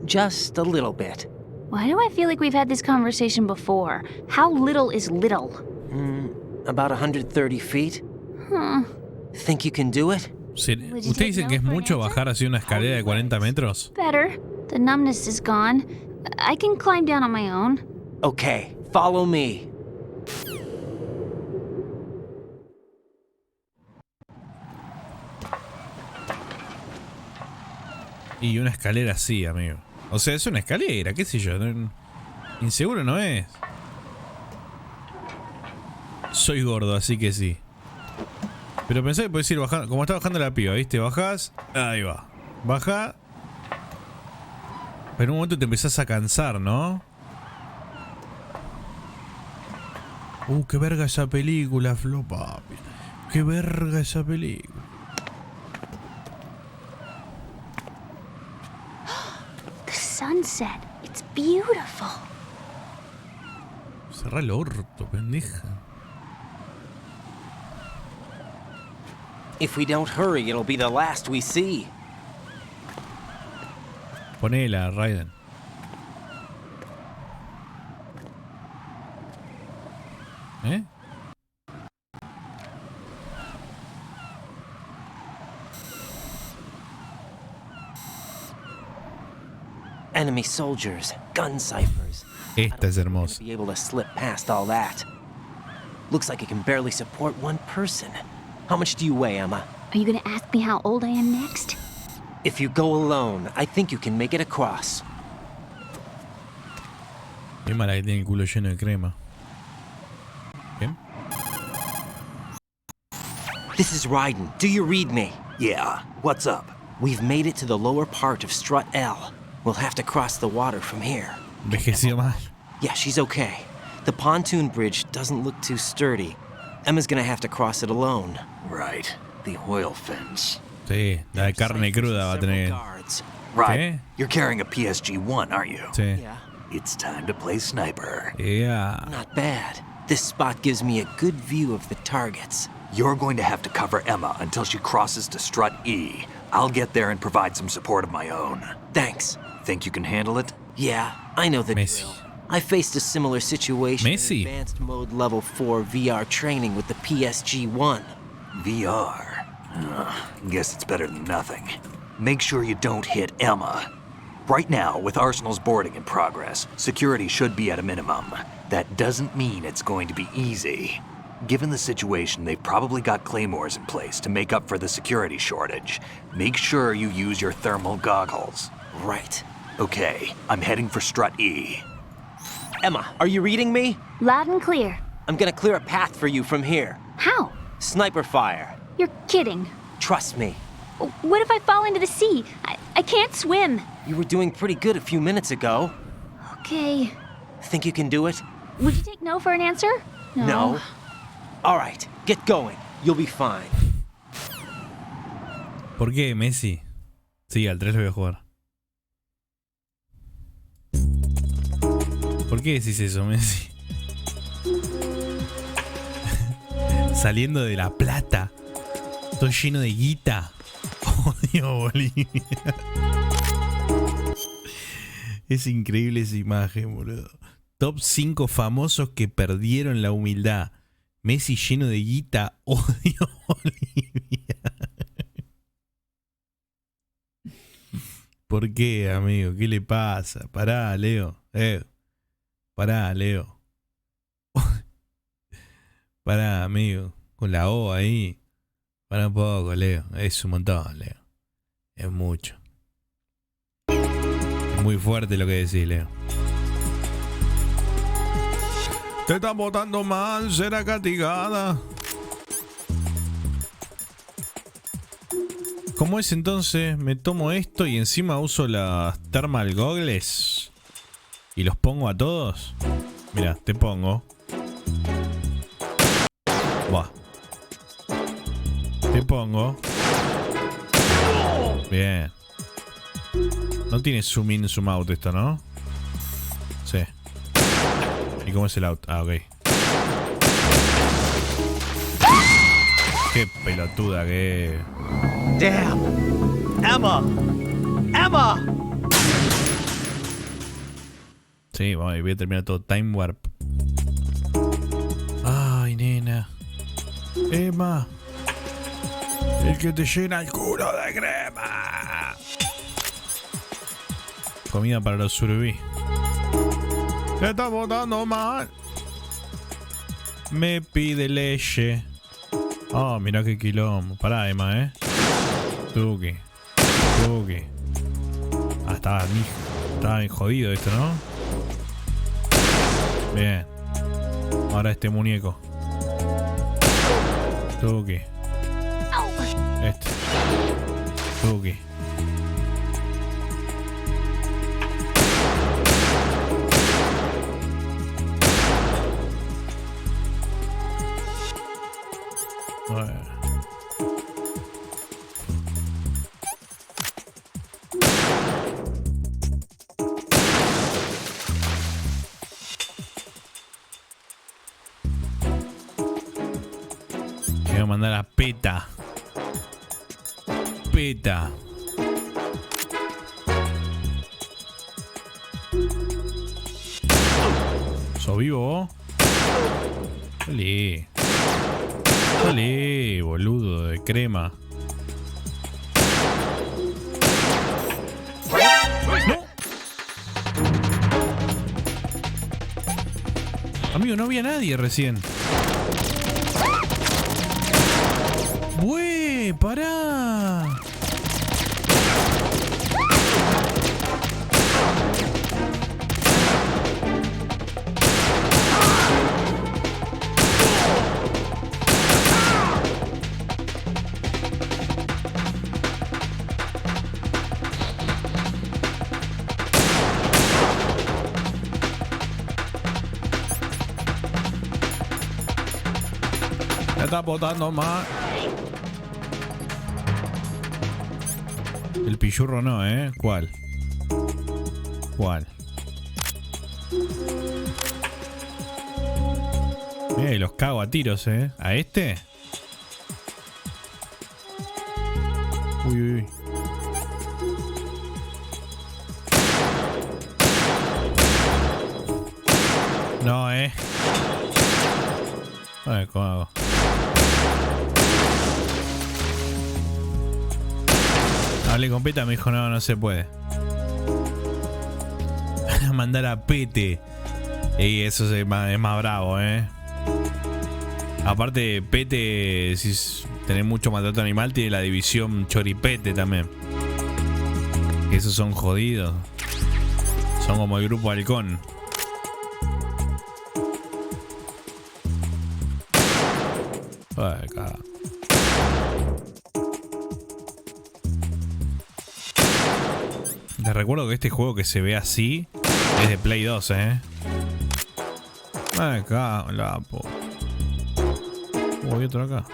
G: Just a little bit.
D: Why do I feel like we've had this conversation before? How little is little?
G: About 130 feet. Think you can do it?
A: ¿Usted dice que es mucho bajar así una escalera de 40 metros?
D: Better. The numbness is gone. I can climb down on my own.
G: Okay, follow me.
A: Y una escalera así, amigo. O sea, es una escalera, qué sé yo. Inseguro no es. Soy gordo, así que sí. Pero pensé que podés ir bajando. Como está bajando la piba, ¿viste? Bajás. Ahí va. Baja. Pero en un momento te empezás a cansar, ¿no? Qué verga esa película, Flo, papi. Qué verga esa película.
D: The sunset. It's beautiful.
A: Cerrá el orto, pendeja.
G: If we don't hurry, it'll be the last we see.
A: Ponela, Raiden. ¿Eh?
G: Enemy soldiers, gun ciphers.
A: Esta es hermosa.
G: Be able to slip past all that. Looks like it can barely support one person. How much do you weigh, Emma?
D: Are you gonna ask me how old I am next?
G: If you go alone, I think you can make it across.
A: Qué mala que tiene el culo lleno de crema. ¿Bien?
G: This is Raiden. Do you read me?
L: Yeah. What's up?
G: We've made it to the lower part of Strut L. We'll have to cross the water from here.
A: Envejeció mal.
G: Yeah, she's okay. The pontoon bridge doesn't look too sturdy. Emma's gonna have to cross it alone.
L: Right. The oil fence.
A: Sí, la de carne cruda va a tener.
L: Right.
A: ¿Qué?
L: You're carrying a PSG-1, aren't you?
A: Sí.
G: Yeah.
L: It's time to play sniper.
A: Yeah.
G: Not bad. This spot gives me a good view of the targets.
L: You're going to have to cover Emma until she crosses to strut E. I'll get there and provide some support of my own.
G: Thanks.
L: Think you can handle it?
G: Yeah, I know the drill. I faced a similar situation in advanced mode level 4 VR training with the PSG-1.
L: VR? Guess it's better than nothing. Make sure you don't hit Emma. Right now, with Arsenal's boarding in progress, security should be at a minimum. That doesn't mean it's going to be easy. Given the situation, they've probably got claymores in place to make up for the security shortage. Make sure you use your thermal goggles.
G: Right.
L: Okay, I'm heading for strut E.
G: Emma, are you reading me?
D: Loud and clear.
G: I'm gonna clear a path for you from here.
D: How?
G: Sniper fire.
D: You're kidding.
G: Trust me.
D: What if I fall into the sea? I can't swim.
G: You were doing pretty good a few minutes ago.
D: Okay.
G: Think you can do it?
D: Would you take no for an answer?
G: No. All right, get going. You'll be fine.
A: ¿Por qué, Messi? Sí, al 3 lo voy a jugar. ¿Por qué decís eso, Messi? Saliendo de La Plata. Estoy lleno de guita. Odio Bolivia. Es increíble esa imagen, boludo. Top 5 famosos que perdieron la humildad. Messi lleno de guita. Odio Bolivia. ¿Por qué, amigo? ¿Qué le pasa? Pará, Leo. Pará, Leo. Pará, amigo. Con la O ahí. Pará un poco, Leo. Es un montón, Leo. Es mucho. Es muy fuerte lo que decís, Leo. Te están votando mal, será castigada. ¿Cómo es entonces? Me tomo esto y encima uso las thermal goggles y los pongo a todos. Mira, te pongo. Buah. Te pongo. Bien. No tiene zoom in, zoom out esto, ¿no? Sí. ¿Y cómo es el out? Ah, ok. Qué pelotuda que...
G: Damn! Emma! Emma!
A: Sí, voy a terminar todo time warp. Ay, nena. Emma. El que te llena el culo de crema. Comida para los surubí. Se está botando mal. Me pide leche. Oh, mira qué quilombo. Pará, Emma, Tuki. Ah, estaba bien jodido esto, ¿no? Bien. Ahora este muñeco. Tuki. Este. Tuki. Bueno. Quiero mandar a Peta. Peta. ¿Sos vivo vos? Dale, boludo de crema. ¡No! Amigo, no había nadie recién. ¡Bue! ¡Pará! Me está botando más. El pichurro no, ¿Cuál? Los cago a tiros, ¿A este? Uy, uy. No, Ay, ¿cómo hago? Hablé con Peta, me dijo no se puede. Van a mandar a Pete. Y eso es más bravo, Aparte, Pete, si tenés mucho maltrato animal, tiene la división Choripete también. Esos son jodidos. Son como el grupo Halcón. Ay, cara. Les recuerdo que este juego que se ve así es de Play 2, Ay, la po. Hay otro acá.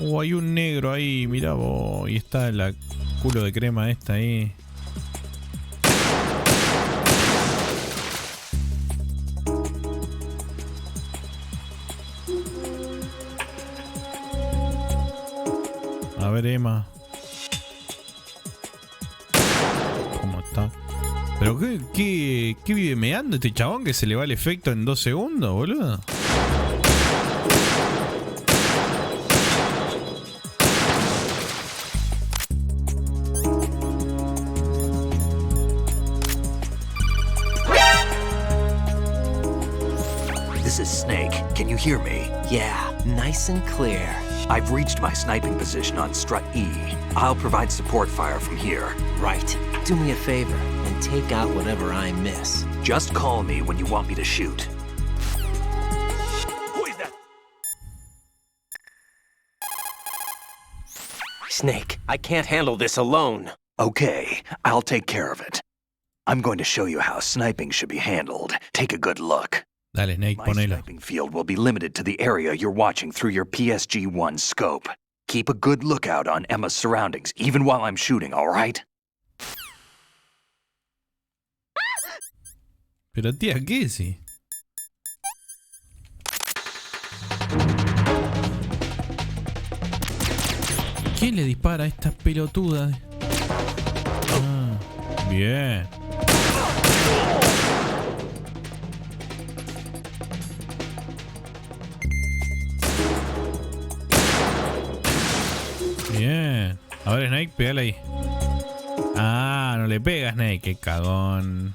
A: Hay un negro ahí, mirá vos. Y está la culo de crema esta ahí. A ver, Emma. ¿Cómo está? ¿Pero qué vive meando este chabón que se le va el efecto en 2 segundos, boludo?
L: This is Snake. Can you hear me?
G: Yeah, nice and clear.
L: I've reached my sniping position on Strut E. I'll provide support fire from here.
G: Right. Do me a favor and take out whatever I miss.
L: Just call me when you want me to shoot. Who is that?
G: Snake, I can't handle this alone.
L: Okay, I'll take care of it. I'm going to show you how sniping should be handled. Take a good look.
A: Dale, Snake,
L: My
A: ponelo.
L: sniping field will be limited to the area you're watching through your PSG-1 scope. Keep a good lookout on Emma's surroundings, even while I'm shooting, all right?
A: Pero tía, ¿qué es? ¿Quién le dispara a esta pelotuda? Ah, bien. Bien. A ver, Snake, pégale ahí. Ah, no le pega, Snake. Qué cagón.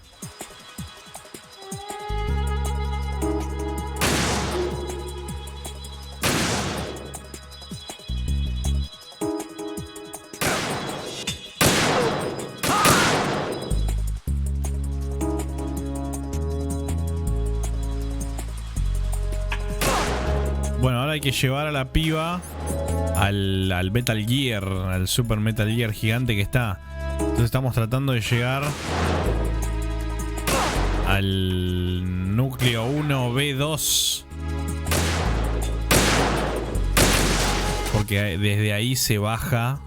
A: Bueno, ahora hay que llevar a la piba al Metal Gear, al Super Metal Gear gigante que está. Entonces estamos tratando de llegar al núcleo 1B2. Porque desde ahí se baja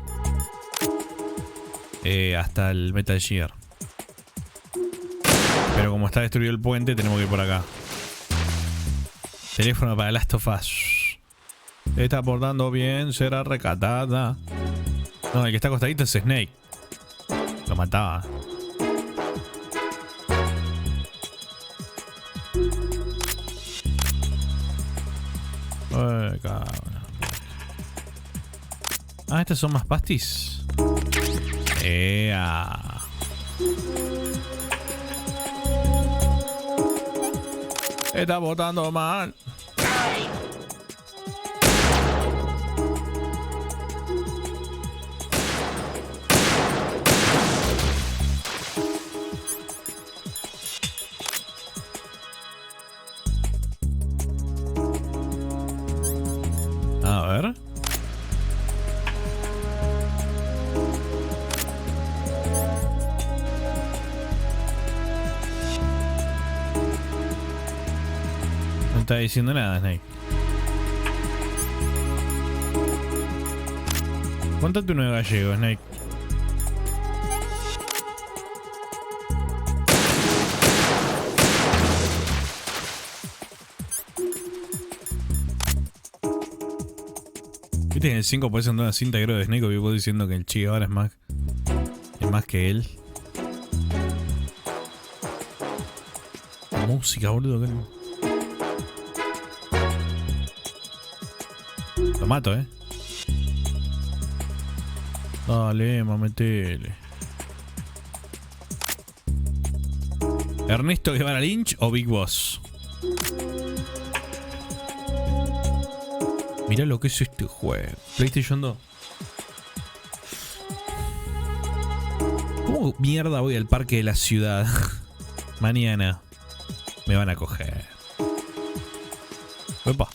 A: hasta el Metal Gear. Pero como está destruido el puente, tenemos que ir por acá. Teléfono para Last of Us. Se está portando bien, será recatada. No, el que está acostadito es Snake. Lo mataba. Ay, cabrón. Ah, estas son más pastis. Está botando mal. A ver. No está diciendo nada, Snake. Cuéntate uno de gallego, Snake. Viste que en el 5 podés andar una cinta creo de Snake, y vos diciendo que el Chi ahora es más que él. Música, boludo. Lo mato, Dale, Emma, metele. ¿Ernesto Guevara Lynch o Big Boss? Mirá lo que es este juego. PlayStation 2. ¿Cómo mierda voy al parque de la ciudad? Mañana me van a coger. Opa.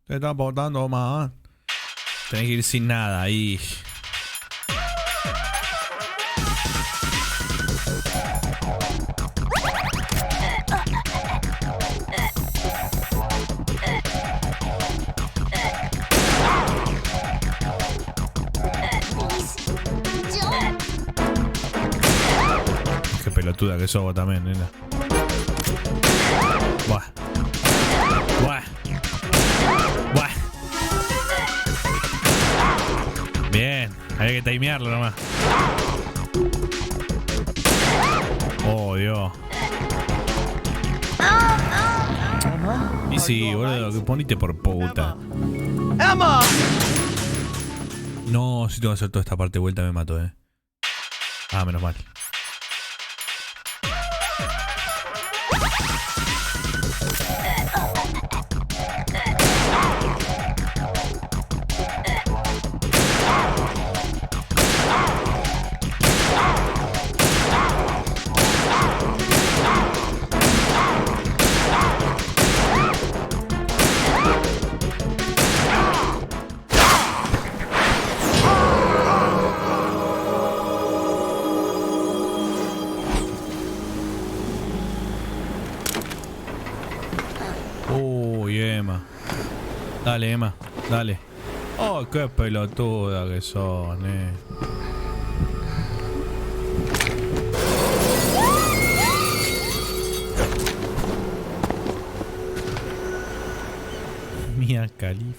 A: Te está botando más. Tenés que ir sin nada ahí. Qué pelotuda que sos vos también, nena. Buah. Buah. Buah. Bien, hay que timearlo nomás. Oh, Dios. Y sí, boludo, que ponite por puta.
W: Emma.
A: No, si tengo que hacer toda esta parte de vuelta me mato, Ah, menos mal. Dale, Emma, dale. Oh, qué pelotuda que son, Mia Khalifa.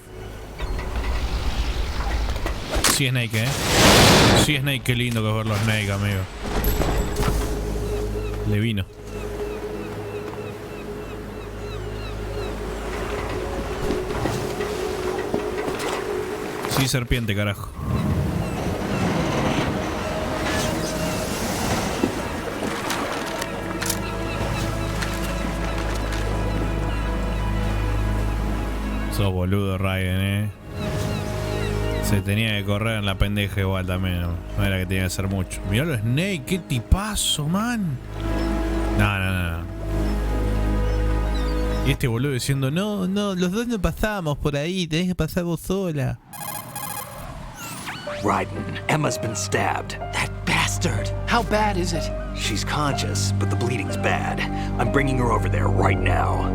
A: Sí, Snake, Sí, Snake, qué lindo que es verlo Snake, amigo. Le vino. Sí, serpiente, carajo. Sos boludo, Raiden, Se tenía que correr en la pendeja igual también. No era que tenía que hacer mucho. Mirá lo Snake, qué tipazo, man. No. Y este boludo diciendo, no, los dos no pasamos por ahí, tenés que pasar vos sola.
L: Raiden, Emma's been stabbed.
B: That bastard! How bad is it?
L: She's conscious, but the bleeding's bad. I'm bringing her over there right now.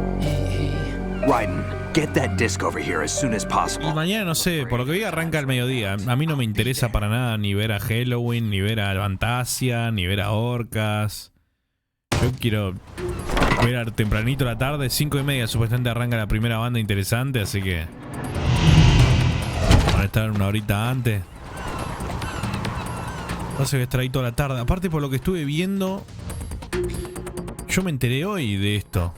L: Raiden, get that disc over here as soon as possible.
A: Y mañana no sé, por lo que vi arranca al mediodía. A mí no me interesa para nada ni ver a Halloween, ni ver a Fantasia, ni ver a Orcas. Yo quiero ver tempranito la tarde, 5:30 supuestamente arranca la primera banda interesante, así que van a estar una horita antes. No sé, voy a estar ahí toda la tarde. Aparte, por lo que estuve viendo, yo me enteré hoy de esto.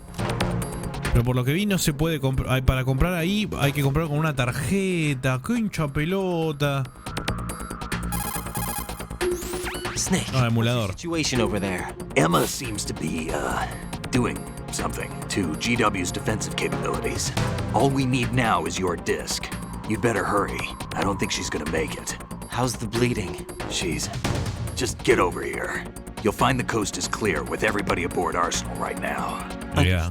A: Pero por lo que vi no se puede comprar. Para comprar ahí hay que comprar con una tarjeta. ¡Qué hincha pelota!
G: Snake,
A: no, emulador.
G: Situation over there.
L: Emma seems to be doing something to GW's defensive capabilities. All we need now is your disc. You'd better hurry. I don't think she's gonna make it.
G: How's the bleeding?
L: She's... Just get over here. You'll find the coast is clear with everybody aboard Arsenal right now.
A: Yeah.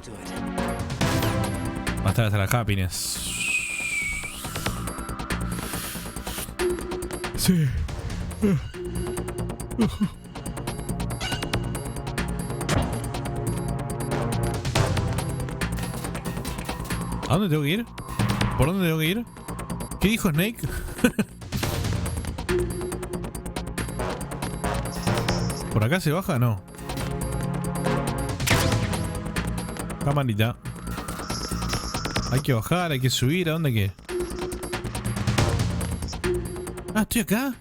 A: Va a estar hasta la happiness. Sí. ¿A dónde tengo que ir? ¿Por dónde tengo que ir? ¿Qué dijo Snake? ¿Por acá se baja? No. Camarita. Hay que bajar, hay que subir. ¿A dónde qué? Ah, estoy acá.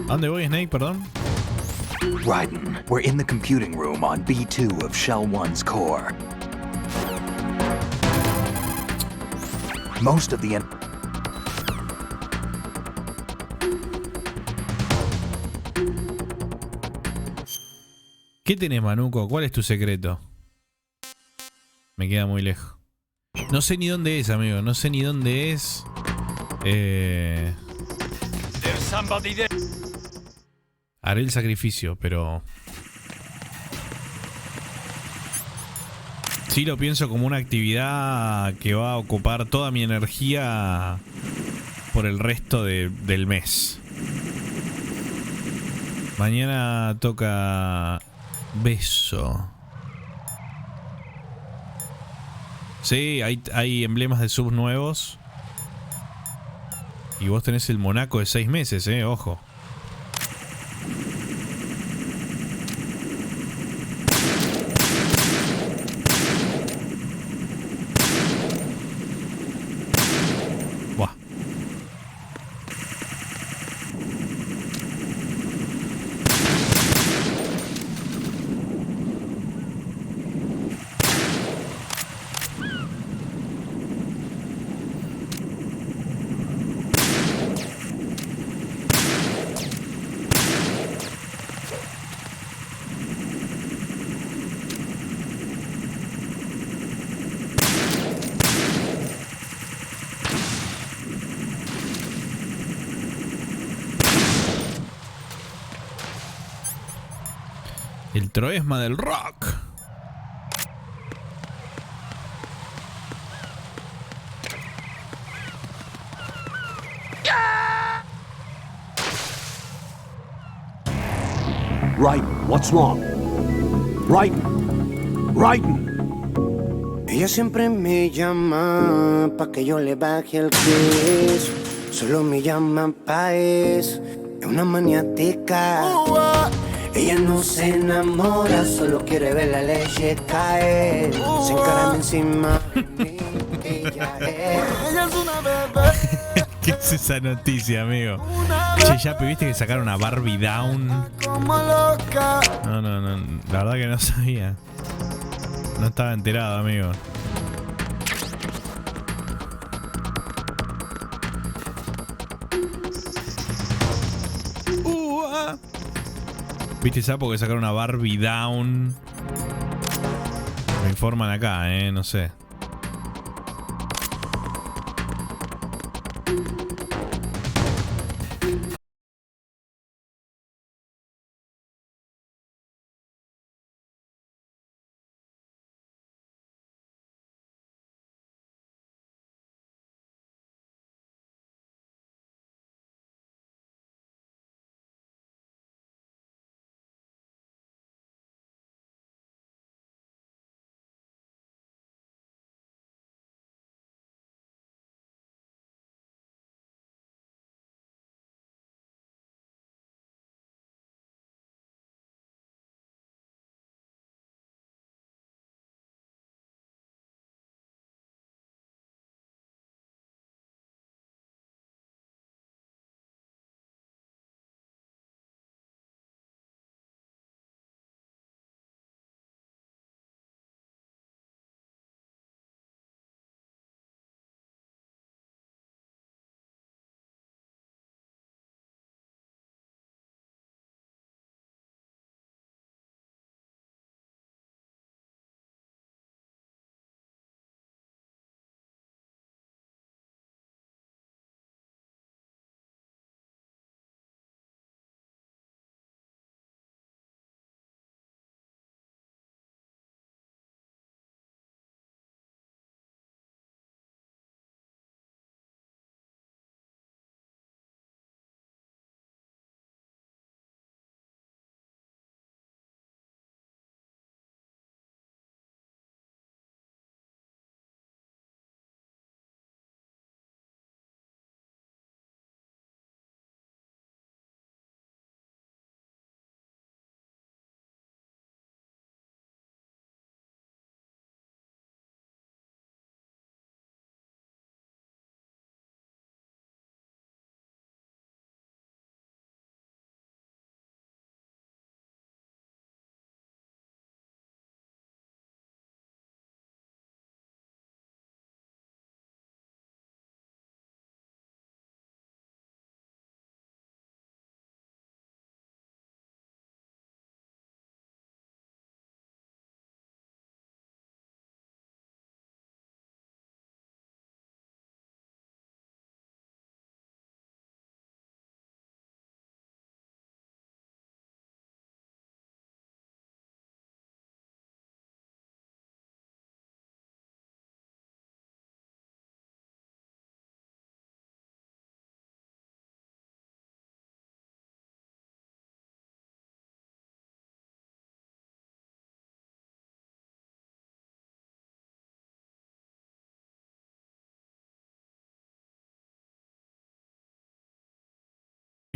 A: ¿A dónde voy, Snake? Perdón.
L: Raiden, we're in the computing room on B2 of Shell 1's core. Most of the...
A: ¿Qué tenés, Manuco? ¿Cuál es tu secreto? Me queda muy lejos. No sé ni dónde es, amigo. No sé ni dónde es. Haré el sacrificio, pero... Sí lo pienso como una actividad que va a ocupar toda mi energía por el resto del mes. Mañana toca... Beso. Sí, hay emblemas de subs nuevos. Y vos tenés el Monaco de 6 meses, ojo. Buah. El troesma del rock.
C: Raiden, what's wrong? Raiden! Raiden!
M: Ella siempre me llama pa' que yo le baje el queso. Solo me llama pa' eso. Es una maniática. Ella no se enamora, solo quiere ver la leche caer. Se encarama encima de mí. Ella es una bebé.
A: ¿Qué es esa noticia, amigo? Che, ya viste que sacaron a Barbie Down. No, la verdad que no sabía. No estaba enterado, amigo. ¿Viste, Sapo, que sacaron a Barbie Down? Me informan acá, no sé.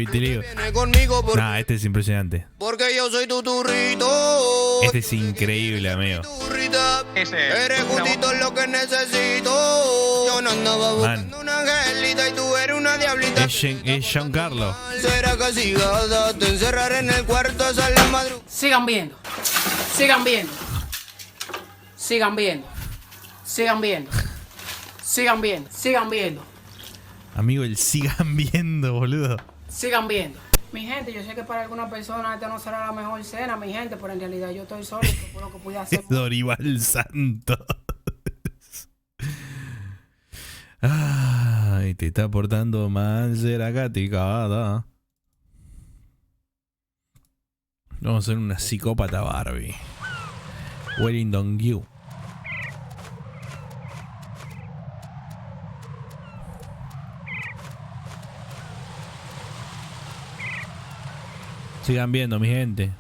A: Y te digo,
M: Viene conmigo porque,
A: nah, este es impresionante.
M: porque yo soy tu turrito.
A: Este es increíble, amigo.
M: Turrita, eres justito lo que necesito. Yo no andaba buscando una angelita y tú eres una diablita.
A: Es Giancarlo.
M: Será castigada, te encerraré en el cuarto hasta la madrugada.
K: Sigan viendo. Sigan viendo. Sigan viendo. Sigan viendo. Sigan viendo. Sigan viendo.
A: Amigo, el sigan viendo, boludo.
K: Sigan viendo. Mi gente, yo sé que para algunas personas esta no será la mejor cena, mi gente, pero en realidad yo estoy solo por lo que pude hacer.
A: Dorival Santos. Ay, te está portando mal, será caticada. Vamos a ser una psicópata Barbie. Wellington Q. Sigan viendo, mi gente.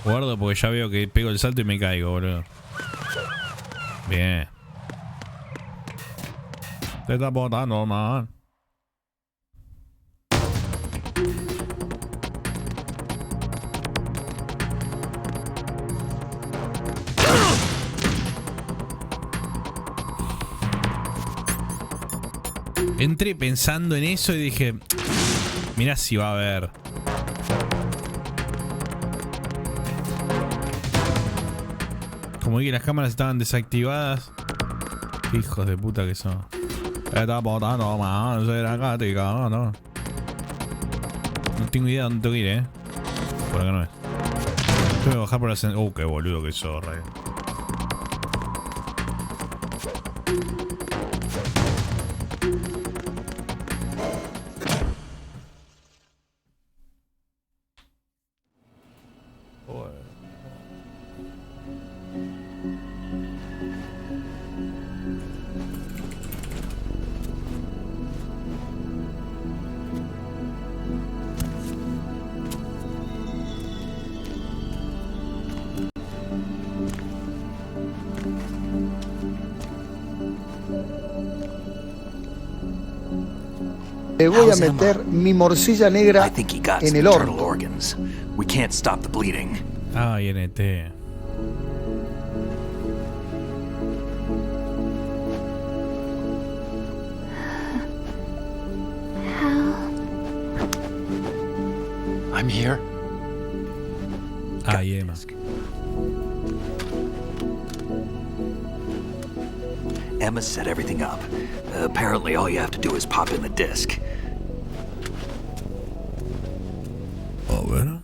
A: Guardo porque ya veo que pego el salto y me caigo, boludo. Bien. Te está botando, man. Entré pensando en eso y dije, mirá si va a haber. Como vi que las cámaras estaban desactivadas. Qué hijos de puta que son. Está botando más, será cática, no. No tengo idea de dónde tengo que ir, Por acá no es. Tengo que bajar por la qué boludo que zorra.
O: Le voy a meter mi morcilla negra en el horno.
L: We can't stop the bleeding.
A: Ay, NT.
B: I'm here.
A: Ay, Emma.
L: Emma set everything up. Apparently, all you have to do is pop in the disc.
A: A ver.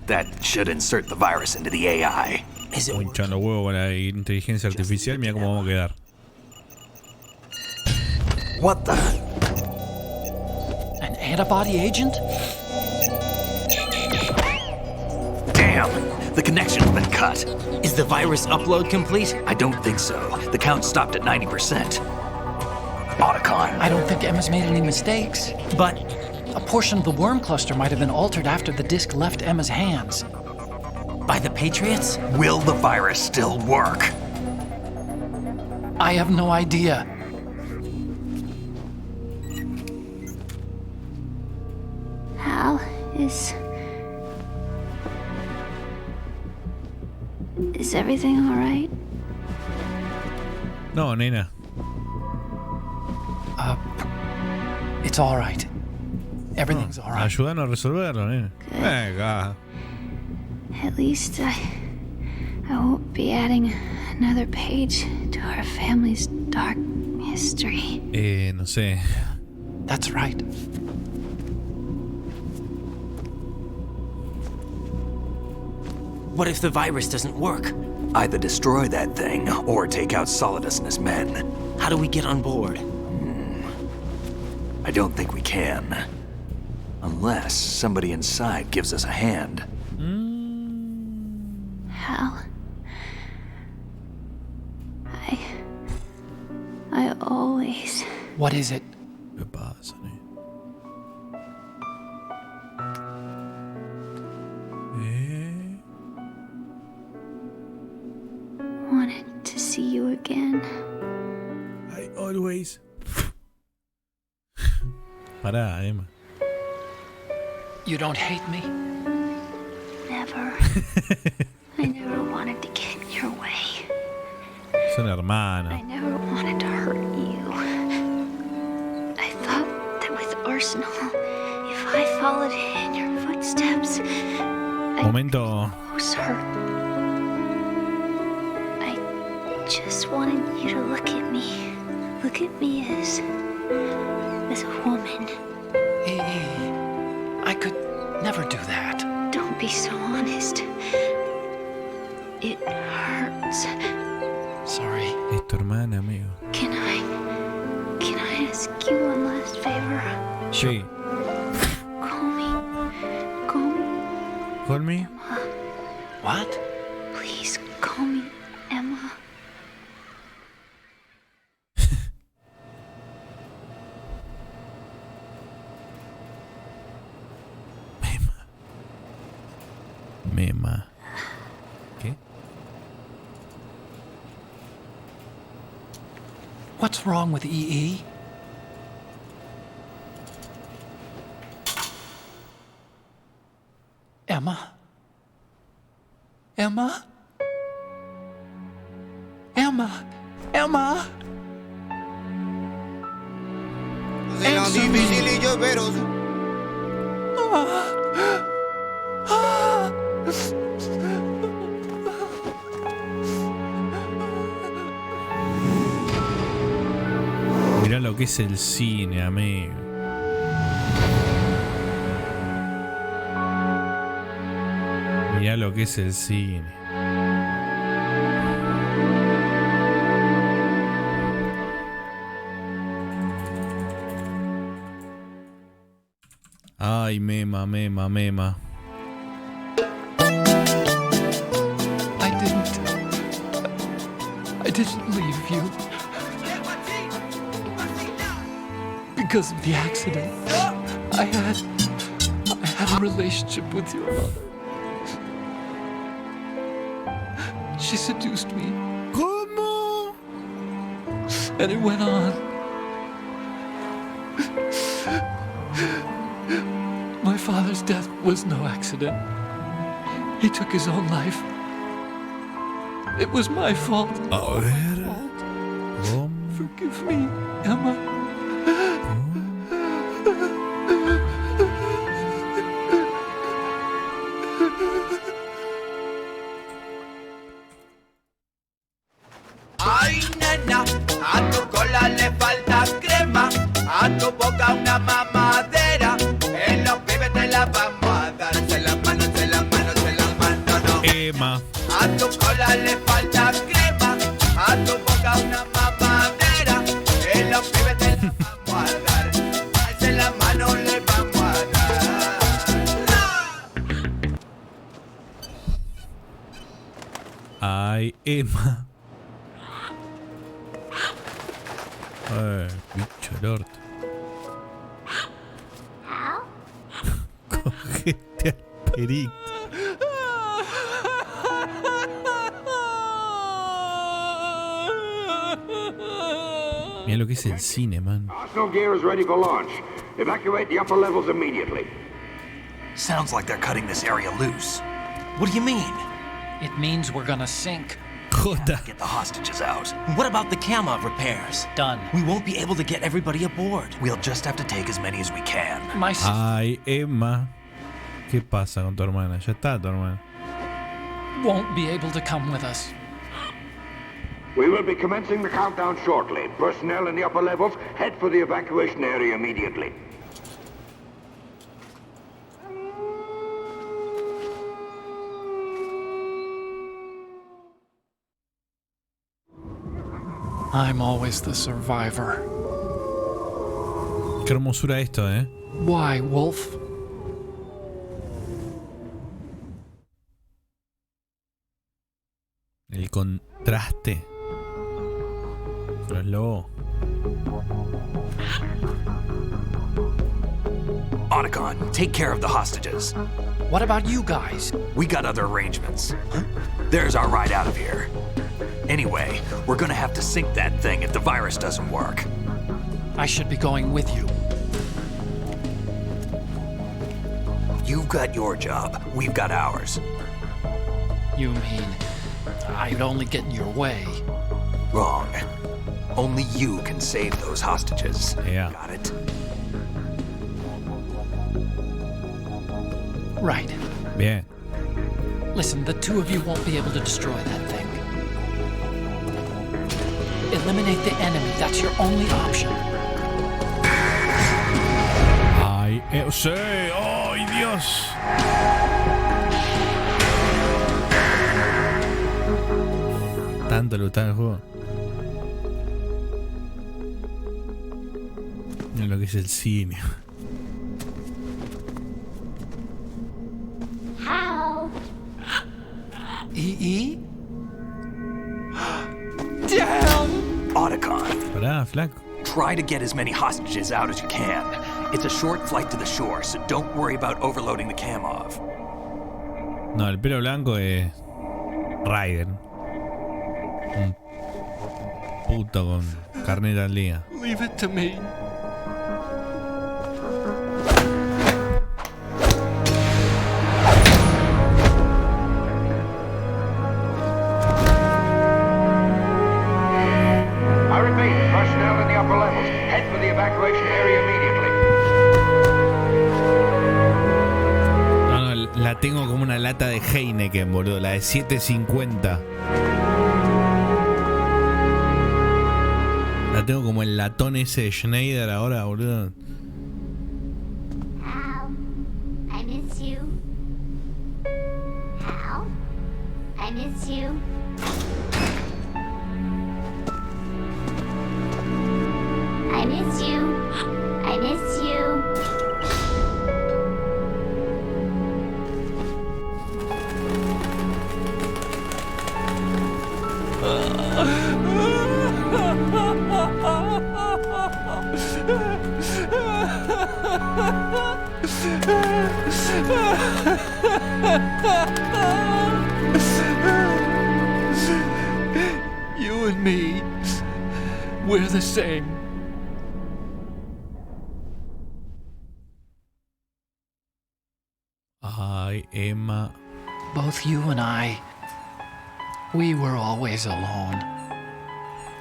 L: That should insert the virus into the AI.
A: Hinchando huevo con la inteligencia artificial, mira cómo vamos a quedar.
L: What the?
B: An antibody agent?
L: Damn! The connection's been cut.
G: Is the virus upload complete?
L: I don't think so. The count stopped at 90%. Otacon.
B: I don't think Emma's made any mistakes.
G: But
B: a portion of the worm cluster might have been altered after the disc left Emma's hands.
G: By the Patriots?
L: Will the virus still work?
B: I have no idea.
D: Hal, is everything all right?
A: No, nena.
B: It's all right. Everything's all right.
A: Ayúdanos a resolverlo, nena. Venga.
D: At least I won't be adding another page to our family's dark history.
A: No sé.
B: That's right.
G: What if the virus doesn't work?
L: Either destroy that thing or take out Solidus and his men.
G: How do we get on board?
L: I don't think we can. Unless somebody inside gives us a hand.
D: Hal, I always...
B: What is it?
A: ¿Qué pasa, Always. Pará, Emma.
B: You don't hate me?
D: Never. I never wanted to get in your way.
A: Son
D: I
A: hermanos.
D: never wanted to hurt you. I thought that with Arsenal, if I followed in your footsteps,
A: Momento.
D: closer. I just wanted you to look at me. Look at me as a woman.
B: I could never do that.
D: Don't be so honest. It hurts.
B: Sorry.
A: Es tu hermana, amigo.
D: Can I ask you one last favor?
A: Sí.
D: Call me.
A: Call me.
B: What?
D: Please call me Emma.
A: Mema. ¿Qué?
B: What's wrong with EE? Emma? Emma? Emma? Emma?
M: Se lo difícil y yo pero
A: Mirá lo que es el cine, amigo. Mirá lo que es el cine. Ay, mema.
B: I didn't leave you. Because of the accident. I had a relationship with your mother. She seduced me.
A: ¿Cómo?
B: And it went on. My father's death was no accident. He took his own life. It was my fault.
A: A ver.
B: Forgive me, Emma.
W: Ay, nena, a tu cola le falta crema, a tu boca una mamadera. En los pibes te la vamos a dar. Se la mano, no.
A: Emma.
W: A tu cola le falta crema, a tu boca una mamadera. En los pibes te la vamos a dar. Se la mano le vamos a dar.
A: Ay, Emma. Bicho el orto. Cogete al perito. Mira lo que es el cine, man.
H: Arsenal gear is ready for launch. Evacuate the upper levels immediately.
L: Sounds like they're cutting this area loose. What do you mean?
B: It means we're gonna sink.
A: Jota.
L: Get the hostages out. What about the camera repairs?
B: Done.
L: We won't be able to get everybody aboard. We'll just have to take as many as we can.
A: Ay, Emma. ¿Qué pasa con tu hermana? Ya está tu hermana.
B: Won't be able to come with us.
H: We will be commencing the countdown shortly. Personnel in the upper levels, head for the evacuation area immediately.
B: I'm always the survivor.
A: Qué hermosura esto, ¿eh?
B: Why, Wolf?
A: El contraste. Los lobos.
L: Otacon, take care of the hostages.
B: What about you guys?
L: We got other arrangements. There's our ride out of here. Anyway, we're gonna have to sink that thing if the virus doesn't work.
B: I should be going with you.
L: You've got your job. We've got ours.
B: You mean I'd only get in your way?
L: Wrong. Only you can save those hostages.
A: Yeah.
L: Got it?
B: Right.
A: Bien.
B: Listen, the two of you won't be able to destroy that thing. Eliminate the enemy. That's your only option.
A: Ay, sí. ¡Ay, Dios! Tanto le gustaba el juego. Miren lo que es el simio.
D: How?
B: E? Damn!
L: Otacon.
A: Pará, flaco.
L: Try to get as many hostages out as you can. It's a short flight to the shore, so don't worry about overloading the cam off.
A: No, el pelo blanco es Raiden. Un puto con carnet al día.
B: Leave it to me.
H: I repeat, personnel in the upper levels, head for the evacuation area immediately.
A: No, la tengo como una lata de Heineken, boludo. La de 7.50. La tengo como el latón ese de Schneider ahora, boludo.
D: Hal, I miss you. Hal, I miss you. I miss you. I miss you.
B: You and me, we're the same.
A: Ay, Emma.
B: Both you and I, we were always alone.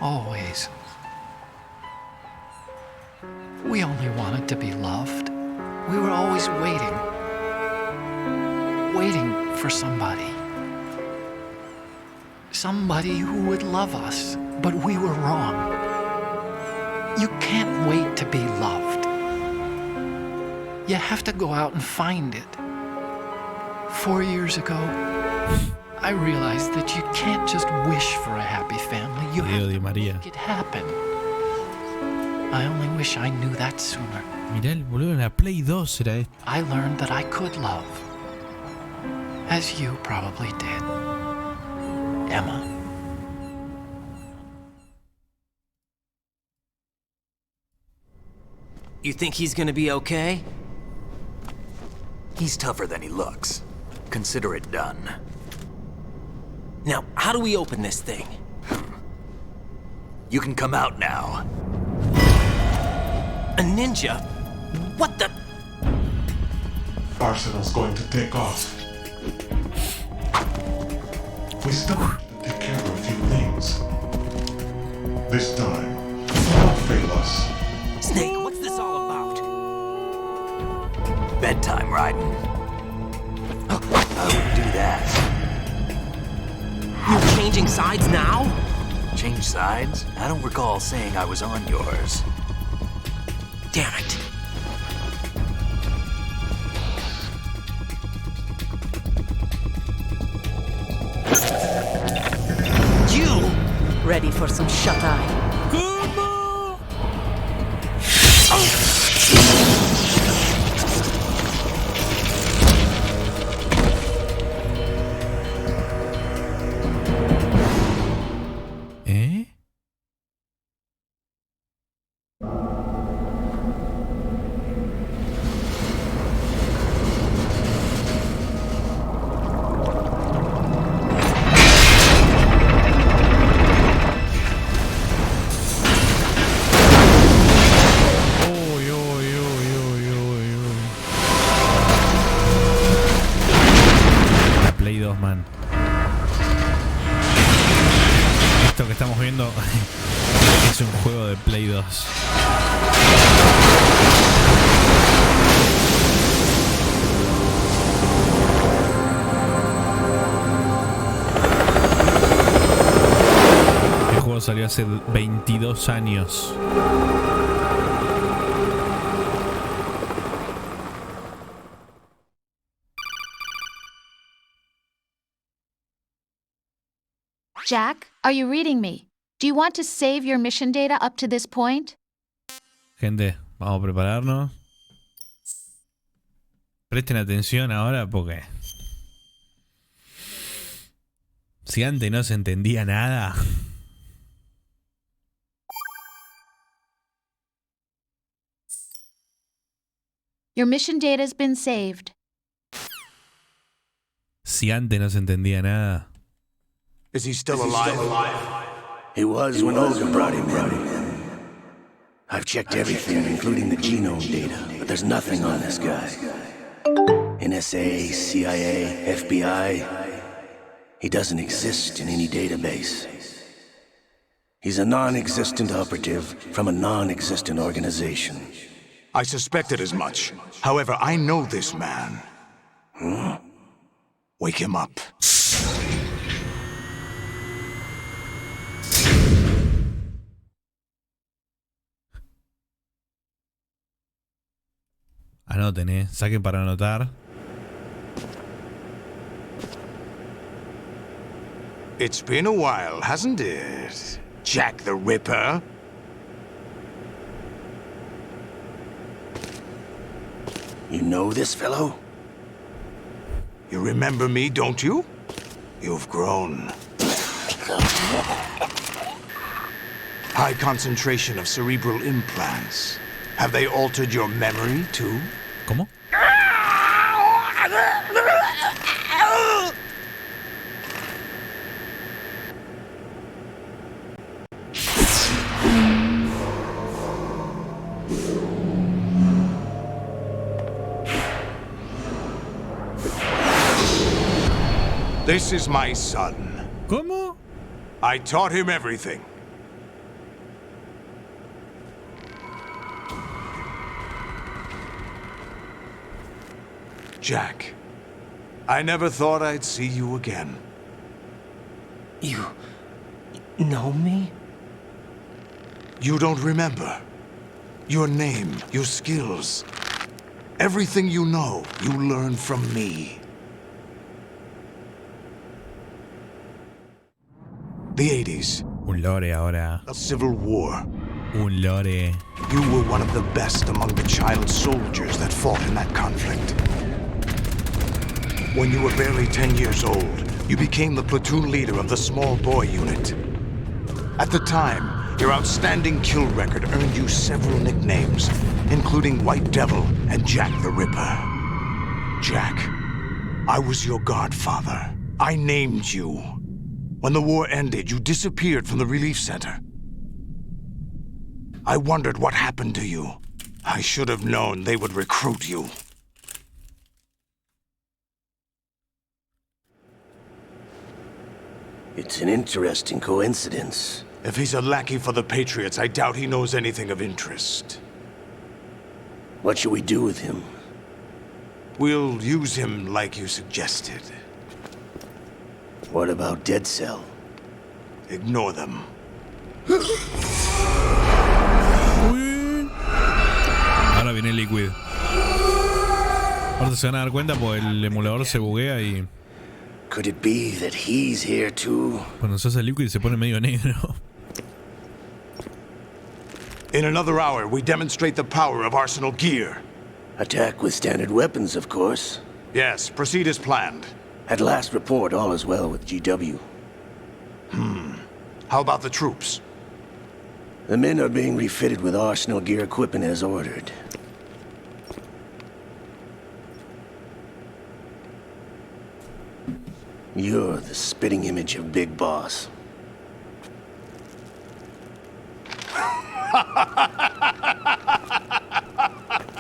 B: Always. We only wanted to be loved. We were always waiting. Waiting for somebody. Somebody who would love us, but we were wrong. You can't wait to be loved. You have to go out and find it. 4 years ago, I realized that you can't just wish for a happy family. You have to make it happen. I only wish I knew that sooner.
A: Mirá el boludo en la Play 2 era esto.
B: I learned that I could love. As you probably did. Emma.
G: You think he's gonna be okay?
L: He's tougher than he looks. Consider it done.
G: Now, how do we open this thing?
L: You can come out now.
G: A ninja? What the?
F: Arsenal's going to take off. We still have to take care of a few things. This time, don't fail us.
G: Snake, what's this all about?
L: Bedtime, Raiden. I wouldn't do that.
G: You're changing sides now?
L: Change sides? I don't recall saying I was on yours.
G: Damn it. You!
X: Ready for some shut-eye?
A: ¿Eh? salió hace 22 años.
E: Jack, are you reading me? Do you want to save your mission data up to this point?
A: Gente, vamos a prepararnos. Presten atención ahora porque si antes no se entendía nada.
E: Your mission data has been saved.
A: Si antes no se entendía nada.
J: Is he still alive? He was when Olga brought him in. I've checked everything, including the genome data, but there's nothing on this guy. NSA, CIA, FBI. He doesn't exist in any database. He's a non-existent operative from a non-existent organization.
P: I suspected as much. However, I know this man. Wake him up.
A: Anoten, saquen para anotar.
P: It's been a while, hasn't it? Jack the Ripper?
J: You know this fellow?
P: You remember me, don't you? You've grown. High concentration of cerebral implants. Have they altered your memory, too?
A: ¿Cómo?
P: This is my son.
A: ¿Cómo?
P: I taught him everything. Jack, I never thought I'd see you again.
J: You know me?
P: You don't remember. Your name, your skills. Everything you know, you learned from me. The 80s.
A: Un lore ahora.
P: The Civil War.
A: Un lore.
P: You were one of the best among the child soldiers that fought in that conflict. When you were barely 10 years old, you became the platoon leader of the small boy unit. At the time, your outstanding kill record earned you several nicknames, including White Devil and Jack the Ripper. Jack, I was your godfather. I named you. When the war ended, you disappeared from the relief center. I wondered what happened to you. I should have known they would recruit you.
J: It's an interesting coincidence.
P: If he's a lackey for the Patriots, I doubt he knows anything of interest.
J: What should we do with him?
P: We'll use him like you suggested.
J: What about Dead Cell?
P: Ignore them.
A: Ahora viene Liquid. Ahora se van a dar cuenta porque el emulador se buguea y...
J: Could it be that he's here too?
A: Cuando se hace Liquid se pone medio negro.
P: In another hour, we demonstrate the power of Arsenal gear.
J: Attack with standard weapons, of course.
P: Yes, proceed as planned.
J: At last report, all is well with GW.
P: How about the troops?
J: The men are being refitted with Arsenal gear equipment as ordered. You're the spitting image of Big Boss.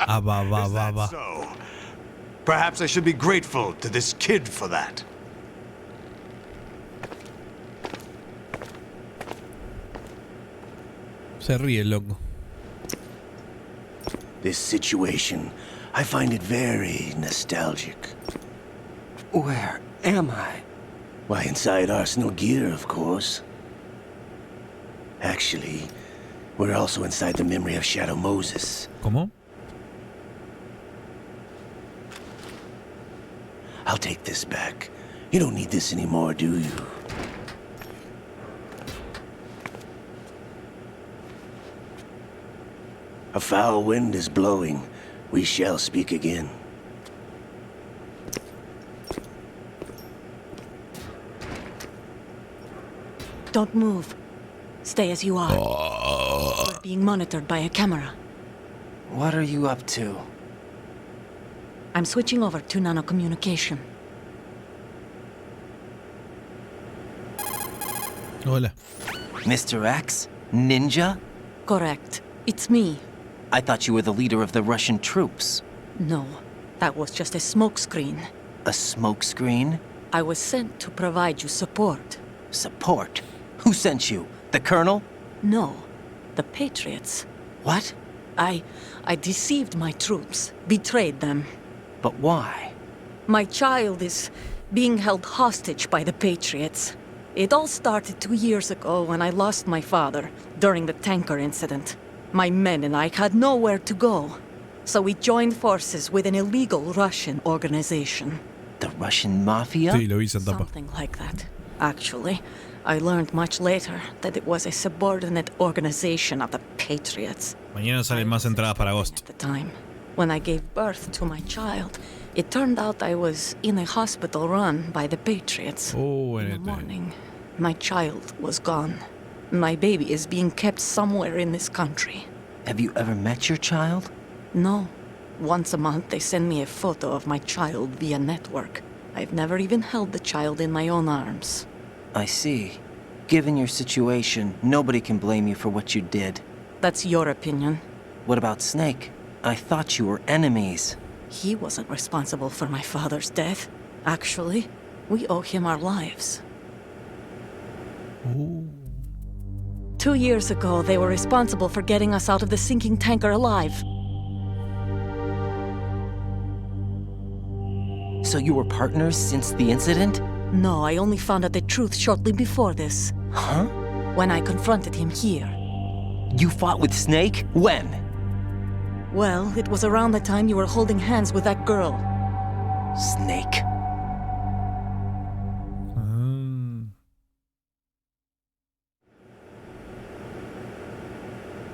P: Is that so? Perhaps I should be grateful to this kid for that.
A: Se ríe, loco.
J: This situation, I find it very nostalgic.
G: Where am I?
J: Why, inside Arsenal gear, of course. Actually, we're also inside the memory of Shadow Moses.
A: ¿Cómo?
J: I'll take this back. You don't need this anymore, do you? A foul wind is blowing. We shall speak again.
N: Don't move. Stay as you are. We're being monitored by a camera.
G: What are you up to?
N: I'm switching over to nanocommunication.
A: Hola.
G: Mr. X? Ninja?
N: Correct. It's me.
G: I thought you were the leader of the Russian troops.
N: No, that was just a smokescreen.
G: A smokescreen?
N: I was sent to provide you support.
G: Support? Who sent you? The Colonel?
N: No, the Patriots.
G: What?
N: I deceived my troops, betrayed them.
G: But why?
N: My child is being held hostage by the Patriots. It all started 2 years ago when I lost my father during the tanker incident. My men and I had nowhere to go, so we joined forces with an illegal Russian organization.
G: The Russian Mafia?
A: Sí, lo vi en tapa.
N: Something like that. Actually, I learned much later that it was a subordinate organization of the Patriots.
A: Mañana salen más entradas para Ghost.
N: At the time, when I gave birth to my child, it turned out I was in a hospital run by the Patriots.
A: Oh,
N: in the morning, my child was gone. My baby is being kept somewhere in this country.
G: Have you ever met your child?
N: No. Once a month, they send me a photo of my child via network. I've never even held the child in my own arms.
G: I see. Given your situation, nobody can blame you for what you did.
N: That's your opinion.
G: What about Snake? I thought you were enemies.
N: He wasn't responsible for my father's death. Actually, we owe him our lives.
A: Ooh.
N: 2 years ago, they were responsible for getting us out of the sinking tanker alive.
G: So you were partners since the incident?
N: No, I only found out the truth shortly before this.
G: Huh?
N: When I confronted him here.
G: You fought with Snake? When?
N: Well, it was around the time you were holding hands with that girl.
G: Snake.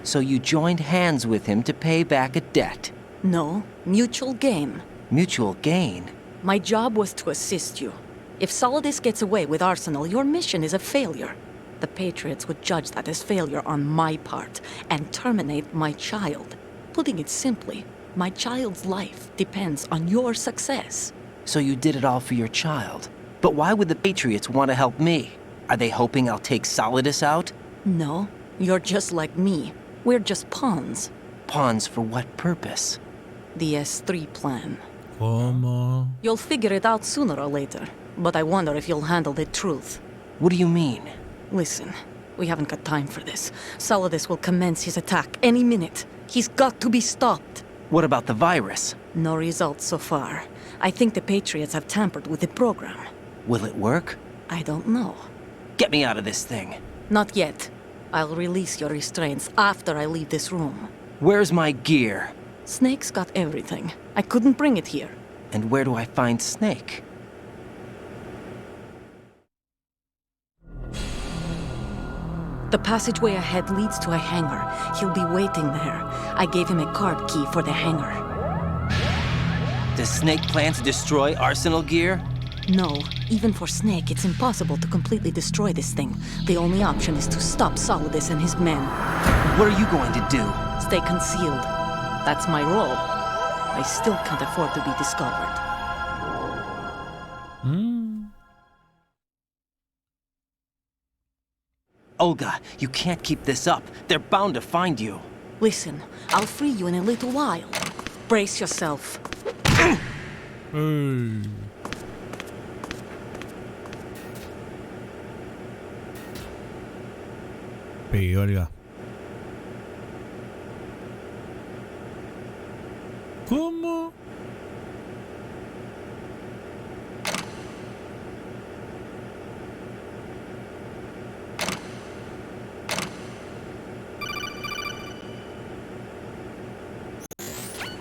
G: So you joined hands with him to pay back a debt?
N: No, mutual gain.
G: Mutual gain?
N: My job was to assist you. If Solidus gets away with Arsenal, your mission is a failure. The Patriots would judge that as failure on my part and terminate my child. Putting it simply, my child's life depends on your success.
G: So you did it all for your child. But why would the Patriots want to help me? Are they hoping I'll take Solidus out?
N: No, you're just like me. We're just pawns.
G: Pawns for what purpose?
N: The S3 plan.
A: ¿Cómo?
N: You'll figure it out sooner or later, but I wonder if you'll handle the truth.
G: What do you mean?
N: Listen, we haven't got time for this. Solidus will commence his attack any minute. He's got to be stopped.
G: What about the virus?
N: No results so far. I think the Patriots have tampered with the program.
G: Will it work?
N: I don't know.
G: Get me out of this thing.
N: Not yet. I'll release your restraints after I leave this room.
G: Where's my gear?
N: Snake's got everything. I couldn't bring it here.
G: And where do I find Snake?
N: The passageway ahead leads to a hangar. He'll be waiting there. I gave him a card key for the hangar.
G: Does Snake plan to destroy Arsenal gear?
N: No. Even for Snake, it's impossible to completely destroy this thing. The only option is to stop Solidus and his men.
G: What are you going to do?
N: Stay concealed. That's my role. I still can't afford to be discovered.
G: Olga, you can't keep this up. They're bound to find you.
N: Listen, I'll free you in a little while. Brace yourself.
A: Pegue, Olga. ¿Cómo?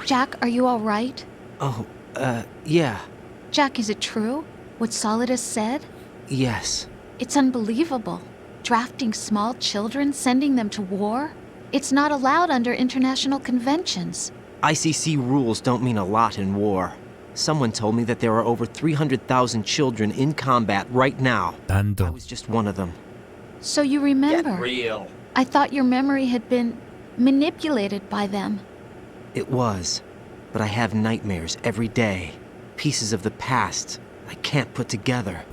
E: Jack, are you all right?
G: Oh, yeah.
E: Jack, is it true? What Solidus said?
G: Yes.
E: It's unbelievable. Drafting small children, sending them to war? It's not allowed under international conventions.
G: ICC rules don't mean a lot in war. Someone told me that there are over 300,000 children in combat right now.
A: Tanto.
G: I was just one of them.
E: So you remember?
G: Get real.
E: I thought your memory had been manipulated by them.
G: It was. But I have nightmares every day. Pieces of the past I can't put together.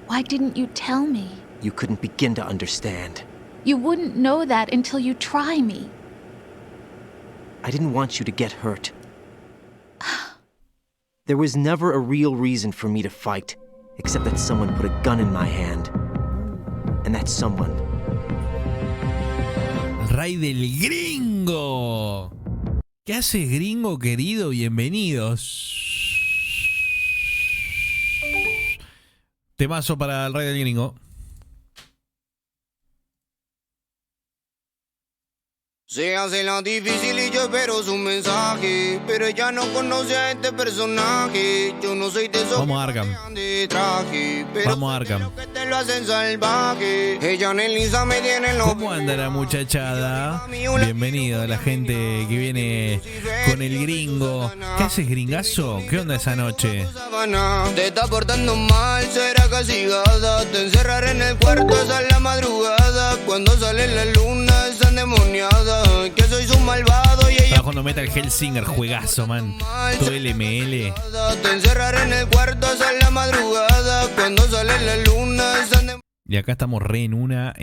E: Why didn't you tell me?
G: You couldn't begin to understand.
E: You wouldn't know that until you try me.
G: I didn't want you to get hurt. There was never a real reason for me to fight, except that someone put a gun in my hand. And that someone...
A: El rey del gringo. ¿Qué haces, gringo querido? Bienvenidos. Temazo para el rey del gringo.
M: Se hace la difícil y yo espero su mensaje, pero ella no conoce a este personaje. Yo no soy de esos de traje, pero
A: vamos, Arkham.
M: Que te lo hacen salvaje. Ella en Elisa me tiene loco.
A: ¿Cómo anda la muchachada? Bienvenido a la gente que viene con el gringo. ¿Qué haces, gringazo? ¿Qué onda esa noche?
M: Te está portando mal, será castigada. Te encerraré en el cuarto hasta la madrugada. Cuando sale la luna, está endemoniada. Que soy su malvado y ella...
A: Estaba jugando Metal Hellsinger, juegazo, man. Todo LML.
M: Te encerraré en el cuarto hasta la madrugada. Cuando sale la luna, está endemoniada.
A: Y acá estamos re en una,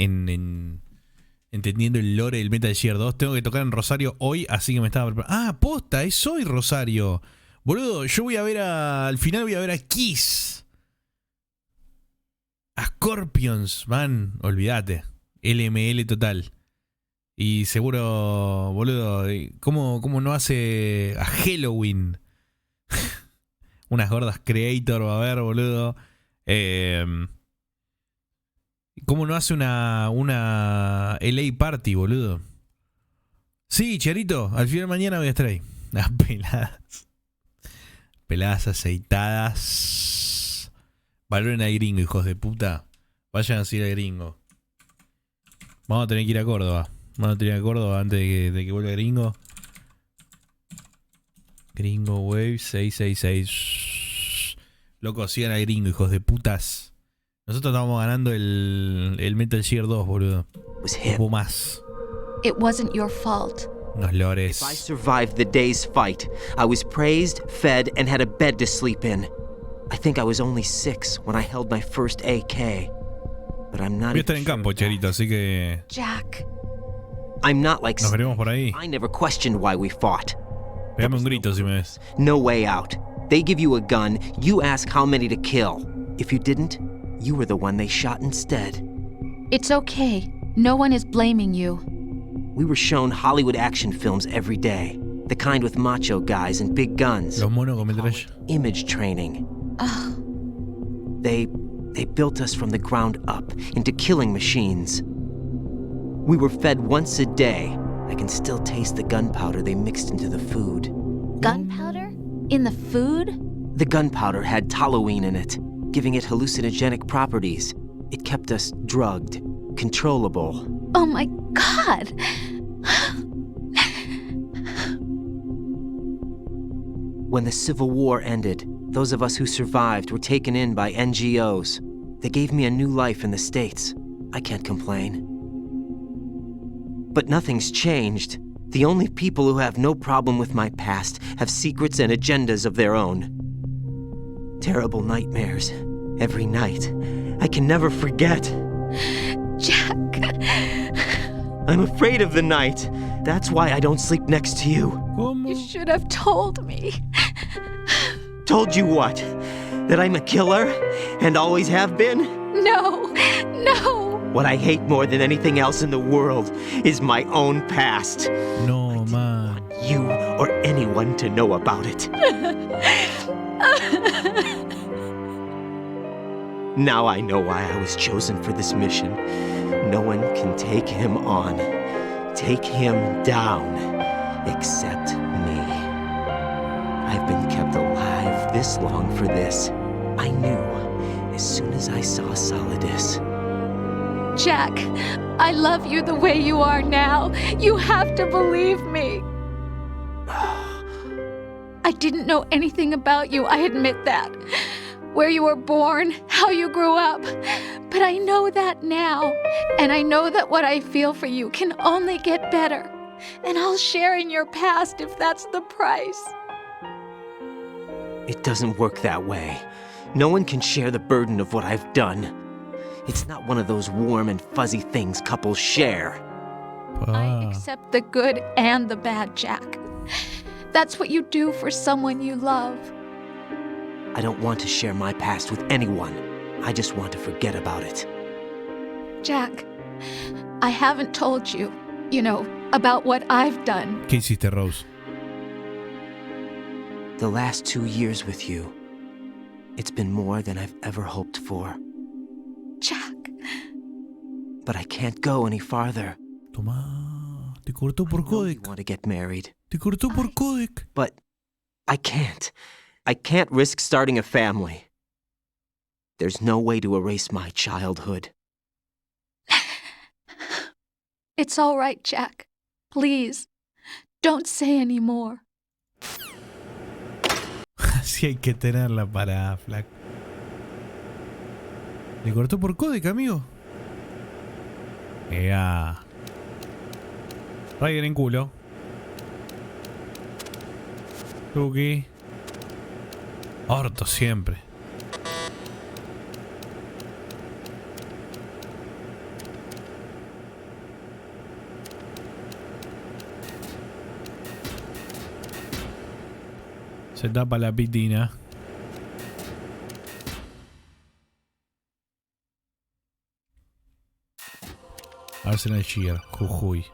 A: entendiendo el lore del Metal Gear 2. Tengo que tocar en Rosario hoy, así que me estaba preparando. Ah, posta, es hoy Rosario. Boludo, yo voy a ver al final voy a ver a Kiss. A Scorpions, man. Olvídate. LML total. Y seguro, boludo, ¿cómo no hace a Halloween? Unas gordas Creator va a haber, boludo. ¿Cómo no hace una LA Party, boludo? Sí, Charito, al final de mañana voy a estar ahí. Las peladas. Peladas aceitadas. Valoren al gringo, hijos de puta. Vayan a ir al gringo. Vamos a tener que ir a Córdoba. Vamos a tener que ir a Córdoba antes de que vuelva el gringo. Gringo Wave 666. Loco, sigan al gringo, hijos de putas. Nosotros estábamos ganando el Metal Gear 2, boludo. Hubo más.
E: It wasn't your fault.
A: Los lores.
G: If I survived the day's fight, I was praised, fed, and had a bed to sleep in. I think I was only 6 when I held my first AK. But I'm not.
A: Voy a estar en campo, Cherito, así que.
E: Jack.
G: I'm not like.
A: Nos veremos por ahí.
G: I never questioned why we fought.
A: Pégame un grito si me ves.
G: No way out. They give you a gun, you ask how many to kill. If you didn't, you were the one they shot instead.
E: It's okay. No one is blaming you.
G: We were shown Hollywood action films every day. The kind with macho guys and big guns.
A: Los monos con metralla.
G: Image training. They built us from the ground up into killing machines. We were fed once a day. I can still taste the gunpowder they mixed into the food.
E: Gunpowder? In the food?
G: The gunpowder had toluene in it, giving it hallucinogenic properties. It kept us drugged, controllable.
E: Oh my God!
G: When the Civil War ended, those of us who survived were taken in by NGOs. They gave me a new life in the States. I can't complain. But nothing's changed. The only people who have no problem with my past have secrets and agendas of their own. Terrible nightmares. Every night. I can never forget.
E: Jack.
G: I'm afraid of the night. That's why I don't sleep next to you.
E: You should have told me.
G: Told you what? That I'm a killer? And always have been?
E: No.
G: What I hate more than anything else in the world is my own past.
A: No, man.
G: You or anyone to know about it. Now I know why I was chosen for this mission. No one can take him on, take him down, except me. I've been kept alive this long for this. I knew as soon as I saw Solidus.
E: Jack, I love you the way you are now. You have to believe me. I didn't know anything about you, I admit that. Where you were born, how you grew up. But I know that now. And I know that what I feel for you can only get better. And I'll share in your past if that's the price.
G: It doesn't work that way. No one can share the burden of what I've done. It's not one of those warm and fuzzy things couples share.
E: I accept the good and the bad, Jack. That's what you do for someone you love.
G: I don't want to share my past with anyone. I just want to forget about it.
E: Jack, I haven't told you, about what I've done.
A: ¿Qué hiciste, Rose?
G: The last 2 years with you, it's been more than I've ever hoped for.
E: Jack.
G: But I can't go any farther.
A: Toma, te cortó por codec.
G: I want to get married.
A: Te cortó por codec.
G: But I can't. I can't risk starting a family. There's no way to erase my childhood.
E: It's all right, Jack. Please, don't say any more.
A: Así hay que tenerla para flaco. Le cortó por codec, amigo. Ea. Ryder en culo. Tuki. Orto siempre. Se tapa la pitina. Arsenal Cheer, Jujuy.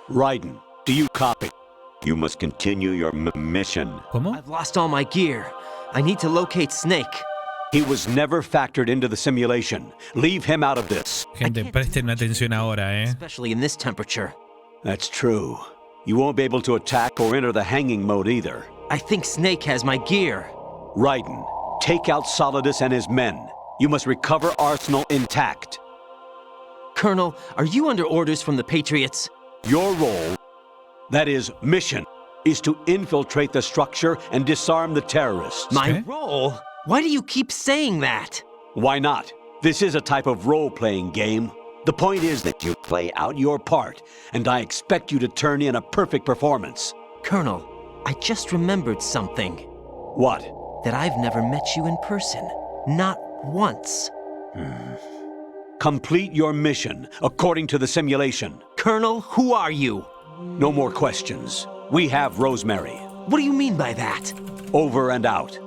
C: Raiden, do you copy? You must continue your mission.
A: ¿Cómo?
G: I've lost all my gear. I need to locate Snake.
C: He was never factored into the simulation. Leave him out of this.
A: Gente, presten atención ahora,
G: Especially in this temperature.
C: That's true. You won't be able to attack or enter the hanging mode either.
G: I think Snake has my gear.
C: Raiden, take out Solidus and his men. You must recover Arsenal intact.
G: Colonel, are you under orders from the Patriots?
C: Your role, that is, mission, is to infiltrate the structure and disarm the terrorists.
G: My role? Why do you keep saying that?
C: Why not? This is a type of role-playing game. The point is that you play out your part, and I expect you to turn in a perfect performance.
G: Colonel, I just remembered something.
C: What?
G: That I've never met you in person. Not once.
C: Complete your mission according to the simulation.
G: Colonel, who are you?
C: No more questions. We have Rosemary.
G: What do you mean by that?
C: Over and out.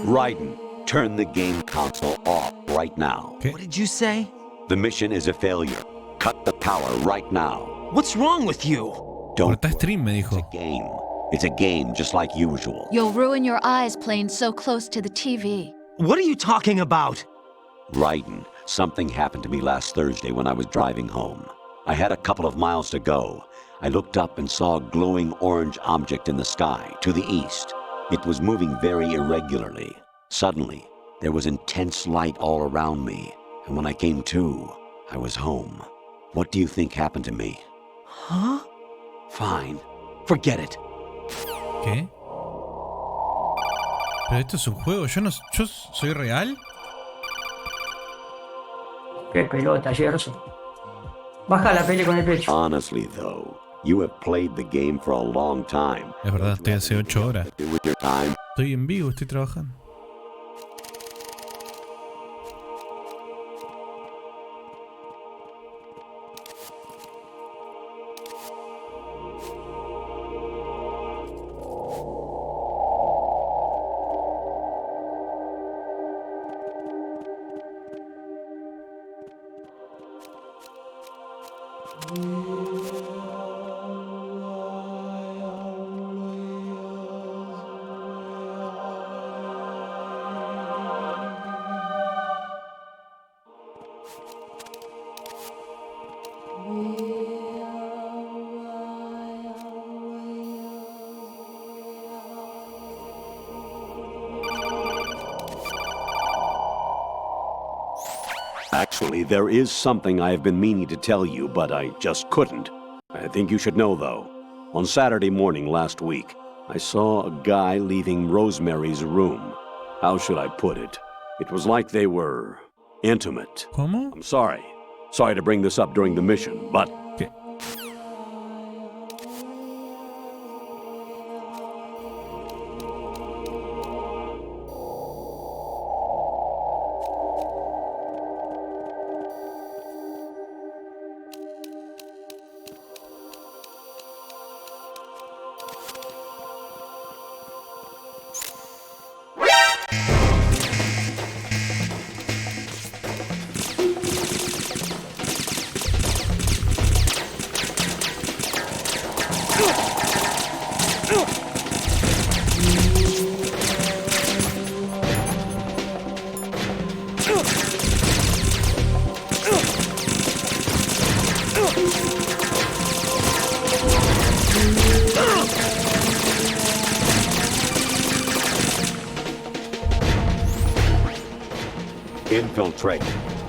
C: Raiden, turn the game console off right now.
G: What did you say?
C: The mission is a failure. Cut the power right now.
G: What's wrong with you?
C: Don't
A: Corta stream, me dijo.
C: It's a game. It's a game just like usual.
E: You'll ruin your eyes playing so close to the TV.
G: What are you talking about?
C: Raiden, something happened to me last Thursday when I was driving home. I had a couple of miles to go. I looked up and saw a glowing orange object in the sky to the east. It was moving very irregularly. Suddenly, there was intense light all around me, and when I came to, I was home. What do you think happened to me?
G: Huh?
C: Fine. Forget it.
A: ¿Qué? Pero esto es un juego, yo soy real.
K: Qué pelota, Gerson. Baja la pele con el pecho.
C: Honestly, though, you have played the game for a long time.
A: Es verdad, estoy hace 8 horas.
C: Do with your time.
A: Estoy en vivo, estoy trabajando.
C: Actually, there is something I have been meaning to tell you, but I just couldn't. I think you should know, though. On Saturday morning last week, I saw a guy leaving Rosemary's room. How should I put it? It was like they were intimate.
A: ¿Cómo?
C: I'm sorry. Sorry to bring this up during the mission, but...
A: ¿Qué?
C: Infiltrate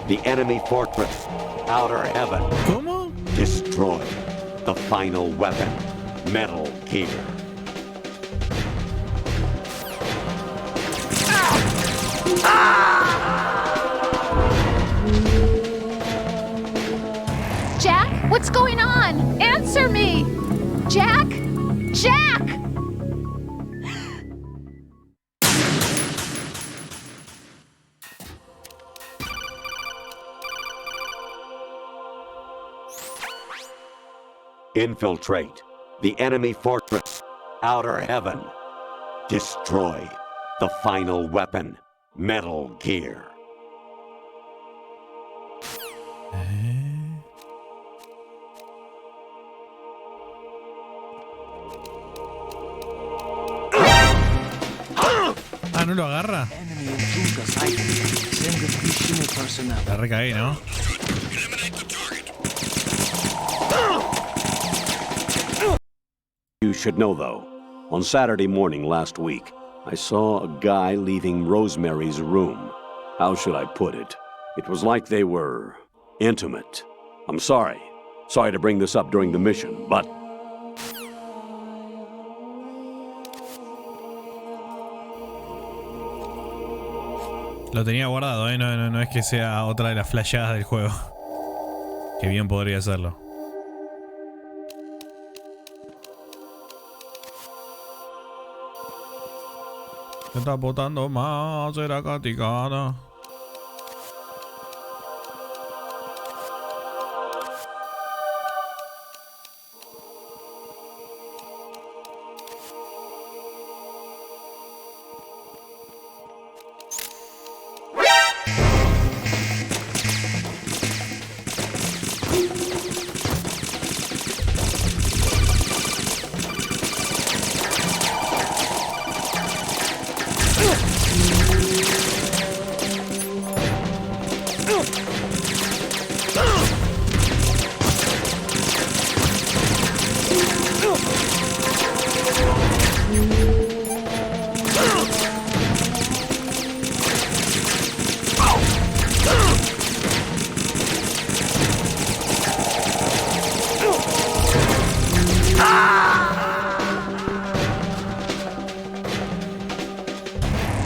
C: the enemy fortress, outer heaven.
A: ¿Cómo?
C: Destroy the final weapon, Metal Gear.
E: Jack, what's going on? Answer me! Jack? Jack!
C: Infiltrate the enemy fortress, outer heaven. Destroy the final weapon, Metal Gear.
A: Ah, ¿no lo agarra? La recagué, ¿no?
C: You should know, though, on Saturday morning last week, I saw a guy leaving Rosemary's room. How should I put it? It was like they were intimate. I'm sorry. Sorry to bring this up during the mission, but...
A: Lo tenía guardado, ¿eh? No es que sea otra de las flasheadas del juego. Que bien podría serlo. Se está botando más, era castigada.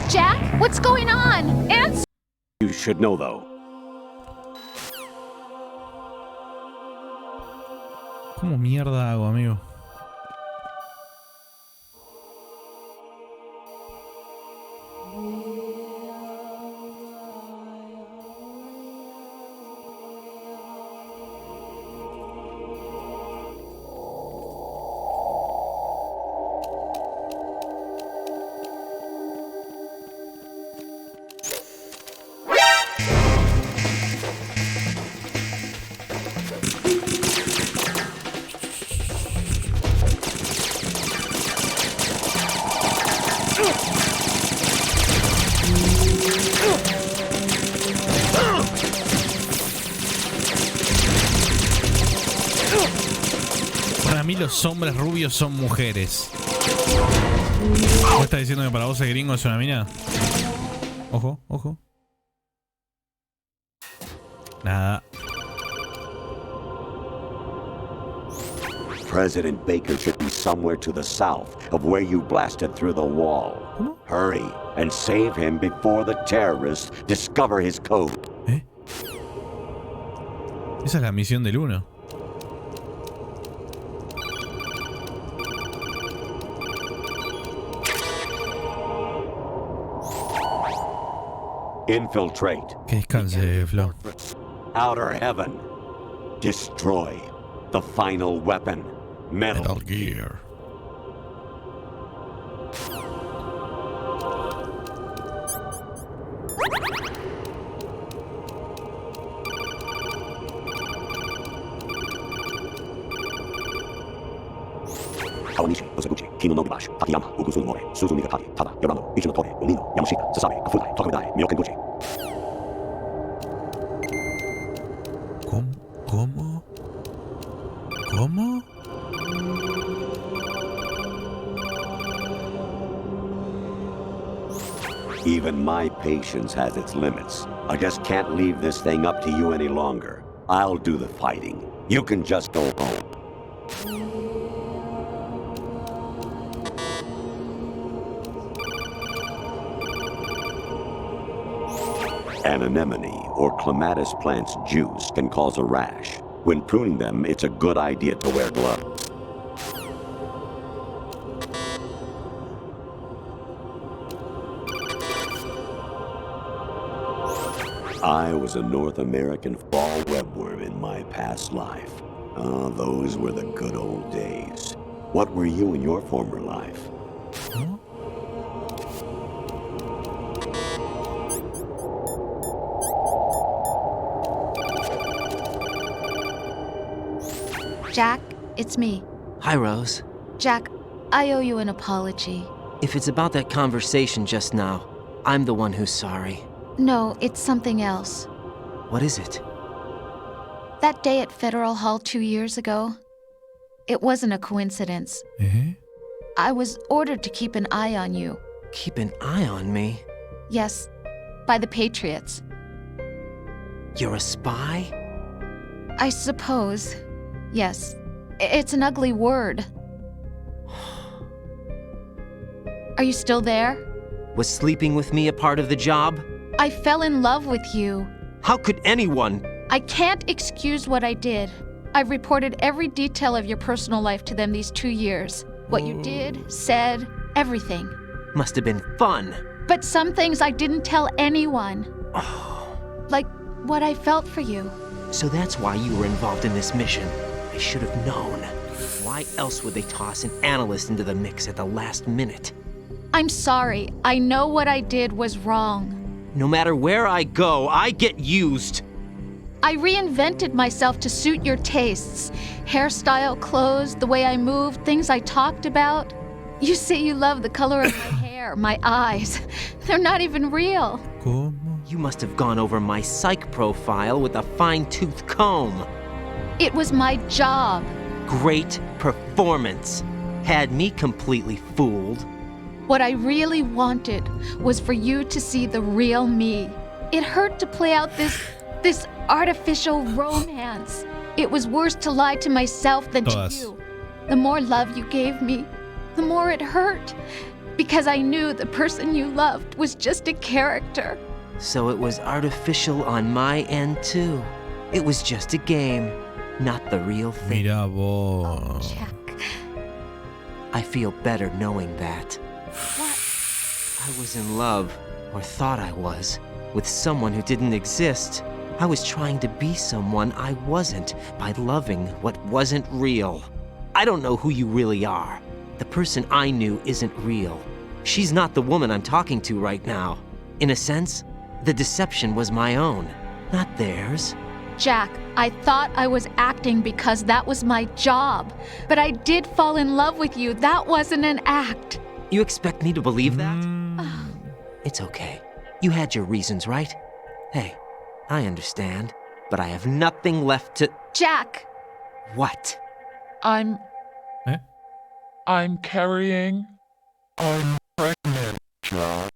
E: Jack, what's going on? Answer!
C: You should know, though.
A: ¿Cómo mierda hago, amigo? los hombres rubios son mujeres. ¿Vos estás diciendo que para vos el gringo es una mina? Ojo, ojo. Nada.
C: President Baker should be somewhere to the south of where you blasted through the wall. Hurry and save him before the terrorists discover his code.
A: Esa es la misión del 1.
C: Infiltrate.
A: Que descanse, Flo.
C: Outer heaven. Destroy the final weapon. Metal
A: Gear.
C: Kawanishi, Osaguchi, Kino no Gibashi, Takayama, Ugusu More, Suzu Migakari, Tada, Yorano, Ichi no Tore, Umino, Yamashita, Sasabe, Kafudai, Tokamedai, Miyokenguchi.
A: ¿Cómo? ¿Cómo?
C: Even my patience has its limits. I just can't leave this thing up to you any longer. I'll do the fighting. You can just go home. An anemone or clematis plant's juice can cause a rash. When pruning them, it's a good idea to wear gloves. I was a North American fall webworm in my past life. Ah, those were the good old days. What were you in your former life?
E: Jack, it's me.
G: Hi, Rose.
E: Jack, I owe you an apology.
G: If it's about that conversation just now, I'm the one who's sorry.
E: No, it's something else.
G: What is it?
E: That day at Federal Hall 2 years ago, it wasn't a coincidence. I was ordered to keep an eye on you.
G: Keep an eye on me?
E: Yes, by the Patriots.
G: You're a spy?
E: I suppose. Yes. It's an ugly word. Are you still there?
G: Was sleeping with me a part of the job?
E: I fell in love with you.
G: How could anyone?
E: I can't excuse what I did. I've reported every detail of your personal life to them these 2 years. What you did, said, everything.
G: Must have been fun.
E: But some things I didn't tell anyone. Like what I felt for you.
G: So that's why you were involved in this mission. I should have known. Why else would they toss an analyst into the mix at the last minute?
E: I'm sorry. I know what I did was wrong.
G: No matter where I go, I get used.
E: I reinvented myself to suit your tastes. Hairstyle, clothes, the way I moved, things I talked about. You say you love the color of my hair, my eyes. They're not even real.
G: You must have gone over my psych profile with a fine-tooth comb.
E: It was my job.
G: Great performance. Had me completely fooled.
E: What I really wanted was for you to see the real me. It hurt to play out this artificial romance. It was worse to lie to myself than to you. The more love you gave me, the more it hurt. Because I knew the person you loved was just a character.
G: So it was artificial on my end too. It was just a game, not the real thing.
A: Mira vos.
E: Oh, Jack.
G: I feel better knowing that.
E: What?
G: I was in love, or thought I was, with someone who didn't exist. I was trying to be someone I wasn't by loving what wasn't real. I don't know who you really are. The person I knew isn't real. She's not the woman I'm talking to right now. In a sense, the deception was my own, not theirs.
E: Jack, I thought I was acting because that was my job. But I did fall in love with you. That wasn't an act.
G: You expect me to believe that? It's okay. You had your reasons, right? Hey, I understand, but I have nothing left to...
E: Jack!
G: What?
E: I'm
R: I'm carrying. I'm pregnant, Jack.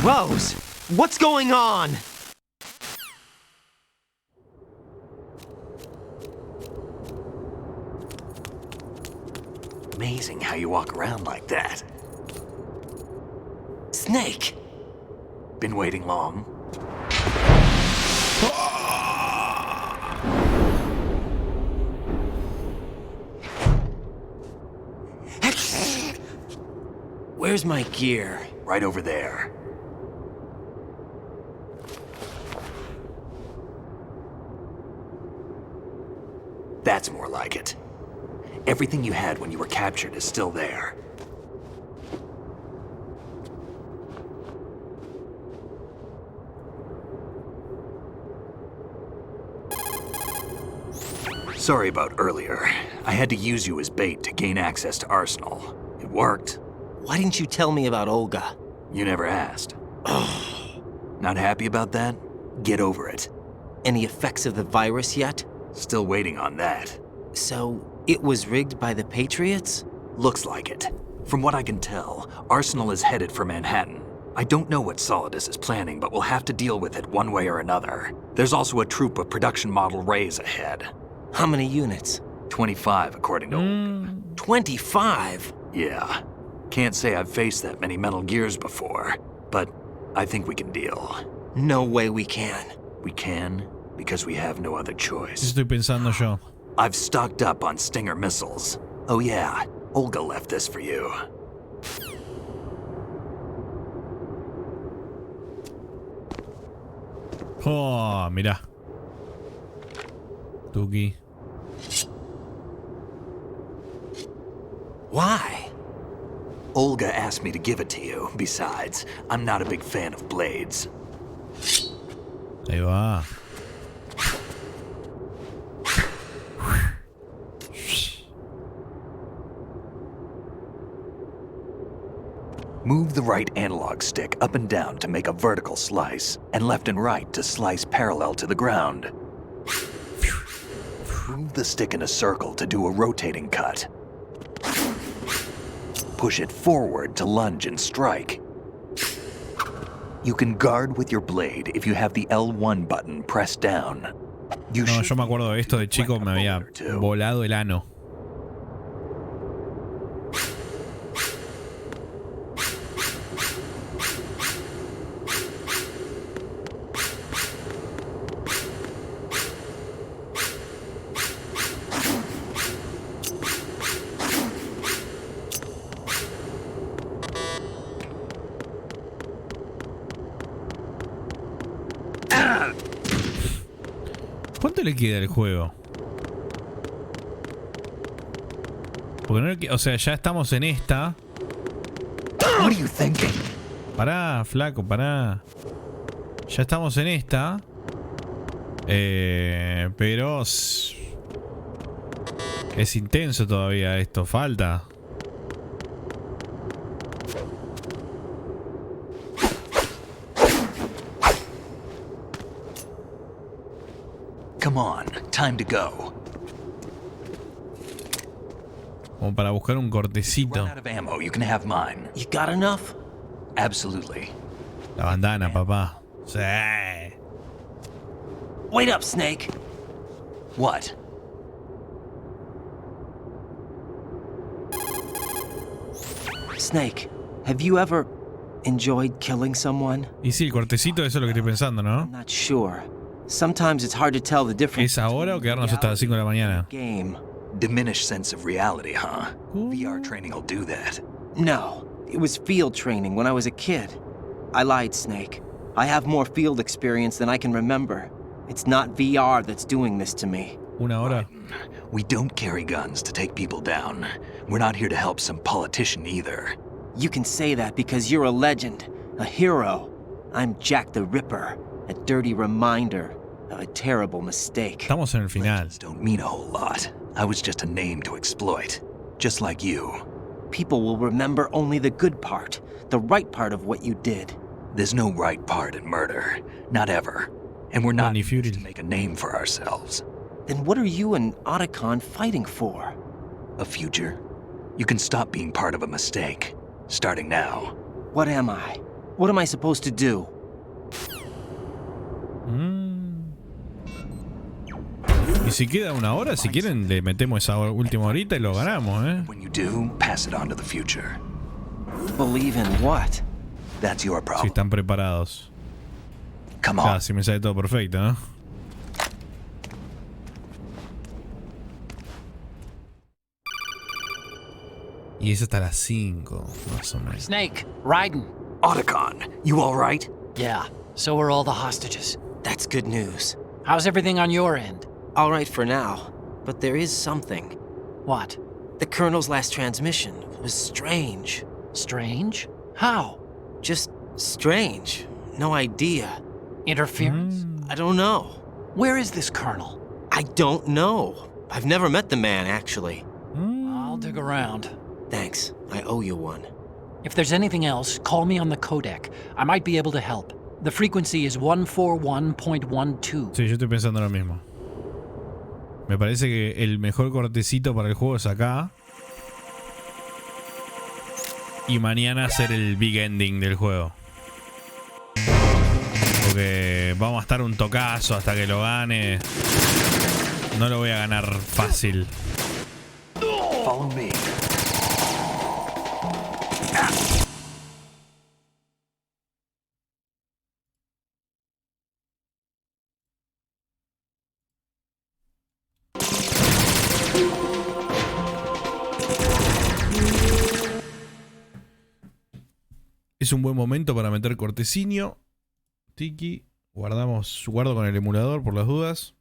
G: Rose, what's going on?
L: Amazing how you walk around like that.
G: Snake!
L: Been waiting long?
G: Where's my gear?
L: Right over there. That's more like it. Everything you had when you were captured is still there. Sorry about earlier. I had to use you as bait to gain access to Arsenal. It worked.
G: Why didn't you tell me about Olga?
L: You never asked. Not happy about that? Get over it.
G: Any effects of the virus yet?
L: Still waiting on that.
G: So, it was rigged by the Patriots?
L: Looks like it. From what I can tell, Arsenal is headed for Manhattan. I don't know what Solidus is planning, but we'll have to deal with it one way or another. There's also a troop of production model Rays ahead.
G: How many units?
L: 25, according to...
G: 25?
L: Yeah. Can't say I've faced that many Metal Gears before, but I think we can deal.
G: No way we can.
L: We can, because we have no other choice.
A: Estoy pensando yo.
L: I've stocked up on Stinger missiles. Oh yeah, Olga left this for you.
A: Oh, mira. Tuki.
L: Why? Olga asked me to give it to you. Besides, I'm not a big fan of blades.
A: Ahí va.
L: Move the right analog stick up and down to make a vertical slice, and left and right to slice parallel to the ground. Move the stick in a circle to do a rotating cut. Push it forward to lunge and strike. You can guard with your blade if you have the L1 button pressed down.
A: No, yo me acuerdo de esto de chico, me había volado el ano. ¿Cuánto le queda al juego? Porque no le, o sea, ya estamos en esta.
L: What are you thinking?
A: Pará, flaco, pará. Ya estamos en esta. Pero es intenso todavía esto, falta.
L: Come on, time to go.
A: Como para buscar un cortecito.
L: Run out of ammo, you can have mine.
G: You got enough?
L: Absolutely.
A: La bandana, papá. Sí.
G: Wait up, Snake.
L: What?
G: Snake, have you ever enjoyed killing someone?
A: Y sí, el cortecito, eso es lo que estoy pensando, ¿no?
G: I'm not sure. Sometimes it's hard to tell the difference.
A: ¿Es ahora o quedarnos hasta las 5 de la mañana?
G: Game.
L: Diminished sense of reality, huh? VR training will do that.
G: No, it was field training when I was a kid. I lied, Snake. I have more field experience than I can remember. It's not VR that's doing this to me.
A: Una hora.
L: We don't carry guns to take people down. We're not here to help some politician either.
G: You can say that because you're a legend, a hero. I'm Jack the Ripper, a dirty reminder of a terrible mistake.
A: Estamos en el final.
L: Legends don't mean a whole lot. I was just a name to exploit, just like you.
G: People will remember only the good part, the right part of what you did.
L: There's no right part in murder, not ever. And we're not here to make a name for ourselves.
G: Then what are you and Otacon fighting for?
L: a future. You can stop being part of a mistake, starting now.
G: What am I? What am I supposed to do?
A: Y si queda una hora, si quieren, le metemos esa última horita y lo ganamos, ¿eh?
L: When you do, pass it on to the future.
G: Believe in what?
L: That's your
A: Si
L: problem.
A: están preparados.
L: Come on.
A: Si me sale todo perfecto, ¿no? Y es hasta las 5, más o menos.
B: Snake, Raiden.
L: Otacon, you all right?
B: Yeah, so are all the hostages.
G: That's good news.
B: How's everything on your end?
G: All right for now, but there is something.
B: What?
G: The Colonel's last transmission was strange.
B: Strange? How?
G: Just strange. No idea.
B: Interference?
G: I don't know.
B: Where is this Colonel?
G: I don't know. I've never met the man, actually.
B: I'll dig around.
G: Thanks. I owe you one.
B: If there's anything else, call me on the codec. I might be able to help. The frequency is 141.12.
A: Sí, yo estoy pensando lo mismo. Me parece que el mejor cortecito para el juego es acá. Y mañana hacer el big ending del juego. Porque vamos a estar un tocazo hasta que lo gane. No lo voy a ganar fácil.
L: Follow me.
A: Es un buen momento para meter cortecinio. Tiki. Guardo con el emulador por las dudas.